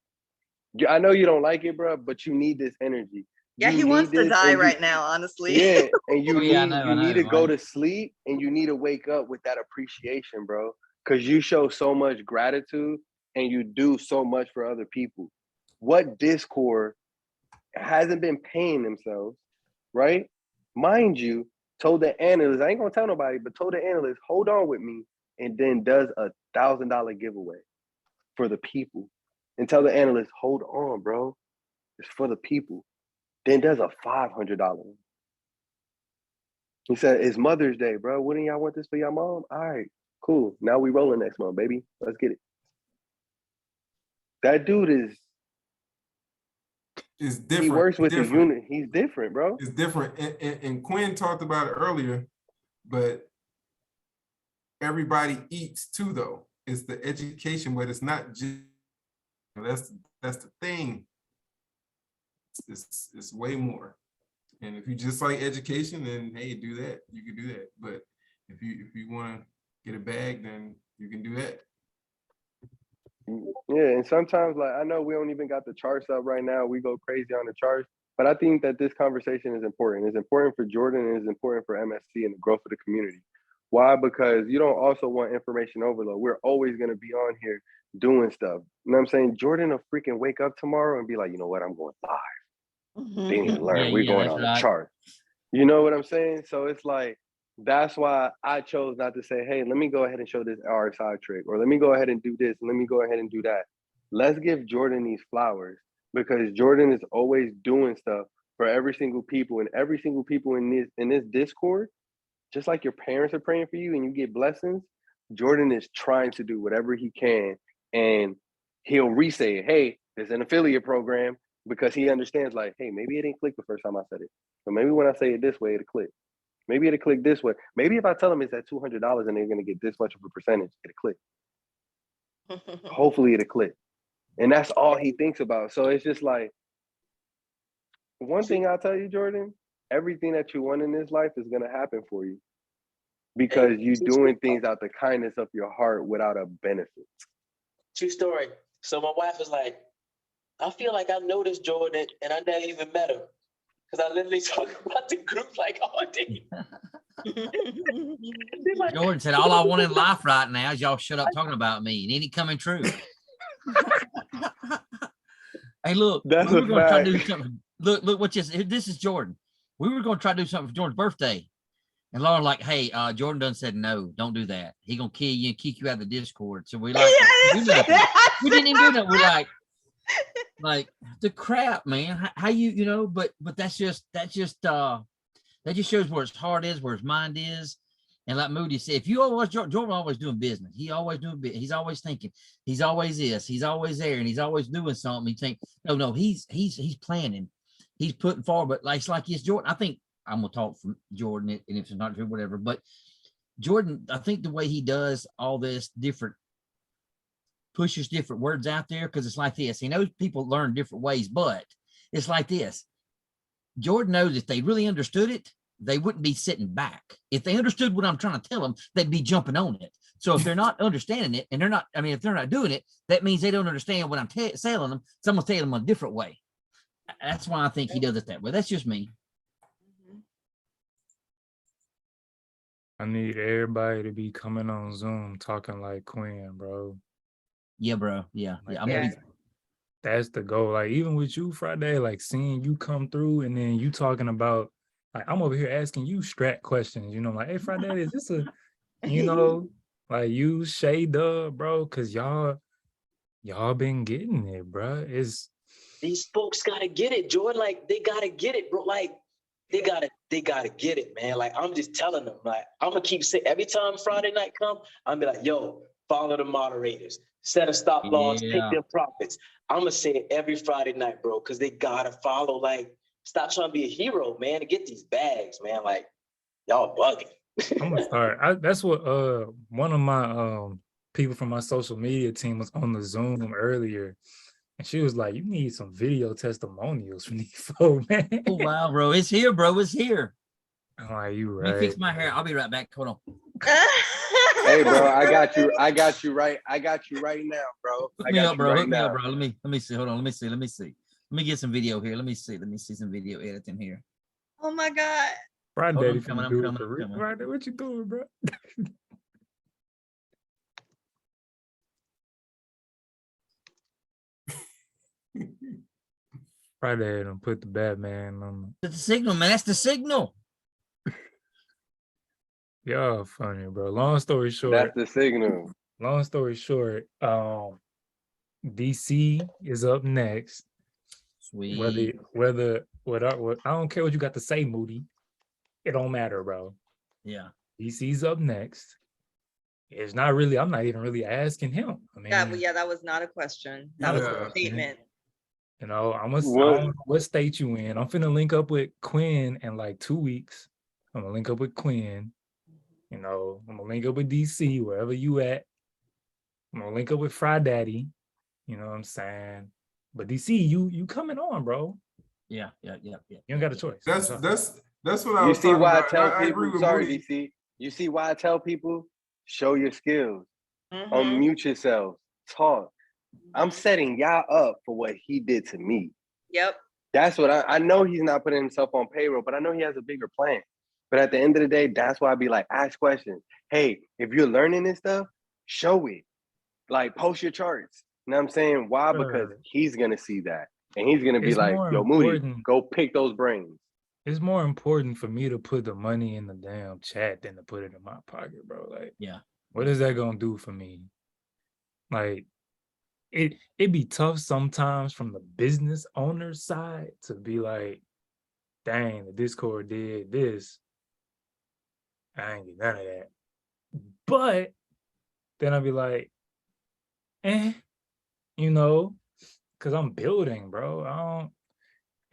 I know you don't like it, bro, but you need this energy. Yeah, You he need wants to this, die and right now, honestly. yeah, and you Oh, yeah, I need know, you I need know, to go right? to sleep, and you need to wake up with that appreciation, bro, because you show so much gratitude and you do so much for other people. What Discord hasn't been paying themselves, right? Mind you, told the analyst, I ain't gonna tell nobody, but told the analyst, hold on with me, and then does $1,000 giveaway for the people. And tell the analyst, hold on, bro. It's for the people. Then does a $500. He said, it's Mother's Day, bro. Wouldn't y'all want this for your mom? All right, cool. Now we rolling next month, baby. Let's get it. That dude It's different. He works with the different. unit. He's different, bro. It's different. And Quinn talked about it earlier, but everybody eats too, though. It's the education, but it's not just, that's the thing. It's way more. And if you just like education, then hey, do that. You can do that. But if you want to get a bag, then you can do that. Yeah, and sometimes, like, I know we don't even got the charts up right now. We go crazy on the charts, but I think that this conversation is important. It's important for Jordan, and it's important for MSC and the growth of the community. Why? Because you don't also want information overload. We're always going to be on here doing stuff. You know what I'm saying? Jordan will freaking wake up tomorrow and be like, you know what? I'm going live. They need to learn. We're going on a chart. You know what I'm saying? So it's like, that's why I chose not to say, hey, let me go ahead and show this RSI trick, or let me go ahead and do this, and let me go ahead and do that. Let's give Jordan these flowers, because Jordan is always doing stuff for every single people, and every single people in this Discord, just like your parents are praying for you and you get blessings, Jordan is trying to do whatever he can, and he'll re-say it, hey, there's an affiliate program, because he understands, like, hey, maybe it didn't click the first time I said it, but maybe when I say it this way, it'll click. Maybe it'll click this way. Maybe if I tell them it's at $200 and they're going to get this much of a percentage, it'll click. Hopefully it'll click. And that's all he thinks about. So it's just like, one thing I'll tell you, Jordan, everything that you want in this life is going to happen for you, because you're doing things out the kindness of your heart without a benefit. True story. So my wife was like, I feel like I know this Jordan and I never even met him, because I literally talk about the group like all day. Jordan said, all I want in life right now is y'all shut up talking about me. And ain't it coming true? Hey, look, That's we were a going to try to fact. do something. Look, what this is Jordan. We were going to try to do something for Jordan's birthday. And Lauren like, hey, Jordan done said, no, don't do that. He going to kill you and kick you out of the Discord. So we like, we didn't even do that. We're like the crap, man. How you know, but that just shows where his heart is, where his mind is. And like Moody said, if you always, Jordan always doing business. He always doing business. He's always thinking. He's always this. He's always there, and he's always doing something. You think, no, he's planning. He's putting forward. But like, it's like it's Jordan. I think I'm gonna talk from Jordan, and if it's not true, whatever. But Jordan, I think the way he does all this different, pushes different words out there, because it's like this. He knows people learn different ways, but it's like this. Jordan knows if they really understood it, they wouldn't be sitting back. If they understood what I'm trying to tell them, they'd be jumping on it. So if they're not understanding it, and if they're not doing it, that means they don't understand what I'm telling them. Someone's telling them a different way. That's why I think he does it that way. That's just me. I need everybody to be coming on Zoom talking like Quinn, bro. Yeah, bro. Yeah. That's the goal. Like, even with you Friday, like seeing you come through, and then you talking about, like, I'm over here asking you strat questions, like, hey, Friday, is this a, like, you Shay Dub, bro, because y'all been getting it, bro. These folks gotta get it, Jordan. Like, they gotta get it, bro. Like, they gotta get it, man. Like, I'm just telling them, like, I'm gonna keep saying, every time Friday night come, I'm be like, yo, follow the moderators, set a stop loss, take their profits. I'm gonna say it every Friday night, bro, because they gotta follow. Like, stop trying to be a hero, man, to get these bags, man. Like, y'all bugging. I'm gonna start. That's what one of my people from my social media team was on the Zoom earlier, And she was like, you need some video testimonials from these folks, man. Oh wow, bro. It's here, bro. It's here. I'm like, you Let me right. fix my hair. I'll be right back. Hold on. Hey, bro, I got you right now, bro. Hook me up, bro. Hook me up, bro. Let me see. Hold on. Let me see. Let me get some video here. Let me see some video editing here. Oh my God. Friday, Hold on, Daddy I'm finna do it coming. for real. Friday, what you doing, bro? Friday, done put the Batman on. That's the signal, man. That's the signal. Y'all funny, bro. Long story short. That's the signal. Long story short, DC is up next. Sweet. Whether I don't care what you got to say, Moody. It don't matter, bro. Yeah. DC's up next. It's not really, I'm not even really asking him. I mean, Yeah, that was not a question. That was a statement. You know, I don't know what state you in. I'm finna link up with Quinn in like 2 weeks. I'm gonna link up with Quinn. You know, I'm gonna link up with DC, wherever you at. I'm gonna link up with Fry Daddy. You know what I'm saying? But DC, you coming on, bro. Yeah. You don't got a choice. That's what I You was see talking why I about. tell I agree people, with sorry, Moody. DC. You see why I tell people, show your skills, Mhm. unmute yourselves, talk. I'm setting y'all up for what he did to me. Yep. That's what I know. He's not putting himself on payroll, but I know he has a bigger plan. But at the end of the day, that's why I be like, ask questions. Hey, if you're learning this stuff, show it. Like, post your charts. You know what I'm saying? Why? Because he's gonna see that, and he's gonna be It's like, more "Yo, Moody, important. go pick those brains." It's more important for me to put the money in the damn chat than to put it in my pocket, bro. Like, yeah, what is that gonna do for me? Like, it be tough sometimes from the business owner's side to be like, dang, the Discord did this. I ain't get none of that. But then I'll be like, you know, because I'm building, bro.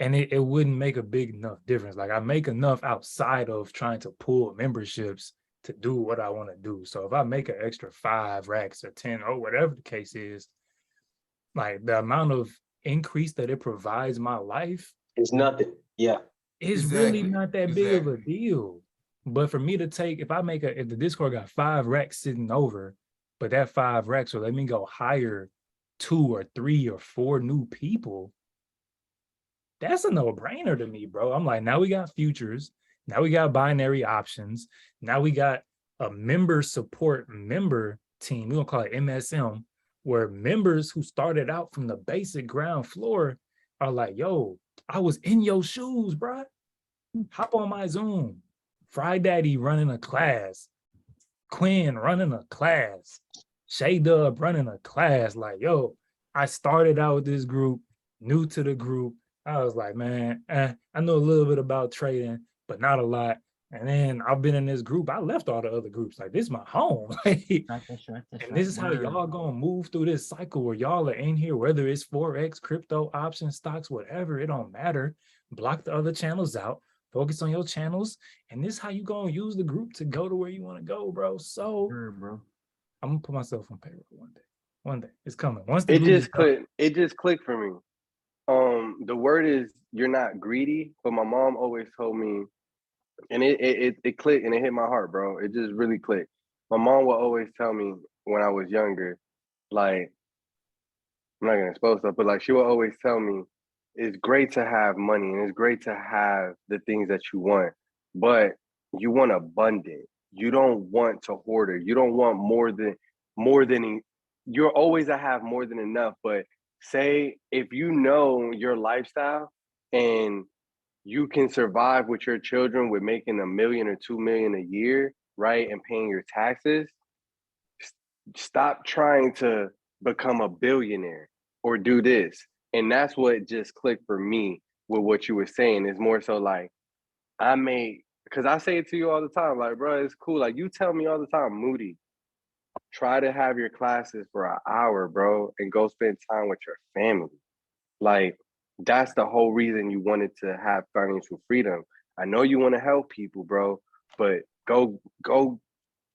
And it wouldn't make a big enough difference. Like, I make enough outside of trying to pull memberships to do what I want to do. So if I make an extra 5 racks or 10 or whatever the case is, like, the amount of increase that it provides my life is nothing. Yeah. It's really not that big of a deal. But for me to take, if the Discord got 5 racks sitting over, but that 5 racks will let me go hire 2 or 3 or 4 new people, that's a no-brainer to me, bro. I'm like, now we got futures. Now we got binary options. Now we got a member support member team. We're gonna call it MSM, where members who started out from the basic ground floor are like, yo, I was in your shoes, bro. Hop on my Zoom. Fry Daddy running a class. Quinn running a class. Shay Dub running a class. Like, yo, I started out with this group, new to the group. I was like, man, I know a little bit about trading, but not a lot. And then I've been in this group. I left all the other groups. Like, this is my home. And this is how y'all gonna move through this cycle where y'all are in here, whether it's Forex, crypto, options, stocks, whatever, it don't matter. Block the other channels out, focus on your channels. And this is how you gonna use the group to go to where you wanna go, bro. So bro. I'm gonna put myself on payroll one day. One day, it's coming. Once it just clicked for me. The word is you're not greedy, but my mom always told me, and it clicked and it hit my heart, bro. It just really clicked. My mom would always tell me when I was younger, like, I'm not gonna expose stuff, but like she would always tell me, it's great to have money and it's great to have the things that you want, but you want abundant. You don't want to hoard it. You don't want more than you're always to have more than enough. But say if you know your lifestyle and you can survive with your children with making $1 million or $2 million a year, right? And paying your taxes, stop trying to become a billionaire or do this. And that's what just clicked for me with what you were saying. Is more so like, because I say it to you all the time, like, bro, it's cool. Like, you tell me all the time, Moody, try to have your classes for an hour, bro, and go spend time with your family. Like, that's the whole reason you wanted to have financial freedom. I know you want to help people, bro, but go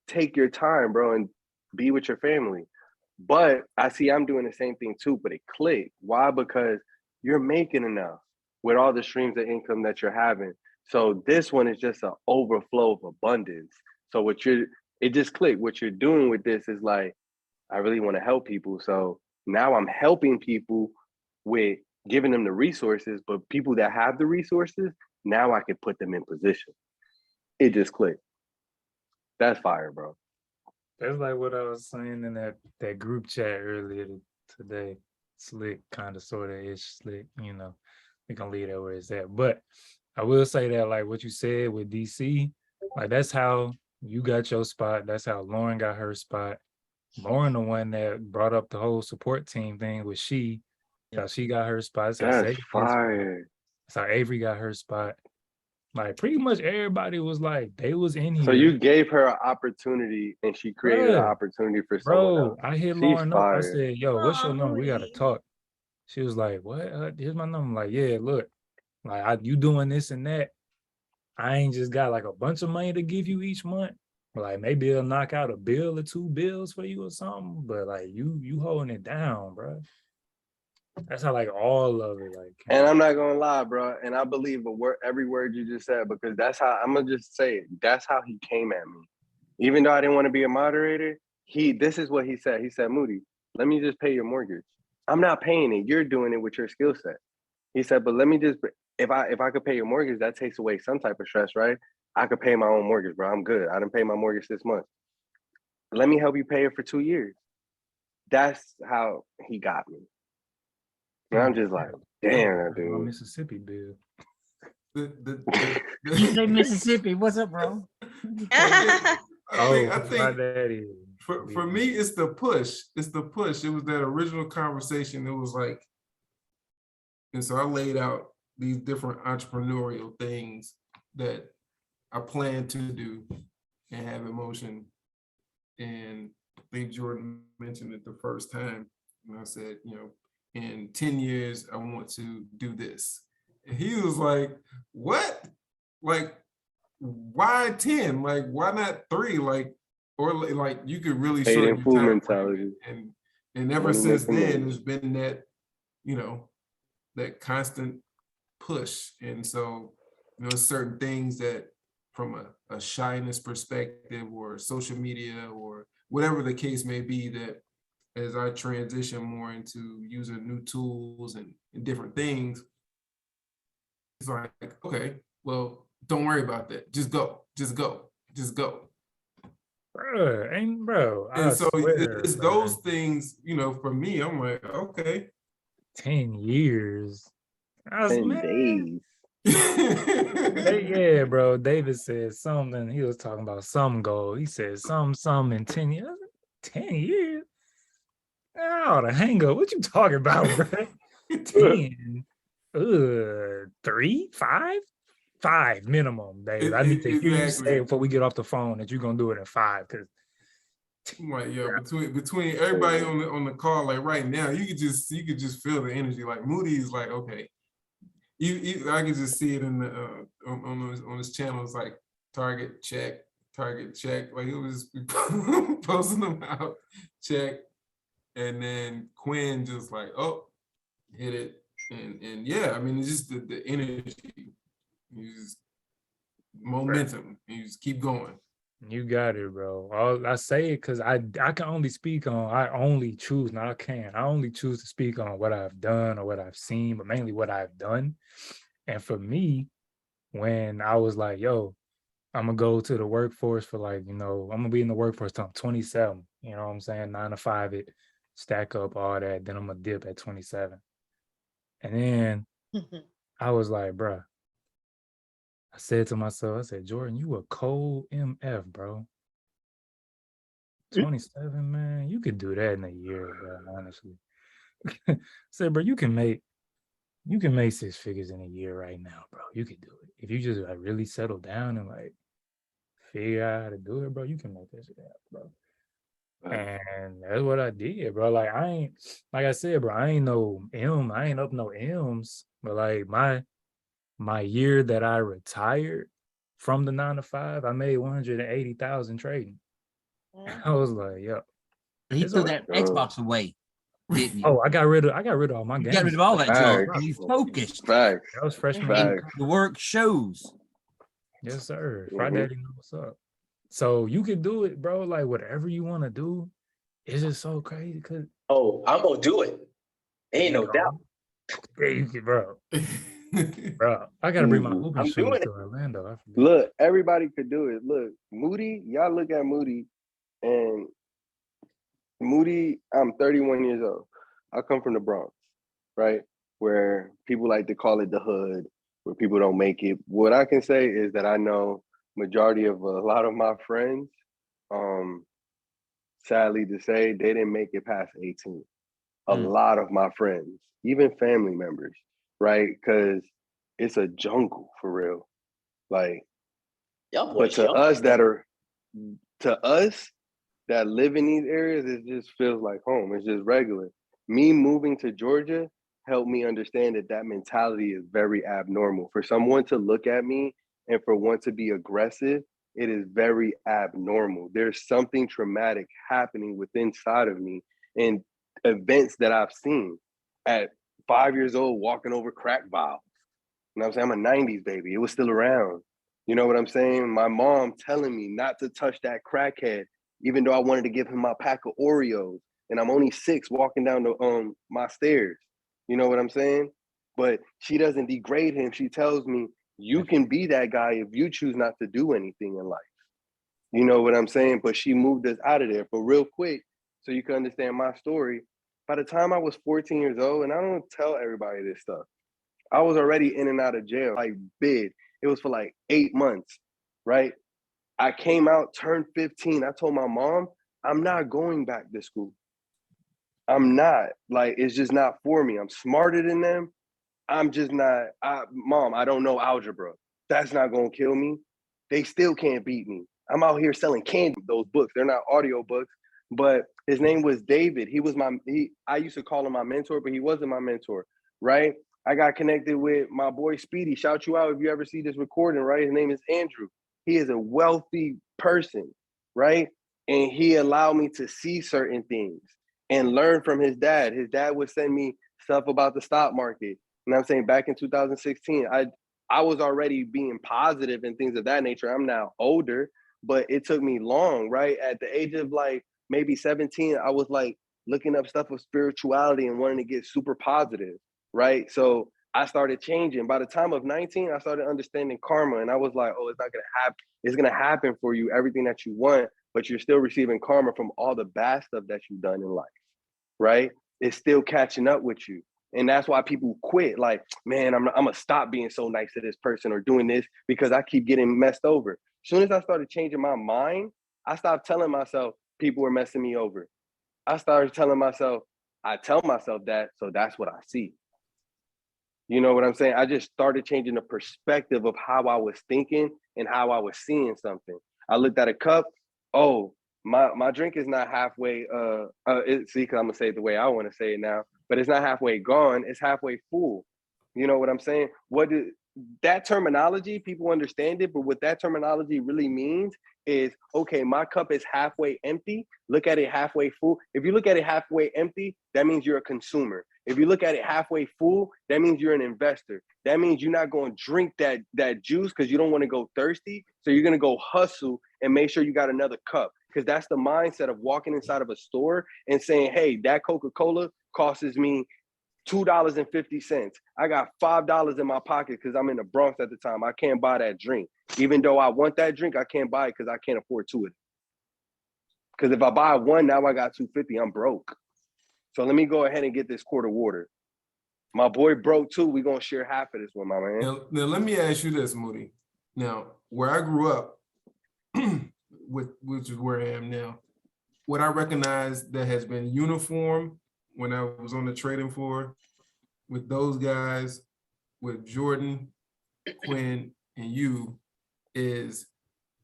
take your time, bro, and be with your family. But I see I'm doing the same thing too, but it clicked. Why? Because you're making enough with all the streams of income that you're having. So this one is just an overflow of abundance. So it just clicked. What you're doing with this is like, I really want to help people. So now I'm helping people with giving them the resources, but people that have the resources, now I can put them in position. It just clicked. That's fire, bro. That's like what I was saying in that group chat earlier today. Slick, kind of, sort of ish, slick. You know, we can leave that where it's at. But I will say that, like what you said with DC, like that's how you got your spot. That's how Lauren got her spot. Lauren, the one that brought up the whole support team thing, was she. How she got her spot. That's fire. That's how Avery got her spot. Like pretty much everybody was like, they was in here. So you gave her an opportunity and she created an opportunity for someone else. I hit She's Lauren up. I fire. said, yo, what's your number? We got to talk. She was like, what? Here's my number. I'm like, yeah, look, like you doing this and that. I ain't just got like a bunch of money to give you each month. Like maybe it'll knock out a bill or 2 bills for you or something. But like you holding it down, bro. That's how like all of it like. And I'm not gonna lie, bro. And I believe every word you just said, because that's how I'm gonna just say it. That's how he came at me. Even though I didn't want to be a moderator, this is what he said. He said, Moody, let me just pay your mortgage. I'm not paying it. You're doing it with your skill set. He said, but let me just, if I could pay your mortgage, that takes away some type of stress, right? I could pay my own mortgage, bro. I'm good. I didn't pay my mortgage this month. Let me help you pay it for 2 years. That's how he got me. And I'm just like, damn, dude. Mississippi bill. You say Mississippi? What's up, bro? I think for me, it's the push. It's the push. It was that original conversation. It was like, and so I laid out these different entrepreneurial things that I plan to do and have in motion. And I think Jordan mentioned it the first time. And I said, you know, in 10 years, I want to do this. And he was like, what? Like, why 10? Like, why not 3? Like, or like you could really shorten your time mentality. And ever since then, it's been that, you know, that constant push. And so, you know, certain things that from a shyness perspective or social media or whatever the case may be, that as I transition more into using new tools and different things, it's like, okay, well, don't worry about that. Just go. Bro, and so it's those things, you know, for me, I'm like, okay. 10 years. 10 days. Yeah, bro. David said something. He was talking about some goal. He said some in 10 years. 10 years? Oh, the hang up. What you talking about, bro? 10. 3, 5? 5 minimum, Dave. I need to hear you say before we get off the phone that you're gonna do it in 5, because like, yeah, between everybody on the call, like right now, you could just feel the energy. Like Moody is like, okay, I can just see it in the on his channel. It's like target check. Like it was posting them out, check, and then Quinn just like, oh, hit it, and yeah, I mean it's just the energy, you just momentum, you just keep going. You got it, bro. I say it because I can only speak on, I only choose to speak on what I've done or what I've seen, but mainly what I've done. And for me, when I was like, yo, I'm gonna go to the workforce for like, you know, I'm gonna be in the workforce till I'm 27, you know what I'm saying? 9 to 5 it, stack up all that, then I'm gonna dip at 27. And then I was like, bro, I said to myself, I said, Jordan, you a cold MF, bro. 27, man, you could do that in a year, bro, honestly. I said, bro, you can make 6 figures in a year right now, bro. You could do it. If you just like really settle down and like figure out how to do it, bro, you can make that shit happen, bro. And that's what I did, bro. Like like I said, bro, I ain't up no M's, but like my year that I retired from the 9 to 5, I made 180,000 trading. I was like, yep. He It's threw all that right. Xbox away, didn't you? Oh, I got rid of all my You games. got rid of all that junk. Facts. He's focused. Facts. That was freshman And year. Facts. the work shows. Yes, sir. Mhm. Friday, you know what's up. So you can do it, bro. Like whatever you want to do. It's just so crazy because Oh, I'm gonna do it. Ain't no doubt. yeah, you can, bro. Bro, I gotta bring my Easy. hooping I'm shoes doing to it. Orlando. I forget. Look, everybody could do it. Look, Moody, y'all look at Moody, and Moody, I'm 31 years old. I come from the Bronx, right? Where people like to call it the hood, where people don't make it. What I can say is that I know majority of a lot of my friends, sadly to say, they didn't make it past 18. A lot of my friends, even family members, right? Because it's a jungle for real. Like, Y'all but boys to young. us that live in these areas, it just feels like home. It's just regular. Me moving to Georgia helped me understand that mentality is very abnormal. For someone to look at me and for one to be aggressive, it is very abnormal. There's something traumatic happening within inside of me, and events that I've seen at 5 years old, walking over crack vials. You know what I'm saying? I'm a 90s baby. It was still around. You know what I'm saying? My mom telling me not to touch that crackhead, even though I wanted to give him my pack of Oreos. And I'm only 6 walking down my stairs. You know what I'm saying? But she doesn't degrade him. She tells me, you can be that guy if you choose not to do anything in life. You know what I'm saying? But she moved us out of there. But real quick, so you can understand my story, by the time I was 14 years old, and I don't tell everybody this stuff, I was already in and out of jail, like bid. It was for like 8 months, right? I came out, turned 15. I told my mom, I'm not going back to school. I'm not. Like, it's just not for me. I'm smarter than them. I'm just not. Mom, I don't know algebra. That's not going to kill me. They still can't beat me. I'm out here selling candy, those books. They're not audio books, but his name was David. I used to call him my mentor, but he wasn't my mentor, right? I got connected with my boy Speedy. Shout you out if you ever see this recording, right? His name is Andrew. He is a wealthy person, right? And he allowed me to see certain things and learn from his dad. His dad would send me stuff about the stock market. And I'm saying back in 2016, I was already being positive and things of that nature. I'm now older, but it took me long, right? At the age of like maybe 17, I was like looking up stuff of spirituality and wanting to get super positive, right? So I started changing. By the time of 19, I started understanding karma, and I was like, oh, it's not gonna happen. It's gonna happen for you, everything that you want, but you're still receiving karma from all the bad stuff that you've done in life, right? It's still catching up with you. And that's why people quit. Like, man, I'm gonna stop being so nice to this person or doing this because I keep getting messed over. As soon as I started changing my mind, I stopped telling myself people were messing me over. I started telling myself, I tell myself that, so that's what I see. You know what I'm saying? I just started changing the perspective of how I was thinking and how I was seeing something. I looked at a cup. Oh, my drink is not halfway. See, because I'm gonna say it the way I want to say it now, but it's not halfway gone. It's halfway full. You know what I'm saying? That terminology, people understand it, but what that terminology really means is, okay, my cup is halfway empty. Look at it halfway full. If you look at it halfway empty, that means you're a consumer. If you look at it halfway full, that means you're an investor. That means you're not going to drink that juice because you don't want to go thirsty. So you're going to go hustle and make sure you got another cup, because that's the mindset of walking inside of a store and saying, hey, that Coca-Cola costs me $2.50. I got $5 in my pocket because I'm in the Bronx at the time. I can't buy that drink. Even though I want that drink, I can't buy it because I can't afford two of it. Because if I buy one, now I got $2.50. I'm broke. So let me go ahead and get this quart of water. My boy broke too. We're going to share half of this one, my man. Now let me ask you this, Moody. Now, where I grew up, which is where I am now, what I recognize that has been uniform when I was on the trading floor with those guys, with Jordan, Quinn, and you, is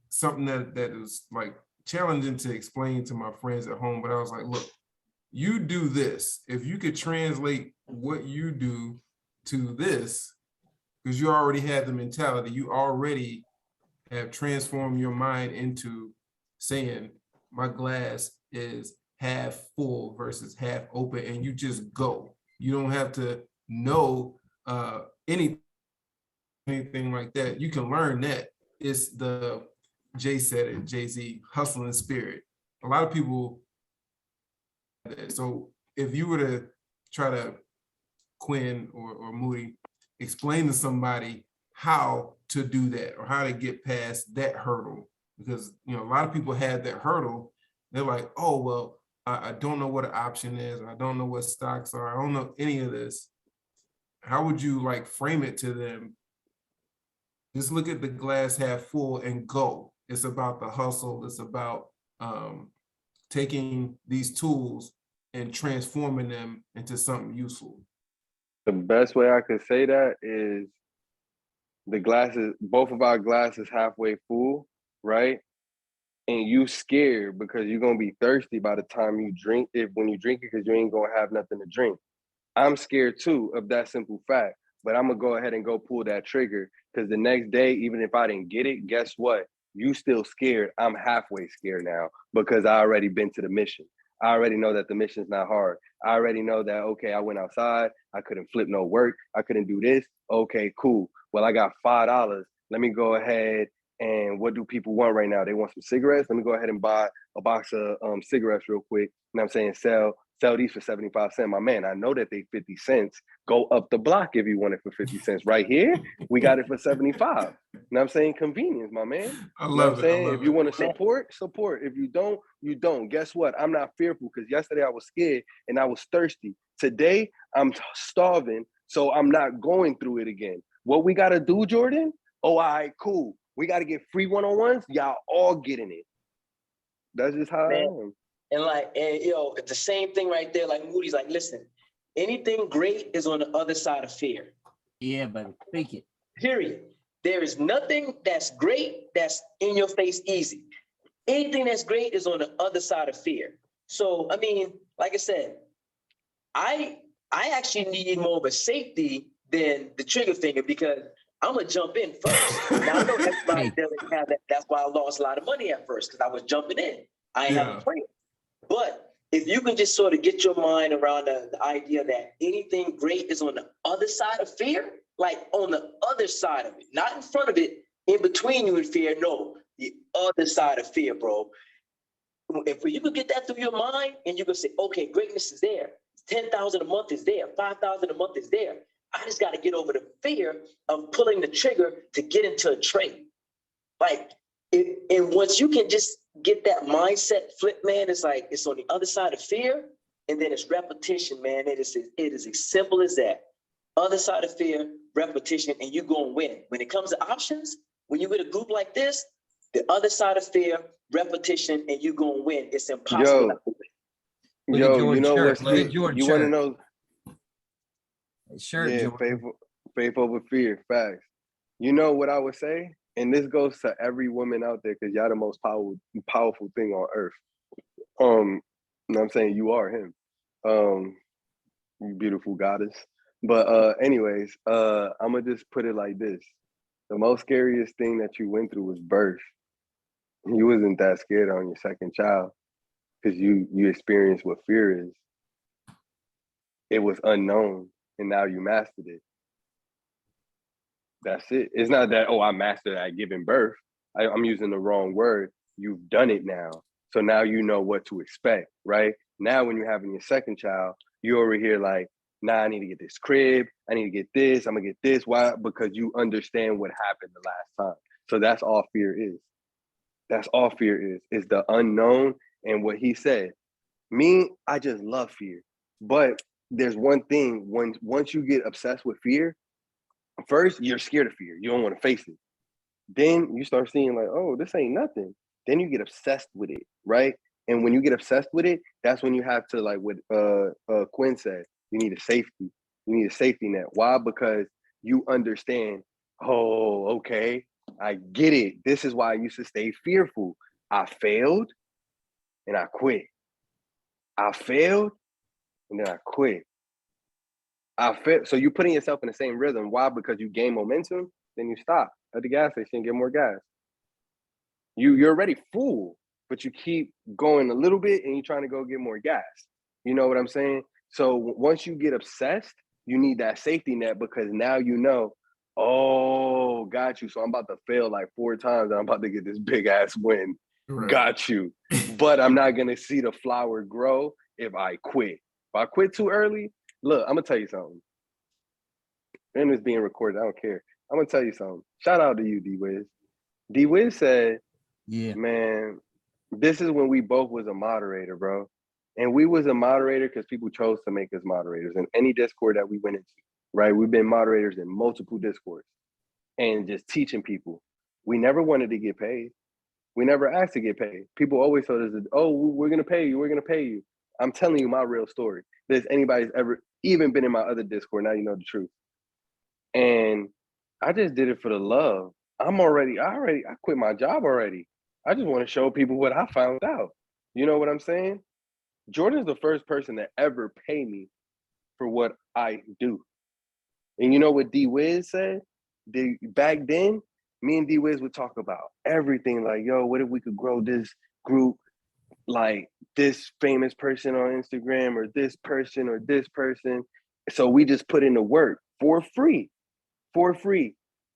something that is like challenging to explain to my friends at home. But I was like, look, you do this. If you could translate what you do to this, because you already had the mentality, you already have transformed your mind into saying, my glass is half full versus half open, and you just go. You don't have to know anything like that. You can learn that. It's the Jay said it, Jay-Z, hustling spirit. A lot of people. So if you were to try to, Quinn or Moody, explain to somebody how to do that or how to get past that hurdle, because a lot of people have that hurdle. They're like, oh well, I don't know what an option is, I don't know what stocks are, I don't know any of this. How would you like frame it to them? Just look at the glass half full and go. It's about the hustle. It's about taking these tools and transforming them into something useful. The best way I could say that is both of our glasses halfway full, right? And you scared because you're gonna be thirsty by the time you drink it, when you drink it, because you ain't gonna have nothing to drink. I'm scared too of that simple fact, but I'm gonna go ahead and go pull that trigger, because the next day, even if I didn't get it, guess what? You still scared. I'm halfway scared now because I already been to the mission. I already know that the mission's not hard. I already know that, okay, I went outside, I couldn't flip no work, I couldn't do this. Okay, cool. Well, I got $5. Let me go ahead and what do people want right now? They want some cigarettes. Let me go ahead and buy a box of cigarettes real quick. You know what I'm saying? Sell these for 75 cents. My man, I know that they 50 cents. Go up the block if you want it for 50 cents. Right here, we got it for 75. You know what I'm saying? Convenience, my man. I love you know what I'm saying? it. If you want to support. If you don't, you don't. Guess what? I'm not fearful, because yesterday I was scared and I was thirsty. Today, I'm starving, so I'm not going through it again. What we got to do, Jordan? Oh, all right, cool. We got to get free one-on-ones. Y'all all getting it. That's just how I am. And it's the same thing right there. Like Moody's like, listen, anything great is on the other side of fear. Yeah, baby, speak it. Period. There is nothing that's great that's in your face easy. Anything that's great is on the other side of fear. So, I mean, like I said, I actually need more of a safety than the trigger finger, because I'm gonna jump in first. Now I know everybody doesn't have that. That's why I lost a lot of money at first, because I was jumping in. I ain't have a plan. But if you can just sort of get your mind around the idea that anything great is on the other side of fear, like on the other side of it, not in front of it, in between you and fear, no, the other side of fear, bro. If you could get that through your mind and you can say, okay, greatness is there. 10,000 a month is there. 5,000 a month is there. I just got to get over the fear of pulling the trigger to get into a trade. And once you can just get that mindset flip, man, it's like it's on the other side of fear, and then it's repetition, man. It is as simple as that. Other side of fear, repetition, and you go and win. When it comes to options, when you get a group like this, the other side of fear, repetition, and you go and win. It's impossible not to win. You know what? You want to know? Sure, yeah, faith over fear, facts. You know what I would say? And this goes to every woman out there, because y'all the most powerful thing on earth. You know what I'm saying? You are him. You beautiful goddess. But anyways, I'm gonna just put it like this. The most scariest thing that you went through was birth. You wasn't that scared on your second child, because you experienced what fear is. It was unknown, and now you mastered it. That's it. It's not that, oh, I mastered at giving birth. I'm using the wrong word. You've done it now. So now you know what to expect, right? Now when you're having your second child, you're over here like, nah, I need to get this crib. I need to get this. I'm going to get this. Why? Because you understand what happened the last time. So that's all fear is. That's all fear is the unknown. And what he said, me, I just love fear. But there's one thing, once you get obsessed with fear, first, you're scared of fear. You don't want to face it. Then you start seeing like, oh, this ain't nothing. Then you get obsessed with it, right? And when you get obsessed with it, that's when you have to, like what Quinn said, you need a safety. You need a safety net. Why? Because you understand, oh, okay, I get it. This is why I used to stay fearful. I failed and I quit. I failed and then I quit. So you're putting yourself in the same rhythm. Why? Because you gain momentum, then you stop at the gas station and get more gas. You're already full. but you keep going a little bit and you're trying to go get more gas. You know what I'm saying? So once you get obsessed, you need that safety net because now you know, oh, got you. So I'm about to fail like 4 times and I'm about to get this big ass win. Right. Got you. But I'm not going to see the flower grow if I quit. If I quit too early, look, I'm going to tell you something. And it's being recorded. I don't care. I'm going to tell you something. Shout out to you, D-Wiz. D-Wiz said, yeah, man, this is when we both was a moderator, bro. And we was a moderator because people chose to make us moderators in any Discord that we went into, right? We've been moderators in multiple Discords and just teaching people. We never wanted to get paid. We never asked to get paid. People always told us, oh, we're going to pay you. We're going to pay you. I'm telling you my real story. If anybody's ever even been in my other Discord, now you know the truth. And I just did it for the love. I quit my job already. I just want to show people what I found out. You know what I'm saying? Jordan's the first person to ever pay me for what I do. And you know what D-Wiz said? Back then, me and D-Wiz would talk about everything like, yo, what if we could grow this group like this famous person on Instagram or this person or this person? So we just put in the work for free,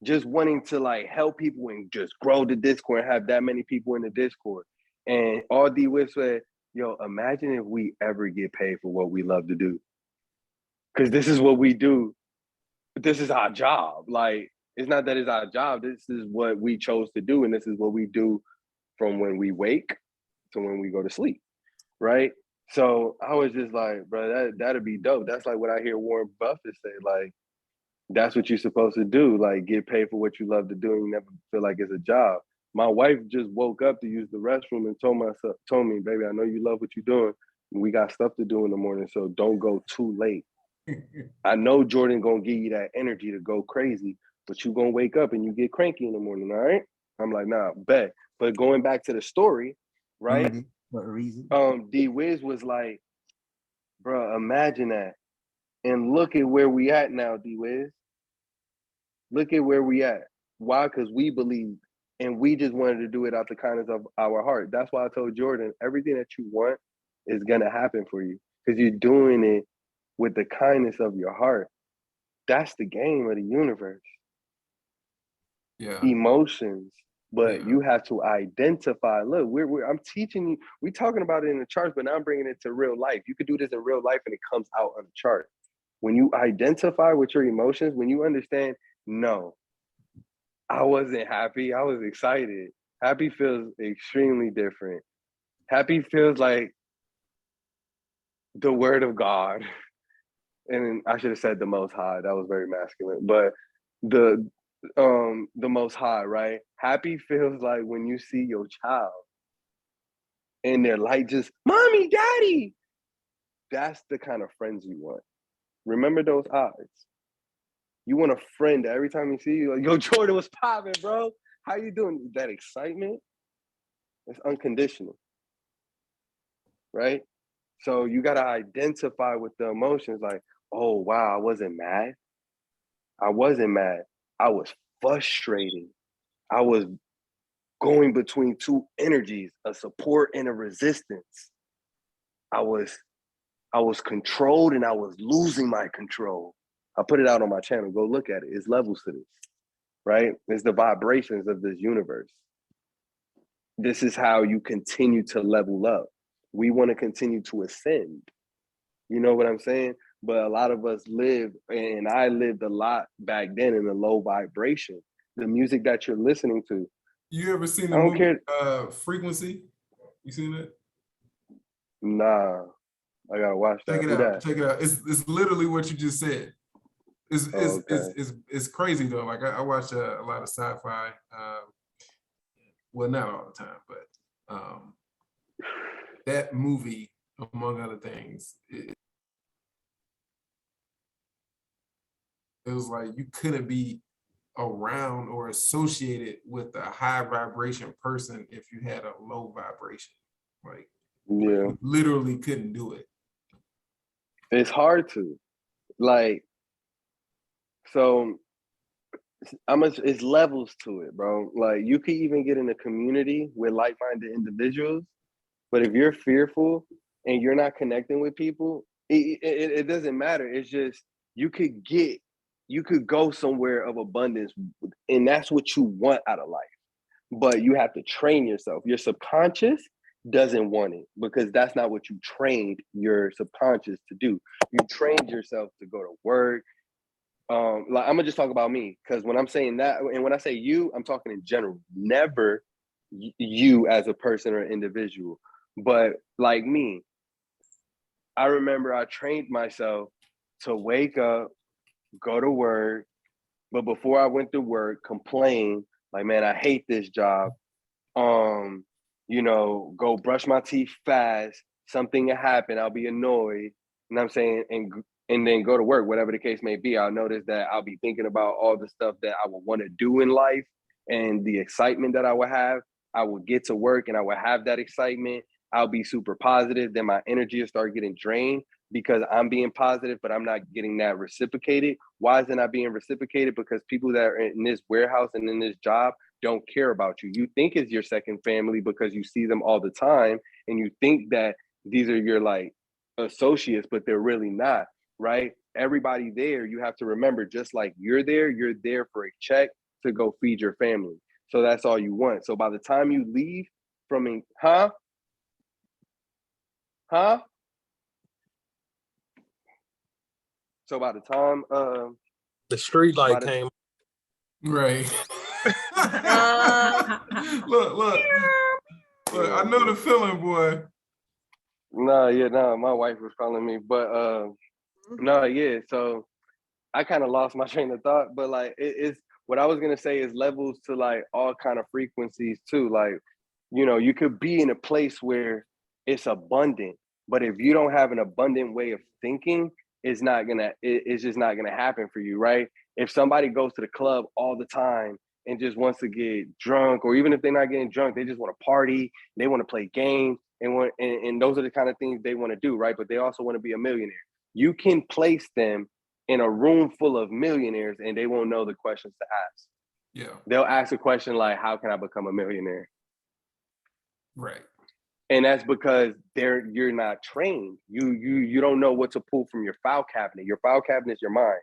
just wanting to like help people and just grow the Discord and have that many people in the Discord. And all D-Wiz said, yo, imagine if we ever get paid for what we love to do. Because this is what we do. This is our job. Like, it's not that it's our job. This is what we chose to do. And this is what we do from when we wake to when we go to sleep, right? So I was just like, bro, that'd be dope. That's like what I hear Warren Buffett say, like, that's what you're supposed to do. Like, get paid for what you love to do and you never feel like it's a job. My wife just woke up to use the restroom and told me, baby, I know you love what you're doing. We got stuff to do in the morning, so don't go too late. I know Jordan gonna give you that energy to go crazy, but you gonna wake up and you get cranky in the morning, all right? I'm like, nah, bet. But going back to the story, right? What reason? D-Wiz was like, bro, imagine that. And look at where we at now, D-Wiz. Look at where we at. Why? Because we believe. And we just wanted to do it out the kindness of our heart. That's why I told Jordan, everything that you want is going to happen for you because you're doing it with the kindness of your heart. That's the game of the universe. Yeah. Emotions. But you have to identify. Look, I'm teaching you. We're talking about it in the charts, but now I'm bringing it to real life. You could do this in real life and it comes out on the chart. When you identify with your emotions, when you understand, no, I wasn't happy. I was excited. Happy feels extremely different. Happy feels like the word of God. And I should have said the Most High. That was very masculine. But the Most High, right? Happy feels like when you see your child and they're like just, mommy, daddy. That's the kind of friends you want. Remember those eyes. You want a friend that every time you see you, like, yo, Jordan, was popping, bro? How you doing? That excitement, it's unconditional, right? So you got to identify with the emotions like, oh, wow, I wasn't mad. I wasn't mad. I was frustrated. I was going between two energies, a support and a resistance. I was controlled and I was losing my control. I put it out on my channel. Go look at it. It's levels to this, right? It's the vibrations of this universe. This is how you continue to level up. We want to continue to ascend. You know what I'm saying? But a lot of us live, and I lived a lot back then in a low vibration. The music that you're listening to. You ever seen the movie Frequency? You seen it? Nah, I gotta watch that. Check it out. Check it out. It's literally what you just said. It's crazy though. Like I watch a lot of sci-fi. Well, not all the time, but that movie, among other things, it was like you couldn't be around or associated with a high vibration person if you had a low vibration. Like, you literally couldn't do it. It's hard to, like, so it's levels to it, bro. Like you could even get in a community with like-minded individuals, but if you're fearful and you're not connecting with people, it doesn't matter. It's just you could go somewhere of abundance, and that's what you want out of life. But you have to train yourself. Your subconscious doesn't want it because that's not what you trained your subconscious to do. You trained yourself to go to work. Like I'm gonna just talk about me, because when I'm saying that, and when I say you, I'm talking in general, never you as a person or individual, but like me. I remember I trained myself to wake up, go to work, but before I went to work, complain like, man, I hate this job. Go brush my teeth fast. Something will happen. I'll be annoyed. And I'm saying, and then go to work, whatever the case may be. I'll notice that I'll be thinking about all the stuff that I would want to do in life and the excitement that I would have. I would get to work and I would have that excitement. I'll be super positive. Then my energy will start getting drained because I'm being positive, but I'm not getting that reciprocated. Why is it not being reciprocated? Because people that are in this warehouse and in this job don't care about you. You think it's your second family because you see them all the time and you think that these are your like associates, but they're really not, right? Everybody there, you have to remember, just like you're there for a check to go feed your family. So that's all you want. So by the time you leave from, huh? So by the time the street light came, right? look, I know the feeling, boy. No, my wife was calling me, but no, yeah. So I kind of lost my train of thought, but like it's what I was gonna say is levels to like all kind of frequencies too. Like, you could be in a place where it's abundant, but if you don't have an abundant way of thinking, it's just not gonna happen for you, right? If somebody goes to the club all the time and just wants to get drunk, or even if they're not getting drunk, they just want to party, they want to play games, and those are the kind of things they want to do, right? But they also want to be a millionaire. You can place them in a room full of millionaires and they won't know the questions to ask. Yeah. They'll ask a question like, how can I become a millionaire? Right. And that's because you're not trained. You don't know what to pull from your file cabinet. Your file cabinet is your mind.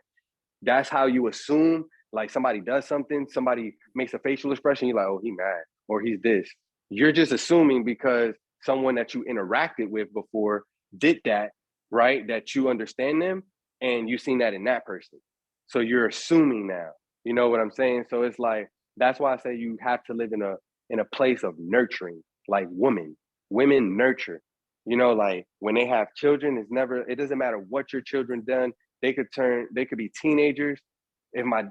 That's how you assume, like somebody does something, somebody makes a facial expression, you're like, oh, he mad or he's this. You're just assuming because someone that you interacted with before did that, right? That you understand them and you've seen that in that person. So you're assuming now, you know what I'm saying? So it's like, that's why I say you have to live in a place of nurturing, like women nurture, like when they have children, it doesn't matter what your children done. They could be teenagers. If my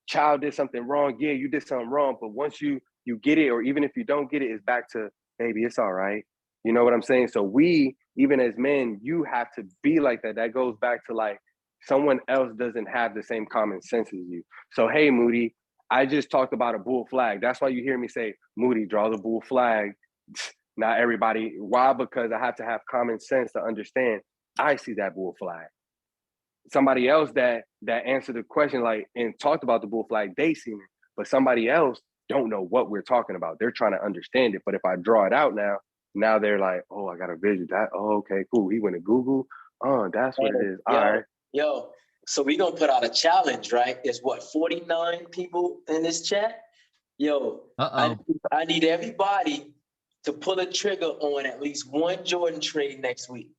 child did something wrong, yeah, you did something wrong. But once you get it, or even if you don't get it, it's back to, baby, it's all right. You know what I'm saying? So we, even as men, you have to be like that. That goes back to like, someone else doesn't have the same common sense as you. So, hey, Moody, I just talked about a bull flag. That's why you hear me say, Moody, draw the bull flag. Not everybody. Why? Because I have to have common sense to understand. I see that bull flag. Somebody else that answered the question like and talked about the bull flag, they seen it. But somebody else don't know what we're talking about. They're trying to understand it. But if I draw it out now they're like, oh, I got a vision. That, oh, okay, cool. He went to Google. Oh, that's what it is. All right. Yo, so we're gonna put out a challenge, right? There's 49 people in this chat. Yo, I need everybody to pull a trigger on at least one Jordan trade next week.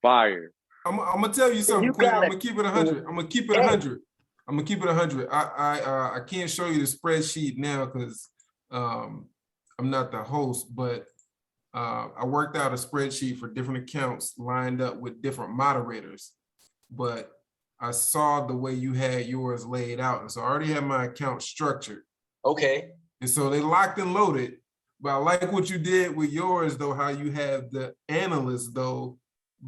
Fire. I'm gonna tell you something, Quinn. I'm gonna keep it 100. I'm gonna keep it 100. I'm gonna keep it 100. I can't show you the spreadsheet now because I'm not the host, but I worked out a spreadsheet for different accounts lined up with different moderators. But I saw the way you had yours laid out, and so I already have my account structured. Okay. And so they locked and loaded. But I like what you did with yours, though, how you have the analyst, though,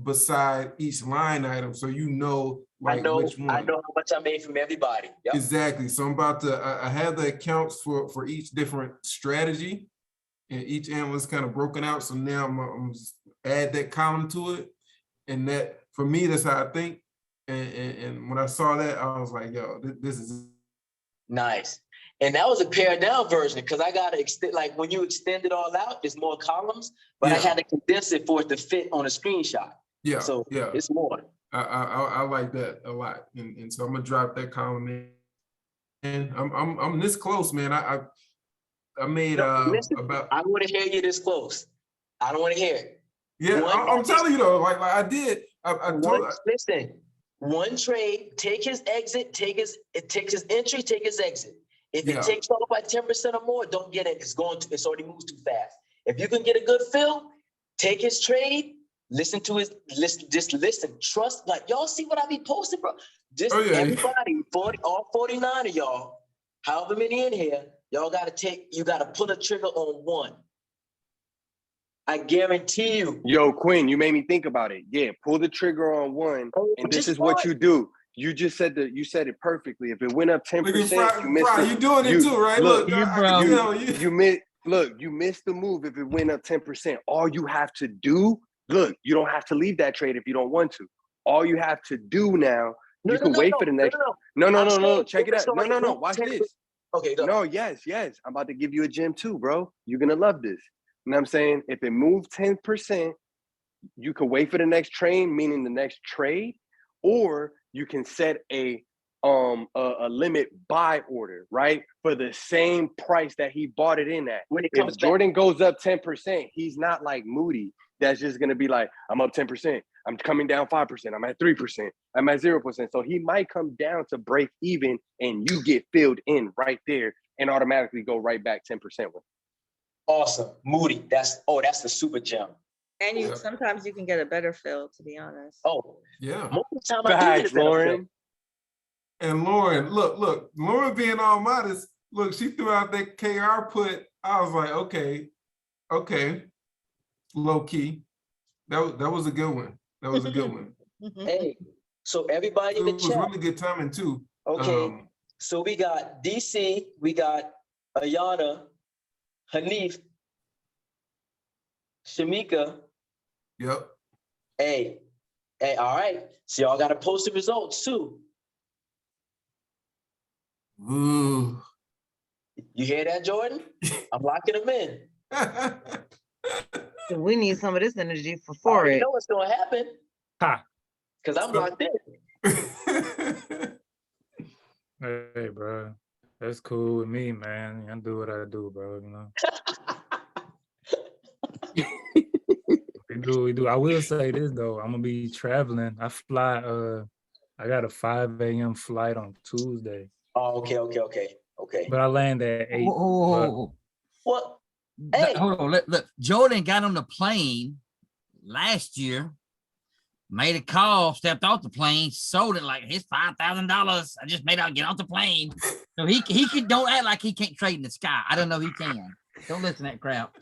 beside each line item, so you know like which one. I know how much I made from everybody. Yep. Exactly. So I'm about to I have the accounts for each different strategy, and each analyst kind of broken out. So now I'm just add that column to it, and that for me, that's how I think. And when I saw that, I was like, yo, this is Nice. And that was a pared down version because I got to extend, like when you extend it all out, it's more columns, but I had to condense it for it to fit on a screenshot. Yeah. So yeah. it's more. I like that a lot. And so I'm gonna drop that column in. And I'm this close, man. I made Listen, about I don't want to hear you this close. I don't want to hear it. yeah, I'm telling you though, like I did. I told listen, one trade, take his exit, take his entry, take his exit. If it takes off by 10% or more, don't get it. It's already moved too fast. If you can get a good fill, take his trade, just listen, trust. Like y'all see what I be posting, bro? Just everybody, all 49 of y'all, however many in here, y'all you gotta pull a trigger on one. I guarantee you. Yo, Quinn, you made me think about it. Yeah, pull the trigger on one, and this is what you do. You just said you said it perfectly. If it went up 10%, you missed it. You doing it too, right? Look, you missed the move if it went up 10%. All you have to do, look, you don't have to leave that trade if you don't want to. All you have to do now, you can wait for the next. No. Check it out. No. Watch this. Okay, go. No, yes. I'm about to give you a gem too, bro. You're gonna love this. You know what I'm saying? If it moved 10%, you could wait for the next train, meaning the next trade, or you can set a limit buy order, right? For the same price that he bought it in at. If Jordan goes up 10%, he's not like Moody. That's just gonna be like, I'm up 10%. I'm coming down 5%. I'm at 3%. I'm at 0%. So he might come down to break even and you get filled in right there and automatically go right back 10% with. Awesome. Moody. That's the super gem. And sometimes you can get a better fill, to be honest. Oh, yeah. Most of the time I do get a better Lauren. And Lauren, look, Lauren being all modest, look, she threw out that KR put. I was like, okay, low key. That was a good one. That was a good one. Hey, so everybody in the chat. It was really good timing too. Okay, so we got DC, we got Ayana, Hanif, Shamika. Yep. Hey, all right. So y'all got to post the results too. Ooh. You hear that, Jordan? I'm locking them in. We need some of this energy for I already it. know what's going to happen. Because I'm locked in. Hey, bro. That's cool with me, man. I do what I do, bro, you know. We do. I will say this though. I'm gonna be traveling. I fly I got a 5 a.m. flight on Tuesday. Oh, okay. But I land at 8. What? Hey. Hold on. Look, Jordan got on the plane last year, made a call, stepped off the plane, sold it like his $5,000. I just made out get off the plane. So he could, don't act like he can't trade in the sky. I don't know he can. Don't listen to that crap.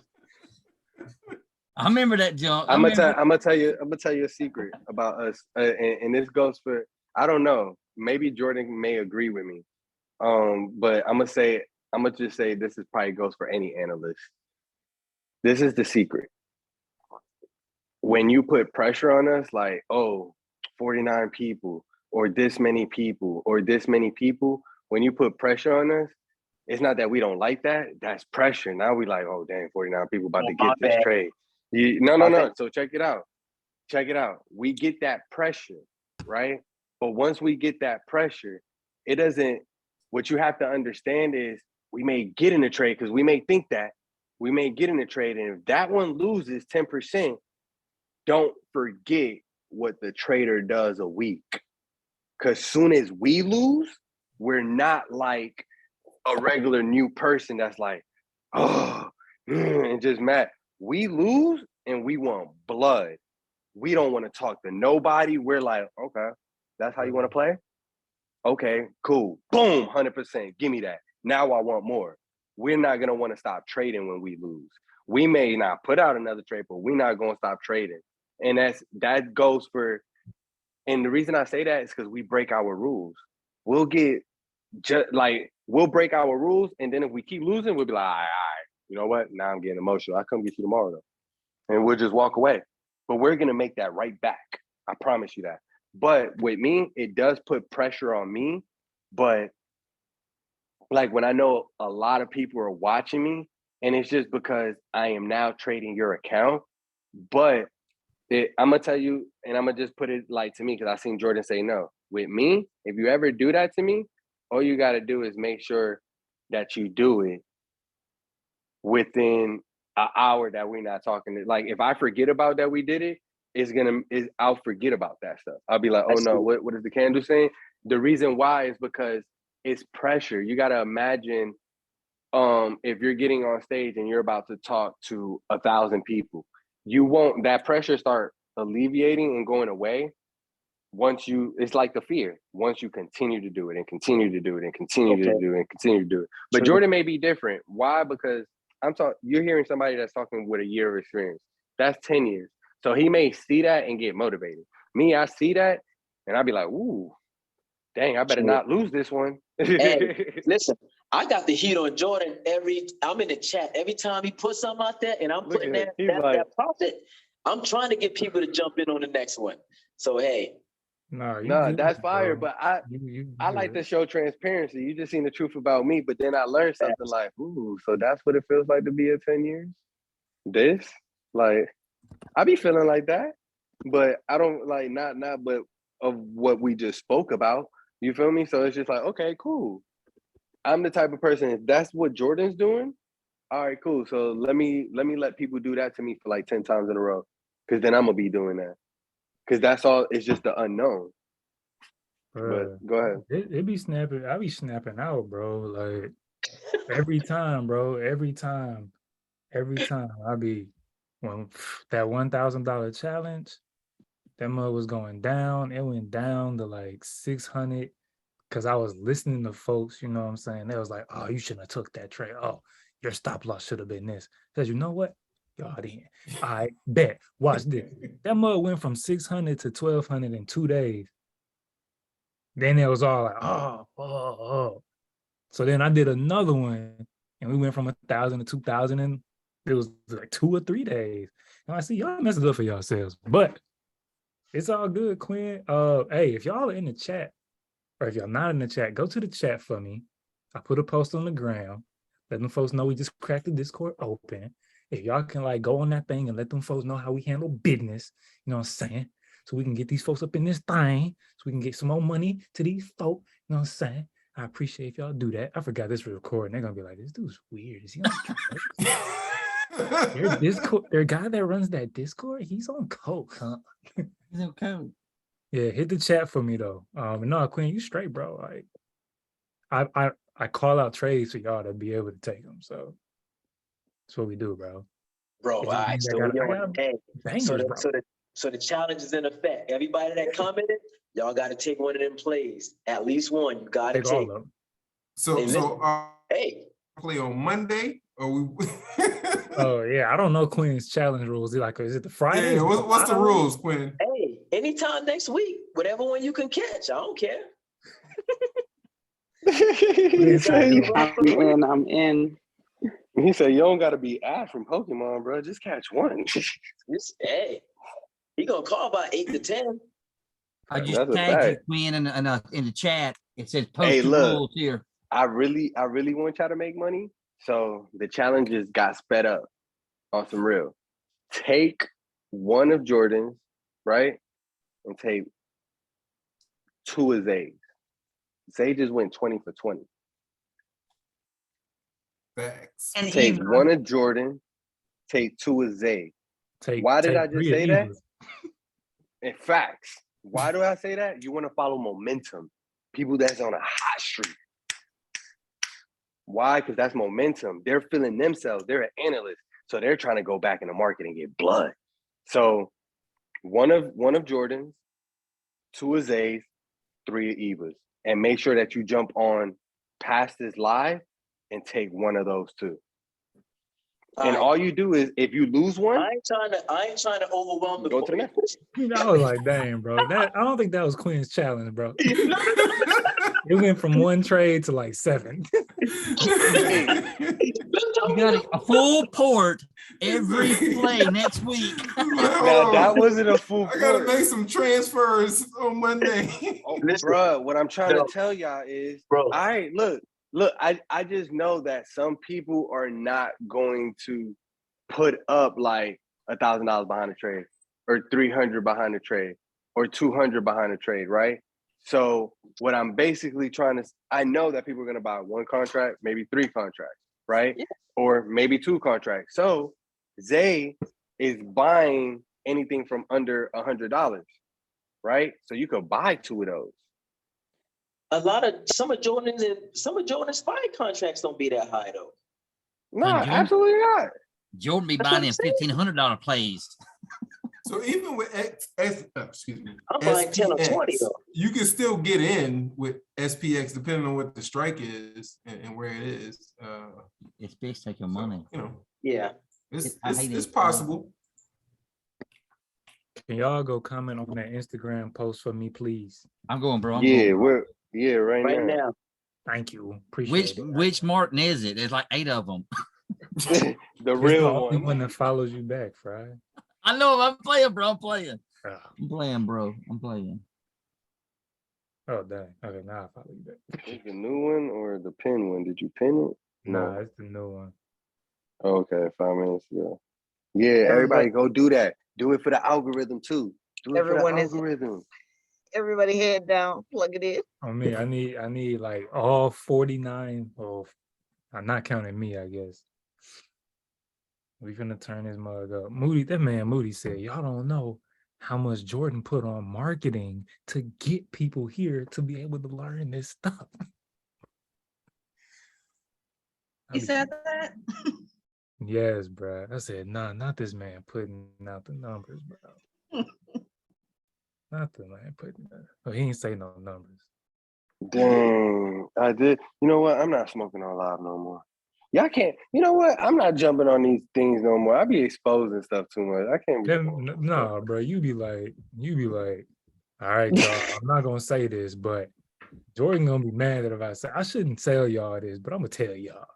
I remember that junk. I'm gonna tell you a secret about us, and this goes for, I don't know, maybe Jordan may agree with me, but I'm gonna just say this is probably goes for any analyst. This is the secret. When you put pressure on us, like, oh, 49 people, or this many people, or this many people, when you put pressure on us, it's not that we don't like that. That's pressure. Now we like, oh, dang, 49 people about to get this trade. No. So check it out. We get that pressure, right? But once we get that pressure, it doesn't, what you have to understand is we may get in a trade because we may think that. We may get in a trade, and if that one loses 10%, don't forget what the trader does a week. Because soon as we lose, we're not like a regular new person that's like, oh, and just mad. We lose and we want blood. We don't want to talk to nobody. We're like, okay, that's how you want to play? Okay, cool. Boom, 100%. Give me that. Now I want more. We're not going to want to stop trading when we lose. We may not put out another trade, but we're not going to stop trading. And that goes for, and the reason I say that is because we break our rules. We'll break our rules, and then if we keep losing, we'll be like, all right, you know what? Now I'm getting emotional. I'll come get you tomorrow, though. And we'll just walk away. But we're going to make that right back. I promise you that. But with me, it does put pressure on me. But like when I know a lot of people are watching me, and it's just because I am now trading your account. But I'm gonna tell you, and I'm gonna just put it like to me, because I seen Jordan say no. With me, if you ever do that to me, all you gotta do is make sure that you do it within an hour that we're not talking. Like if I forget about that we did it, I'll forget about that stuff. I'll be like, oh no, what is the candle saying? The reason why is because it's pressure. You gotta imagine if you're getting on stage and you're about to talk to 1,000 people, that pressure start alleviating and going away it's like the fear. Once you continue to do it and continue to do it and continue to do it and continue to do it. But Jordan may be different. Why? Because you're hearing somebody that's talking with a year of experience. That's 10 years. So he may see that and get motivated. Me, I see that and I'll be like, ooh, dang, I better not lose this one. Hey, listen, I got the heat on Jordan I'm in the chat every time he puts something out there and I'm putting that profit. I'm trying to get people to jump in on the next one. So hey. No, that's fire. But I like to show transparency. You just seen the truth about me, but then I learned something like, ooh, so that's what it feels like to be at 10 years? This? Like, I be feeling like that, but I don't like not but of what we just spoke about. You feel me? So it's just like, okay, cool. I'm the type of person, if that's what Jordan's doing, all right, cool. So let me let people do that to me for like 10 times in a row. Cause then I'm gonna be doing that. Cause that's all, it's just the unknown. But go ahead. It be snapping, I be snapping out, bro. Like every time, bro. Every time I be when that $1,000 challenge, that mug was going down. It went down to like 600 because I was listening to folks, you know what I'm saying? They was like, oh, you shouldn't have took that trade. Oh, your stop loss should have been this. Because you know what? Y'all didn't. I bet. Watch this. That mug went from 600 to 1,200 in 2 days. Then it was all like, oh. So then I did another one and we went from 1,000 to 2,000 and it was like 2 or 3 days. And I see y'all messed it up for yourselves, but it's all good, Quinn. Hey, if y'all are in the chat, or if y'all not in the chat, go to the chat for me. I put a post on the ground. Let them folks know we just cracked the Discord open. If y'all can like go on that thing and let them folks know how we handle business, you know what I'm saying? So we can get these folks up in this thing, so we can get some more money to these folk, you know what I'm saying? I appreciate if y'all do that. I forgot this was recording. They're gonna be like, this dude's weird. Is he on Discord? Their guy that runs that Discord, he's on coke, huh? He's on coke. Yeah, hit the chat for me though. No, Queen, you straight, bro. Like, I call out trades for y'all to be able to take them. So that's what we do, bro. Bro, all right. So the challenge is in effect. Everybody that commented, y'all got to take one of them plays. At least one. You got to take. Hey, play on Monday or we? Oh yeah, I don't know Quinn's challenge rules. Like, is it the Friday? Yeah, what's the rules, Quinn? Hey, anytime next week, whatever one you can catch. I don't care. I'm in. He said, you don't got to be Ash from Pokemon, bro. Just catch one. Hey, he gonna call about 8 to 10. I just tagged you, Quinn, in the chat. It says post hey, the rules here. I really want y'all to make money. So the challenges got sped up on some real. Take one of Jordan's, right? And take 2 of Zay's. Zay just went 20 for 20. Facts. And take one of Jordan, take 2 of Zay. Why did I just say that? In facts. Why do I say that? You want to follow momentum. People that's on a hot streak. Why? Because that's momentum. They're feeling themselves. They're an analyst. So they're trying to go back in the market and get blood. So one of Jordan's, 2 of Zay's, 3 of Eva's. And make sure that you jump on past this live and take one of those 2. And all you do is, if you lose one, I ain't trying to overwhelm the go to the next. I was like, dang, bro. I don't think that was Quinn's challenge, bro. It went from 1 trade to like 7. You got a full port every play next week. Now that wasn't a full port. I gotta make some transfers on Monday. Bro, what I'm trying to tell y'all is, all right, look, look, I just know that some people are not going to put up like $1,000 behind a trade, or 300 behind a trade, or 200 behind a trade, right? So what I'm basically trying to, I know that people are going to buy one contract, maybe 3 contracts, right? Yeah. Or maybe 2 contracts. So Zay is buying anything from under $100, right? So you could buy 2 of those. Some of Jordan's spy contracts don't be that high though. No, Jordan- absolutely not. Jordan be That's buying what in I'm saying. $1,500 plays. So even with excuse me, I'm buying 10 or 20 SPX, though. you can still get in with SPX depending on what the strike is and where it is. It's big, take your money. You know, Yeah. it's possible. Can y'all go comment on that Instagram post for me, please? I'm going, bro. I'm Yeah, going. right Right now. now. Thank you. Appreciate it. Which Martin is it? There's like 8 of them. The It's the real only one. one that follows you back, Fry. I know. I'm playing, bro. I'm playing. Ah. I'm playing, bro. I'm playing. Oh, dang. Okay, now I follow you back. Is the new one or the pin one? Did you pin it? Nah, it's the new one. Okay, 5 minutes ago. Yeah, everybody go do that. Do it for the algorithm too. Do it for the algorithm. Everybody head down, plug it in. I mean, I need like all 49. Well, I'm not counting me, I guess. We finna turn this mug up. Moody said, y'all don't know how much Jordan put on marketing to get people here to be able to learn this stuff. He said that? Yes, bro. I said, nah, not this man putting out the numbers, bro. Not the man putting out. Oh, he ain't say no numbers. Dang, I did. You know what? I'm not smoking on live no more. Y'all can't. You know what? I'm not jumping on these things no more. I be exposing stuff too much. I can't be. No, bro. You be like, all right, y'all. I'm not gonna say this, but Jordan gonna be mad if I say. I shouldn't tell y'all this, but I'm gonna tell y'all.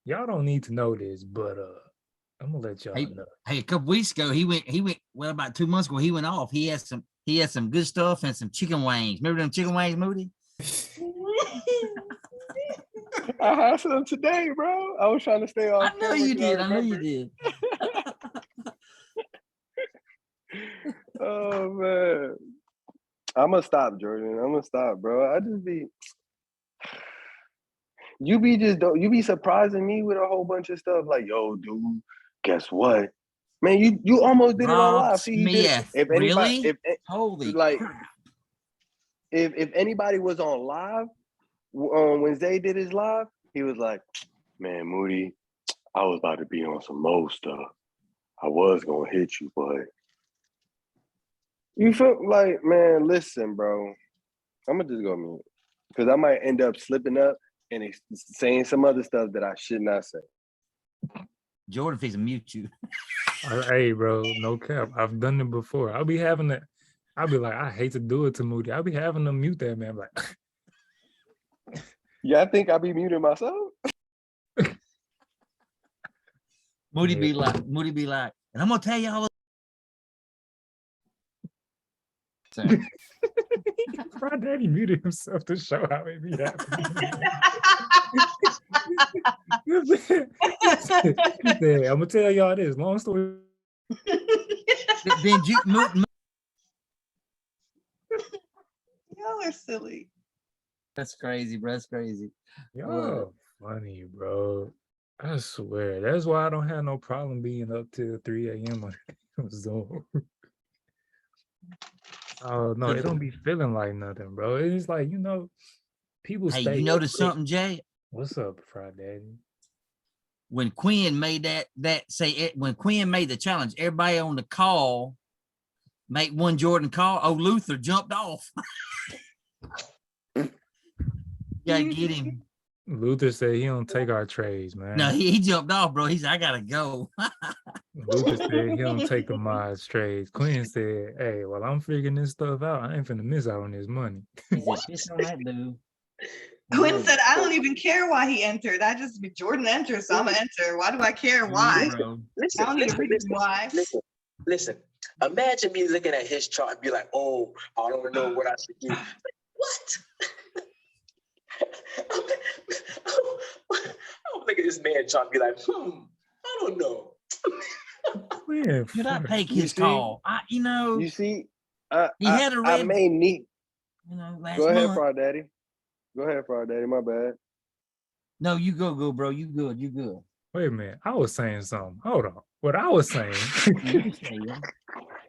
Y'all don't need to know this, but I'm gonna let y'all know. Hey, a couple weeks ago, he went. Well, about 2 months ago, he went off. He had some good stuff and some chicken wings. Remember them chicken wings, Moody? I had some today, bro. I was trying to stay off. I know you did. I know you did. Oh man, I'm gonna stop, Jordan. I'm gonna stop, bro. I just be. You be surprising me with a whole bunch of stuff like, yo, dude, guess what? Man, you almost did it on live. See, he did it. If anybody, really? Holy like, crap. if anybody was on live when Zay did his live, he was like, man, Moody, I was about to be on some more stuff. I was gonna hit you, but you feel like, man, listen, bro. I'm gonna just go mute because I might end up slipping up and saying some other stuff that I should not say. Jordan fixing to mute you. Hey, bro, no cap. I've done it before. I'll be having that. I'll be like, I hate to do it to Moody. I'll be having to mute that man. Like, yeah, I think I'll be muting myself. Moody be like, and I'm gonna tell y'all. My daddy muted himself to show how it be happening. He said, I'm gonna tell y'all this. Long story. Then you Y'all are silly. That's crazy, bro. That's crazy. Y'all funny, bro. I swear. That's why I don't have no problem being up till 3 a.m. on Zoom. Oh no, it don't be feeling like nothing, bro. It's like, people Hey, stay. you notice something, Jay? What's up, Friday? When Quinn made when Quinn made the challenge, everybody on the call make one Jordan call. Oh, Luther jumped off. Gotta get him. Luther said he don't take our trades, man. No, he jumped off, bro. He said, I gotta go. Luther said he don't take the mods trades. Quinn said, hey, well, I'm figuring this stuff out. I ain't finna miss out on this money. He said, piss on that dude. Quinn said, I don't even care why he entered. I just Jordan entered, so I'm gonna enter. Why do I care why? Listen, I don't need a reason why. Listen. Imagine me looking at his chart and be like, oh, I don't know what I should do. Like, what? this man trying to be like, I don't know. Should I take You his see? call? You see, he had a I red. may need. Last Go ahead, month. Fraud Daddy. Go ahead, Fraud Daddy. My bad. No, you go, bro. You good. You good. Wait a minute. I was saying something. Hold on. What I was saying,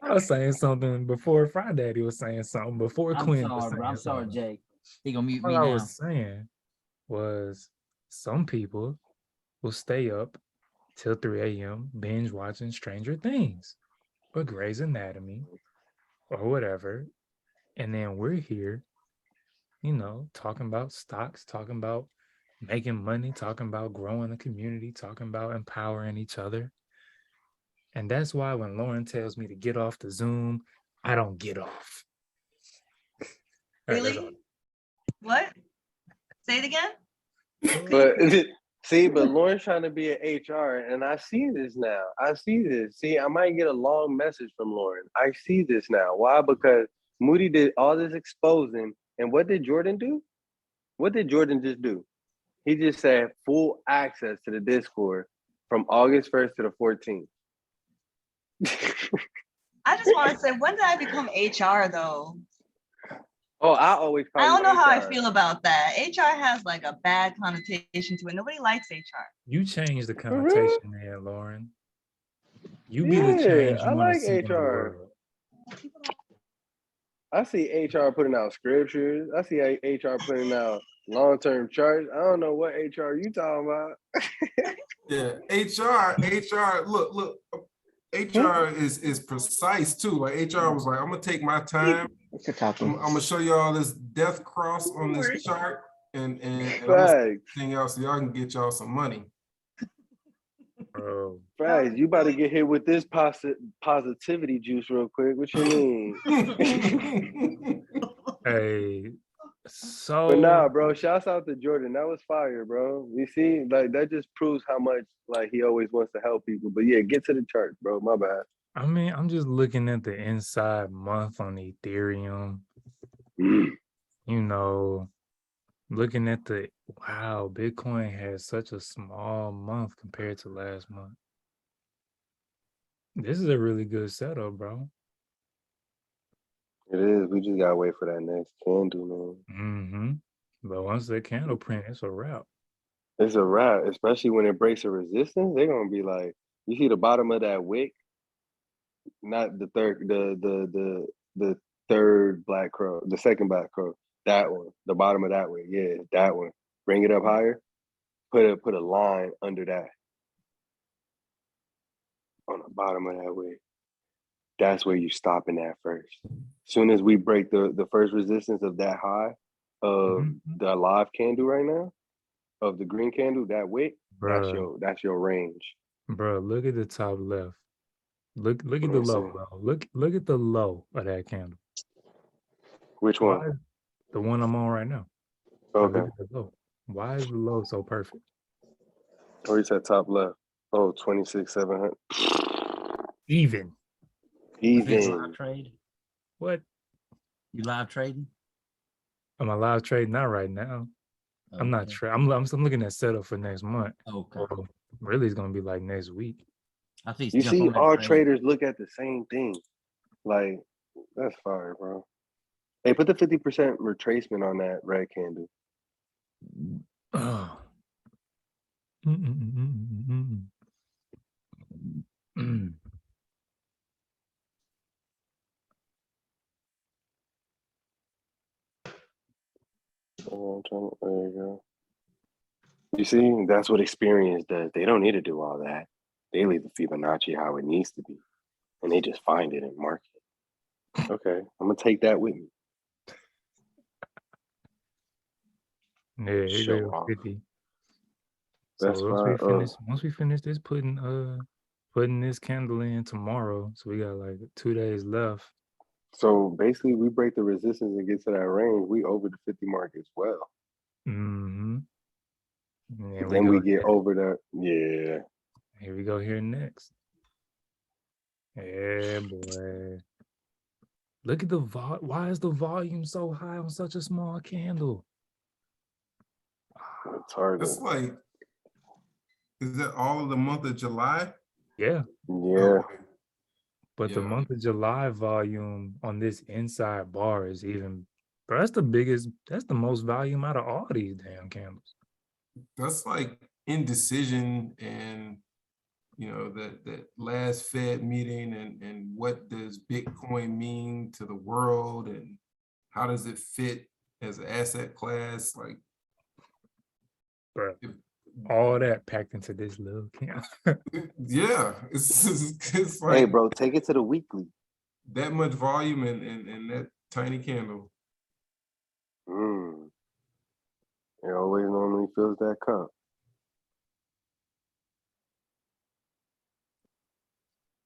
I was saying something before Friday. He was saying something before I'm Quinn was sorry, saying bro. I'm sorry, something. Jake. He gonna mute What me I now. was saying was some people will stay up till 3 a.m. binge watching Stranger Things or Grey's Anatomy or whatever. And then we're here, talking about stocks, talking about making money, talking about growing the community, talking about empowering each other. And that's why when Lauren tells me to get off the Zoom, I don't get off. Really? What? Say it again? But see, but Lauren's trying to be an HR, and I see this now. I see this. See, I might get a long message from Lauren. I see this now. Why? Because Moody did all this exposing, and what did Jordan do? What did Jordan just do? He just said full access to the Discord from August 1st to the 14th. I just want to say, when did I become HR though? Oh, I always call I don't know you how I HR. feel about that. HR has like a bad connotation to it. Nobody likes HR. You changed the connotation there, Lauren. You be the change you I want to like see in the HR. world. I see HR putting out scriptures. I see HR putting out long-term charts. I don't know what HR you talking about. Yeah, HR. Look. HR is precise too. Like HR was like, I'm gonna take my time. I'm gonna show you all this death cross on this chart, and I'm gonna say everything else so y'all can get y'all some money. Bro. Right, you about to get hit with this positivity juice real quick. What you mean? Hey, so But nah, bro, shouts out to Jordan. That was fire, bro. You see, like that just proves how much like he always wants to help people. But yeah, get to the charts, bro. My bad. I mean, I'm just looking at the inside month on Ethereum. Looking at wow, Bitcoin has such a small month compared to last month. This is a really good setup, bro. It is. We just gotta wait for that next candle, man. Mm-hmm. But once the candle print, it's a wrap. It's a wrap, especially when it breaks a resistance. They're gonna be like, you see the bottom of that wick, not the third, the third black crow, the second black crow. That one, the bottom of that wick, yeah, that one. Bring it up higher. Put a line under that on the bottom of that wick. That's where you stopping at first. Soon as we break the first resistance of that high of the live candle right now, of the green candle, that wick, that's your range. Bro, look at the top left. Look at the low, bro. Look at the low of that candle. Which one? The one I'm on right now. Okay. Look at the low. Why is the low so perfect? Oh, you said top left. Oh, 26,700. Even. Even. Trade. What? You live trading? Am I live trading? Not right now. Okay. I'm not trading. I'm looking at setup for next month. Okay. Well, really, it's gonna be like next week. I think you see, all traders look at the same thing. Like, that's fire, bro. Hey, put the 50% retracement on that red candle. Oh. There you go. You see, that's what experience does. They don't need to do all that. They leave the Fibonacci how it needs to be, and they just find it and mark it. Okay, I'm gonna take that with me. Yeah, Show it off. 50. That's So fine. once we finish this, putting this candle in tomorrow, so we got like 2 days left. So basically, we break the resistance and get to that range. We over the 50 mark as well. Mm-hmm. Then we get over that. Yeah. Here we go here next. Yeah, boy. Look at the why is the volume so high on such a small candle? It's hard. It's like Is that all of the month of July? Yeah. Yeah. But the month of July volume on this inside bar is even, bro, that's the most volume out of all these damn candles. That's like indecision and, you know, that last Fed meeting and what does Bitcoin mean to the world and how does it fit as an asset class? Like, bro, all that packed into this little candle. Yeah, it's like, Hey, bro, take it to the weekly. that much volume and that tiny candle. It always normally fills that cup.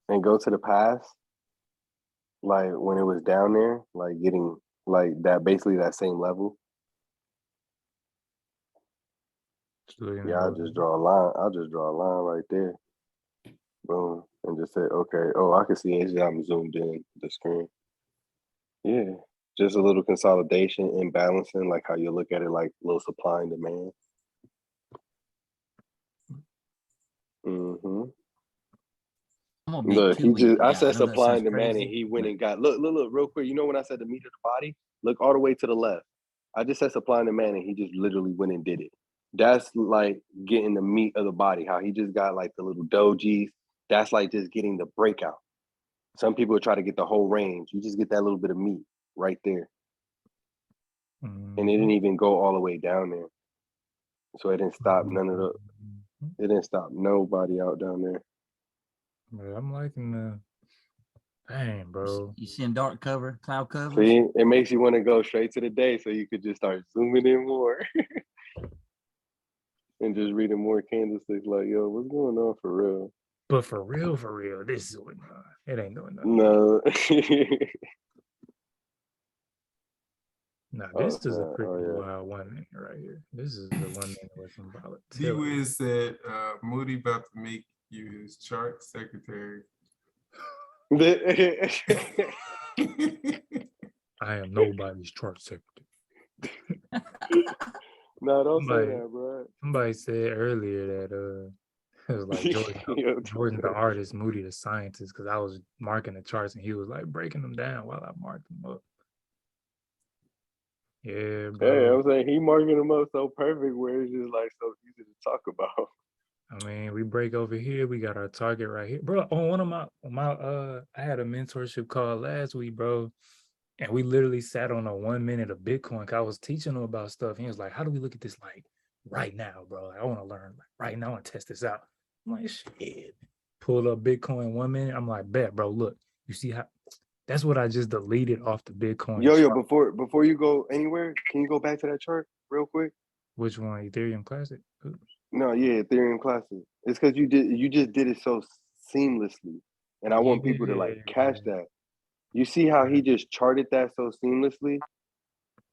And go to the past, like when it was down there, like getting like that, basically that same level. Yeah, I'll just draw a line. I'll just draw a line right there. Boom. And just say, okay, oh, I can see it. I'm zoomed in the screen. Yeah. Just a little consolidation and balancing, like how you look at it, like a little supply and demand. I'm gonna Look, be 2 weeks I out. said I know that supply sounds and demand, and crazy, he went but and got look real quick. You know when I said the meat of the body? Look all the way to the left. I just said supply and demand, and he just literally went and did it. That's like getting the meat of the body. How he just got like the little dojis. That's like just getting the breakout. Some people try to get the whole range. You just get that little bit of meat right there, and it didn't even go all the way down there. So it didn't stop none of the. It didn't stop nobody out down there. Bro, I'm liking the. Dang, bro. you see him dark cover, cloud covers. See, it makes you want to go straight to the day, so you could just start zooming in more and just reading more candlesticks. Like, yo, what's going on for real? But for real, this is what it ain't doing nothing. No. No, this is a pretty wild one right here. This is the one with some volatility. D-Wiz said Moody about to make you his chart secretary. I am nobody's chart secretary. No, don't say that, bro. Somebody said earlier that it was like Jordan the artist, Moody the scientist, because I was marking the charts and he was like breaking them down while I marked them up. Yeah, bro. Hey, I'm saying he marking them up so perfect where it's just like so easy to talk about. I mean, we break over here. We got our target right here, bro. On one of my I had a mentorship call last week, bro, and we literally sat on a 1 minute of Bitcoin. I was teaching him about stuff. He was like, "How do we look at this like right now, bro? Like, I want to learn like, right now and test this out." I'm like, "Shit." Pulled up Bitcoin 1 minute. I'm like, "Bet, bro. Look, you see how." That's what I just deleted off the Bitcoin. Yo, before you go anywhere, can you go back to that chart real quick? Which one? Ethereum Classic? Oops. No, yeah, Ethereum Classic. It's because you just did it so seamlessly, and I want people to like catch that. You see how he just charted that so seamlessly?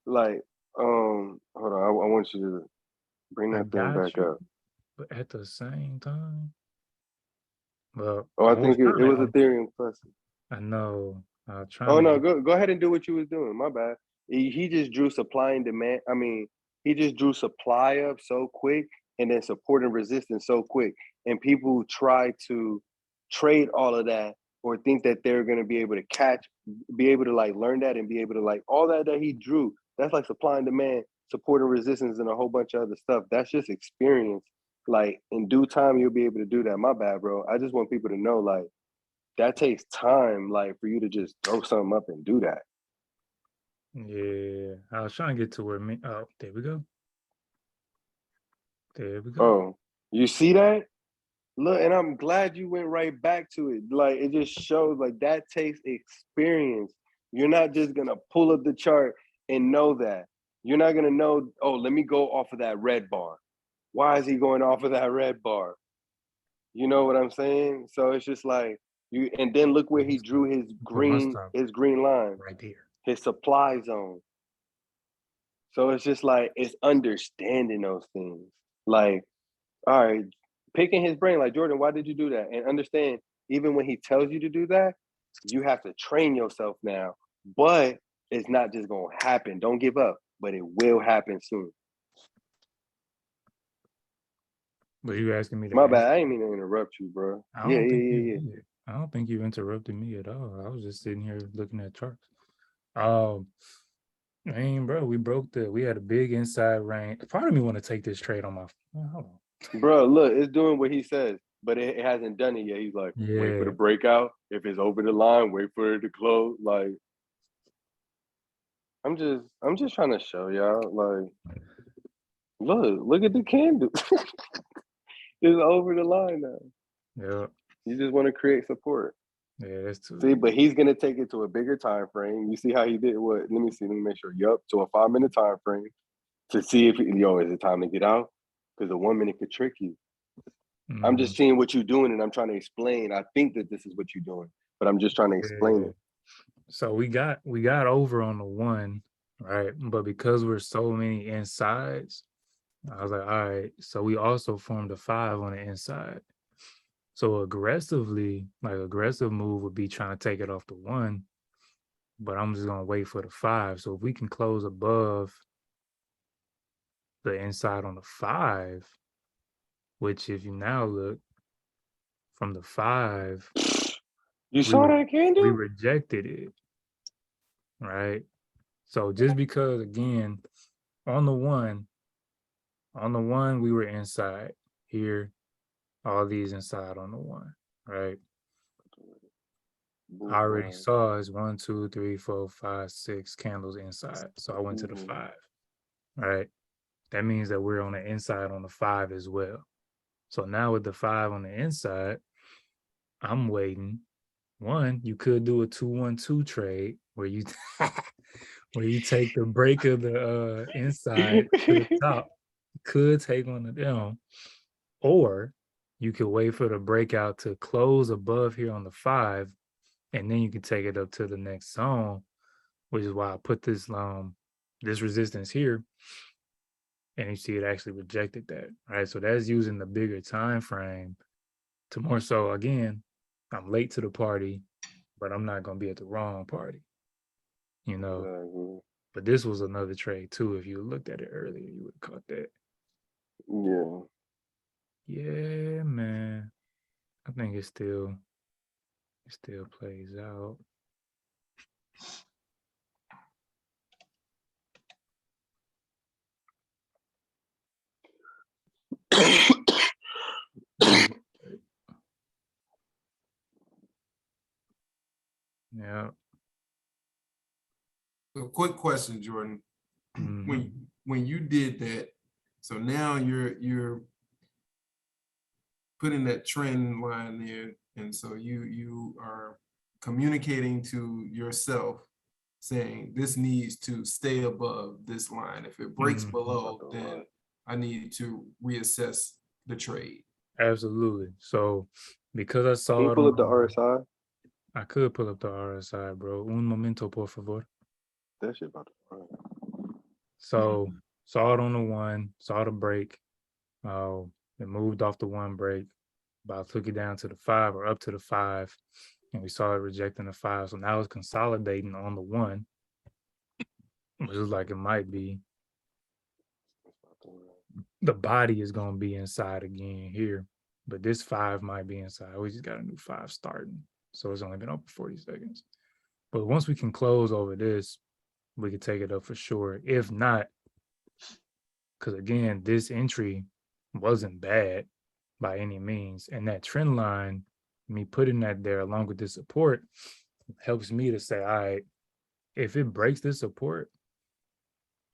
Like, hold on, I want you to bring that thing back up. But at the same time, well, I think it was Ethereum Classic. I know. Oh no, go ahead and do what you was doing. My bad. He just drew supply and demand. I mean, he just drew supply up so quick and then support and resistance so quick. And people try to trade all of that or think that they're gonna be able to be able to like learn that and be able to like all that he drew. That's like supply and demand, support and resistance, and a whole bunch of other stuff. That's just experience. Like in due time, you'll be able to do that. My bad, bro. I just want people to know like that takes time, like for you to just throw something up and do that. Yeah, I was trying to get to where there we go. There we go. Oh, you see that? Look, and I'm glad you went right back to it. Like it just shows like that takes experience. You're not just gonna pull up the chart and know that. You're not gonna know, oh, let me go off of that red bar. Why is he going off of that red bar? You know what I'm saying? So it's just like and then look where he drew his green line right there, his supply zone. So it's just like it's understanding those things. Like, all right, picking his brain. Like, Jordan, why did you do that? And understand, even when he tells you to do that, you have to train yourself now. But it's not just gonna happen. Don't give up. But it will happen soon. But you asking me to My answer? bad. I ain't mean to interrupt you, bro. I Yeah, don't think yeah, you yeah, yeah. did. I don't think you interrupted me at all. I was just sitting here looking at charts. I mean, bro, we had a big inside range. Part of me want to take this trade on my. Hold on. Bro, look, it's doing what he says, but it hasn't done it yet. He's like, wait for the Yeah, breakout. If it's over the line, wait for it to close. Like, I'm just trying to show y'all. Like, look at the candle. It's over the line now. yeah, You just want to create support. yeah. That's too. See, but he's gonna take it to a bigger time frame. You see how he did what? Let me see. Let me make sure. Yup, to a 5-minute time frame to see if is it time to get out? Because a 1 minute could trick you. I'm just seeing what you're doing, and I'm trying to explain. I think that this is what you're doing, but I'm just trying to explain it. So we got over on the 1, right? But because we're so many insides, I was like, all right. So we also formed a 5 on the inside. So aggressive move would be trying to take it off the 1, but I'm just gonna wait for the 5. So if we can close above the inside on the 5, which if you now look from the 5, you saw that we candle? rejected it, right? So just because again, on the one we were inside here, all these inside on the 1, right? I already saw is 1, 2, 3, 4, 5, 6 candles inside. So I went to the 5, right? That means that we're on the inside on the 5 as well. So now with the 5 on the inside, I'm waiting. 1, you could do a 2-1-2 trade where you where you take the break of the inside to the top. You could take one of them, or you could wait for the breakout to close above here on the 5, and then you can take it up to the next zone, which is why I put this this resistance here. And you see it actually rejected that, right? So that's using the bigger time frame to more so, again, I'm late to the party, but I'm not going to be at the wrong party, you know? Exactly. But this was another trade too. If you looked at it earlier, you would have caught that. Yeah. Yeah, man. I think it still plays out. Yeah. So quick question, Jordan. When you did that, so now you're putting that trend line there, and so you are communicating to yourself saying this needs to stay above this line. If it breaks below, then I need to reassess the trade. Absolutely. So because I saw Can you it pull on up the RSI? I could pull up the RSI, bro. Un momento, por favor. That shit about to run. So saw it on the 1, saw the break. It moved off the 1 break. About took it down to the 5 or up to the 5. And we saw it rejecting the 5. So now it's consolidating on the 1, which is like it might be. The body is going to be inside again here, but this 5 might be inside. We just got a new 5 starting. So it's only been open 40 seconds. But once we can close over this, we could take it up for sure. If not, because again, this entry wasn't bad by any means. And that trend line, me putting that there along with this support, helps me to say, all right, if it breaks this support,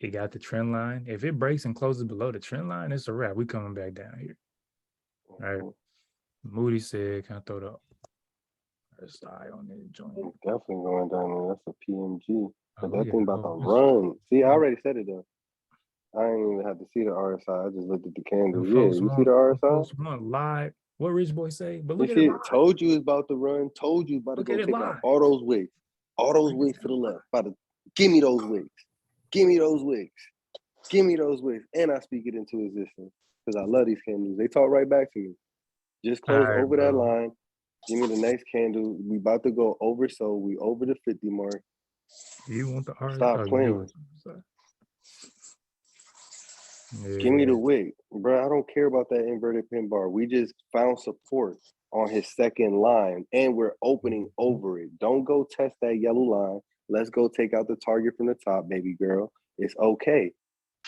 it got the trend line. If it breaks and closes below the trend line, it's a wrap. We coming back down here. All right. Moody said, can I throw the RSI on this joint? It's definitely going down there. That's a PMG. But that yeah. thing about to run. See, I already said it though. I didn't even have to see the RSI. I just looked at the candle. Yeah, you see the RSI? Folks want live. What Rich Boy say? But look You at see it. it. Told you it's about to run. Told you about to go take out all those wicks. All those wicks to the left. About to give me those wicks. Give me those wicks. Give me those wicks. And I speak it into existence. Because I love these candles. They talk right back to me. Just close over that line. Give me the next candle. We about to go over, so we over the 50 mark. You want the RSI? Stop playing. Give me Yeah. the wick, bro. I don't care about that inverted pin bar. We just found support on his second line, and we're opening over it. Don't go test that yellow line. Let's go take out the target from the top, baby girl. It's okay.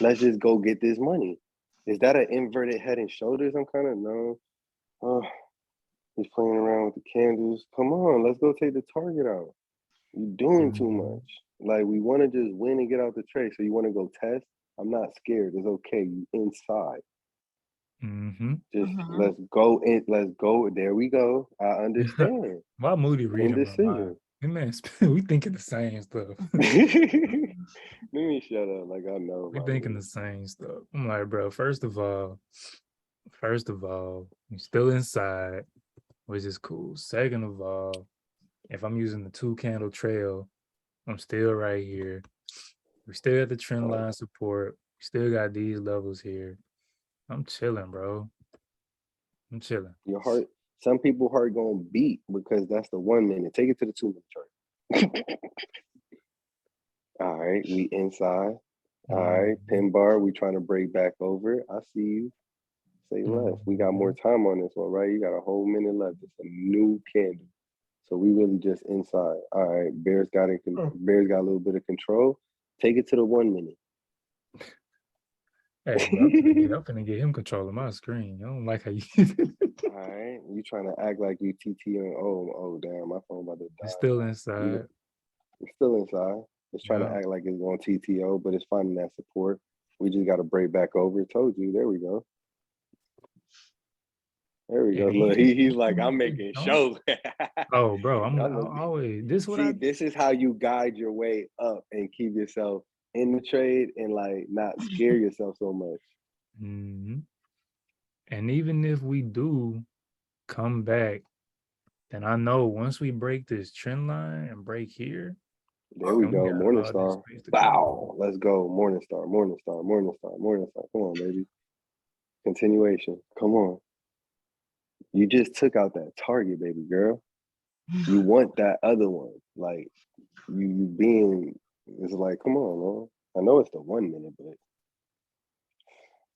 Let's just go get this money. Is that an inverted head and shoulders? I'm kind of no. Oh, he's playing around with the candles. Come on, let's go take the target out. You're doing too much. Like, we want to just win and get out the trade. So you want to go test? I'm not scared. It's okay. You inside. Just let's go in. Let's go. There we go. I understand. Why Moody reading my mind? Indecision. Hey, man, we thinking the same stuff. Let me shut up. Like, I know. We thinking the same stuff. I'm like, bro, first of all, you're still inside, which is cool. Second of all, if I'm using the 2-candle trail, I'm still right here. We still at the trend line support. We still got these levels here. I'm chilling, bro. I'm chilling. Your heart, some people heart gonna beat because that's the 1 minute. Take it to the 2 minute chart. All right, we inside. All right, pin bar, we trying to break back over. I see you. Say less. We got more time on this one, right? You got a whole minute left. It's a new candle. So we really just inside. All right, Bears got a little bit of control. Take it to the 1 minute. Hey, I'm finna get him control of my screen. I don't like how you. All right, you trying to act like you TT and oh damn, my phone about to die. It's still inside. It's still inside. It's trying to act like it's going TTO, but it's finding that support. We just got to break back over. Told you. There we go. There we go. Look, he's like, I'm making shows. Oh, bro, I'm always this is how you guide your way up and keep yourself in the trade and like not scare yourself so much. And even if we do come back, then I know once we break this trend line and break here. There we go. Morningstar. Bow. Let's go. Morningstar. Morningstar. Morningstar. Morningstar. Come on, baby. Continuation. Come on. You just took out that target, baby girl. You want that other one. Like, you being, it's like, come on, man. I know it's the 1 minute, but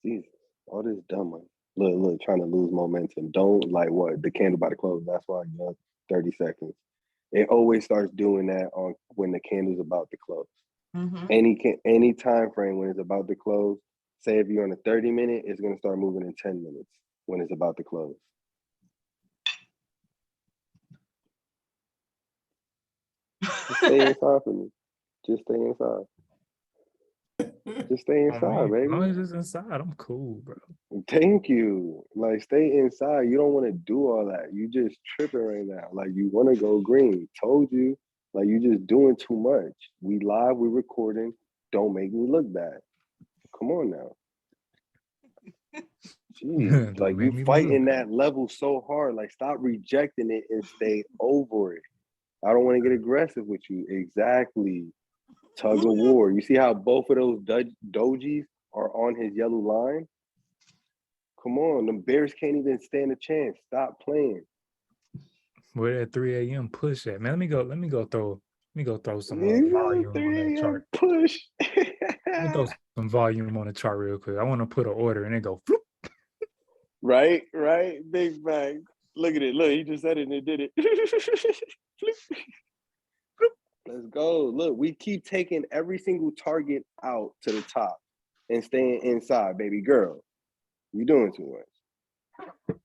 Jesus, all this dumb money. Look, trying to lose momentum. Don't like what? The candle by the close. That's why you know 30 seconds. It always starts doing that on when the candle's about to close. Any time frame when it's about to close, say if you're on a 30 minute, it's gonna start moving in 10 minutes when it's about to close. Just stay inside for me. Just stay inside. Just stay inside, baby. As long as it's inside, I'm cool, bro. Thank you. Like, stay inside. You don't want to do all that. You just tripping right now. Like, you want to go green. Told you. Like, you just doing too much. We live, we recording. Don't make me look bad. Come on now. Jeez, like you fighting that level so hard. Like, stop rejecting it and stay over it. I don't want to get aggressive with you. Exactly. Tug of war. You see how both of those dojis are on his yellow line? Come on, the Bears can't even stand a chance. Stop playing. Where that 3 a.m. push at, man? Let me go throw some volume on that chart. Push. Let me throw some volume on the chart real quick. I want to put an order and it go floop. Right, big bang. Look at it. Look, he just said it and it did it. Let's go. Look, we keep taking every single target out to the top and staying inside, baby girl. You doing too much.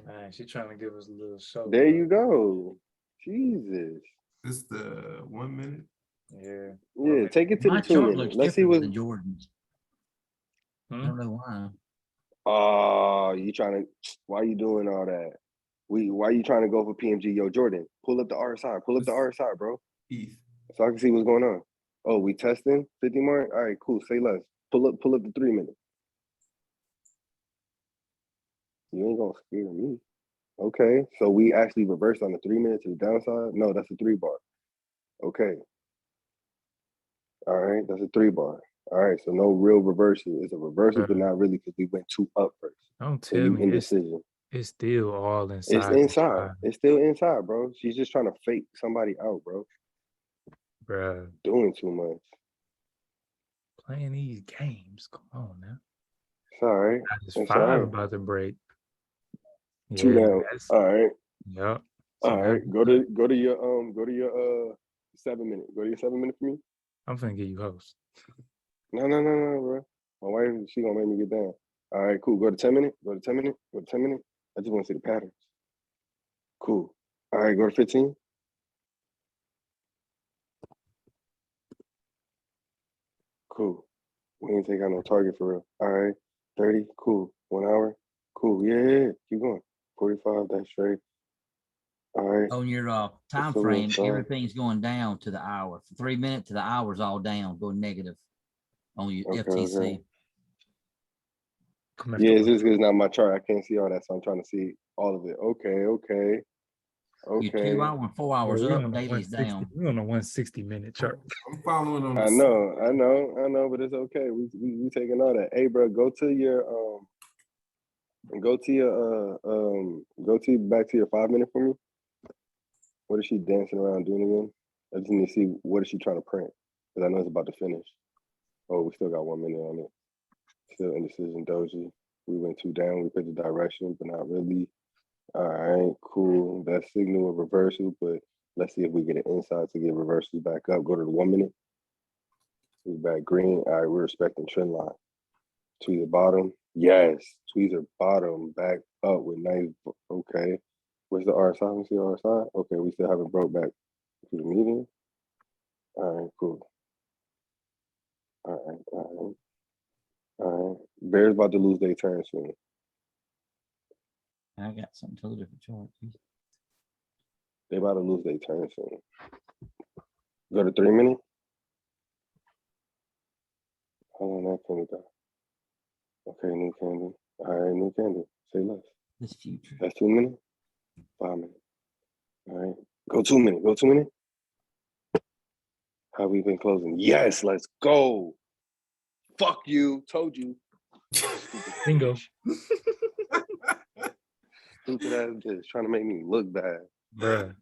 Man, she's trying to give us a little show. There you go. Jesus. This is the 1 minute. Yeah, take it to the 2 minutes. Let's see what Jordan's. I don't know why. Oh, why you doing all that? Why you trying to go for PMG? Yo, Jordan, pull up the RSI. Pull up the RSI, bro. So I can see what's going on. Oh, we testing 50 mark? All right, cool. Say less. Pull up the 3 minute. You ain't gonna scare me. Okay, so we actually reversed on the 3 minute to the downside? No, that's a 3 bar. Okay. All right, that's a 3 bar. All right, so no real reversal. It's a reversal, but not really because we went 2 up first. Don't tell me indecision. It's still all inside. It's inside. It's still inside, bro. She's just trying to fake somebody out, bro. Bruh. Doing too much. Playing these games. Come on now. It's all right. It's It's 5 all right. about to break. 2 Yeah, down. that's All right. yep. So All right. Go to your 7 minute. Go to your 7 minute for me. I'm finna get you host. No, bro. My wife, she gonna make me get down. All right, cool. Go to 10 minute. Go to 10 minute. Go to 10 minute. I just want to see the patterns. Cool. All right, go to 15. Cool. We ain't take out no target for real. All right. 30. Cool. 1 hour. Cool. Yeah. Keep going. 45. That's straight. All right. On your time So frame, it's, everything's going down to the hour. From 3 minutes to the hour's all down, going negative on your FTC. Okay. Yeah, it's just 'cause it's not my chart. I can't see all that, so I'm trying to see all of it. Okay. Your 2 hour and 4 hours Yeah, we up, on a daily's 160. down. We on a 160-minute chart. I'm following on. I know, but it's okay. We taking all that. Hey, bro, go back to your 5 minute for me. What is she dancing around doing again? I just need to see what is she trying to print, because I know it's about to finish. Oh, we still got 1 minute on it. Still indecision doji. We went 2 down. We picked the direction, but not really. All right, cool. That signal a reversal, but let's see if we get an inside to get reversals back up. Go to the 1 minute. We back green. All right, we're respecting trend line. Tweezer bottom. Yes. Tweezer bottom back up with nice. Okay. Where's the RSI? Let me see the RSI. Okay, we still haven't broke back to the median. All right, cool. All right. Bears about to lose their turn soon. I got something totally different chart. They about to lose their turn soon. Go to 3 minute. How long that candle got? Okay, new candle. All right, new candle. Say less. This future. That's 2 minutes. 5 minutes. All right. Go 2 minute. Go 2 minute. How we been closing? Yes, let's go. Fuck you. Told you. Bingo. Stupid ass bitch trying to make me look bad. Bruh.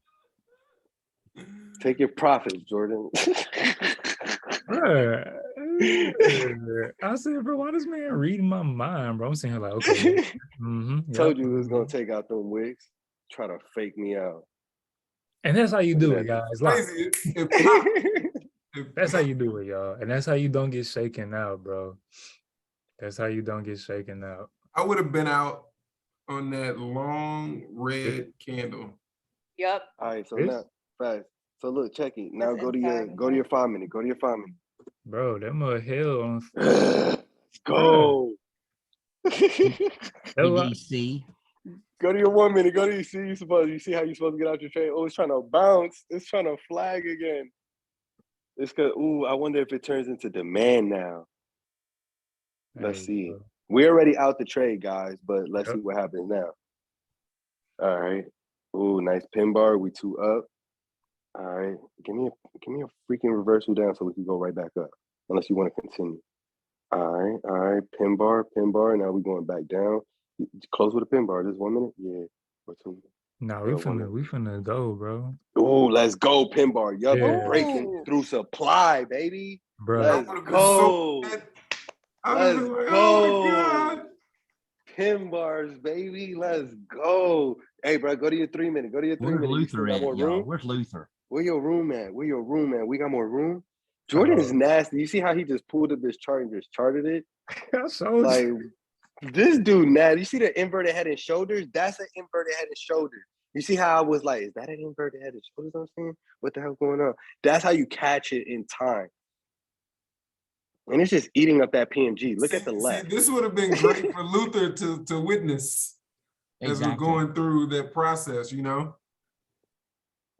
Take your profits, Jordan. Bruh. I said, bro, why this man reading my mind, bro? I'm sitting here like, okay. Told you it was gonna take out them wigs. Try to fake me out. And that's how you do it, That- guys. Crazy. That's how you do it, y'all. And that's how you don't get shaken out, bro. That's how you don't get shaken out. I would have been out on that long red candle. Yep. All right, so This? now fast. So look, check it. Now That's go to your 5 minute. Go to your 5 minute. Bro, that mud hell on. Let's go. EDC. Go to your 1 minute. Go to you see how you're supposed to get out your trade. Oh, it's trying to bounce. It's trying to flag again. It's cause I wonder if it turns into demand now. Let's see. Bro. We're already out the trade, guys, but let's see what happens now. All right. Ooh, nice pin bar. We 2 up. All right. Give me a freaking reversal down so we can go right back up. Unless you want to continue. All right. Pin bar. Now we're going back down. Close with a pin bar. This 1 minute? Yeah. Or 2 minutes. Nah, we finna go, bro. Ooh, let's go, pin bar. Yup, Yeah. breaking through supply, baby. Bro. Let's go. Let's go. Oh my God. Pin bars, baby. Let's go. Hey, bro, go to your 3 minute. Go to your 3 Where's minute. You still Luther got at, more y'all? room? Where's Luther? Where your room at? We got more room. Jordan is nasty. You see how he just pulled up this chart and just charted it? Like, this dude nasty. You see the inverted head and shoulders? That's an inverted head and shoulders. You see how I was like, is that an inverted head and shoulders? I'm saying, what the hell's going on? That's how you catch it in time. And it's just eating up that PMG. Look at the left. See, this would have been great for Luther to witness as we're going through that process, you know?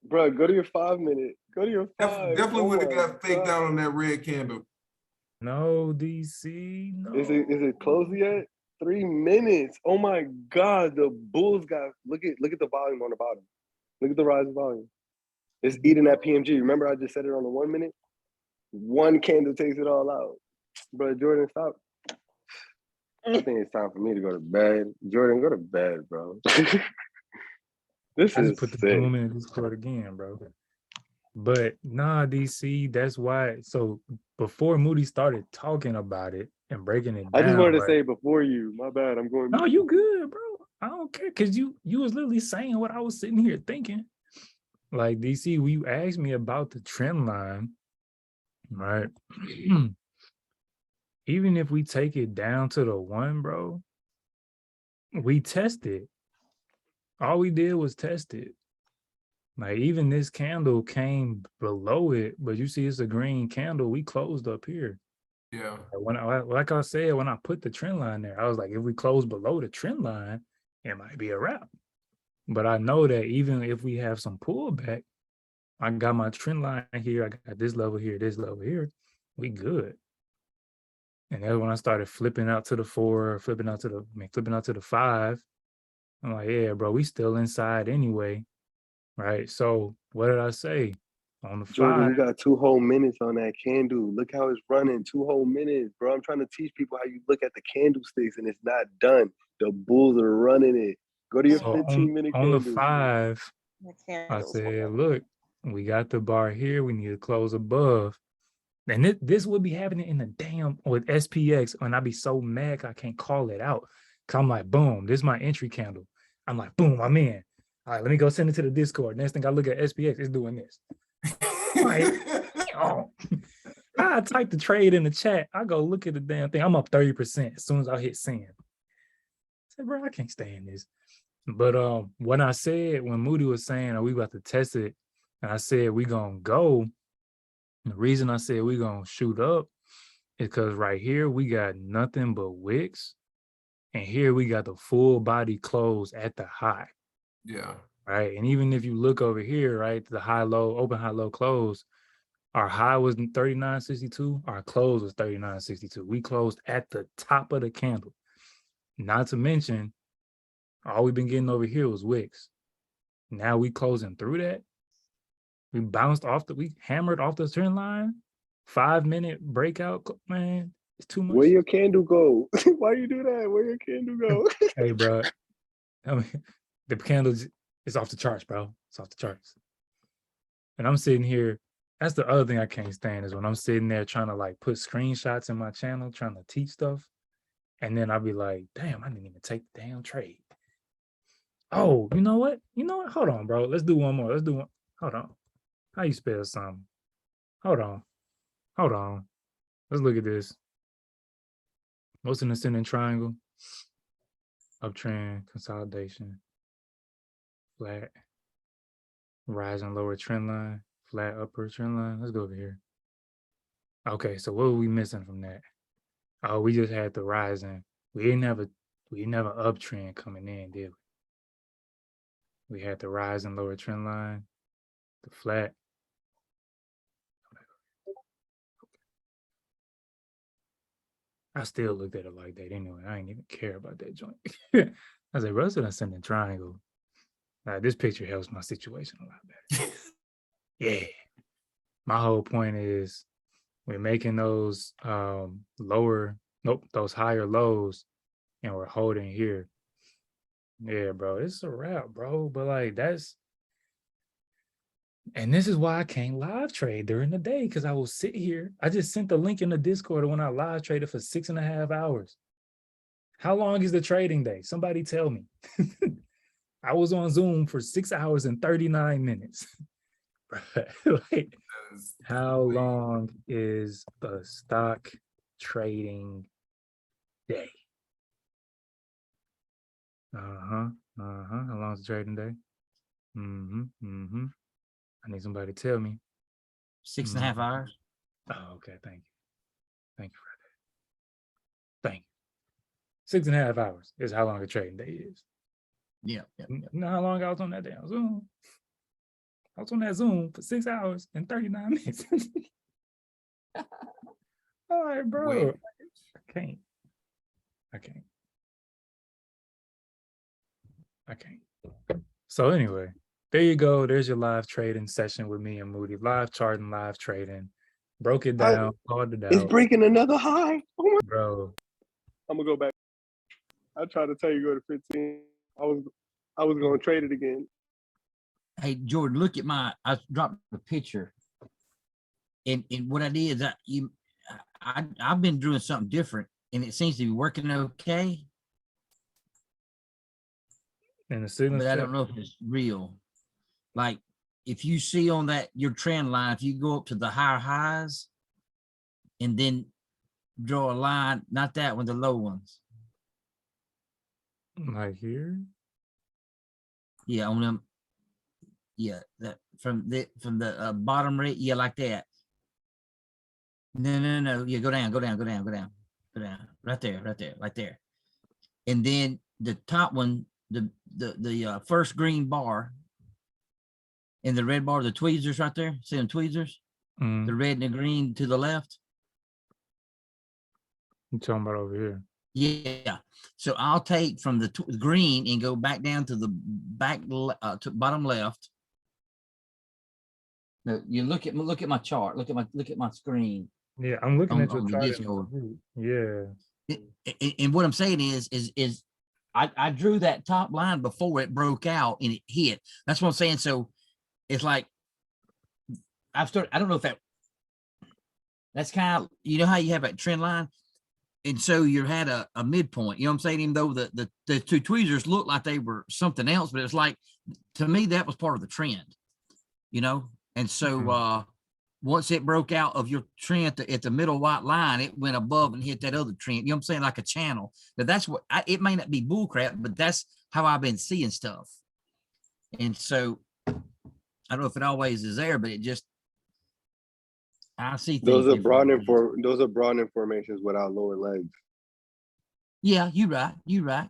Bro, go to your 5 minute. Go to your 5. Definitely would have got faked out on that red candle. No, DC. No. Is it closed yet? 3 minutes. Oh my God. The Bulls got look at the volume on the bottom. Look at the rise of volume. It's eating that PMG. Remember I just said it on the 1 minute? One candle takes it all out. Bro, Jordan, stop. I think it's time for me to go to bed. Jordan, go to bed, bro. This I is just put the sick. boom in Discord again, bro. But nah, DC, that's why. So before Moody started talking about it and breaking it I just wanted down, to say before you, my bad, I'm going. no, you good, bro. I don't care because you was literally saying what I was sitting here thinking. Like DC, when you asked me about the trend line, right? Even if we take it down to the 1, bro, we tested. All we did was test it. Like even this candle came below it, but you see it's a green candle. We closed up here. Yeah. Like I said, when I put the trend line there, I was like, if we close below the trend line, it might be a wrap. But I know that even if we have some pullback, I got my trend line here, I got this level here, we good. And then when I started flipping out to the 4, flipping out to the 5, I'm like, yeah, bro, we still inside anyway. Right. So what did I say? On the Jordan, 5. you got 2 whole minutes on that candle. Look how it's running. 2 whole minutes, bro. I'm trying to teach people how you look at the candlesticks and it's not done. The bulls are running it. Go to your So 15-minute on the candle. 5, I said, look, we got the bar here. We need to close above. And this would be happening in the damn with SPX. And I'd be so mad I can't call it out. Cause I'm like, boom, this is my entry candle. I'm like, boom, I'm in. All right, let me go send it to the Discord. Next thing I look at SPX, it's doing this. Like, oh. I type the trade in the chat. I go look at the damn thing. I'm up 30% as soon as I hit send. I said, bro, I can't stand this. But when I said, when Moody was saying, are we about to test it? And I said, we gonna go. The reason I said we gonna shoot up is because right here, we got nothing but wicks. And here we got the full body close at the high. Yeah. Right. And even if you look over here, right, the high, low, open, high, low, close, our high was 39.62. Our close was 39.62. We closed at the top of the candle. Not to mention, all we've been getting over here was wicks. Now we closing through that. We hammered off the trend line. 5-minute breakout, man. It's too much. Where your candle go? Why you do that? Where your candle go? Hey, bro. I mean, the candle is off the charts, bro. It's off the charts. And I'm sitting here. That's the other thing I can't stand is when I'm sitting there trying to like put screenshots in my channel, trying to teach stuff. And then I'll be like, damn, I didn't even take the damn trade. Oh, you know what? Hold on, bro. Let's do one more. Hold on. How you spell something? Hold on. Let's look at this. What's an ascending triangle? Uptrend, consolidation, flat, rising lower trend line, flat upper trend line. Let's go over here. Okay, so what were we missing from that? Oh, we just had the rising. We didn't have an uptrend coming in, did we? We had the rising lower trend line, the flat. I still looked at it like that anyway. I didn't even care about that joint. I was like, bro, it's an ascending triangle. This picture helps my situation a lot better. Yeah. My whole point is we're making those those higher lows and we're holding here. Yeah, bro, it's a wrap, bro. But like and this is why I can't live trade during the day, because I will sit here. I just sent the link in the Discord when I live traded for 6.5 hours. How long is the trading day? Somebody tell me. I was on Zoom for 6 hours and 39 minutes. Like, how long is the stock trading day? How long is the trading day? I need somebody to tell me. 6.5 hours. Oh, okay. Thank you. Thank you for that. Thank you. 6.5 hours is how long a trading day is. Yeah. You know how long I was on that damn Zoom? I was on that Zoom for 6 hours and 39 minutes. All right, bro. Wait. I can't. So anyway, there you go. There's your live trading session with me and Moody. Live charting, live trading. Broke it down, called it out. It's breaking another high. Oh my, bro. I'm gonna go back. I tried to tell you go to 15. I was gonna trade it again. Hey, Jordan, look at I dropped the picture. And what I did is I've been doing something different and it seems to be working okay. And the signal, but I don't know if it's real. Like if you see on that your trend line, if you go up to the higher highs and then draw a line, not that one, the low ones. Like here? Yeah, on them. Yeah, that from the bottom rate, yeah, like that. No. Yeah, go down. Right there. And then the top one, the first green bar and the red bar, the tweezers right there. See them tweezers? Mm. The red and the green to the left. You talking about over here? Yeah. So I'll take from the green and go back down to the to bottom left. No, you look at my chart. Look at my screen. Yeah, I'm looking at your on the chart. Discord. Yeah. And what I'm saying is I drew that top line before it broke out and it hit. That's what I'm saying. So it's like I don't know if that's kind of, you know how you have that trend line, and so you had a midpoint. You know what I'm saying? Even though the two tweezers looked like they were something else, but it's like, to me, that was part of the trend. You know, and so once it broke out of your trend at the middle white line, it went above and hit that other trend. You know what I'm saying? Like a channel. But that's what it may not be bull crap, but that's how I've been seeing stuff. And so I don't know if it always is there, but it just, I see things. Those are broadening formations without lower legs. Yeah, you're right.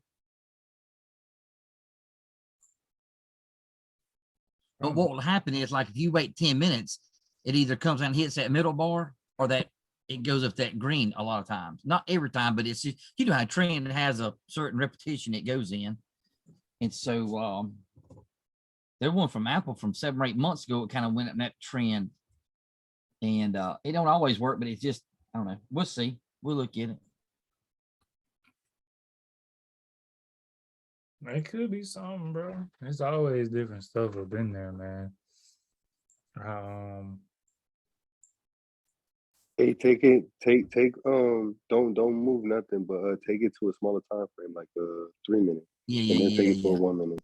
But what will happen is, like, if you wait 10 minutes, it either comes out and hits that middle bar or that it goes up that green a lot of times. Not every time, but it's just, you know how a trend has a certain repetition it goes in. And so there one from Apple from 7 or 8 months ago, it kind of went in that trend. And it don't always work, but it's just, I don't know. We'll see. We'll look at it. It could be something, bro. There's always different stuff up in there, man. Hey, don't move nothing, but take it to a smaller time frame, like 3 minutes. Yeah. And then take it to a 1 minute.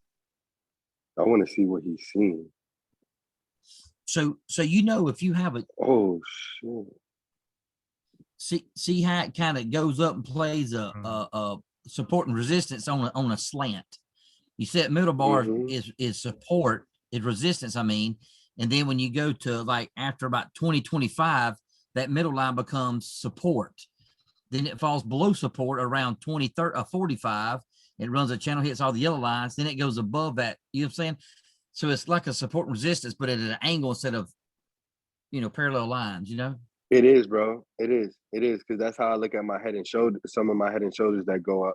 I want to see what he's seeing. So you know, if you have a see how it kind of goes up and plays a support and resistance on a slant. You set middle bar is support, is resistance, I mean, and then when you go to like after about 2025, that middle line becomes support. Then it falls below support around 45. It runs a channel, hits all the yellow lines, then it goes above that. You know what I'm saying? So it's like a support and resistance, but at an angle instead of, you know, parallel lines, you know? It is, bro. It is. Because that's how I look at my head and shoulder, some of my head and shoulders that go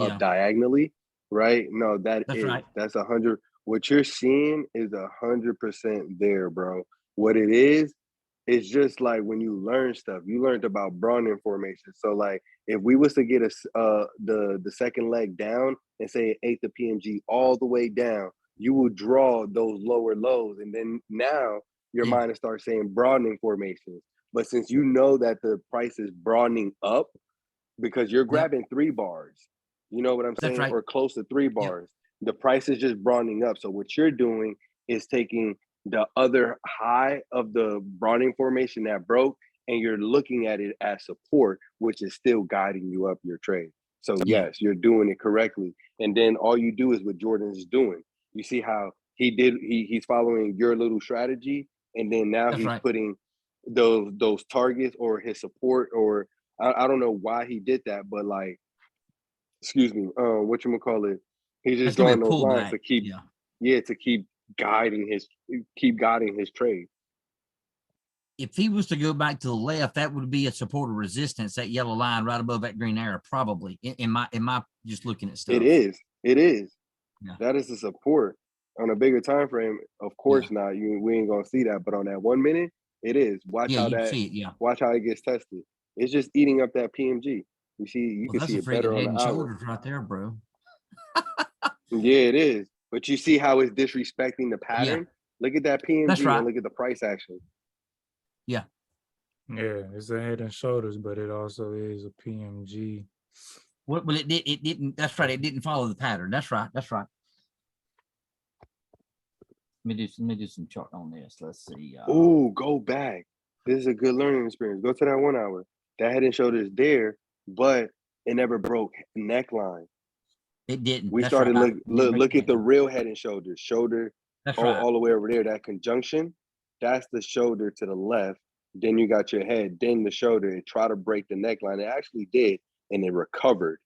up diagonally, right? No, that's right. That's 100. What you're seeing is 100% there, bro. What it is, it's just like when you learn stuff, you learned about Brownian formation. So like if we was to get the second leg down and say it ate the PMG all the way down, you will draw those lower lows. And then now your mind will start saying broadening formations. But since you know that the price is broadening up because you're grabbing 3 bars, you know what I'm saying? Right. Or close to 3 bars, the price is just broadening up. So what you're doing is taking the other high of the broadening formation that broke, and you're looking at it as support, which is still guiding you up your trade. So yes, you're doing it correctly. And then all you do is what Jordan is doing. You see how he's following your little strategy, and then now he's putting those targets or his support, or I don't know why he did that, but like, excuse me, whatchamacallit, he's just drawing those lines to keep to keep guiding his trade. If he was to go back to the left, that would be a support or resistance, that yellow line right above that green arrow, probably. In my just looking at stuff. It is. Yeah. That is the support. On a bigger time frame, of course not. We ain't gonna see that, but on that 1 minute, it is. Watch how that. See it, watch how it gets tested. It's just eating up that PMG. You see, you can see it better on the hour. Right there, bro. Yeah, it is. But you see how it's disrespecting the pattern. Look at that PMG That's right. and look at the price action. Yeah, it's a Head and Shoulders, but it also is a PMG. Well, it didn't. That's right. It didn't follow the pattern. That's right. That's right. Let me do some chart on this. Let's see. Oh, go back. This is a good learning experience. Go to that 1 hour. That Head and Shoulders there, but it never broke neckline. It didn't. We That's started right. look at the real Head and Shoulders. Shoulder That's all, right. all the way over there. That conjunction, that's the shoulder to the left. Then you got your head, then the shoulder. It tried to break the neckline. It actually did, and it recovered.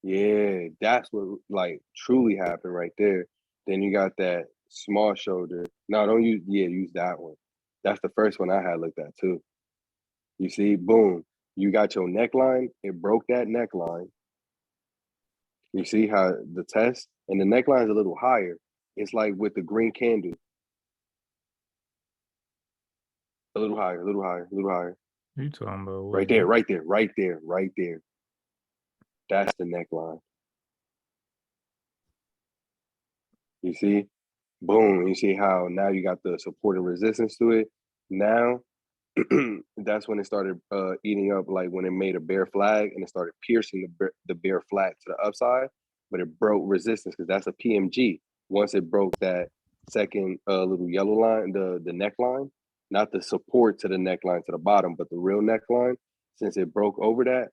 Yeah, that's what like truly happened right there. Then you got that small shoulder. No, don't use, use that one. That's the first one I had looked at too. You see, boom, you got your neckline. It broke that neckline. You see how the test, and the neckline is a little higher. It's like with the green candle. A little higher, a little higher, a little higher. You talking about what? Right there, right there, right there, right there. That's the neckline. You see? Boom. You see how now you got the support and resistance to it. Now, that's when it started eating up, like when it made a bear flag and it started piercing the bear flag to the upside, but it broke resistance because that's a PMG. Once it broke that second little yellow line, the neckline, not the support to the neckline to the bottom, but the real neckline, since it broke over that,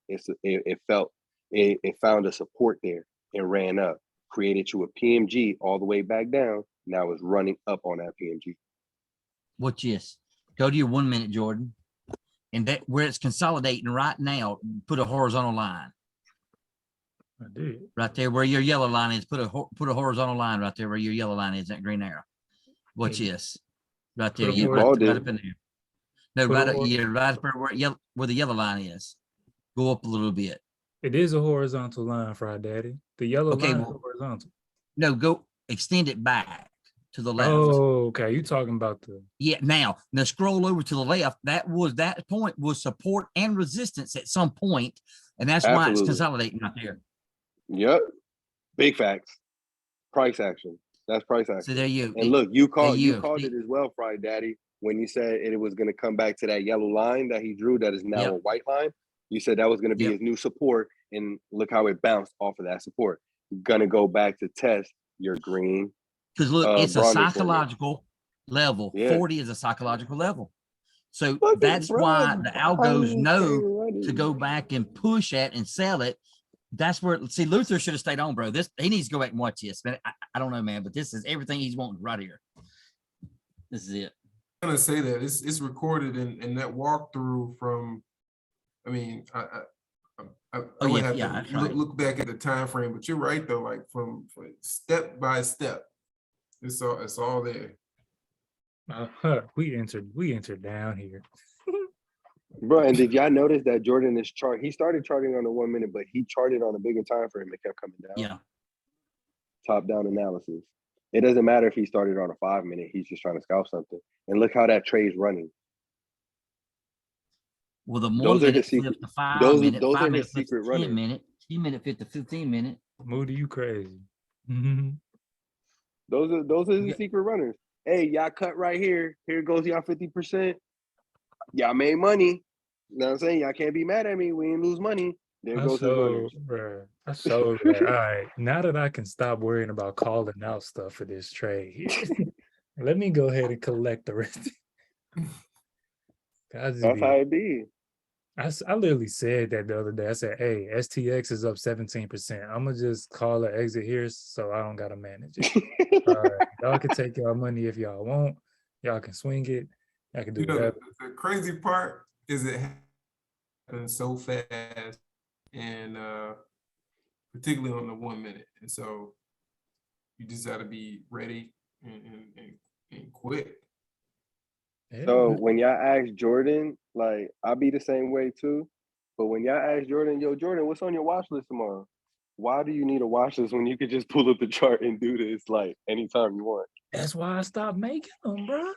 it found a support there and ran up, created you a PMG all the way back down. Now it's running up on that PMG. Watch this. Go to your 1 minute, Jordan. And that where it's consolidating right now, put a horizontal line. I did. Right there where your yellow line is, put a horizontal line right there where your yellow line is, that green arrow. Watch this. Right there. You Right called up it. in there. No, Put right a up, right up where the yellow line is. Go up a little bit. It is a horizontal line, Fry Daddy. The yellow Okay, line is well, horizontal. No, go extend it back to the left. Oh, okay. You talking about the Now scroll over to the left. That point was support and resistance at some point, and that's why it's Absolutely. consolidating right there. Yep. Big facts. Price action. That's price action. So there you And look, you called See? it as well, Fry Daddy, when you said it was going to come back to that yellow line that he drew that is now Yep. a white line. You said that was going to be Yep. his new support, and look how it bounced off of that support. Gonna go back to test your green. Because look, it's a Bronny formula. psychological level. Yeah. 40 is a psychological level. So Look at that's why Bron. the algos know Alrighty. to go back and push at and sell it. That's where, see, Luther should have stayed on, bro. He needs to go back and watch this. Man, I don't know, man, but this is everything he's wanting right here. This is it. I'm gonna say that it's recorded in that walkthrough from. I mean, I would have to look back at the time frame, but you're right though. Like from step by step, it's all there. We entered down here. Bro, and did y'all notice that Jordan is he started charting on the 1 minute, but he charted on a bigger time frame. It kept coming down. Yeah. Top down analysis. It doesn't matter if he started on a 5 minute. He's just trying to scalp something. And look how that trade's running. Well, the more that it flips to 5 minute, those 5 are the minute flips secret to runners. 10 minute, 10 minute fit to 15 minute. Moody, you crazy. Those are the secret runners. Hey, y'all cut right here. Here goes y'all 50%. Y'all made money. You know what I'm saying? Y'all can't be mad at me. We didn't lose money. There goes the runners. I so All right. Now that I can stop worrying about calling out stuff for this trade, let me go ahead and collect the rest. That's how it be. I literally said that the other day. I said, hey, STX is up 17%. I'm going to just call an exit here so I don't got to manage it. All right. Y'all can take y'all money if y'all want. Y'all can swing it. Y'all can do whatever. The crazy part is it happens so fast, and particularly on the 1 minute. And so you just got to be ready and quick. So when y'all ask Jordan, like I'll be the same way too. But when y'all ask Jordan, yo, Jordan, what's on your watch list tomorrow? Why do you need a watch list when you could just pull up the chart and do this like anytime you want? That's why I stopped making them, bro.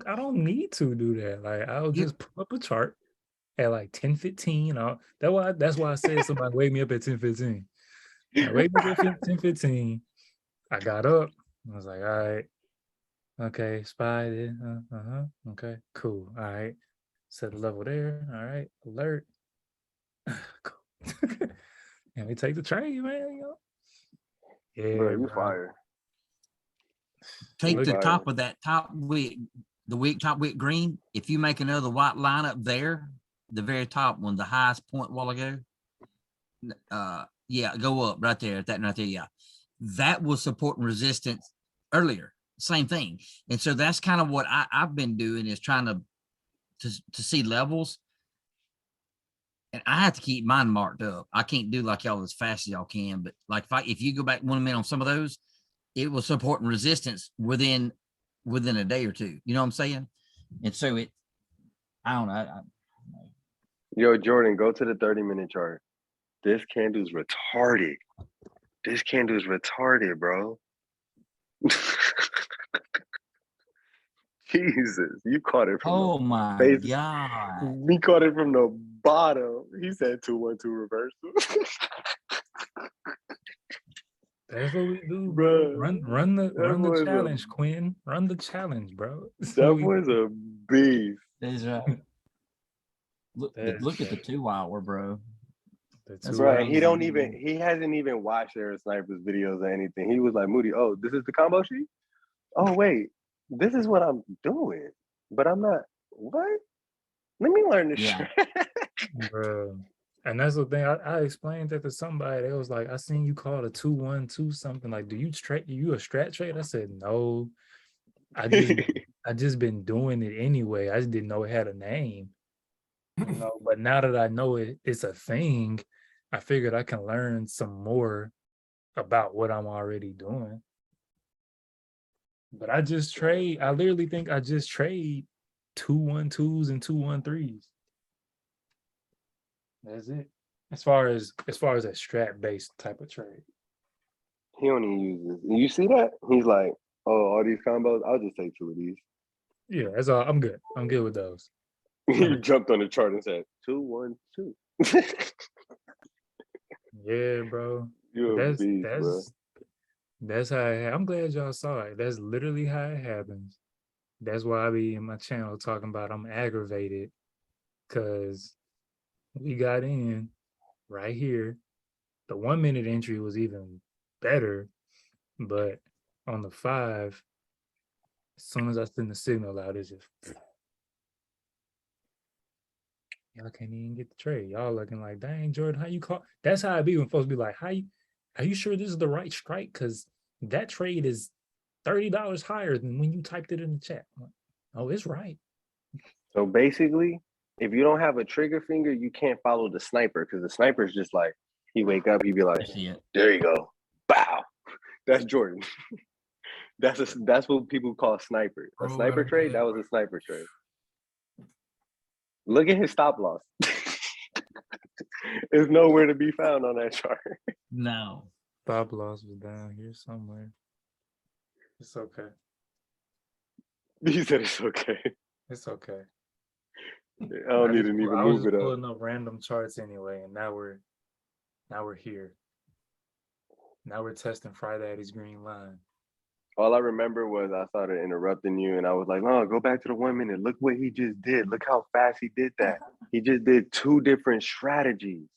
I don't need to do that. Like I'll just pull up a chart at like 10:15. That's why I said somebody wake me up at 10:15. Wake me up at 10:15. I got up. I was like, all right, okay, spy it. Okay, cool. All right. Set the level there. All right, alert. Cool. And we take the trade, man. You know? Yeah, Bro, you bro. fire. Take You the fire. top of that top wick, the wick, top wick green. If you make another white line up there, the very top one, the highest point a while ago. Yeah, go up right there, that right there. Yeah. That was support and resistance earlier. Same thing. And so that's kind of what I've been doing, is trying to see levels. And I have to keep mine marked up. I can't do like y'all as fast as y'all can, but like if you go back 1 minute on some of those, it was support and resistance within a day or two. You know what I'm saying? And so I don't know. Yo, Jordan, go to the 30-minute chart. This candle's retarded. This candle's retarded, bro. Jesus, you caught it from Oh the my face. God. We caught it from the bottom. He said 2-1-2 reversal. That's what we do, bro. Run the challenge, Quinn. Run the challenge, bro. That was a beast. That's right. Look at the 2 hour, bro. That's right. He hasn't even watched Aaron Sniper's videos or anything. He was like, Moody, oh, this is the combo sheet? Oh, wait, this is what I'm doing. But I'm not, what? Let me learn this shit. Bro. And that's the thing. I explained that to somebody. They was like, I seen you call it a 2-1-2 something. Like, you a strat trade? I said, no. I just been doing it anyway. I just didn't know it had a name. You know, but now that I know it's a thing, I figured I can learn some more about what I'm already doing. But I literally think I just trade 2-1-2s and 2-1-3s. That's it. As far as a strat based type of trade. He only uses. You see that? He's like, oh, all these combos, I'll just take 2 of these. Yeah, that's all. I'm good. I'm good with those. He jumped on the chart and said 2-1-2. Yeah, bro. That's how I'm glad y'all saw it. That's literally how it happens. That's why I be in my channel talking about I'm aggravated, because we got in right here. The 1 minute entry was even better, but on the 5, as soon as I send the signal out, it's just y'all can't even get the trade. Y'all looking like, dang, Jordan, how you call? That's how I be when folks be like, are you sure this is the right strike? Because that trade is $30 higher than when you typed it in the chat. Like, oh, it's right. So basically, if you don't have a trigger finger, you can't follow the sniper, because the sniper is just like, he wake up, he be like, there you go. Bow. That's Jordan. That's what people call a sniper. A sniper trade, that was a sniper trade. Look at his stop loss. It's nowhere to be found on that chart. No. Stop loss was down here somewhere. It's okay. He said it's okay. It's okay. I don't even move it up. I was just pulling up random charts anyway, and now we're here. Now we're testing Friday's green line. All I remember was I started interrupting you, and I was like, no, go back to the 1 minute. Look what he just did. Look how fast he did that. He just did 2 different strategies.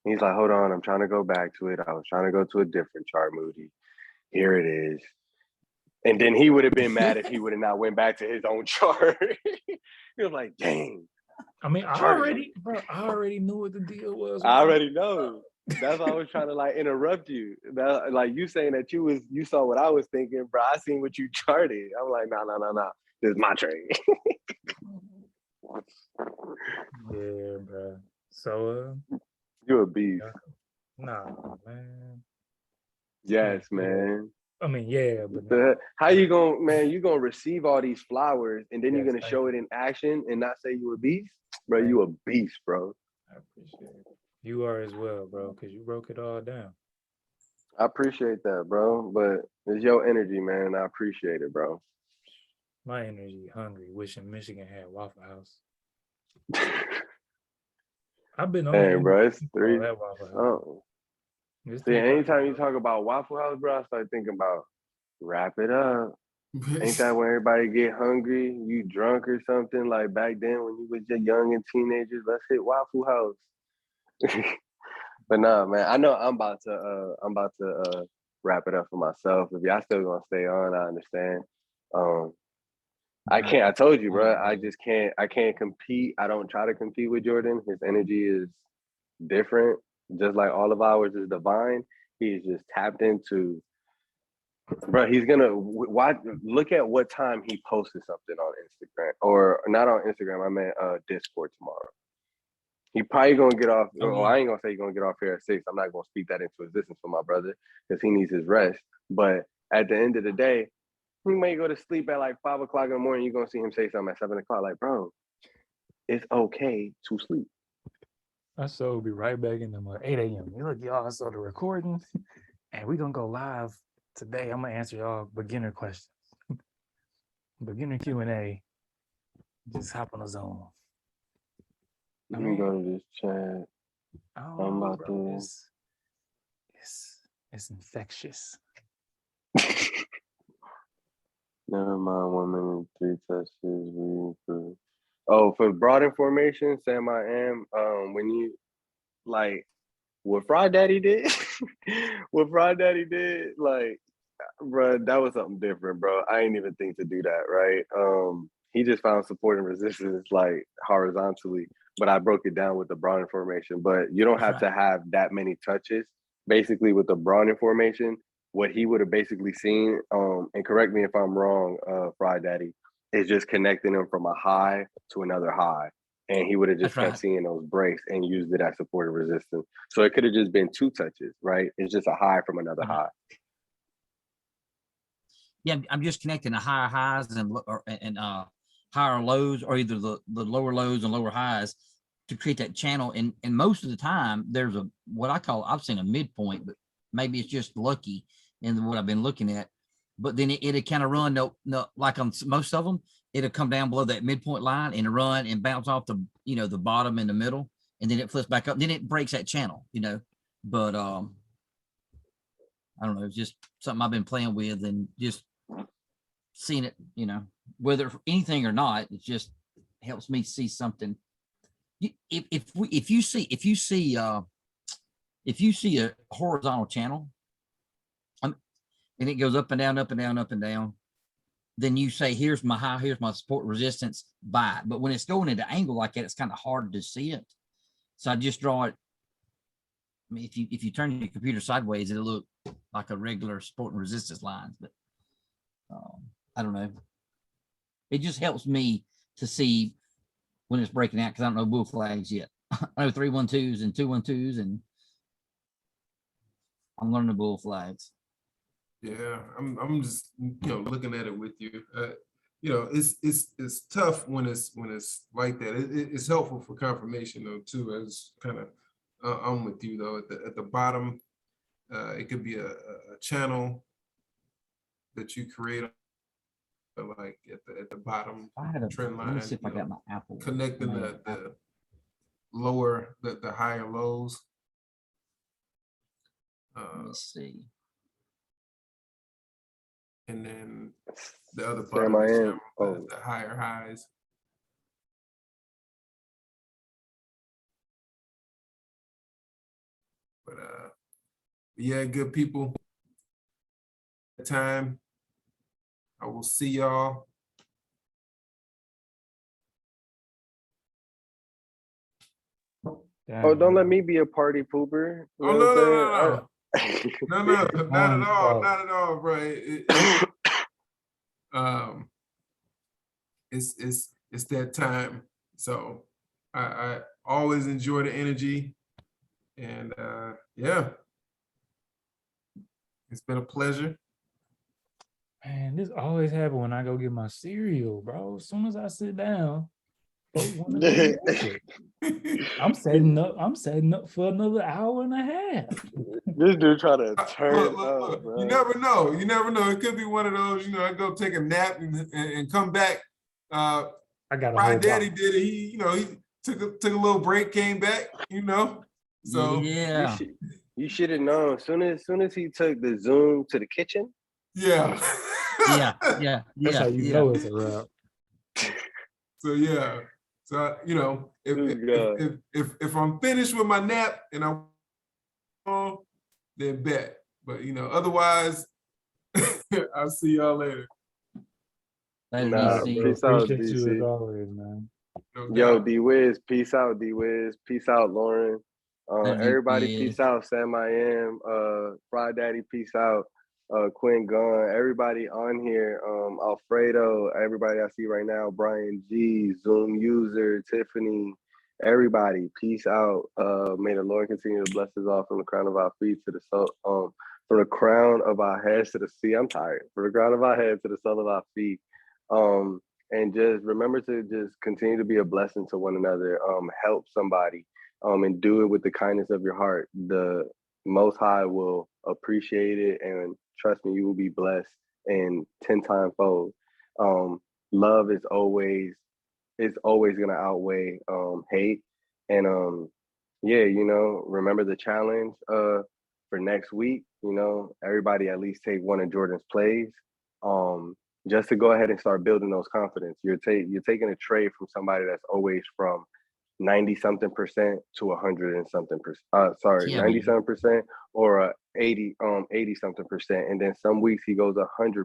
And he's like, hold on, I'm trying to go back to it. I was trying to go to a different chart, Moody. Here it is. And then he would have been mad if he would have not went back to his own chart. He was like, dang. I mean, I already knew what the deal was. I already know. That's why I was trying to like interrupt you. That, like you saying that you saw what I was thinking, bro. I seen what you charted. I'm like, no. This is my trade. Yeah, bro. So you a beast. Nah, man. Yes, man. I mean, yeah, but how you gonna, man? You gonna receive all these flowers and then you're gonna show it in action and not say you a beast, bro? You a beast, bro. I appreciate it. You are as well, bro, because you broke it all down. I appreciate that, bro. But it's your energy, man. I appreciate it, bro. My energy hungry, wishing Michigan had Waffle House. I've been on. Hey, bro, it's 3. That Waffle House. Oh. See, anytime you talk about Waffle House, bro, I start thinking about Wrap it up. Ain't that when everybody get hungry? You drunk or something? Like back then when you was just young and teenagers, let's hit Waffle House. But nah, man, I know I'm about to wrap it up for myself. If y'all still gonna stay on, I understand. I can't. I told you, bro. I just can't. I can't compete. I don't try to compete with Jordan. His energy is different. Just like all of ours is divine. He's just tapped into. Bro, he's gonna watch. Look at what time he posted something on Instagram, or not on Instagram. I meant Discord tomorrow. He probably gonna get off. Well, I ain't gonna say he's gonna get off here at 6. I'm not gonna speak that into existence for my brother because he needs his rest. But at the end of the day, he may go to sleep at like 5 o'clock in the morning. You're gonna see him say something at 7 o'clock. Like, bro, it's okay to sleep. I will be right back in them 8 a.m. Look, y'all, I saw the recording, and we're gonna go live today. I'm gonna answer y'all beginner questions, beginner Q&A. Just hop on the Zoom. Let me go to this chat. I'm about to. It's infectious. Never mind. 1 minute, 3 touches. Oh, for broad information, Sam, I am. When you like what Fry Daddy did, like, bro, that was something different, bro. I ain't even think to do that, right? He just found support and resistance like horizontally, but I broke it down with the broad information. But you don't have to have that many touches. Basically, with the broad information, what he would have basically seen, and correct me if I'm wrong, Fry Daddy, is just connecting them from a high to another high. And he would have just kept seeing those breaks and used it as support and resistance. So it could have just been 2 touches, right? It's just a high from another high. Yeah, I'm just connecting the higher highs and higher lows, or either the lower lows and lower highs to create that channel. And most of the time, there's what I call, I've seen a midpoint, but maybe it's just lucky in what I've been looking at. But then it'll kind of run, like on most of them, it'll come down below that midpoint line and run and bounce off the bottom and the middle, and then it flips back up. Then it breaks that channel, But I don't know. It's just something I've been playing with and just seeing it, whether anything or not. It just helps me see something. If you see a horizontal channel, and it goes up and down, up and down, up and down, then you say, here's my high, here's my support resistance, buy. But when it's going into angle like that, it's kind of hard to see it. So I just draw it. I mean, if you turn your computer sideways, it'll look like a regular support and resistance lines. But I don't know. It just helps me to see when it's breaking out, because I don't know bull flags yet. I know 3-1-2s and 2-1-2s, and I'm learning the bull flags. Yeah, I'm just looking at it with you. It's tough when it's like that. It's helpful for confirmation though too. As kind of I'm with you though. At the bottom, it could be a channel that you create, like at the bottom trend line. Let me see if I got my Apple connecting the lower the higher lows. Let's see. And then the other part of the channel, the higher highs. But yeah, good people. Time. I will see y'all. Oh, don't let me be a party pooper. Oh, no. No, not at all. Not at all, bro. It's that time. So I always enjoy the energy, and yeah, it's been a pleasure. Man, this always happens when I go get my cereal, bro. As soon as I sit down, I'm setting up for another hour and a half. This dude try to turn look, you never know. It could be one of those, I go take a nap and come back. I got a my whole daddy box. did it. He took a little break, came back, So yeah, you should have known. As soon as he took the Zoom to the kitchen, Yeah. Yeah, yeah, That's yeah, how you yeah. know it's a wrap. So yeah. So you know, if I'm finished with my nap and I'm then bet. But you know, otherwise, I'll see y'all later. Later, Nah, DC. peace out, Appreciate you as DC. always, man. No Yo, doubt. D-Wiz, peace out, D-Wiz. Peace out, Lauren. Later, Everybody, D-Wiz. peace out. Sam I am, Fry Daddy, peace out. Quinn Gunn, everybody on here, Alfredo, everybody I see right now, Brian G, Zoom user, Tiffany, everybody, peace out. May the Lord continue to bless us all from the crown of our feet to the soul, from the crown of our heads to the sea. I'm tired. From the crown of our heads to the sole of our feet. And just remember to just continue to be a blessing to one another, help somebody, and do it with the kindness of your heart. The Most High will appreciate it, and trust me, you will be blessed in 10 times fold. Love is always gonna outweigh hate. And yeah, you know, remember the challenge for next week. You know, everybody at least take one of Jordan's plays. Just to go ahead and start building those confidence. You're taking a trade from somebody that's always from 90 something percent to 100 and something percent. Sorry, Yeah, 90 man. something percent or 80 something percent. And then some weeks he goes 100%,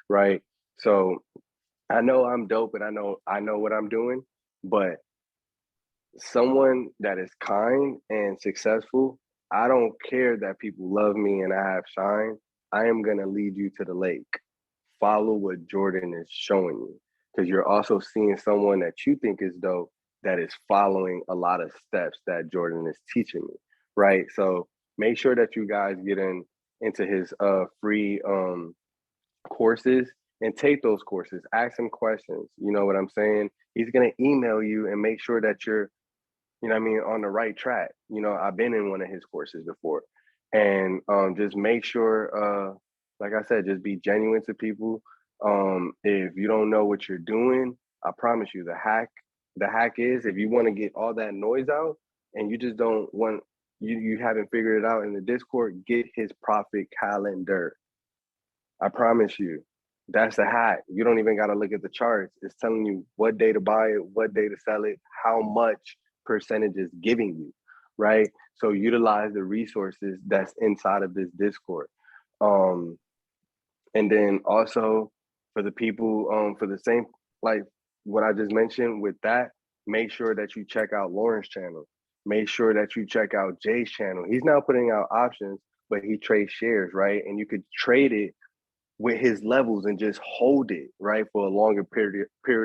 right? So I know I'm dope and I know what I'm doing, but someone that is kind and successful, I don't care that people love me and I have shine. I am gonna lead you to the lake. Follow what Jordan is showing you, because you're also seeing someone that you think is dope that is following a lot of steps that Jordan is teaching you, right? So make sure that you guys get into his free courses and take those courses. Ask him questions. You know what I'm saying? He's gonna email you and make sure that you're, you know what I mean, on the right track. You know, I've been in one of his courses before. And just make sure, like I said, just be genuine to people. If you don't know what you're doing, I promise you the hack is, if you want to get all that noise out and you just don't want, you haven't figured it out in the Discord, get his profit calendar. I promise you, that's the hack. You don't even got to look at the charts. It's telling you what day to buy it, what day to sell it, how much percentage is giving you, right? So utilize the resources that's inside of this Discord. And then also for the people, for the same, like what I just mentioned with that, make sure that you check out Lauren's channel. Make sure that you check out Jay's channel. He's now putting out options, but he trades shares, right? And you could trade it with his levels and just hold it, right, for a longer period